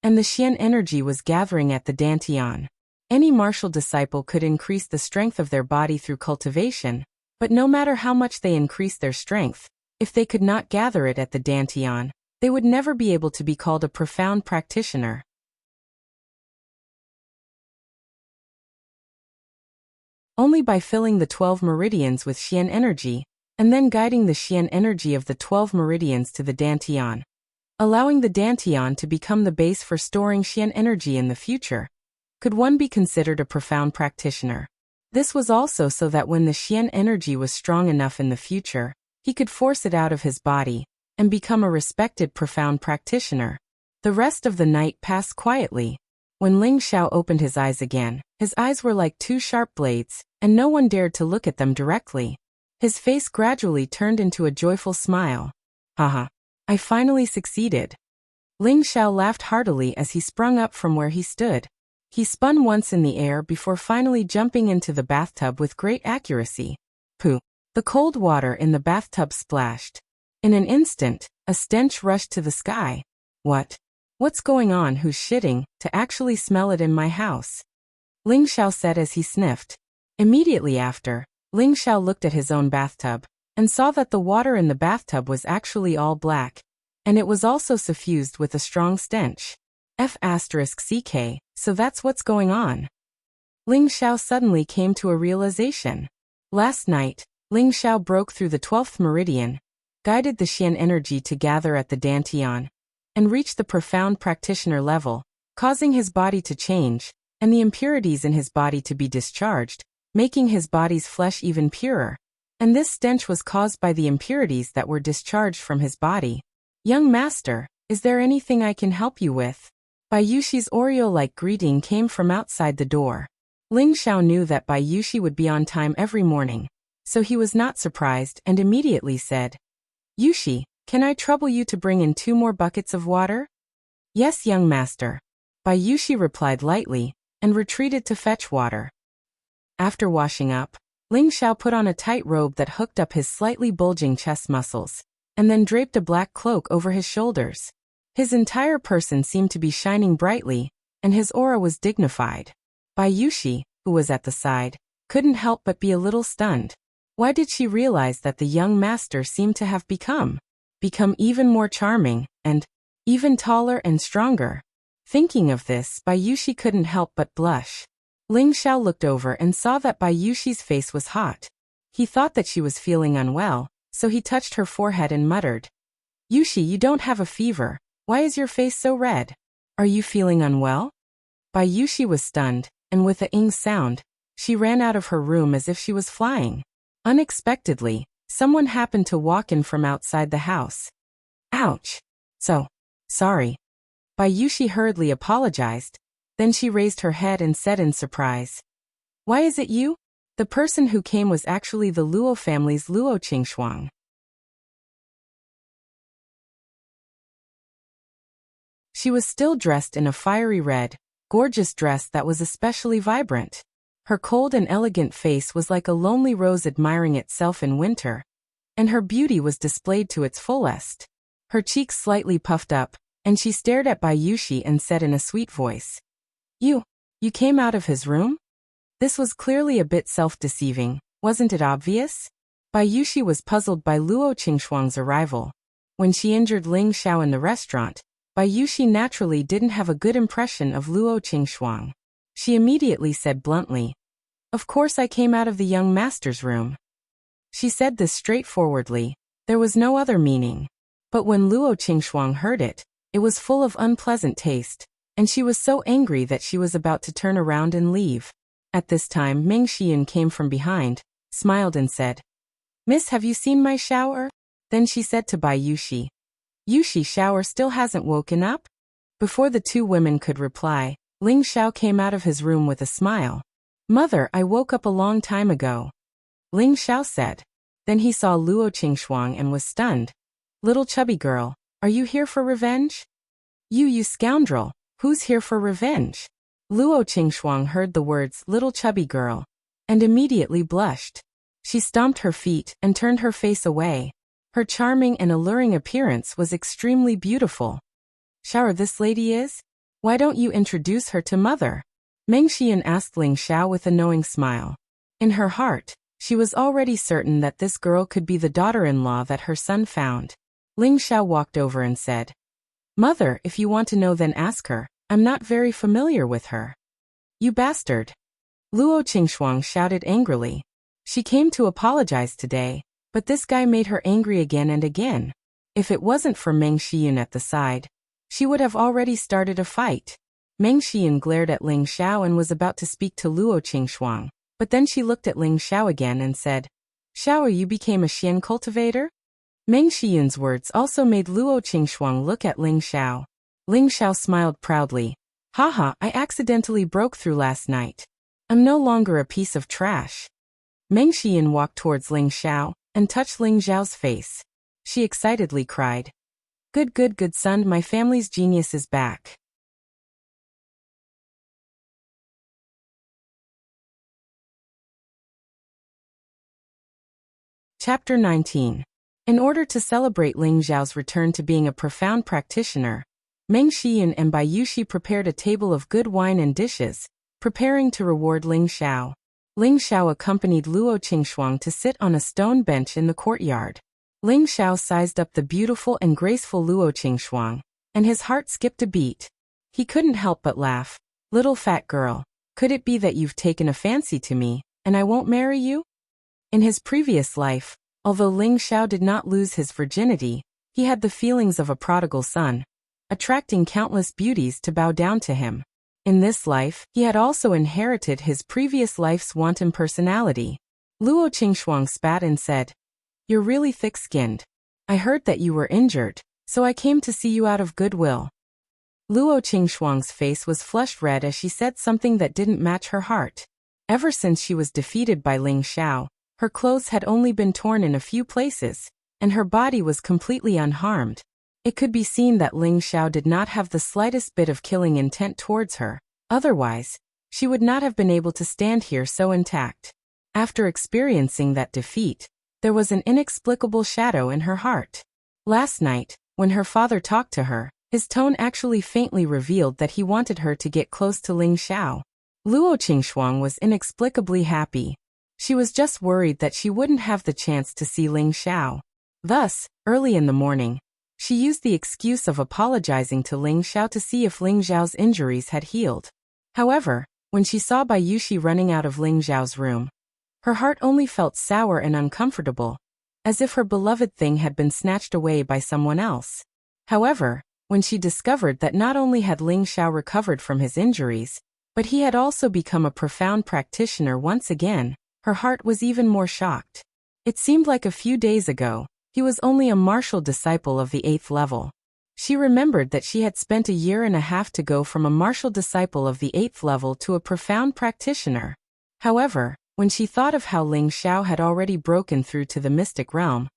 and the Xian energy was gathering at the dantian. Any martial disciple could increase the strength of their body through cultivation, but no matter how much they increased their strength, if they could not gather it at the dantian, they would never be able to be called a profound practitioner. Only by filling the 12 meridians with Xian energy, and then guiding the Xian energy of the 12 meridians to the dantian, allowing the dantian to become the base for storing Xian energy in the future, could one be considered a profound practitioner. This was also so that when the Xian energy was strong enough in the future, he could force it out of his body and become a respected profound practitioner. The rest of the night passed quietly. When Ling Xiao opened his eyes again, his eyes were like 2 sharp blades, and no one dared to look at them directly. His face gradually turned into a joyful smile. Haha, I finally succeeded. Ling Xiao laughed heartily as he sprung up from where he stood. He spun once in the air before finally jumping into the bathtub with great accuracy. Pooh! The cold water in the bathtub splashed. In an instant, a stench rushed to the sky. What's going on? Who's shitting? To actually smell it in my house? Ling Xiao said as he sniffed. Immediately after, Ling Xiao looked at his own bathtub, and saw that the water in the bathtub was actually all black, and it was also suffused with a strong stench. F***ck, so that's what's going on. Ling Xiao suddenly came to a realization. Last night, Ling Xiao broke through the 12th meridian, guided the Xian energy to gather at the Dantian, and reached the profound practitioner level, causing his body to change, and the impurities in his body to be discharged, making his body's flesh even purer. And this stench was caused by the impurities that were discharged from his body. Young master, is there anything I can help you with? Bai Yuxi's Oreo-like greeting came from outside the door. Ling Xiao knew that Bai Yuxi would be on time every morning, so he was not surprised and immediately said, Yuxi, can I trouble you to bring in 2 more buckets of water? Yes, young master. Bai Yuxi replied lightly, and retreated to fetch water. After washing up, Ling Xiao put on a tight robe that hooked up his slightly bulging chest muscles, and then draped a black cloak over his shoulders. His entire person seemed to be shining brightly, and his aura was dignified. Bai Yuxi, who was at the side, couldn't help but be a little stunned. Why did she realize that the young master seemed to have become even more charming, and even taller and stronger? Thinking of this, Bai Yuxi couldn't help but blush. Ling Xiao looked over and saw that Bai Yuxi's face was hot. He thought that she was feeling unwell, so he touched her forehead and muttered, Yuxi, you don't have a fever. Why is your face so red? Are you feeling unwell? Bai Yuxi was stunned, and with a ing sound, she ran out of her room as if she was flying. Unexpectedly, someone happened to walk in from outside the house. Ouch! So sorry. Bai Yuxi hurriedly apologized. Then she raised her head and said in surprise, Why is it you? The person who came was actually the Luo family's Luo Qingshuang. She was still dressed in a fiery red, gorgeous dress that was especially vibrant. Her cold and elegant face was like a lonely rose admiring itself in winter, and her beauty was displayed to its fullest. Her cheeks slightly puffed up, and she stared at Bai Yuxi and said in a sweet voice, You came out of his room? This was clearly a bit self-deceiving, wasn't it obvious? Bai Yuxi was puzzled by Luo Qingshuang's arrival. When she injured Ling Xiao in the restaurant, Bai Yuxi naturally didn't have a good impression of Luo Qingshuang. She immediately said bluntly, Of course I came out of the young master's room. She said this straightforwardly. There was no other meaning. But when Luo Qingshuang heard it, it was full of unpleasant taste, and she was so angry that she was about to turn around and leave. At this time Meng Xiyun came from behind, smiled and said, Miss, have you seen my shower? Then she said to Bai Yuxi, Yuxi, shower still hasn't woken up? Before the 2 women could reply, Ling Xiao came out of his room with a smile. Mother, I woke up a long time ago. Ling Xiao said. Then he saw Luo Qingshuang and was stunned. Little chubby girl, are you here for revenge? You scoundrel, who's here for revenge? Luo Qingshuang heard the words little chubby girl, and immediately blushed. She stomped her feet and turned her face away. Her charming and alluring appearance was extremely beautiful. Sure this lady is? Why don't you introduce her to mother? Meng Xiyun asked Ling Xiao with a knowing smile. In her heart, she was already certain that this girl could be the daughter-in-law that her son found. Ling Xiao walked over and said, Mother, if you want to know then ask her. I'm not very familiar with her. You bastard! Luo Qingshuang shouted angrily. She came to apologize today, but this guy made her angry again and again. If it wasn't for Meng Xiyun at the side, she would have already started a fight. Meng Xiyun glared at Ling Xiao and was about to speak to Luo Qingshuang, but then she looked at Ling Xiao again and said, Xiao, you became a Xian cultivator? Meng Xiyun's words also made Luo Qingshuang look at Ling Xiao. Ling Xiao smiled proudly. Haha, I accidentally broke through last night. I'm no longer a piece of trash. Meng Xiyun walked towards Ling Xiao and touched Ling Xiao's face. She excitedly cried, Good son, my family's genius is back. Chapter 19. In order to celebrate Ling Xiao's return to being a profound practitioner, Meng Xiyun and Bai Yuxi prepared a table of good wine and dishes, preparing to reward Ling Xiao. Ling Xiao accompanied Luo Qingshuang to sit on a stone bench in the courtyard. Ling Xiao sized up the beautiful and graceful Luo Qingshuang, and his heart skipped a beat. He couldn't help but laugh. Little fat girl, could it be that you've taken a fancy to me, and I won't marry you? In his previous life, although Ling Xiao did not lose his virginity, he had the feelings of a prodigal son, attracting countless beauties to bow down to him. In this life, he had also inherited his previous life's wanton personality. Luo Qingxuang spat and said, "You're really thick-skinned. I heard that you were injured, so I came to see you out of goodwill." Luo Qingxuang's face was flushed red as she said something that didn't match her heart. Ever since she was defeated by Ling Xiao, her clothes had only been torn in a few places, and her body was completely unharmed. It could be seen that Ling Xiao did not have the slightest bit of killing intent towards her. Otherwise, she would not have been able to stand here so intact. After experiencing that defeat, there was an inexplicable shadow in her heart. Last night, when her father talked to her, his tone actually faintly revealed that he wanted her to get close to Ling Xiao. Luo Qingxuang was inexplicably happy. She was just worried that she wouldn't have the chance to see Ling Xiao. Thus, early in the morning, she used the excuse of apologizing to Ling Xiao to see if Ling Xiao's injuries had healed. However, when she saw Bai Yuxi running out of Ling Xiao's room, her heart only felt sour and uncomfortable, as if her beloved thing had been snatched away by someone else. However, when she discovered that not only had Ling Xiao recovered from his injuries, but he had also become a profound practitioner once again, her heart was even more shocked. It seemed like a few days ago, he was only a martial disciple of the 8th level. She remembered that she had spent a year and a half to go from a martial disciple of the 8th level to a profound practitioner. However, when she thought of how Ling Xiao had already broken through to the mystic realm,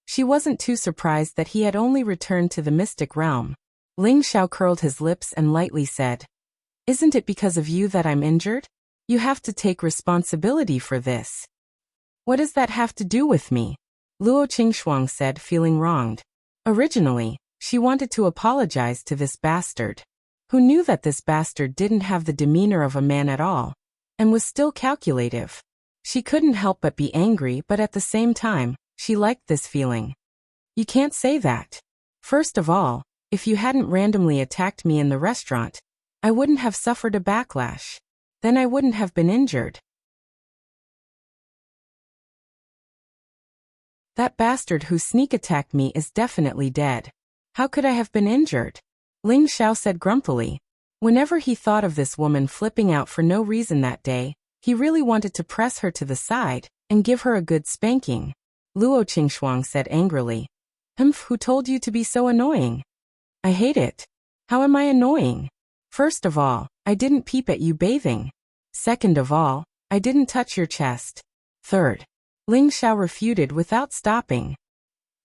she wasn't too surprised that he had only returned to the mystic realm. Ling Xiao curled his lips and lightly said, "Isn't it because of you that I'm injured? You have to take responsibility for this." "What does that have to do with me?" Luo Qingxuang said, feeling wronged. Originally, she wanted to apologize to this bastard. Who knew that this bastard didn't have the demeanor of a man at all, and was still calculative. She couldn't help but be angry, but at the same time, she liked this feeling. "You can't say that. First of all, if you hadn't randomly attacked me in the restaurant, I wouldn't have suffered a backlash. Then I wouldn't have been injured. That bastard who sneak attacked me is definitely dead. How could I have been injured?" Ling Xiao said grumpily. Whenever he thought of this woman flipping out for no reason that day, he really wanted to press her to the side and give her a good spanking. Luo Qingxuang said angrily, Who told you to be so annoying? I hate it. How am I annoying? First of all, I didn't peep at you bathing. Second of all, I didn't touch your chest. Third, Ling Xiao refuted without stopping.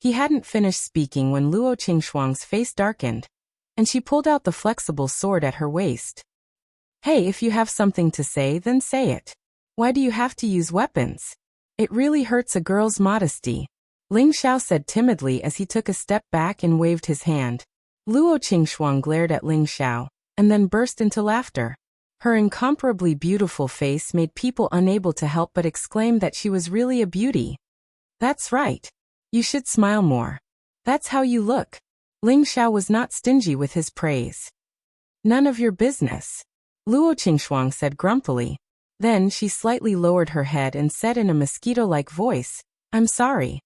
He hadn't finished speaking when Luo Qingxuang's face darkened, and she pulled out the flexible sword at her waist. Hey, if you have something to say, then say it. Why do you have to use weapons? It really hurts a girl's modesty. Ling Xiao said timidly as he took a step back and waved his hand. Luo Qingxuang glared at Ling Xiao, and then burst into laughter. Her incomparably beautiful face made people unable to help but exclaim that she was really a beauty. That's right. You should smile more. That's how you look. Ling Xiao was not stingy with his praise. None of your business, Luo Qingxuang said grumpily. Then she slightly lowered her head and said in a mosquito-like voice, I'm sorry.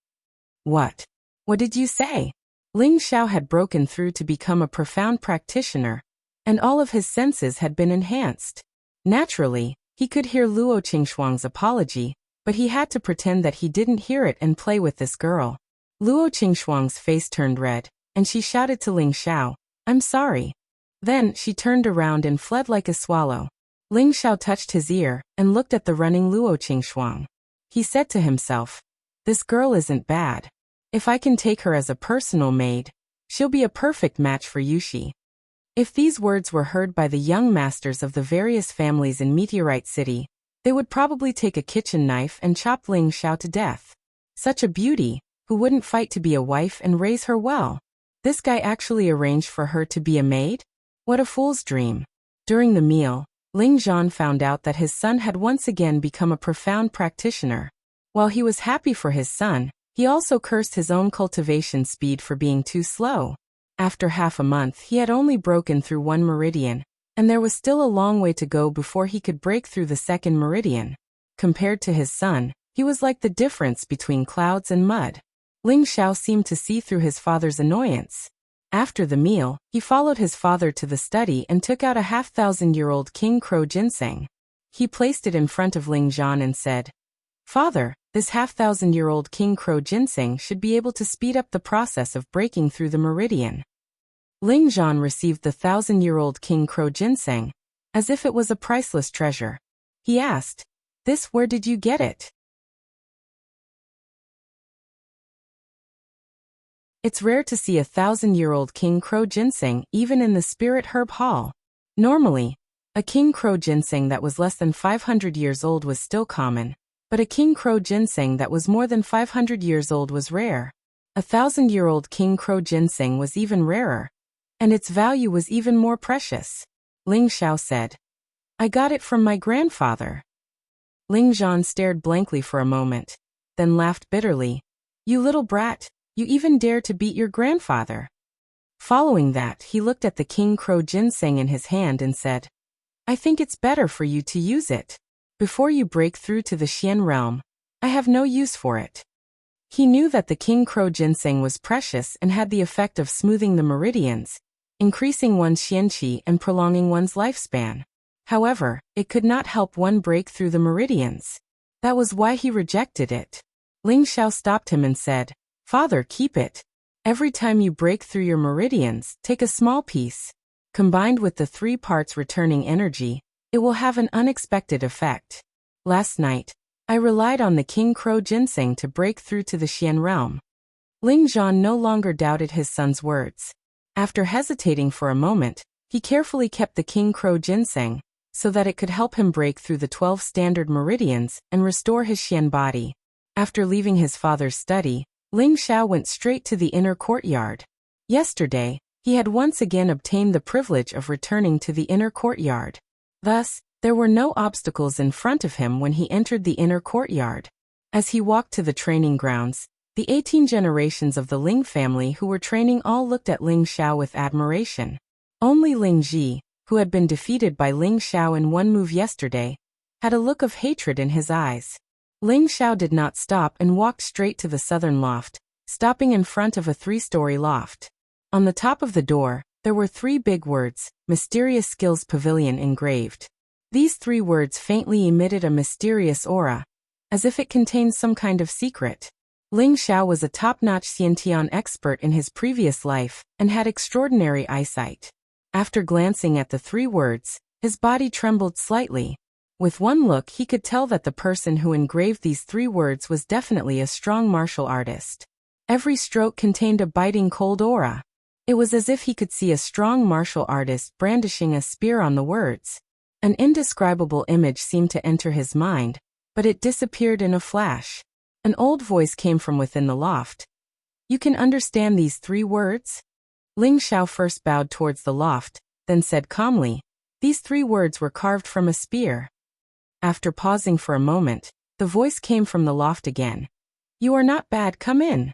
What? What did you say? Ling Xiao had broken through to become a profound practitioner, and all of his senses had been enhanced. Naturally, he could hear Luo Qingxuang's apology, but he had to pretend that he didn't hear it and play with this girl. Luo Qingxuang's face turned red, and she shouted to Ling Xiao, I'm sorry. Then she turned around and fled like a swallow. Ling Xiao touched his ear and looked at the running Luo Qingxuang. He said to himself, this girl isn't bad. If I can take her as a personal maid, she'll be a perfect match for Yuxi. If these words were heard by the young masters of the various families in Meteorite City, they would probably take a kitchen knife and chop Ling Xiao to death. Such a beauty, who wouldn't fight to be a wife and raise her well. This guy actually arranged for her to be a maid? What a fool's dream. During the meal, Ling Zhan found out that his son had once again become a profound practitioner. While he was happy for his son, he also cursed his own cultivation speed for being too slow. After half a month, he had only broken through one meridian, and there was still a long way to go before he could break through the second meridian. Compared to his son, he was like the difference between clouds and mud. Ling Xiao seemed to see through his father's annoyance. After the meal, he followed his father to the study and took out a 1,000-year-old king crow ginseng. He placed it in front of Ling Zhan and said, "Father, this 1,000-year-old king crow ginseng should be able to speed up the process of breaking through the meridian." Ling Zhan received the 1,000-year-old king crow ginseng, as if it was a priceless treasure. He asked, "This, where did you get it?" It's rare to see a 1,000-year-old king crow ginseng even in the Spirit Herb Hall. Normally, a king crow ginseng that was less than 500 years old was still common, but a king crow ginseng that was more than 500 years old was rare. A 1,000-year-old king crow ginseng was even rarer, and its value was even more precious. Ling Xiao said, "I got it from my grandfather." Ling Zhan stared blankly for a moment, then laughed bitterly. "You little brat, you even dare to beat your grandfather." Following that, he looked at the king crow ginseng in his hand and said, "I think it's better for you to use it. Before you break through to the Xian realm, I have no use for it." He knew that the king crow ginseng was precious and had the effect of smoothing the meridians, increasing one's xianqi and prolonging one's lifespan. However, it could not help one break through the meridians. That was why he rejected it. Ling Xiao stopped him and said, "Father, keep it. Every time you break through your meridians, take a small piece. Combined with the 3 parts returning energy, it will have an unexpected effect. Last night, I relied on the king crow ginseng to break through to the Xian realm." Ling Zhan no longer doubted his son's words. After hesitating for a moment, he carefully kept the king crow ginseng, so that it could help him break through the 12 standard meridians and restore his Xian body. After leaving his father's study, Ling Xiao went straight to the inner courtyard. Yesterday, he had once again obtained the privilege of returning to the inner courtyard. Thus, there were no obstacles in front of him when he entered the inner courtyard. As he walked to the training grounds, the 18 generations of the Ling family who were training all looked at Ling Xiao with admiration. Only Ling Ji, who had been defeated by Ling Xiao in one move yesterday, had a look of hatred in his eyes. Ling Xiao did not stop and walked straight to the southern loft, stopping in front of a 3-story loft. On the top of the door, there were 3 big words, "Mysterious Skills Pavilion," engraved. These 3 words faintly emitted a mysterious aura, as if it contained some kind of secret. Ling Xiao was a top-notch Xiantian expert in his previous life and had extraordinary eyesight. After glancing at the 3 words, his body trembled slightly. With one look, he could tell that the person who engraved these 3 words was definitely a strong martial artist. Every stroke contained a biting cold aura. It was as if he could see a strong martial artist brandishing a spear on the words. An indescribable image seemed to enter his mind, but it disappeared in a flash. An old voice came from within the loft. "You can understand these 3 words?" Ling Xiao first bowed towards the loft, then said calmly, "These 3 words were carved from a spear." After pausing for a moment, the voice came from the loft again. "You are not bad, come in."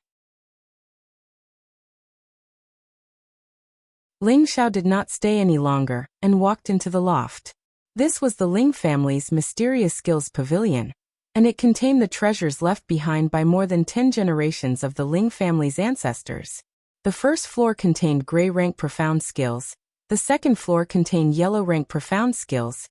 Ling Xiao did not stay any longer and walked into the loft. This was the Ling family's Mysterious Skills Pavilion, and it contained the treasures left behind by more than 10 generations of the Ling family's ancestors. The first floor contained gray rank profound skills, the second floor contained yellow rank profound skills,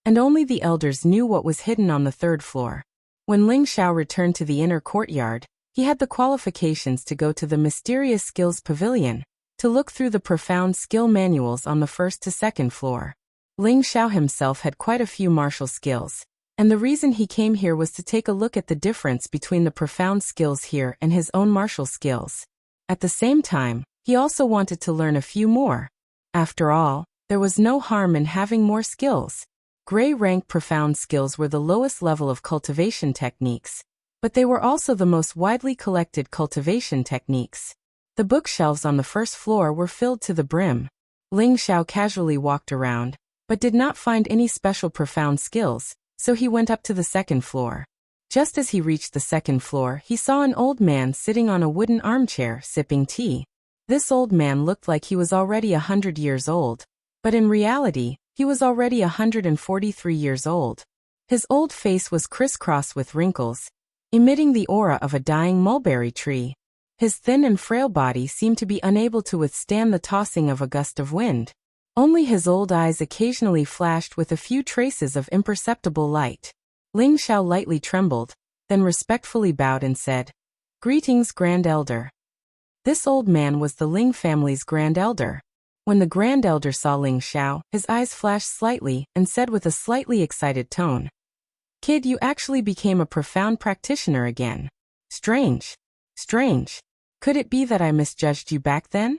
and only the elders knew what was hidden on the 3rd floor. When Ling Xiao returned to the inner courtyard, he had the qualifications to go to the Mysterious Skills Pavilion, to look through the profound skill manuals on the 1st to 2nd floor. Ling Xiao himself had quite a few martial skills, and the reason he came here was to take a look at the difference between the profound skills here and his own martial skills. At the same time, he also wanted to learn a few more. After all, there was no harm in having more skills. Gray rank profound skills were the lowest level of cultivation techniques, but they were also the most widely collected cultivation techniques. The bookshelves on the 1st floor were filled to the brim. Ling Xiao casually walked around, but did not find any special profound skills, so he went up to the 2nd floor. Just as he reached the 2nd floor, he saw an old man sitting on a wooden armchair sipping tea. This old man looked like he was already 100 years old, but in reality, he was already 143 years old. His old face was crisscrossed with wrinkles, emitting the aura of a dying mulberry tree. His thin and frail body seemed to be unable to withstand the tossing of a gust of wind. Only his old eyes occasionally flashed with a few traces of imperceptible light. Ling Xiao lightly trembled, then respectfully bowed and said, "Greetings, Grand Elder." This old man was the Ling family's Grand Elder. When the Grand Elder saw Ling Xiao, his eyes flashed slightly and said with a slightly excited tone, "Kid, you actually became a profound practitioner again. Strange. Strange. Could it be that I misjudged you back then?"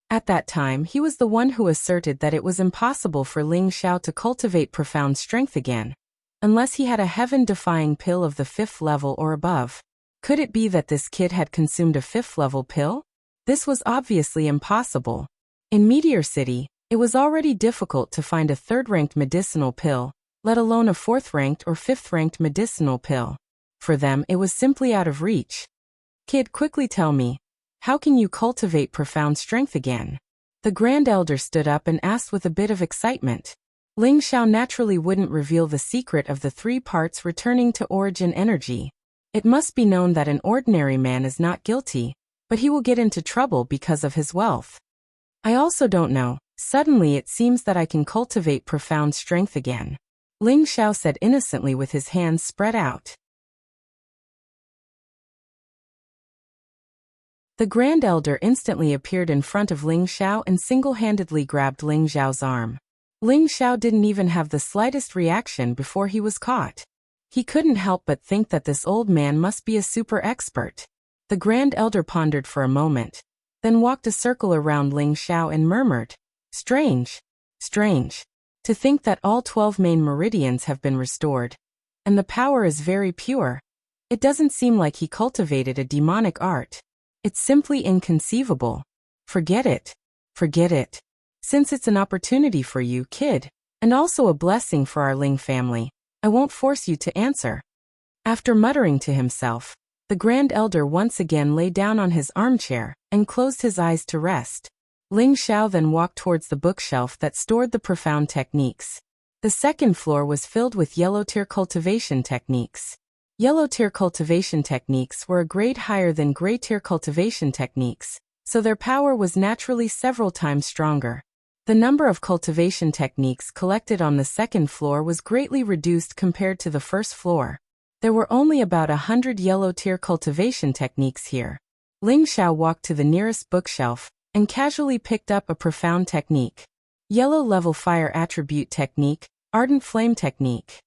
At that time, he was the one who asserted that it was impossible for Ling Xiao to cultivate profound strength again, unless he had a heaven-defying pill of the 5th level or above. Could it be that this kid had consumed a 5th-level pill? This was obviously impossible. In Meteor City, it was already difficult to find a 3rd-ranked medicinal pill, let alone a 4th-ranked or 5th-ranked medicinal pill. For them, it was simply out of reach. "Kid, quickly tell me, how can you cultivate profound strength again?" The Grand Elder stood up and asked with a bit of excitement. Ling Xiao naturally wouldn't reveal the secret of the 3 parts returning to origin energy. It must be known that an ordinary man is not guilty, but he will get into trouble because of his wealth. "I also don't know. Suddenly it seems that I can cultivate profound strength again," Ling Xiao said innocently with his hands spread out. The Grand Elder instantly appeared in front of Ling Xiao and single-handedly grabbed Ling Xiao's arm. Ling Xiao didn't even have the slightest reaction before he was caught. He couldn't help but think that this old man must be a super expert. The Grand Elder pondered for a moment, then walked a circle around Ling Xiao and murmured, "Strange. Strange. To think that all 12 main meridians have been restored. And the power is very pure. It doesn't seem like he cultivated a demonic art. It's simply inconceivable. Forget it. Forget it. Since it's an opportunity for you, kid, and also a blessing for our Ling family, I won't force you to answer." After muttering to himself, the Grand Elder once again lay down on his armchair and closed his eyes to rest. Ling Xiao then walked towards the bookshelf that stored the profound techniques. The 2nd floor was filled with yellow-tier cultivation techniques. Yellow-tier cultivation techniques were a grade higher than gray-tier cultivation techniques, so their power was naturally several times stronger. The number of cultivation techniques collected on the 2nd floor was greatly reduced compared to the 1st floor. There were only about 100 yellow-tier cultivation techniques here. Ling Xiao walked to the nearest bookshelf and casually picked up a profound technique. Yellow-level fire attribute technique, ardent flame technique.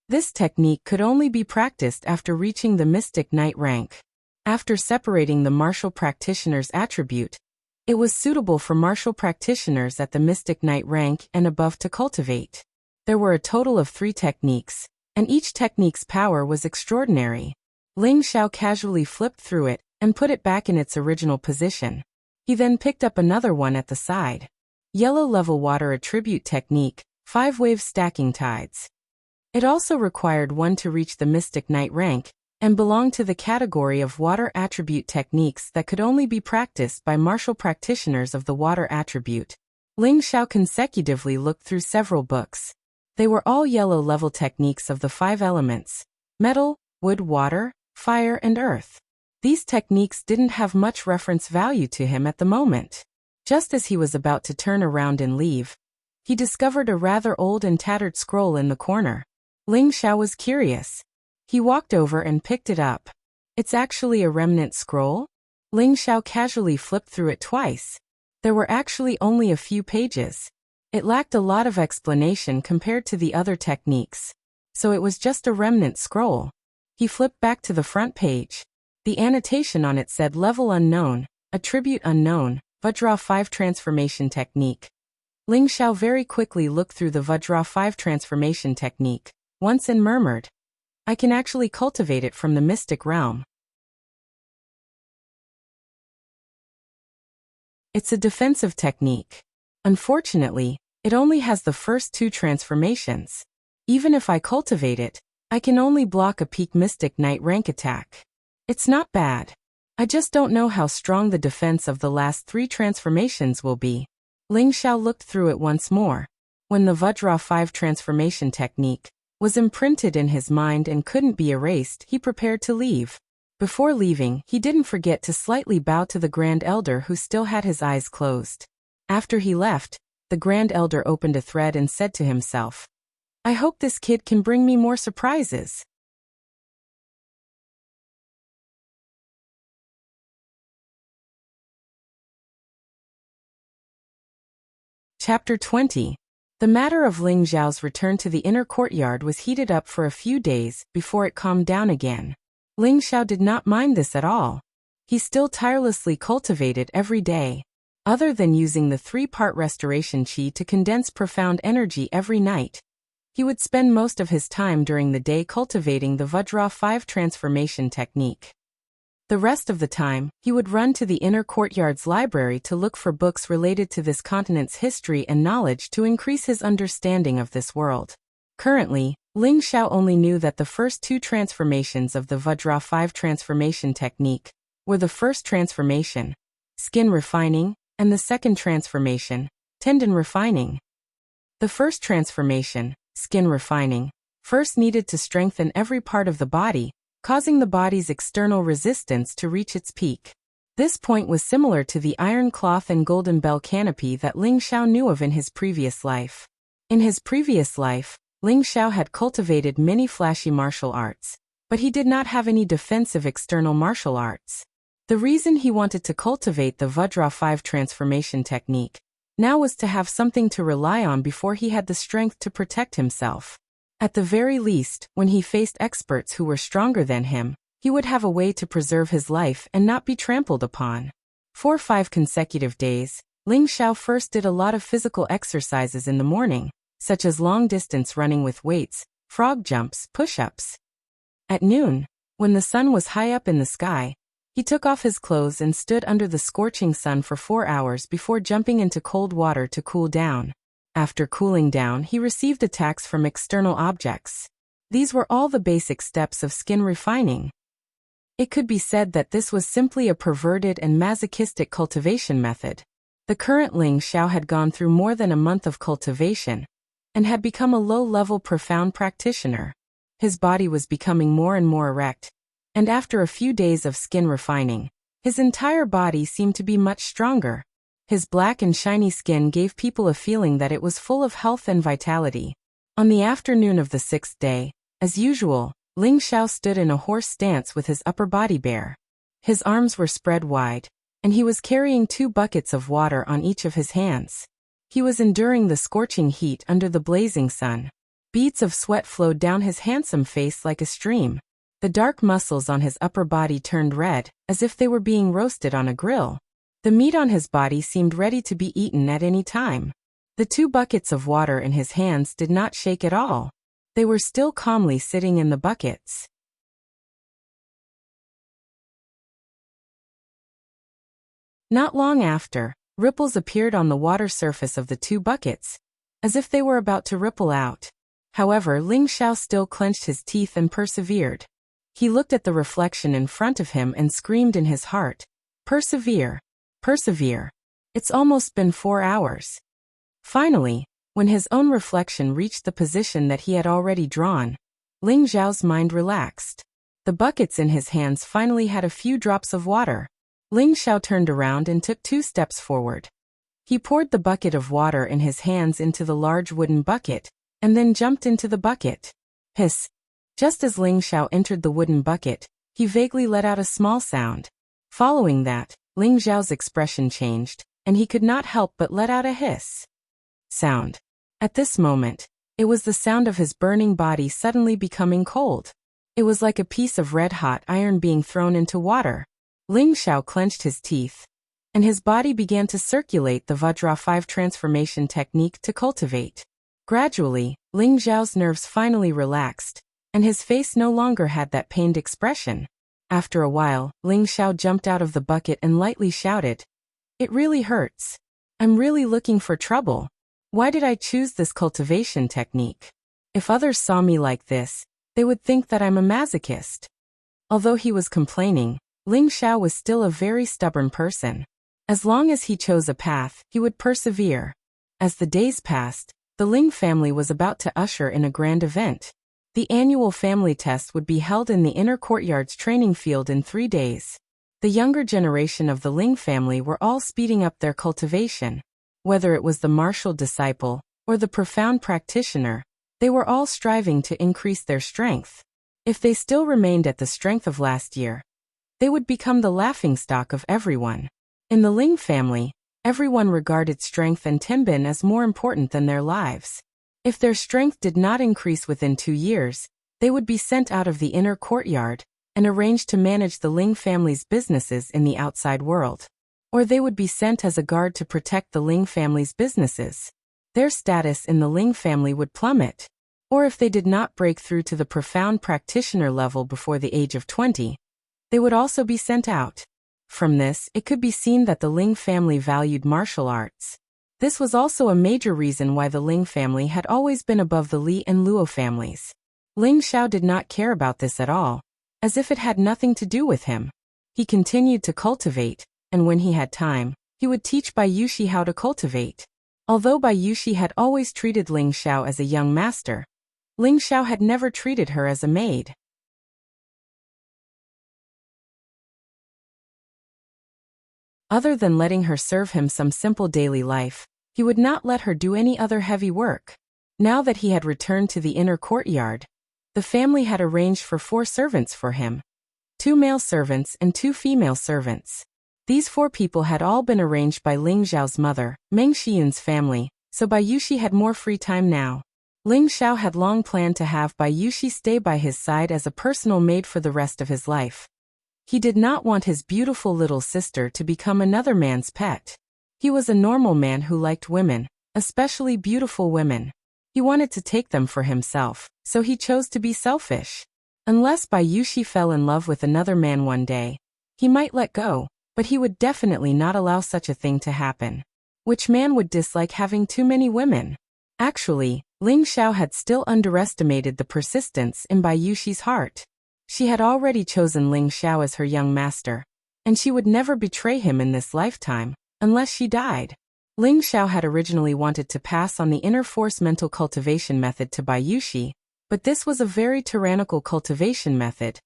This technique could only be practiced after reaching the Mystic Knight rank. After separating the martial practitioner's attribute, it was suitable for martial practitioners at the Mystic Knight rank and above to cultivate. There were a total of 3 techniques, and each technique's power was extraordinary. Ling Xiao casually flipped through it and put it back in its original position. He then picked up another one at the side. Yellow-level water attribute technique, 5-wave stacking tides. It also required 1 to reach the Mystic Knight rank, and belonged to the category of water attribute techniques that could only be practiced by martial practitioners of the water attribute. Ling Xiao consecutively looked through several books. They were all yellow-level techniques of the 5 elements: metal, wood, water, fire, and earth. These techniques didn't have much reference value to him at the moment. Just as he was about to turn around and leave, he discovered a rather old and tattered scroll in the corner. Ling Xiao was curious. He walked over and picked it up. "It's actually a remnant scroll?" Ling Xiao casually flipped through it twice. There were actually only a few pages. It lacked a lot of explanation compared to the other techniques, so it was just a remnant scroll. He flipped back to the front page. The annotation on it said level unknown, attribute unknown, Vajra 5 transformation technique. Ling Xiao very quickly looked through the Vajra 5 transformation technique once and murmured, "I can actually cultivate it from the mystic realm." It's a defensive technique. Unfortunately, it only has the first 2 transformations. Even if I cultivate it, I can only block a peak Mystic Knight rank attack. It's not bad. I just don't know how strong the defense of the last 3 transformations will be. Ling Xiao looked through it once more. When the Vajra 5 transformation technique was imprinted in his mind and couldn't be erased, he prepared to leave. Before leaving, he didn't forget to slightly bow to the Grand Elder who still had his eyes closed. After he left, the Grand Elder opened a thread and said to himself, I hope this kid can bring me more surprises. Chapter 20. The matter of Ling Xiao's return to the inner courtyard was heated up for a few days before it calmed down again. Ling Xiao did not mind this at all. He still tirelessly cultivated every day. Other than using the 3-part restoration qi to condense profound energy every night, he would spend most of his time during the day cultivating the Vajra 5 transformation technique. The rest of the time, he would run to the inner courtyard's library to look for books related to this continent's history and knowledge to increase his understanding of this world. Currently, Ling Xiao only knew that the first 2 transformations of the Vajra 5 transformation technique were the first transformation, skin refining, and the second transformation, tendon refining. The first transformation, skin refining, first needed to strengthen every part of the body, causing the body's external resistance to reach its peak. This point was similar to the iron cloth and golden bell canopy that Ling Xiao knew of in his previous life. In his previous life, Ling Xiao had cultivated many flashy martial arts, but he did not have any defensive external martial arts. The reason he wanted to cultivate the Vajra 5 transformation technique now was to have something to rely on before he had the strength to protect himself. At the very least, when he faced experts who were stronger than him, he would have a way to preserve his life and not be trampled upon. For 5 consecutive days, Ling Xiao first did a lot of physical exercises in the morning, such as long-distance running with weights, frog jumps, push-ups. At noon, when the sun was high up in the sky, he took off his clothes and stood under the scorching sun for 4 hours before jumping into cold water to cool down. After cooling down, he received attacks from external objects. These were all the basic steps of skin refining. It could be said that this was simply a perverted and masochistic cultivation method. The current Ling Xiao had gone through more than a month of cultivation and had become a low-level profound practitioner. His body was becoming more and more erect, and after a few days of skin refining, his entire body seemed to be much stronger. His black and shiny skin gave people a feeling that it was full of health and vitality. On the afternoon of the 6th day, as usual, Ling Xiao stood in a horse stance with his upper body bare. His arms were spread wide, and he was carrying 2 buckets of water on each of his hands. He was enduring the scorching heat under the blazing sun. Beads of sweat flowed down his handsome face like a stream. The dark muscles on his upper body turned red, as if they were being roasted on a grill. The meat on his body seemed ready to be eaten at any time. The 2 buckets of water in his hands did not shake at all. They were still calmly sitting in the buckets. Not long after, ripples appeared on the water surface of the 2 buckets, as if they were about to ripple out. However, Ling Xiao still clenched his teeth and persevered. He looked at the reflection in front of him and screamed in his heart, "Persevere! Persevere! It's almost been 4 hours." Finally, when his own reflection reached the position that he had already drawn, Ling Xiao's mind relaxed. The buckets in his hands finally had a few drops of water. Ling Xiao turned around and took 2 steps forward. He poured the bucket of water in his hands into the large wooden bucket, and then jumped into the bucket. Hiss! Just as Ling Xiao entered the wooden bucket, he vaguely let out a small sound. Following that, Ling Xiao's expression changed, and he could not help but let out a hiss sound. At this moment, it was the sound of his burning body suddenly becoming cold. It was like a piece of red-hot iron being thrown into water. Ling Xiao clenched his teeth, and his body began to circulate the Vajra 5 transformation technique to cultivate. Gradually, Ling Xiao's nerves finally relaxed, and his face no longer had that pained expression. After a while, Ling Xiao jumped out of the bucket and lightly shouted, "It really hurts. I'm really looking for trouble. Why did I choose this cultivation technique? If others saw me like this, they would think that I'm a masochist." Although he was complaining, Ling Xiao was still a very stubborn person. As long as he chose a path, he would persevere. As the days passed, the Ling family was about to usher in a grand event. The annual family test would be held in the inner courtyard's training field in 3 days. The younger generation of the Ling family were all speeding up their cultivation. Whether it was the martial disciple or the profound practitioner, they were all striving to increase their strength. If they still remained at the strength of last year, they would become the laughingstock of everyone. In the Ling family, everyone regarded strength and tianbin as more important than their lives. If their strength did not increase within 2 years, they would be sent out of the inner courtyard and arranged to manage the Ling family's businesses in the outside world. Or they would be sent as a guard to protect the Ling family's businesses. Their status in the Ling family would plummet. Or if they did not break through to the profound practitioner level before the age of 20, they would also be sent out. From this, it could be seen that the Ling family valued martial arts. This was also a major reason why the Ling family had always been above the Li and Luo families. Ling Xiao did not care about this at all, as if it had nothing to do with him. He continued to cultivate, and when he had time, he would teach Bai Yuxi how to cultivate. Although Bai Yuxi had always treated Ling Xiao as a young master, Ling Xiao had never treated her as a maid. Other than letting her serve him some simple daily life, he would not let her do any other heavy work. Now that he had returned to the inner courtyard, the family had arranged for 4 servants for him. 2 male servants and 2 female servants. These 4 people had all been arranged by Ling Xiao's mother, Meng Xiyun's family, so Bai Yuxi had more free time now. Ling Xiao had long planned to have Bai Yuxi stay by his side as a personal maid for the rest of his life. He did not want his beautiful little sister to become another man's pet. He was a normal man who liked women, especially beautiful women. He wanted to take them for himself, so he chose to be selfish. Unless Bai Yuxi fell in love with another man one day, he might let go, but he would definitely not allow such a thing to happen. Which man would dislike having too many women? Actually, Ling Xiao had still underestimated the persistence in Bai Yuxi's heart. She had already chosen Ling Xiao as her young master, and she would never betray him in this lifetime, unless she died. Ling Xiao had originally wanted to pass on the inner force mental cultivation method to Bai Yuxi, but this was a very tyrannical cultivation method,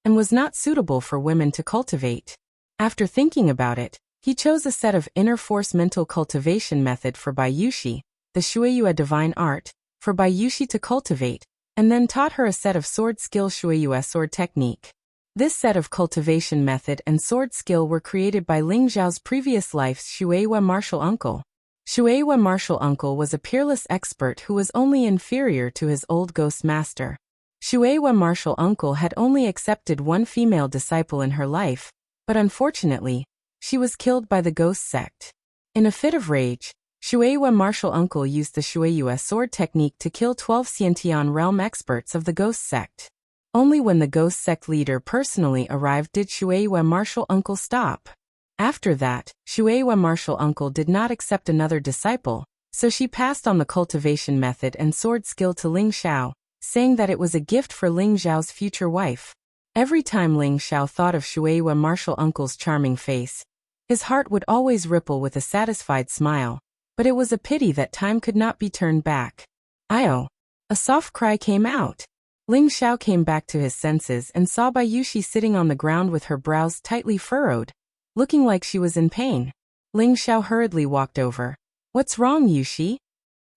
and was not suitable for women to cultivate. After thinking about it, he chose a set of inner force mental cultivation method for Bai Yuxi, the Shuiyue divine art, for Bai Yuxi to cultivate, and then taught her a set of sword skill Shuiyue sword technique. This set of cultivation method and sword skill were created by Ling Xiao's previous life's Shuiyue martial uncle. Shuiyue martial uncle was a peerless expert who was only inferior to his old ghost master. Shuiyue martial uncle had only accepted 1 female disciple in her life, but unfortunately, she was killed by the ghost sect. In a fit of rage, Shuiyue martial uncle used the Shuiyue sword technique to kill 12 Xiantian realm experts of the ghost sect. Only when the ghost sect leader personally arrived did Shuiyue martial uncle stop. After that, Shuiyue martial uncle did not accept another disciple, so she passed on the cultivation method and sword skill to Ling Xiao, saying that it was a gift for Ling Xiao's future wife. Every time Ling Xiao thought of Shuiyue martial uncle's charming face, his heart would always ripple with a satisfied smile, but it was a pity that time could not be turned back. "Io!" A soft cry came out. Ling Xiao came back to his senses and saw Bai Yuxi sitting on the ground with her brows tightly furrowed, looking like she was in pain. Ling Xiao hurriedly walked over. "What's wrong, Yuxi?"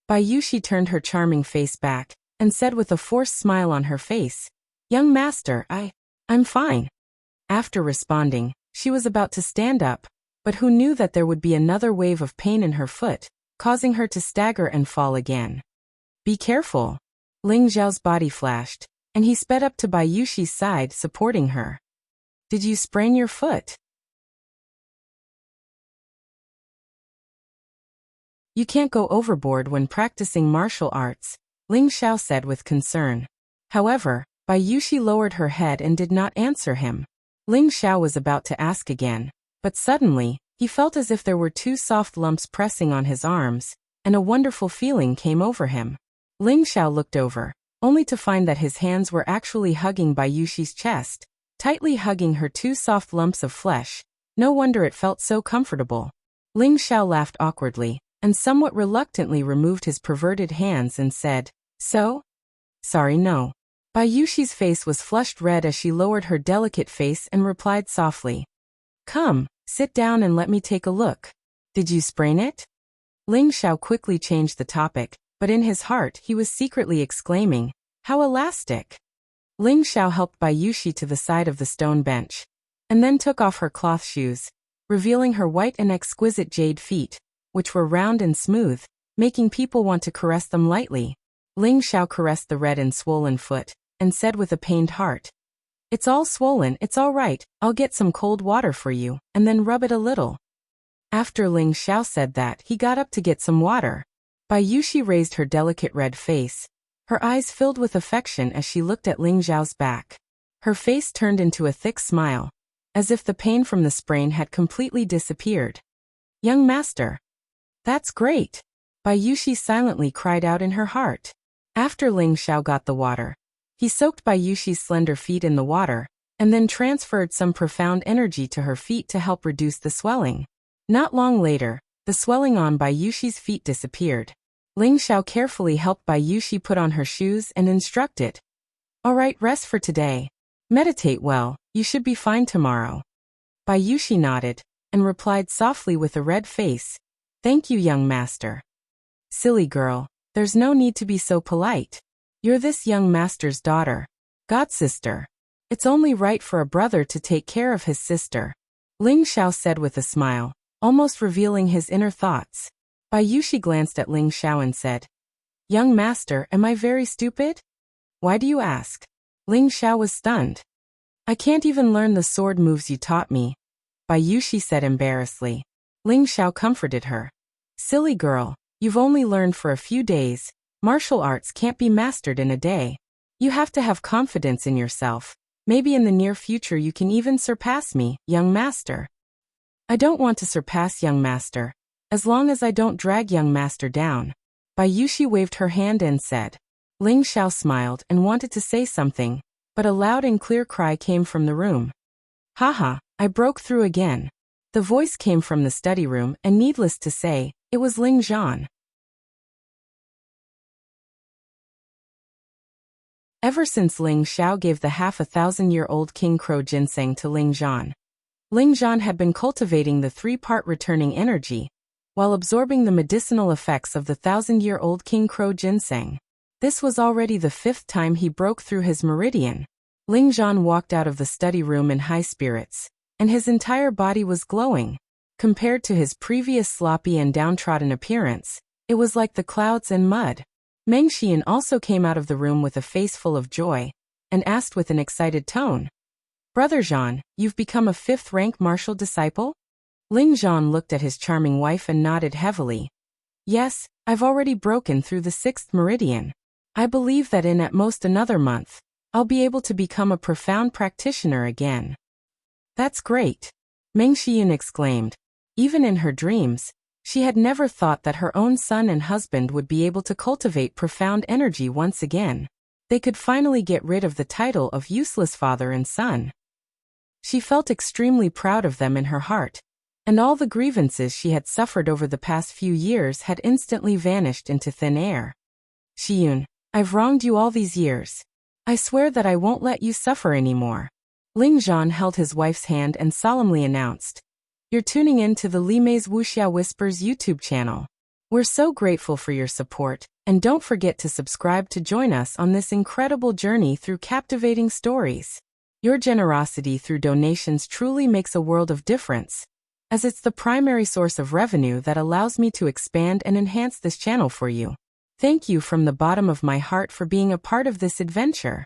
Bai Yuxi turned her charming face back, and said with a forced smile on her face, "Young master, I'm fine." After responding, she was about to stand up, but who knew that there would be another wave of pain in her foot, causing her to stagger and fall again. "Be careful." Ling Xiao's body flashed, and he sped up to Bai Yuxi's side, supporting her. "Did you sprain your foot?" "You can't go overboard when practicing martial arts," Ling Xiao said with concern. However, Bai Yuxi lowered her head and did not answer him. Ling Xiao was about to ask again, but suddenly, he felt as if there were 2 soft lumps pressing on his arms, and a wonderful feeling came over him. Ling Xiao looked over, only to find that his hands were actually hugging Bai Yuxi's chest, tightly hugging her two soft lumps of flesh. No wonder it felt so comfortable. Ling Xiao laughed awkwardly, and somewhat reluctantly removed his perverted hands and said, "So? Sorry, no." Bai Yuxi's face was flushed red as she lowered her delicate face and replied softly, "Come, sit down and let me take a look. Did you sprain it?" Ling Xiao quickly changed the topic, but in his heart he was secretly exclaiming, "How elastic!" Ling Xiao helped Bai Yuxi to the side of the stone bench, and then took off her cloth shoes, revealing her white and exquisite jade feet, which were round and smooth, making people want to caress them lightly. Ling Xiao caressed the red and swollen foot, and said with a pained heart, "It's all swollen, it's all right, I'll get some cold water for you, and then rub it a little." After Ling Xiao said that, he got up to get some water. Bai Yuxi raised her delicate red face. Her eyes filled with affection as she looked at Ling Xiao's back. Her face turned into a thick smile, as if the pain from the sprain had completely disappeared. "Young master." "That's great." Bai Yuxi silently cried out in her heart. After Ling Xiao got the water, he soaked Bai Yuxi's slender feet in the water, and then transferred some profound energy to her feet to help reduce the swelling. Not long later, the swelling on Bai Yuxi's feet disappeared. Ling Xiao carefully helped Bai Yuxi put on her shoes and instructed, "All right, rest for today. Meditate well, you should be fine tomorrow." Bai Yuxi nodded, and replied softly with a red face, "Thank you, young master." "Silly girl, there's no need to be so polite. You're this young master's daughter, godsister. It's only right for a brother to take care of his sister," Ling Xiao said with a smile, almost revealing his inner thoughts. Bai Yuxi glanced at Ling Xiao and said, "Young master, am I very stupid?" "Why do you ask?" Ling Xiao was stunned. "I can't even learn the sword moves you taught me," Bai Yuxi said embarrassedly. Ling Xiao comforted her. "Silly girl, you've only learned for a few days. Martial arts can't be mastered in a day. You have to have confidence in yourself. Maybe in the near future you can even surpass me, young master." "I don't want to surpass young master, as long as I don't drag young master down." Bai Yuxi waved her hand and said. Ling Xiao smiled and wanted to say something, but a loud and clear cry came from the room. "Haha, I broke through again." The voice came from the study room, and needless to say, it was Ling Zhan. Ever since Ling Xiao gave the 1,000-year-old King Crow ginseng to Ling Zhan had been cultivating the three-part returning energy, while absorbing the medicinal effects of the 1,000-year-old King Crow ginseng. This was already the 5th time he broke through his meridian. Ling Zhan walked out of the study room in high spirits, and his entire body was glowing. Compared to his previous sloppy and downtrodden appearance, it was like the clouds and mud. Meng Xian also came out of the room with a face full of joy, and asked with an excited tone, "Brother Zhan, you've become a 5th-rank martial disciple?" Ling Zhan looked at his charming wife and nodded heavily. "Yes, I've already broken through the 6th meridian. I believe that in at most another month, I'll be able to become a profound practitioner again." "That's great," Meng Xian exclaimed. Even in her dreams, she had never thought that her own son and husband would be able to cultivate profound energy once again. They could finally get rid of the title of useless father and son. She felt extremely proud of them in her heart, and all the grievances she had suffered over the past few years had instantly vanished into thin air. "Xiyun, I've wronged you all these years. I swear that I won't let you suffer anymore." Ling Zhan held his wife's hand and solemnly announced, "You're tuning in to the Li Mei's Wuxia Whispers YouTube channel. We're so grateful for your support, and don't forget to subscribe to join us on this incredible journey through captivating stories. Your generosity through donations truly makes a world of difference, as it's the primary source of revenue that allows me to expand and enhance this channel for you. Thank you from the bottom of my heart for being a part of this adventure."